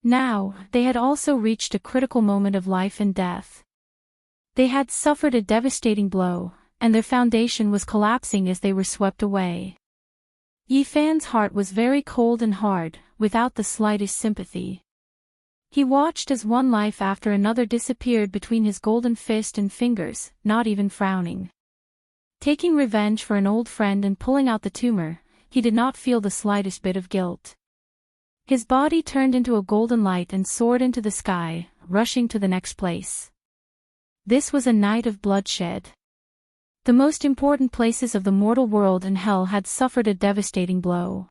Now, they had also reached a critical moment of life and death. They had suffered a devastating blow, and their foundation was collapsing as they were swept away. Yifan's heart was very cold and hard, without the slightest sympathy. He watched as one life after another disappeared between his golden fist and fingers, not even frowning. Taking revenge for an old friend and pulling out the tumor, he did not feel the slightest bit of guilt. His body turned into a golden light and soared into the sky, rushing to the next place. This was a night of bloodshed. The most important places of the mortal world and hell had suffered a devastating blow.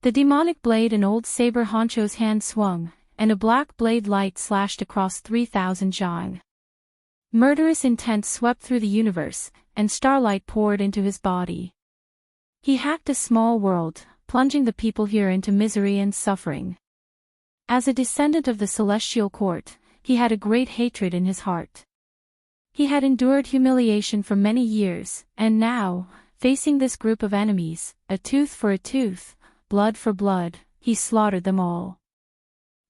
The demonic blade in old Saber Honcho's hand swung, and a black blade light slashed across 3,000 zhang. Murderous intent swept through the universe, and starlight poured into his body. He hacked a small world, plunging the people here into misery and suffering. As a descendant of the celestial court, he had a great hatred in his heart. He had endured humiliation for many years, and now, facing this group of enemies, a tooth for a tooth, blood for blood, he slaughtered them all.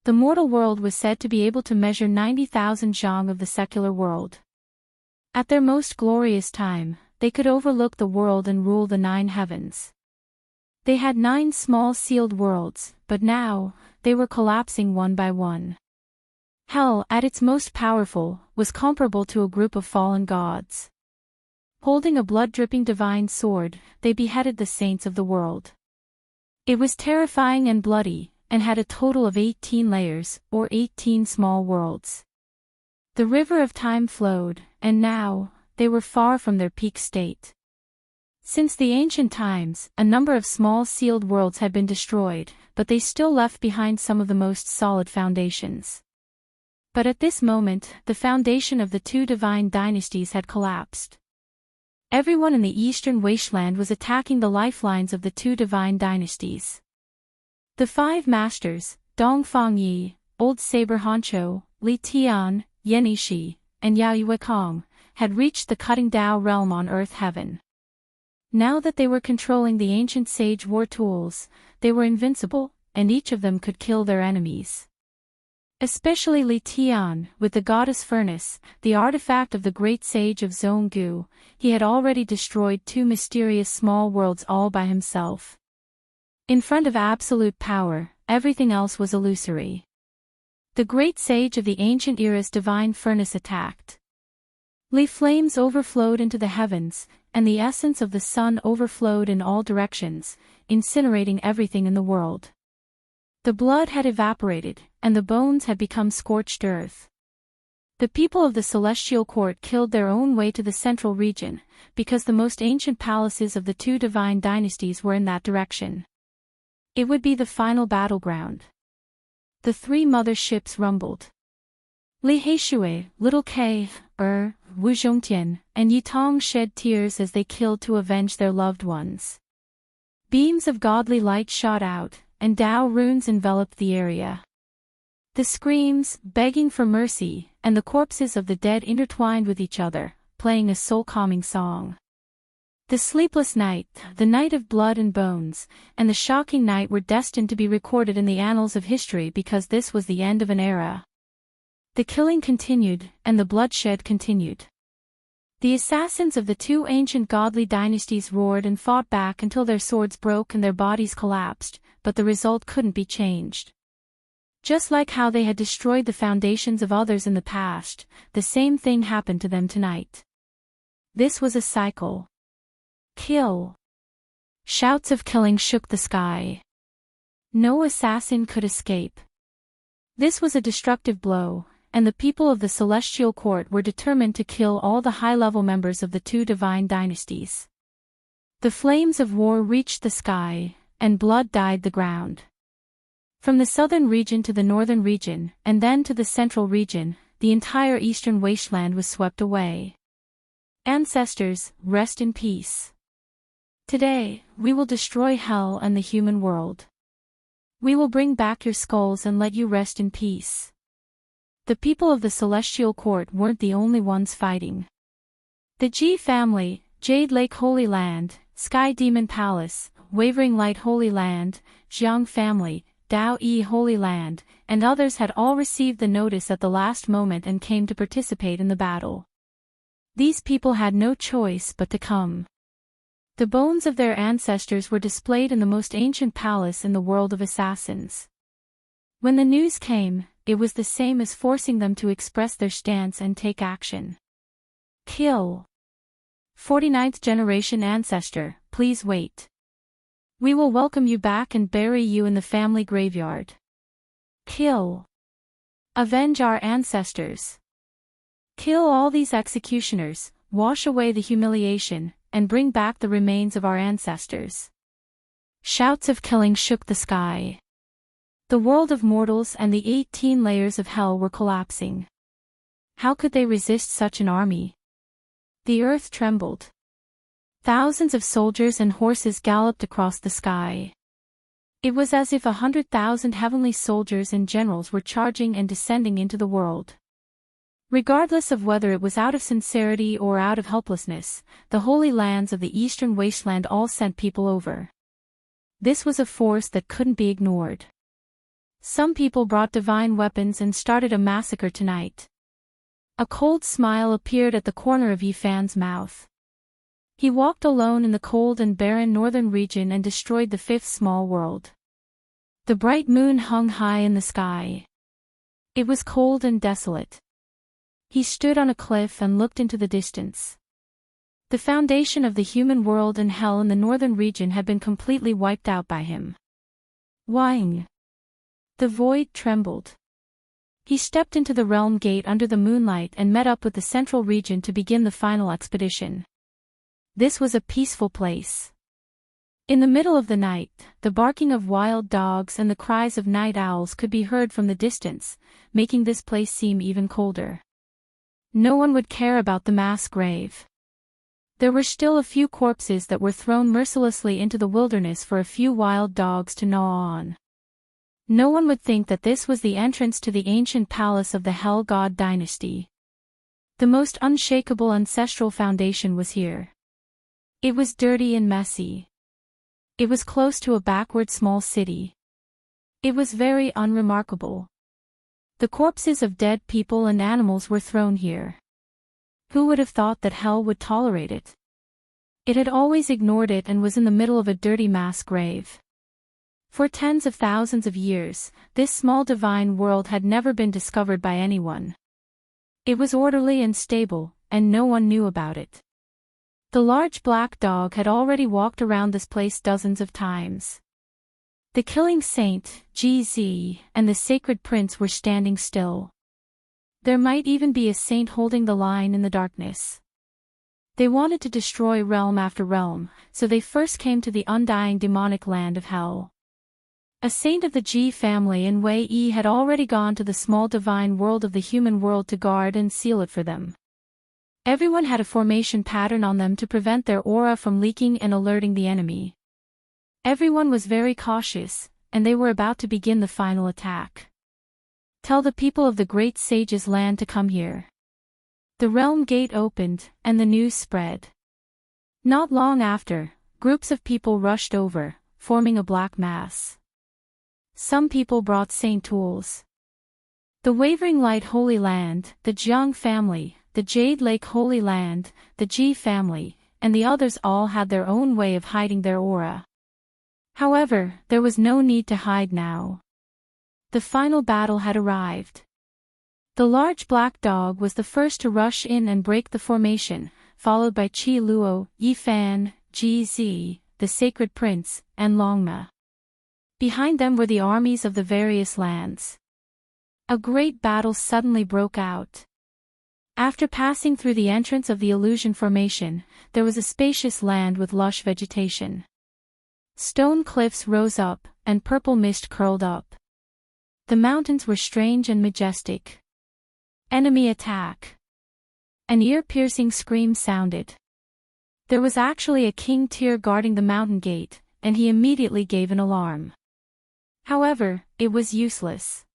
The mortal world was said to be able to measure 90,000 zhang of the secular world. At their most glorious time, they could overlook the world and rule the 9 heavens. They had 9 small sealed worlds, but now, they were collapsing one by one. Hell, at its most powerful, was comparable to a group of fallen gods. Holding a blood-dripping divine sword, they beheaded the saints of the world. It was terrifying and bloody, and had a total of 18 layers, or 18 small worlds. The river of time flowed, and now, they were far from their peak state. Since the ancient times, a number of small sealed worlds had been destroyed, but they still left behind some of the most solid foundations. But at this moment, the foundation of the two divine dynasties had collapsed. Everyone in the eastern wasteland was attacking the lifelines of the two divine dynasties. The 5 masters, Dong Fangyi, Old Saber Honcho, Li Tian, Yan Yishi, and Yao Yuekong, had reached the cutting Dao realm on Earth Heaven. Now that they were controlling the ancient sage war tools, they were invincible, and each of them could kill their enemies. Especially Li Tian, with the goddess furnace, the artifact of the great sage of Zhonggu, he had already destroyed 2 mysterious small worlds all by himself. In front of absolute power, everything else was illusory. The great sage of the ancient era's divine furnace attacked. Li flames overflowed into the heavens, and the essence of the sun overflowed in all directions, incinerating everything in the world. The blood had evaporated, and the bones had become scorched earth. The people of the celestial court killed their own way to the central region, because the most ancient palaces of the two divine dynasties were in that direction. It would be the final battleground. The 3 mother ships rumbled. Li Heishui, Little K, Wu Zhongtian, and Yitong shed tears as they killed to avenge their loved ones. Beams of godly light shot out, and Dao runes enveloped the area. The screams, begging for mercy, and the corpses of the dead intertwined with each other, playing a soul-calming song. The sleepless night, the night of blood and bones, and the shocking night were destined to be recorded in the annals of history because this was the end of an era. The killing continued, and the bloodshed continued. The assassins of the 2 ancient godly dynasties roared and fought back until their swords broke and their bodies collapsed, but the result couldn't be changed. Just like how they had destroyed the foundations of others in the past, the same thing happened to them tonight. This was a cycle. Kill. Shouts of killing shook the sky. No assassin could escape. This was a destructive blow, and the people of the Celestial Court were determined to kill all the high-level members of the two divine dynasties. The flames of war reached the sky, and blood dyed the ground. From the southern region to the northern region, and then to the central region, the entire eastern wasteland was swept away. Ancestors, rest in peace. Today, we will destroy hell and the human world. We will bring back your skulls and let you rest in peace. The people of the Celestial Court weren't the only ones fighting. The G family, Jade Lake Holy Land, Sky Demon Palace, Wavering Light Holy Land, Jiang family, Dao Yi Holy Land, and others had all received the notice at the last moment and came to participate in the battle. These people had no choice but to come. The bones of their ancestors were displayed in the most ancient palace in the world of assassins. When the news came, it was the same as forcing them to express their stance and take action. Kill. 49th generation ancestor, please wait. We will welcome you back and bury you in the family graveyard. Kill. Avenge our ancestors. Kill all these executioners, wash away the humiliation, and bring back the remains of our ancestors. Shouts of killing shook the sky. The world of mortals and the 18 layers of hell were collapsing. How could they resist such an army? The earth trembled. Thousands of soldiers and horses galloped across the sky. It was as if 100,000 heavenly soldiers and generals were charging and descending into the world. Regardless of whether it was out of sincerity or out of helplessness, the holy lands of the eastern wasteland all sent people over. This was a force that couldn't be ignored. Some people brought divine weapons and started a massacre tonight. A cold smile appeared at the corner of Yifan's mouth. He walked alone in the cold and barren northern region and destroyed the fifth small world. The bright moon hung high in the sky. It was cold and desolate. He stood on a cliff and looked into the distance. The foundation of the human world and hell in the northern region had been completely wiped out by him. Wang. The void trembled. He stepped into the realm gate under the moonlight and met up with the central region to begin the final expedition. This was a peaceful place. In the middle of the night, the barking of wild dogs and the cries of night owls could be heard from the distance, making this place seem even colder. No one would care about the mass grave. There were still a few corpses that were thrown mercilessly into the wilderness for a few wild dogs to gnaw on. No one would think that this was the entrance to the ancient palace of the Hell God dynasty. The most unshakable ancestral foundation was here. It was dirty and messy. It was close to a backward small city. It was very unremarkable. The corpses of dead people and animals were thrown here. Who would have thought that hell would tolerate it? It had always ignored it and was in the middle of a dirty mass grave. For tens of thousands of years, this small divine world had never been discovered by anyone. It was orderly and stable, and no one knew about it. The large black dog had already walked around this place dozens of times. The killing saint, GZ, and the sacred prince were standing still. There might even be a saint holding the line in the darkness. They wanted to destroy realm after realm, so they first came to the undying demonic land of hell. A saint of the G family in Wei Yi had already gone to the small divine world of the human world to guard and seal it for them. Everyone had a formation pattern on them to prevent their aura from leaking and alerting the enemy. Everyone was very cautious, and they were about to begin the final attack. Tell the people of the great sage's land to come here. The realm gate opened, and the news spread. Not long after, groups of people rushed over, forming a black mass. Some people brought saint tools. The Wavering Light Holy Land, the Jiang family, the Jade Lake Holy Land, the Ji family, and the others all had their own way of hiding their aura. However, there was no need to hide now. The final battle had arrived. The large black dog was the first to rush in and break the formation, followed by Qi Luo, Yi Fan, Ji Zi, the Sacred Prince, and Longma. Behind them were the armies of the various lands. A great battle suddenly broke out. After passing through the entrance of the illusion formation, there was a spacious land with lush vegetation. Stone cliffs rose up, and purple mist curled up. The mountains were strange and majestic. Enemy attack. An ear-piercing scream sounded. There was actually a king tier guarding the mountain gate, and he immediately gave an alarm. However, it was useless.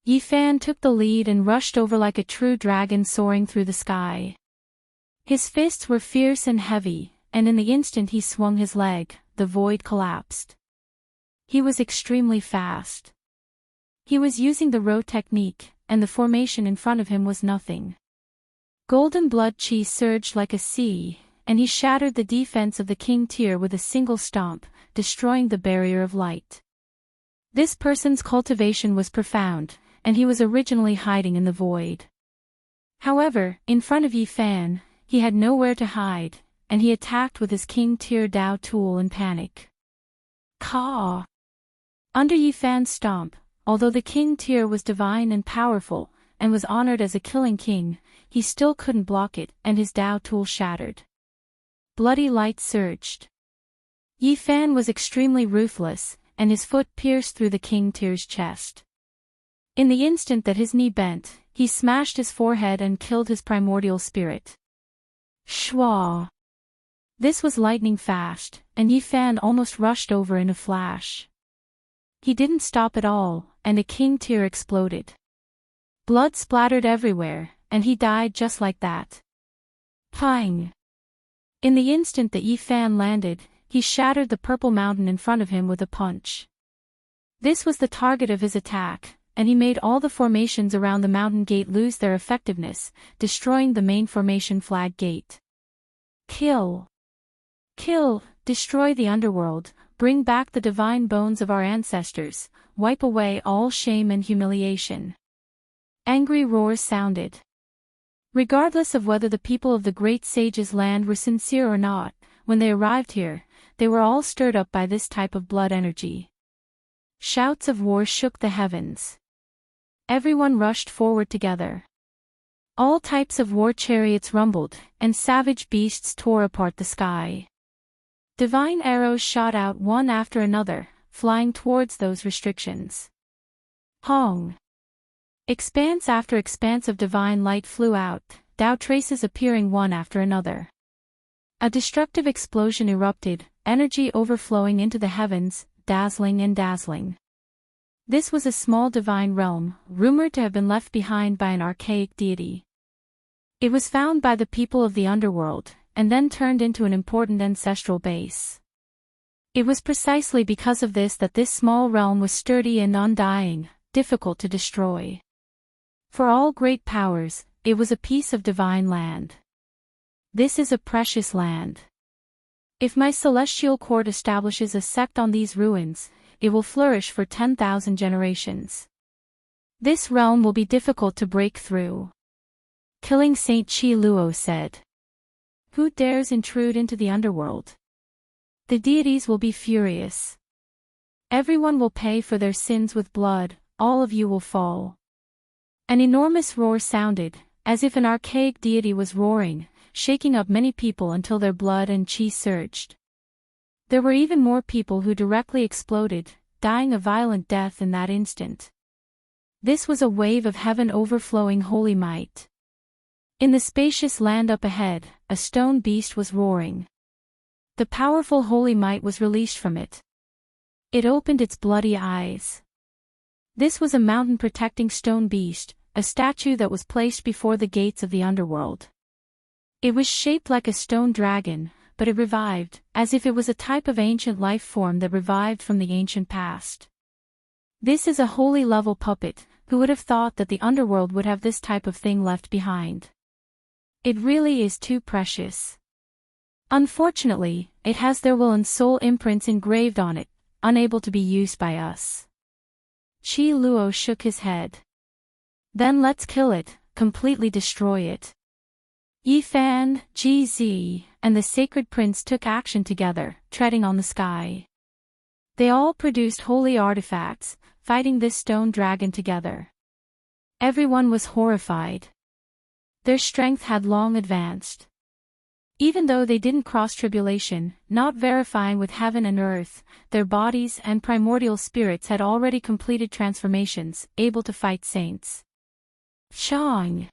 Yi Fan took the lead and rushed over like a true dragon soaring through the sky. His fists were fierce and heavy, and in the instant he swung his leg, the void collapsed. He was extremely fast. He was using the row technique, and the formation in front of him was nothing. Golden blood chi surged like a sea, and he shattered the defense of the king tier with a single stomp, destroying the barrier of light. This person's cultivation was profound, and he was originally hiding in the void. However, in front of Yi Fan, he had nowhere to hide, and he attacked with his king tier Dao tool in panic. Ka! Under Yi Fan's stomp, although the king tier was divine and powerful, and was honored as a killing king, he still couldn't block it, and his Dao tool shattered. Bloody light surged. Yi Fan was extremely ruthless, and his foot pierced through the king tier's chest. In the instant that his knee bent, he smashed his forehead and killed his primordial spirit. Shwa! This was lightning fast, and Yi Fan almost rushed over in a flash. He didn't stop at all, and a king tier exploded. Blood splattered everywhere, and he died just like that. Pang! In the instant that Yi Fan landed, he shattered the purple mountain in front of him with a punch. This was the target of his attack, and he made all the formations around the mountain gate lose their effectiveness, destroying the main formation flag gate. Kill! Kill! Destroy the underworld, bring back the divine bones of our ancestors, wipe away all shame and humiliation. Angry roars sounded. Regardless of whether the people of the great sage's land were sincere or not, when they arrived here, they were all stirred up by this type of blood energy. Shouts of war shook the heavens. Everyone rushed forward together. All types of war chariots rumbled, and savage beasts tore apart the sky. Divine arrows shot out one after another, flying towards those restrictions. Hong! Expanse after expanse of divine light flew out, Dao traces appearing one after another. A destructive explosion erupted, energy overflowing into the heavens, dazzling and dazzling. This was a small divine realm, rumored to have been left behind by an archaic deity. It was found by the people of the underworld, and then turned into an important ancestral base. It was precisely because of this that this small realm was sturdy and undying, difficult to destroy. For all great powers, it was a piece of divine land. This is a precious land. If my celestial court establishes a sect on these ruins, it will flourish for 10,000 generations. This realm will be difficult to break through. Killing Saint Qi Luo said. Who dares intrude into the underworld? The deities will be furious. Everyone will pay for their sins with blood, all of you will fall. An enormous roar sounded, as if an archaic deity was roaring, shaking up many people until their blood and chi surged. There were even more people who directly exploded, dying a violent death in that instant. This was a wave of heaven overflowing holy might. In the spacious land up ahead, a stone beast was roaring. The powerful holy might was released from it. It opened its bloody eyes. This was a mountain-protecting stone beast, a statue that was placed before the gates of the underworld. It was shaped like a stone dragon, but it revived, as if it was a type of ancient life form that revived from the ancient past. This is a holy level puppet, who would have thought that the underworld would have this type of thing left behind? It really is too precious. Unfortunately, it has their will and soul imprints engraved on it, unable to be used by us. Qi Luo shook his head. Then let's kill it, completely destroy it. Yi Fan, Ji Zi, and the Sacred Prince took action together, treading on the sky. They all produced holy artifacts, fighting this stone dragon together. Everyone was horrified. Their strength had long advanced. Even though they didn't cross tribulation, not verifying with heaven and earth, their bodies and primordial spirits had already completed transformations, able to fight saints. Shang.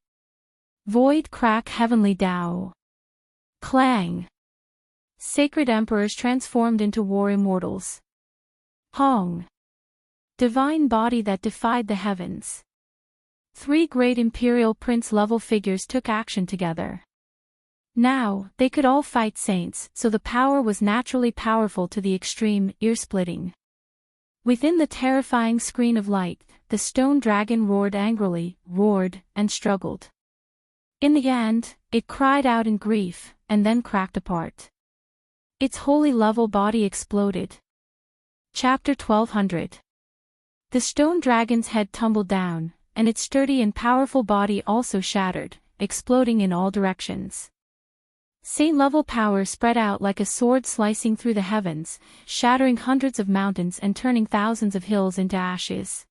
Void crack heavenly Tao. Clang. Sacred emperors transformed into war immortals. Hong. Divine body that defied the heavens. 3 great imperial prince-level figures took action together. Now, they could all fight saints, so the power was naturally powerful to the extreme, ear-splitting. Within the terrifying screen of light, the stone dragon roared angrily, and struggled. In the end, it cried out in grief, and then cracked apart. Its holy level body exploded. Chapter 1200. The stone dragon's head tumbled down, and its sturdy and powerful body also shattered, exploding in all directions. Saint-level power spread out like a sword slicing through the heavens, shattering hundreds of mountains and turning thousands of hills into ashes.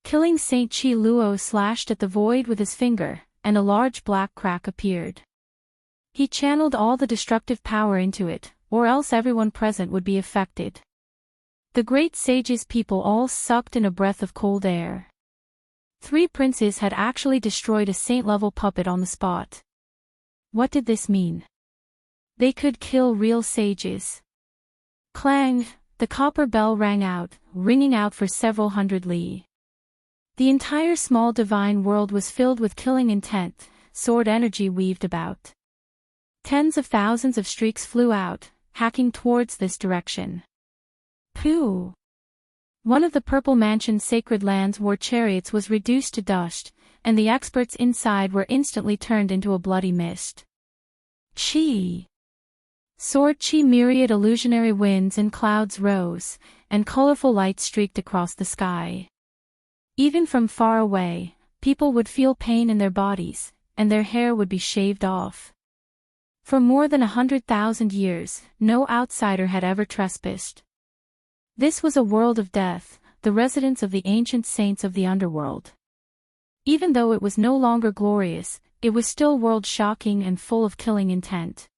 Killing Saint Qi Luo slashed at the void with his finger, and a large black crack appeared. He channeled all the destructive power into it, or else everyone present would be affected. The great sage's people all sucked in a breath of cold air. 3 princes had actually destroyed a saint-level puppet on the spot. What did this mean? They could kill real sages. Clang, the copper bell rang out, ringing out for several hundred li. The entire small divine world was filled with killing intent, sword energy weaved about. Tens of thousands of streaks flew out, hacking towards this direction. Pooh! One of the Purple Mansion's sacred lands war chariots was reduced to dust, and the experts inside were instantly turned into a bloody mist. Chi! Sword Chi myriad illusionary winds and clouds rose, and colorful light streaked across the sky. Even from far away, people would feel pain in their bodies, and their hair would be shaved off. For more than 100,000 years, no outsider had ever trespassed. This was a world of death, the residence of the ancient saints of the underworld. Even though it was no longer glorious, it was still world-shocking and full of killing intent.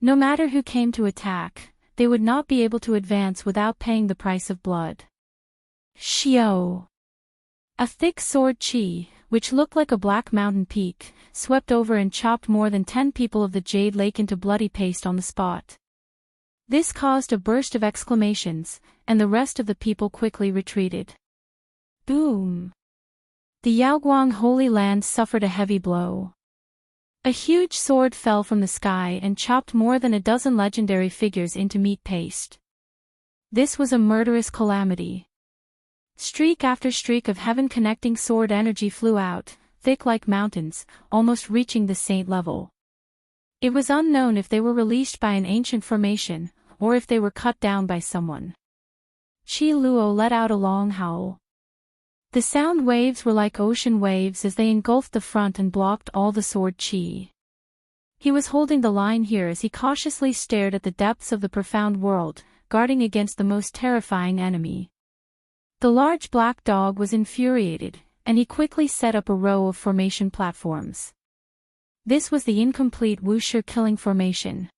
No matter who came to attack, they would not be able to advance without paying the price of blood. Xiao! A thick sword Qi, which looked like a black mountain peak, swept over and chopped more than 10 people of the Jade Lake into bloody paste on the spot. This caused a burst of exclamations, and the rest of the people quickly retreated. Boom! The Yaoguang Holy Land suffered a heavy blow. A huge sword fell from the sky and chopped more than a dozen legendary figures into meat paste. This was a murderous calamity. Streak after streak of heaven-connecting sword energy flew out, thick like mountains, almost reaching the saint level. It was unknown if they were released by an ancient formation, or if they were cut down by someone. Qi Luo let out a long howl. The sound waves were like ocean waves as they engulfed the front and blocked all the sword Qi. He was holding the line here as he cautiously stared at the depths of the profound world, guarding against the most terrifying enemy. The large black dog was infuriated, and he quickly set up a row of formation platforms. This was the incomplete Wuxia killing formation.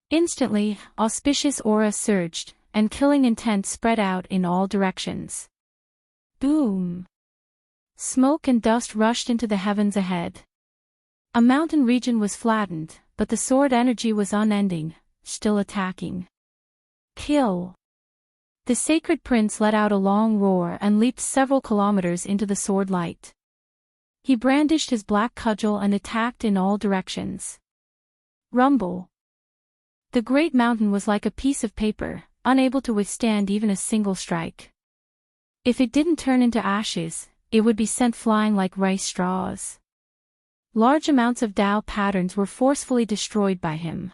Instantly, auspicious aura surged, and killing intent spread out in all directions. Boom! Smoke and dust rushed into the heavens ahead. A mountain region was flattened, but the sword energy was unending, still attacking. Kill! The Sacred Prince let out a long roar and leaped several kilometers into the sword light. He brandished his black cudgel and attacked in all directions. Rumble! The great mountain was like a piece of paper, unable to withstand even a single strike. If it didn't turn into ashes, it would be sent flying like rice straws. Large amounts of Tao patterns were forcefully destroyed by him.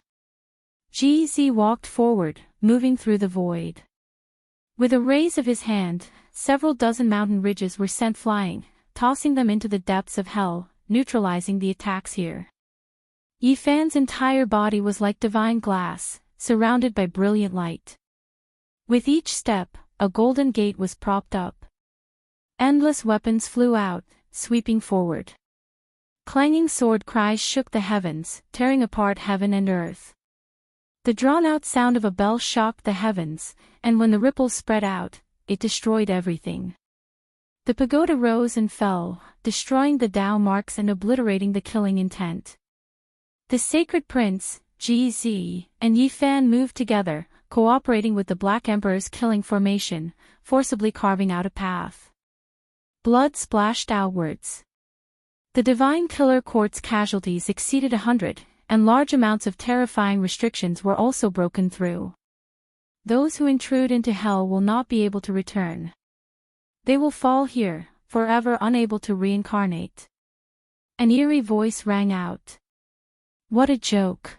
Ji Zi walked forward, moving through the void. With a raise of his hand, several dozen mountain ridges were sent flying, tossing them into the depths of hell, neutralizing the attacks here. Yifan's entire body was like divine glass, surrounded by brilliant light. With each step, a golden gate was propped up. Endless weapons flew out, sweeping forward. Clanging sword cries shook the heavens, tearing apart heaven and earth. The drawn-out sound of a bell shocked the heavens, and when the ripples spread out, it destroyed everything. The pagoda rose and fell, destroying the Tao marks and obliterating the killing intent. The sacred prince, GZ, and Yifan moved together, cooperating with the Black Emperor's killing formation, forcibly carving out a path. Blood splashed outwards. The Divine Killer Court's casualties exceeded 100, and large amounts of terrifying restrictions were also broken through. Those who intrude into hell will not be able to return. They will fall here, forever unable to reincarnate. An eerie voice rang out. What a joke.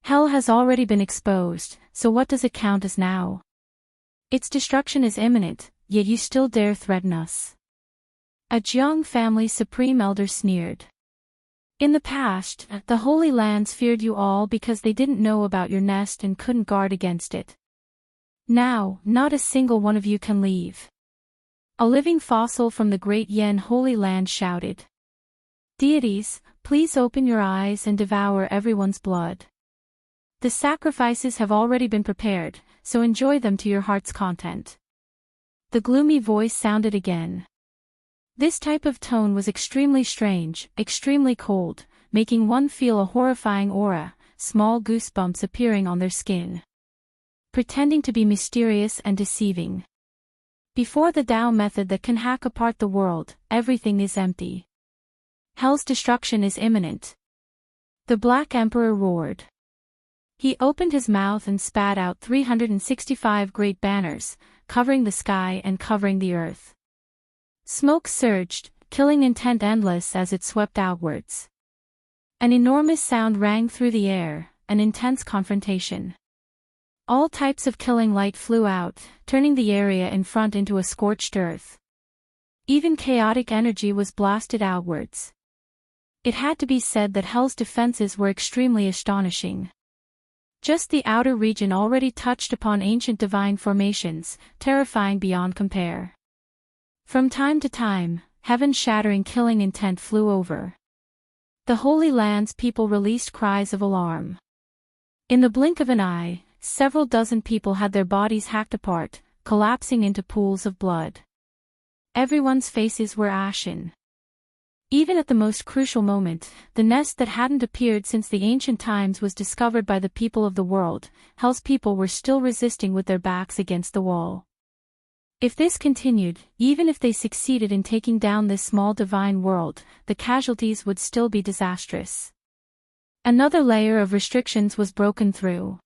Hell has already been exposed, so what does it count as now? Its destruction is imminent, yet you still dare threaten us. A Jiang family supreme elder sneered. In the past, the Holy Lands feared you all because they didn't know about your nest and couldn't guard against it. Now, not a single one of you can leave. A living fossil from the Great Yen Holy Land shouted. Deities, please open your eyes and devour everyone's blood. The sacrifices have already been prepared, so enjoy them to your heart's content. The gloomy voice sounded again. This type of tone was extremely strange, extremely cold, making one feel a horrifying aura, small goosebumps appearing on their skin. Pretending to be mysterious and deceiving. Before the Tao method that can hack apart the world, everything is empty. Hell's destruction is imminent. The Black Emperor roared. He opened his mouth and spat out 365 great banners, covering the sky and covering the earth. Smoke surged, killing intent endless as it swept outwards. An enormous sound rang through the air, an intense confrontation. All types of killing light flew out, turning the area in front into a scorched earth. Even chaotic energy was blasted outwards. It had to be said that Hell's defenses were extremely astonishing. Just the outer region already touched upon ancient divine formations, terrifying beyond compare. From time to time, heaven-shattering killing intent flew over. The Holy Land's people released cries of alarm. In the blink of an eye, several dozen people had their bodies hacked apart, collapsing into pools of blood. Everyone's faces were ashen. Even at the most crucial moment, the nest that hadn't appeared since the ancient times was discovered by the people of the world. Hell's people were still resisting with their backs against the wall. If this continued, even if they succeeded in taking down this small divine world, the casualties would still be disastrous. Another layer of restrictions was broken through.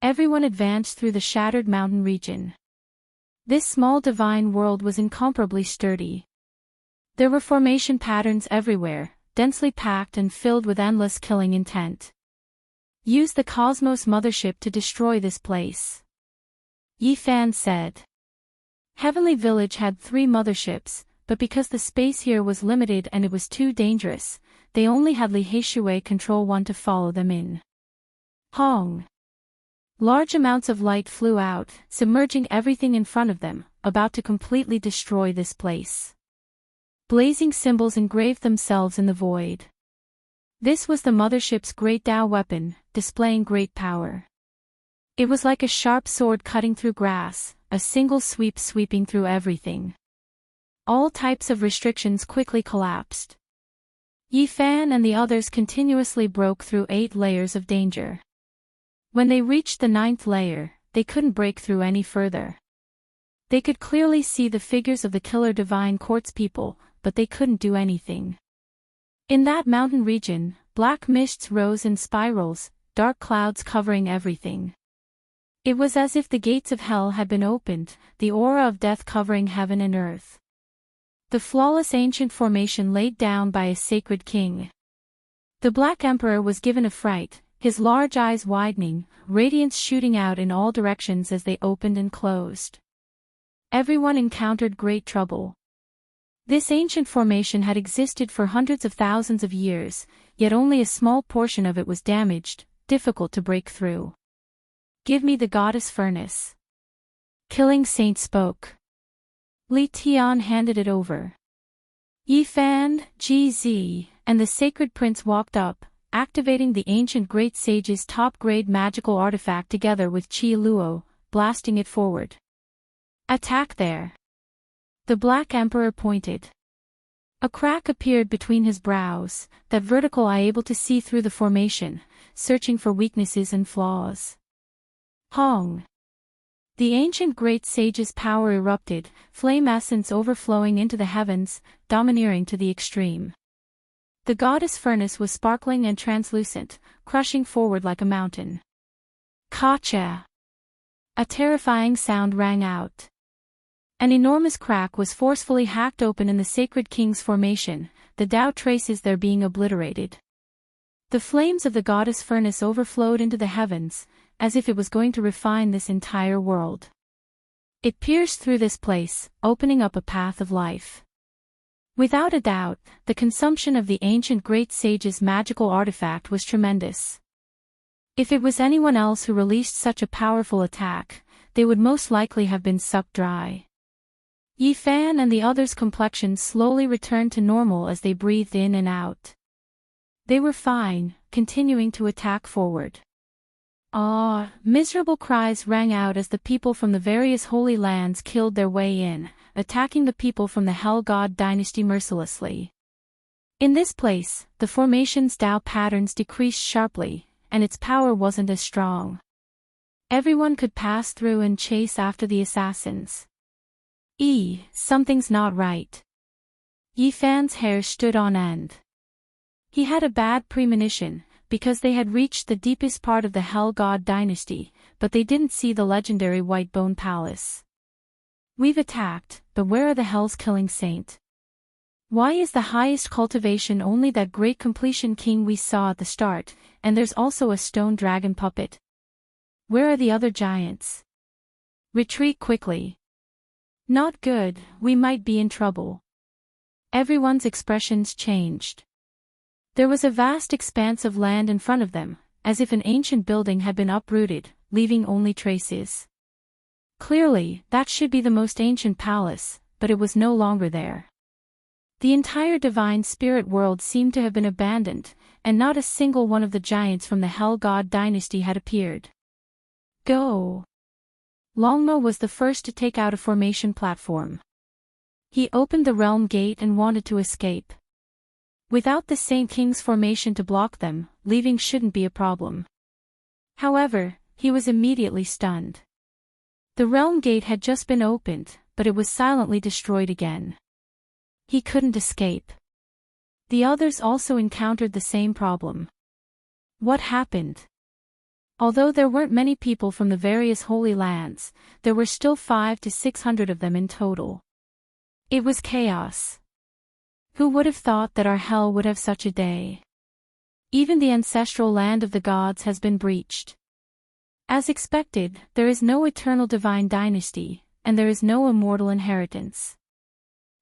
Everyone advanced through the shattered mountain region. This small divine world was incomparably sturdy. There were formation patterns everywhere, densely packed and filled with endless killing intent. Use the Cosmos Mothership to destroy this place. Yifan said. Heavenly Village had 3 motherships, but because the space here was limited and it was too dangerous, they only had Li Heishui control one to follow them in. Hong. Large amounts of light flew out, submerging everything in front of them, about to completely destroy this place. Blazing symbols engraved themselves in the void. This was the mothership's great Tao weapon, displaying great power. It was like a sharp sword cutting through grass, a single sweep sweeping through everything. All types of restrictions quickly collapsed. Yifan and the others continuously broke through 8 layers of danger. When they reached the 9th layer, they couldn't break through any further. They could clearly see the figures of the killer divine court's people, but they couldn't do anything. In that mountain region, black mists rose in spirals, dark clouds covering everything. It was as if the gates of hell had been opened, the aura of death covering heaven and earth. The flawless ancient formation laid down by a sacred king. The Black Emperor was given a fright, his large eyes widening, radiance shooting out in all directions as they opened and closed. Everyone encountered great trouble. This ancient formation had existed for hundreds of thousands of years, yet only a small portion of it was damaged, difficult to break through. "Give me the goddess furnace." Killing Saint spoke. Li Tian handed it over. Yi Fan, GZ, and the sacred prince walked up, activating the ancient great sage's top-grade magical artifact together with Qi Luo, blasting it forward. "Attack there." The Black Emperor pointed. A crack appeared between his brows, that vertical eye able to see through the formation, searching for weaknesses and flaws. Hong. The ancient great sage's power erupted, flame essence overflowing into the heavens, domineering to the extreme. The goddess furnace was sparkling and translucent, crushing forward like a mountain. Kacha! A terrifying sound rang out. An enormous crack was forcefully hacked open in the sacred king's formation, the Tao traces there being obliterated. The flames of the goddess furnace overflowed into the heavens, as if it was going to refine this entire world. It pierced through this place, opening up a path of life. Without a doubt, the consumption of the ancient great sage's magical artifact was tremendous. If it was anyone else who released such a powerful attack, they would most likely have been sucked dry. Yi Fan and the others' complexions slowly returned to normal as they breathed in and out. They were fine, continuing to attack forward. Ah! Miserable cries rang out as the people from the various holy lands killed their way in, attacking the people from the Hell God dynasty mercilessly. In this place, the formation's Tao patterns decreased sharply, and its power wasn't as strong. Everyone could pass through and chase after the assassins. Something's not right. Yi Fan's hair stood on end. He had a bad premonition, because they had reached the deepest part of the Hell God dynasty, but they didn't see the legendary White Bone Palace. "We've attacked, but where are the Hell's Killing Saint? Why is the highest cultivation only that great completion king we saw at the start, and there's also a stone dragon puppet? Where are the other giants? Retreat quickly. Not good, we might be in trouble." Everyone's expressions changed. There was a vast expanse of land in front of them, as if an ancient building had been uprooted, leaving only traces. Clearly, that should be the most ancient palace, but it was no longer there. The entire divine spirit world seemed to have been abandoned, and not a single one of the giants from the Hell God dynasty had appeared. Go! Longmo was the first to take out a formation platform. He opened the realm gate and wanted to escape. Without the Saint King's formation to block them, leaving shouldn't be a problem. However, he was immediately stunned. The realm gate had just been opened, but it was silently destroyed again. He couldn't escape. The others also encountered the same problem. What happened? Although there weren't many people from the various holy lands, there were still 500 to 600 of them in total. It was chaos. Who would have thought that our hell would have such a day? Even the ancestral land of the gods has been breached. As expected, there is no eternal divine dynasty, and there is no immortal inheritance.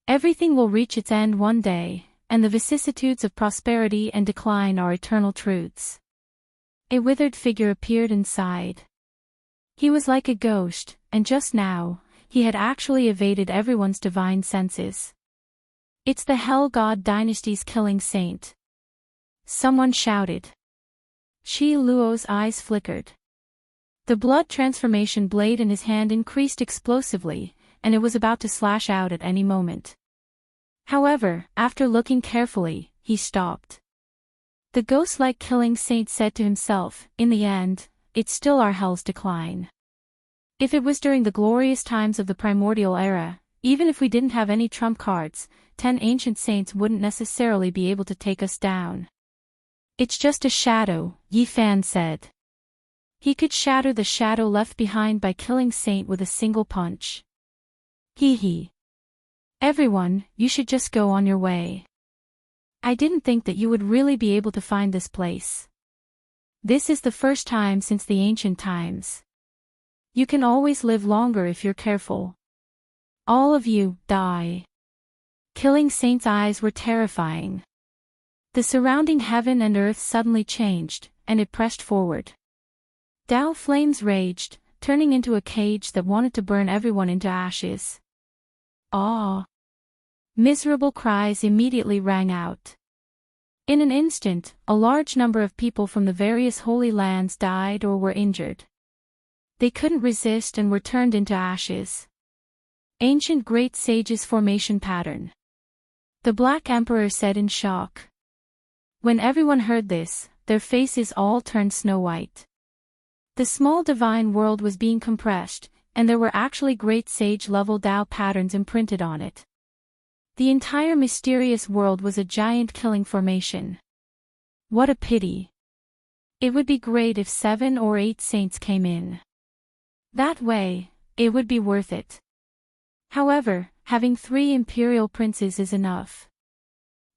Everything will reach its end one day, and the vicissitudes of prosperity and decline are eternal truths. A withered figure appeared inside. He was like a ghost, and just now, he had actually evaded everyone's divine senses. "It's the Hell God dynasty's killing saint!" Someone shouted. Qi Luo's eyes flickered. The blood transformation blade in his hand increased explosively, and it was about to slash out at any moment. However, after looking carefully, he stopped. The ghost-like killing saint said to himself, "In the end, it's still our hell's decline. If it was during the glorious times of the primordial era, even if we didn't have any trump cards, 10 ancient saints wouldn't necessarily be able to take us down." "It's just a shadow," Yi Fan said. He could shatter the shadow left behind by killing Saint with a single punch. Hee. "Everyone, you should just go on your way. I didn't think that you would really be able to find this place. This is the first time since the ancient times. You can always live longer if you're careful." All of you, die. Killing Saint's eyes were terrifying. The surrounding heaven and earth suddenly changed, and it pressed forward. Tao flames raged, turning into a cage that wanted to burn everyone into ashes. Ah! Miserable cries immediately rang out. In an instant, a large number of people from the various holy lands died or were injured. They couldn't resist and were turned into ashes. Ancient Great Sage's formation pattern. The Black Emperor said in shock. When everyone heard this, their faces all turned snow-white. The small divine world was being compressed, and there were actually Great Sage-level Tao patterns imprinted on it. The entire mysterious world was a giant killing formation. What a pity. It would be great if 7 or 8 saints came in. That way, it would be worth it. However, having 3 imperial princes is enough.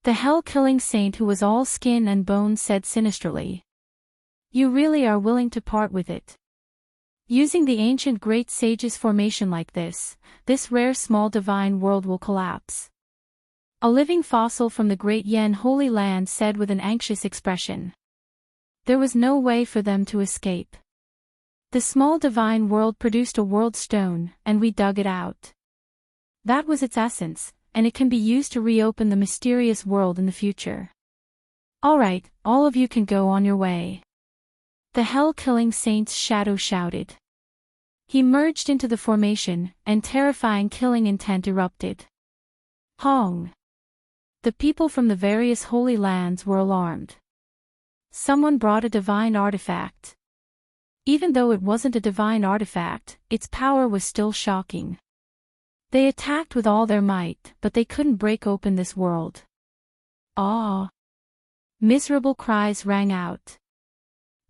The hell-killing saint who was all skin and bones said sinisterly. You really are willing to part with it. Using the ancient Great Sage's formation like this rare small divine world will collapse. A living fossil from the Great Yen Holy Land said with an anxious expression. There was no way for them to escape. The small divine world produced a world stone, and we dug it out. That was its essence, and it can be used to reopen the mysterious world in the future. Alright, all of you can go on your way. The hell-killing saint's shadow shouted. He merged into the formation, and terrifying killing intent erupted. Hong! The people from the various holy lands were alarmed. Someone brought a divine artifact. Even though it wasn't a divine artifact, its power was still shocking. They attacked with all their might, but they couldn't break open this world. Ah! Miserable cries rang out.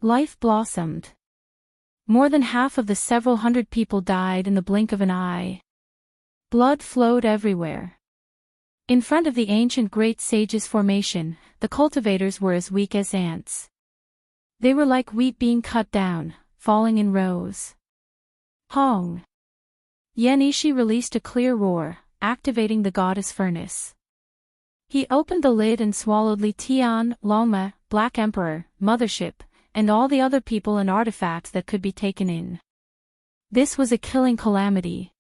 Life blossomed. More than half of the several hundred people died in the blink of an eye. Blood flowed everywhere. In front of the ancient Great Sage's formation, the cultivators were as weak as ants. They were like wheat being cut down, falling in rows. Hong! Yenishi released a clear roar, activating the goddess furnace. He opened the lid and swallowed Li Tian, Longma, Black Emperor, Mothership, and all the other people and artifacts that could be taken in. This was a killing calamity.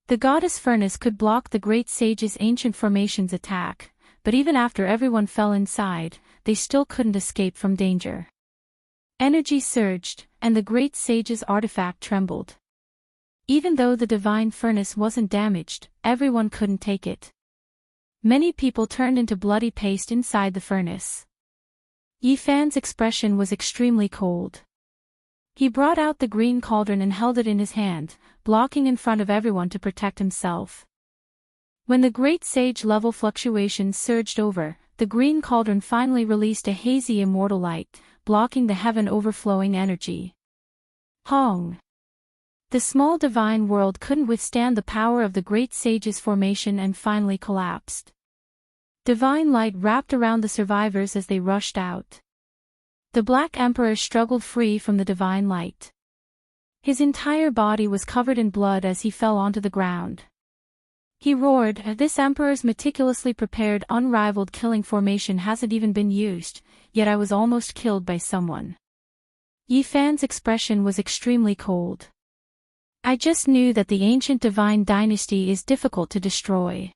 The goddess furnace could block the Great Sage's ancient formation's attack, but even after everyone fell inside, they still couldn't escape from danger. Energy surged, and the Great Sage's artifact trembled. Even though the divine furnace wasn't damaged, everyone couldn't take it. Many people turned into bloody paste inside the furnace. Yifan's expression was extremely cold. He brought out the green cauldron and held it in his hand, blocking in front of everyone to protect himself. When the Great Sage level fluctuations surged over, the green cauldron finally released a hazy immortal light, blocking the heaven overflowing energy. Hong! The small divine world couldn't withstand the power of the Great Sage's formation and finally collapsed. Divine light wrapped around the survivors as they rushed out. The Black Emperor struggled free from the divine light. His entire body was covered in blood as he fell onto the ground. He roared, "This Emperor's meticulously prepared unrivaled killing formation hasn't even been used, yet I was almost killed by someone." Yifan's expression was extremely cold. "I just knew that the ancient divine dynasty is difficult to destroy.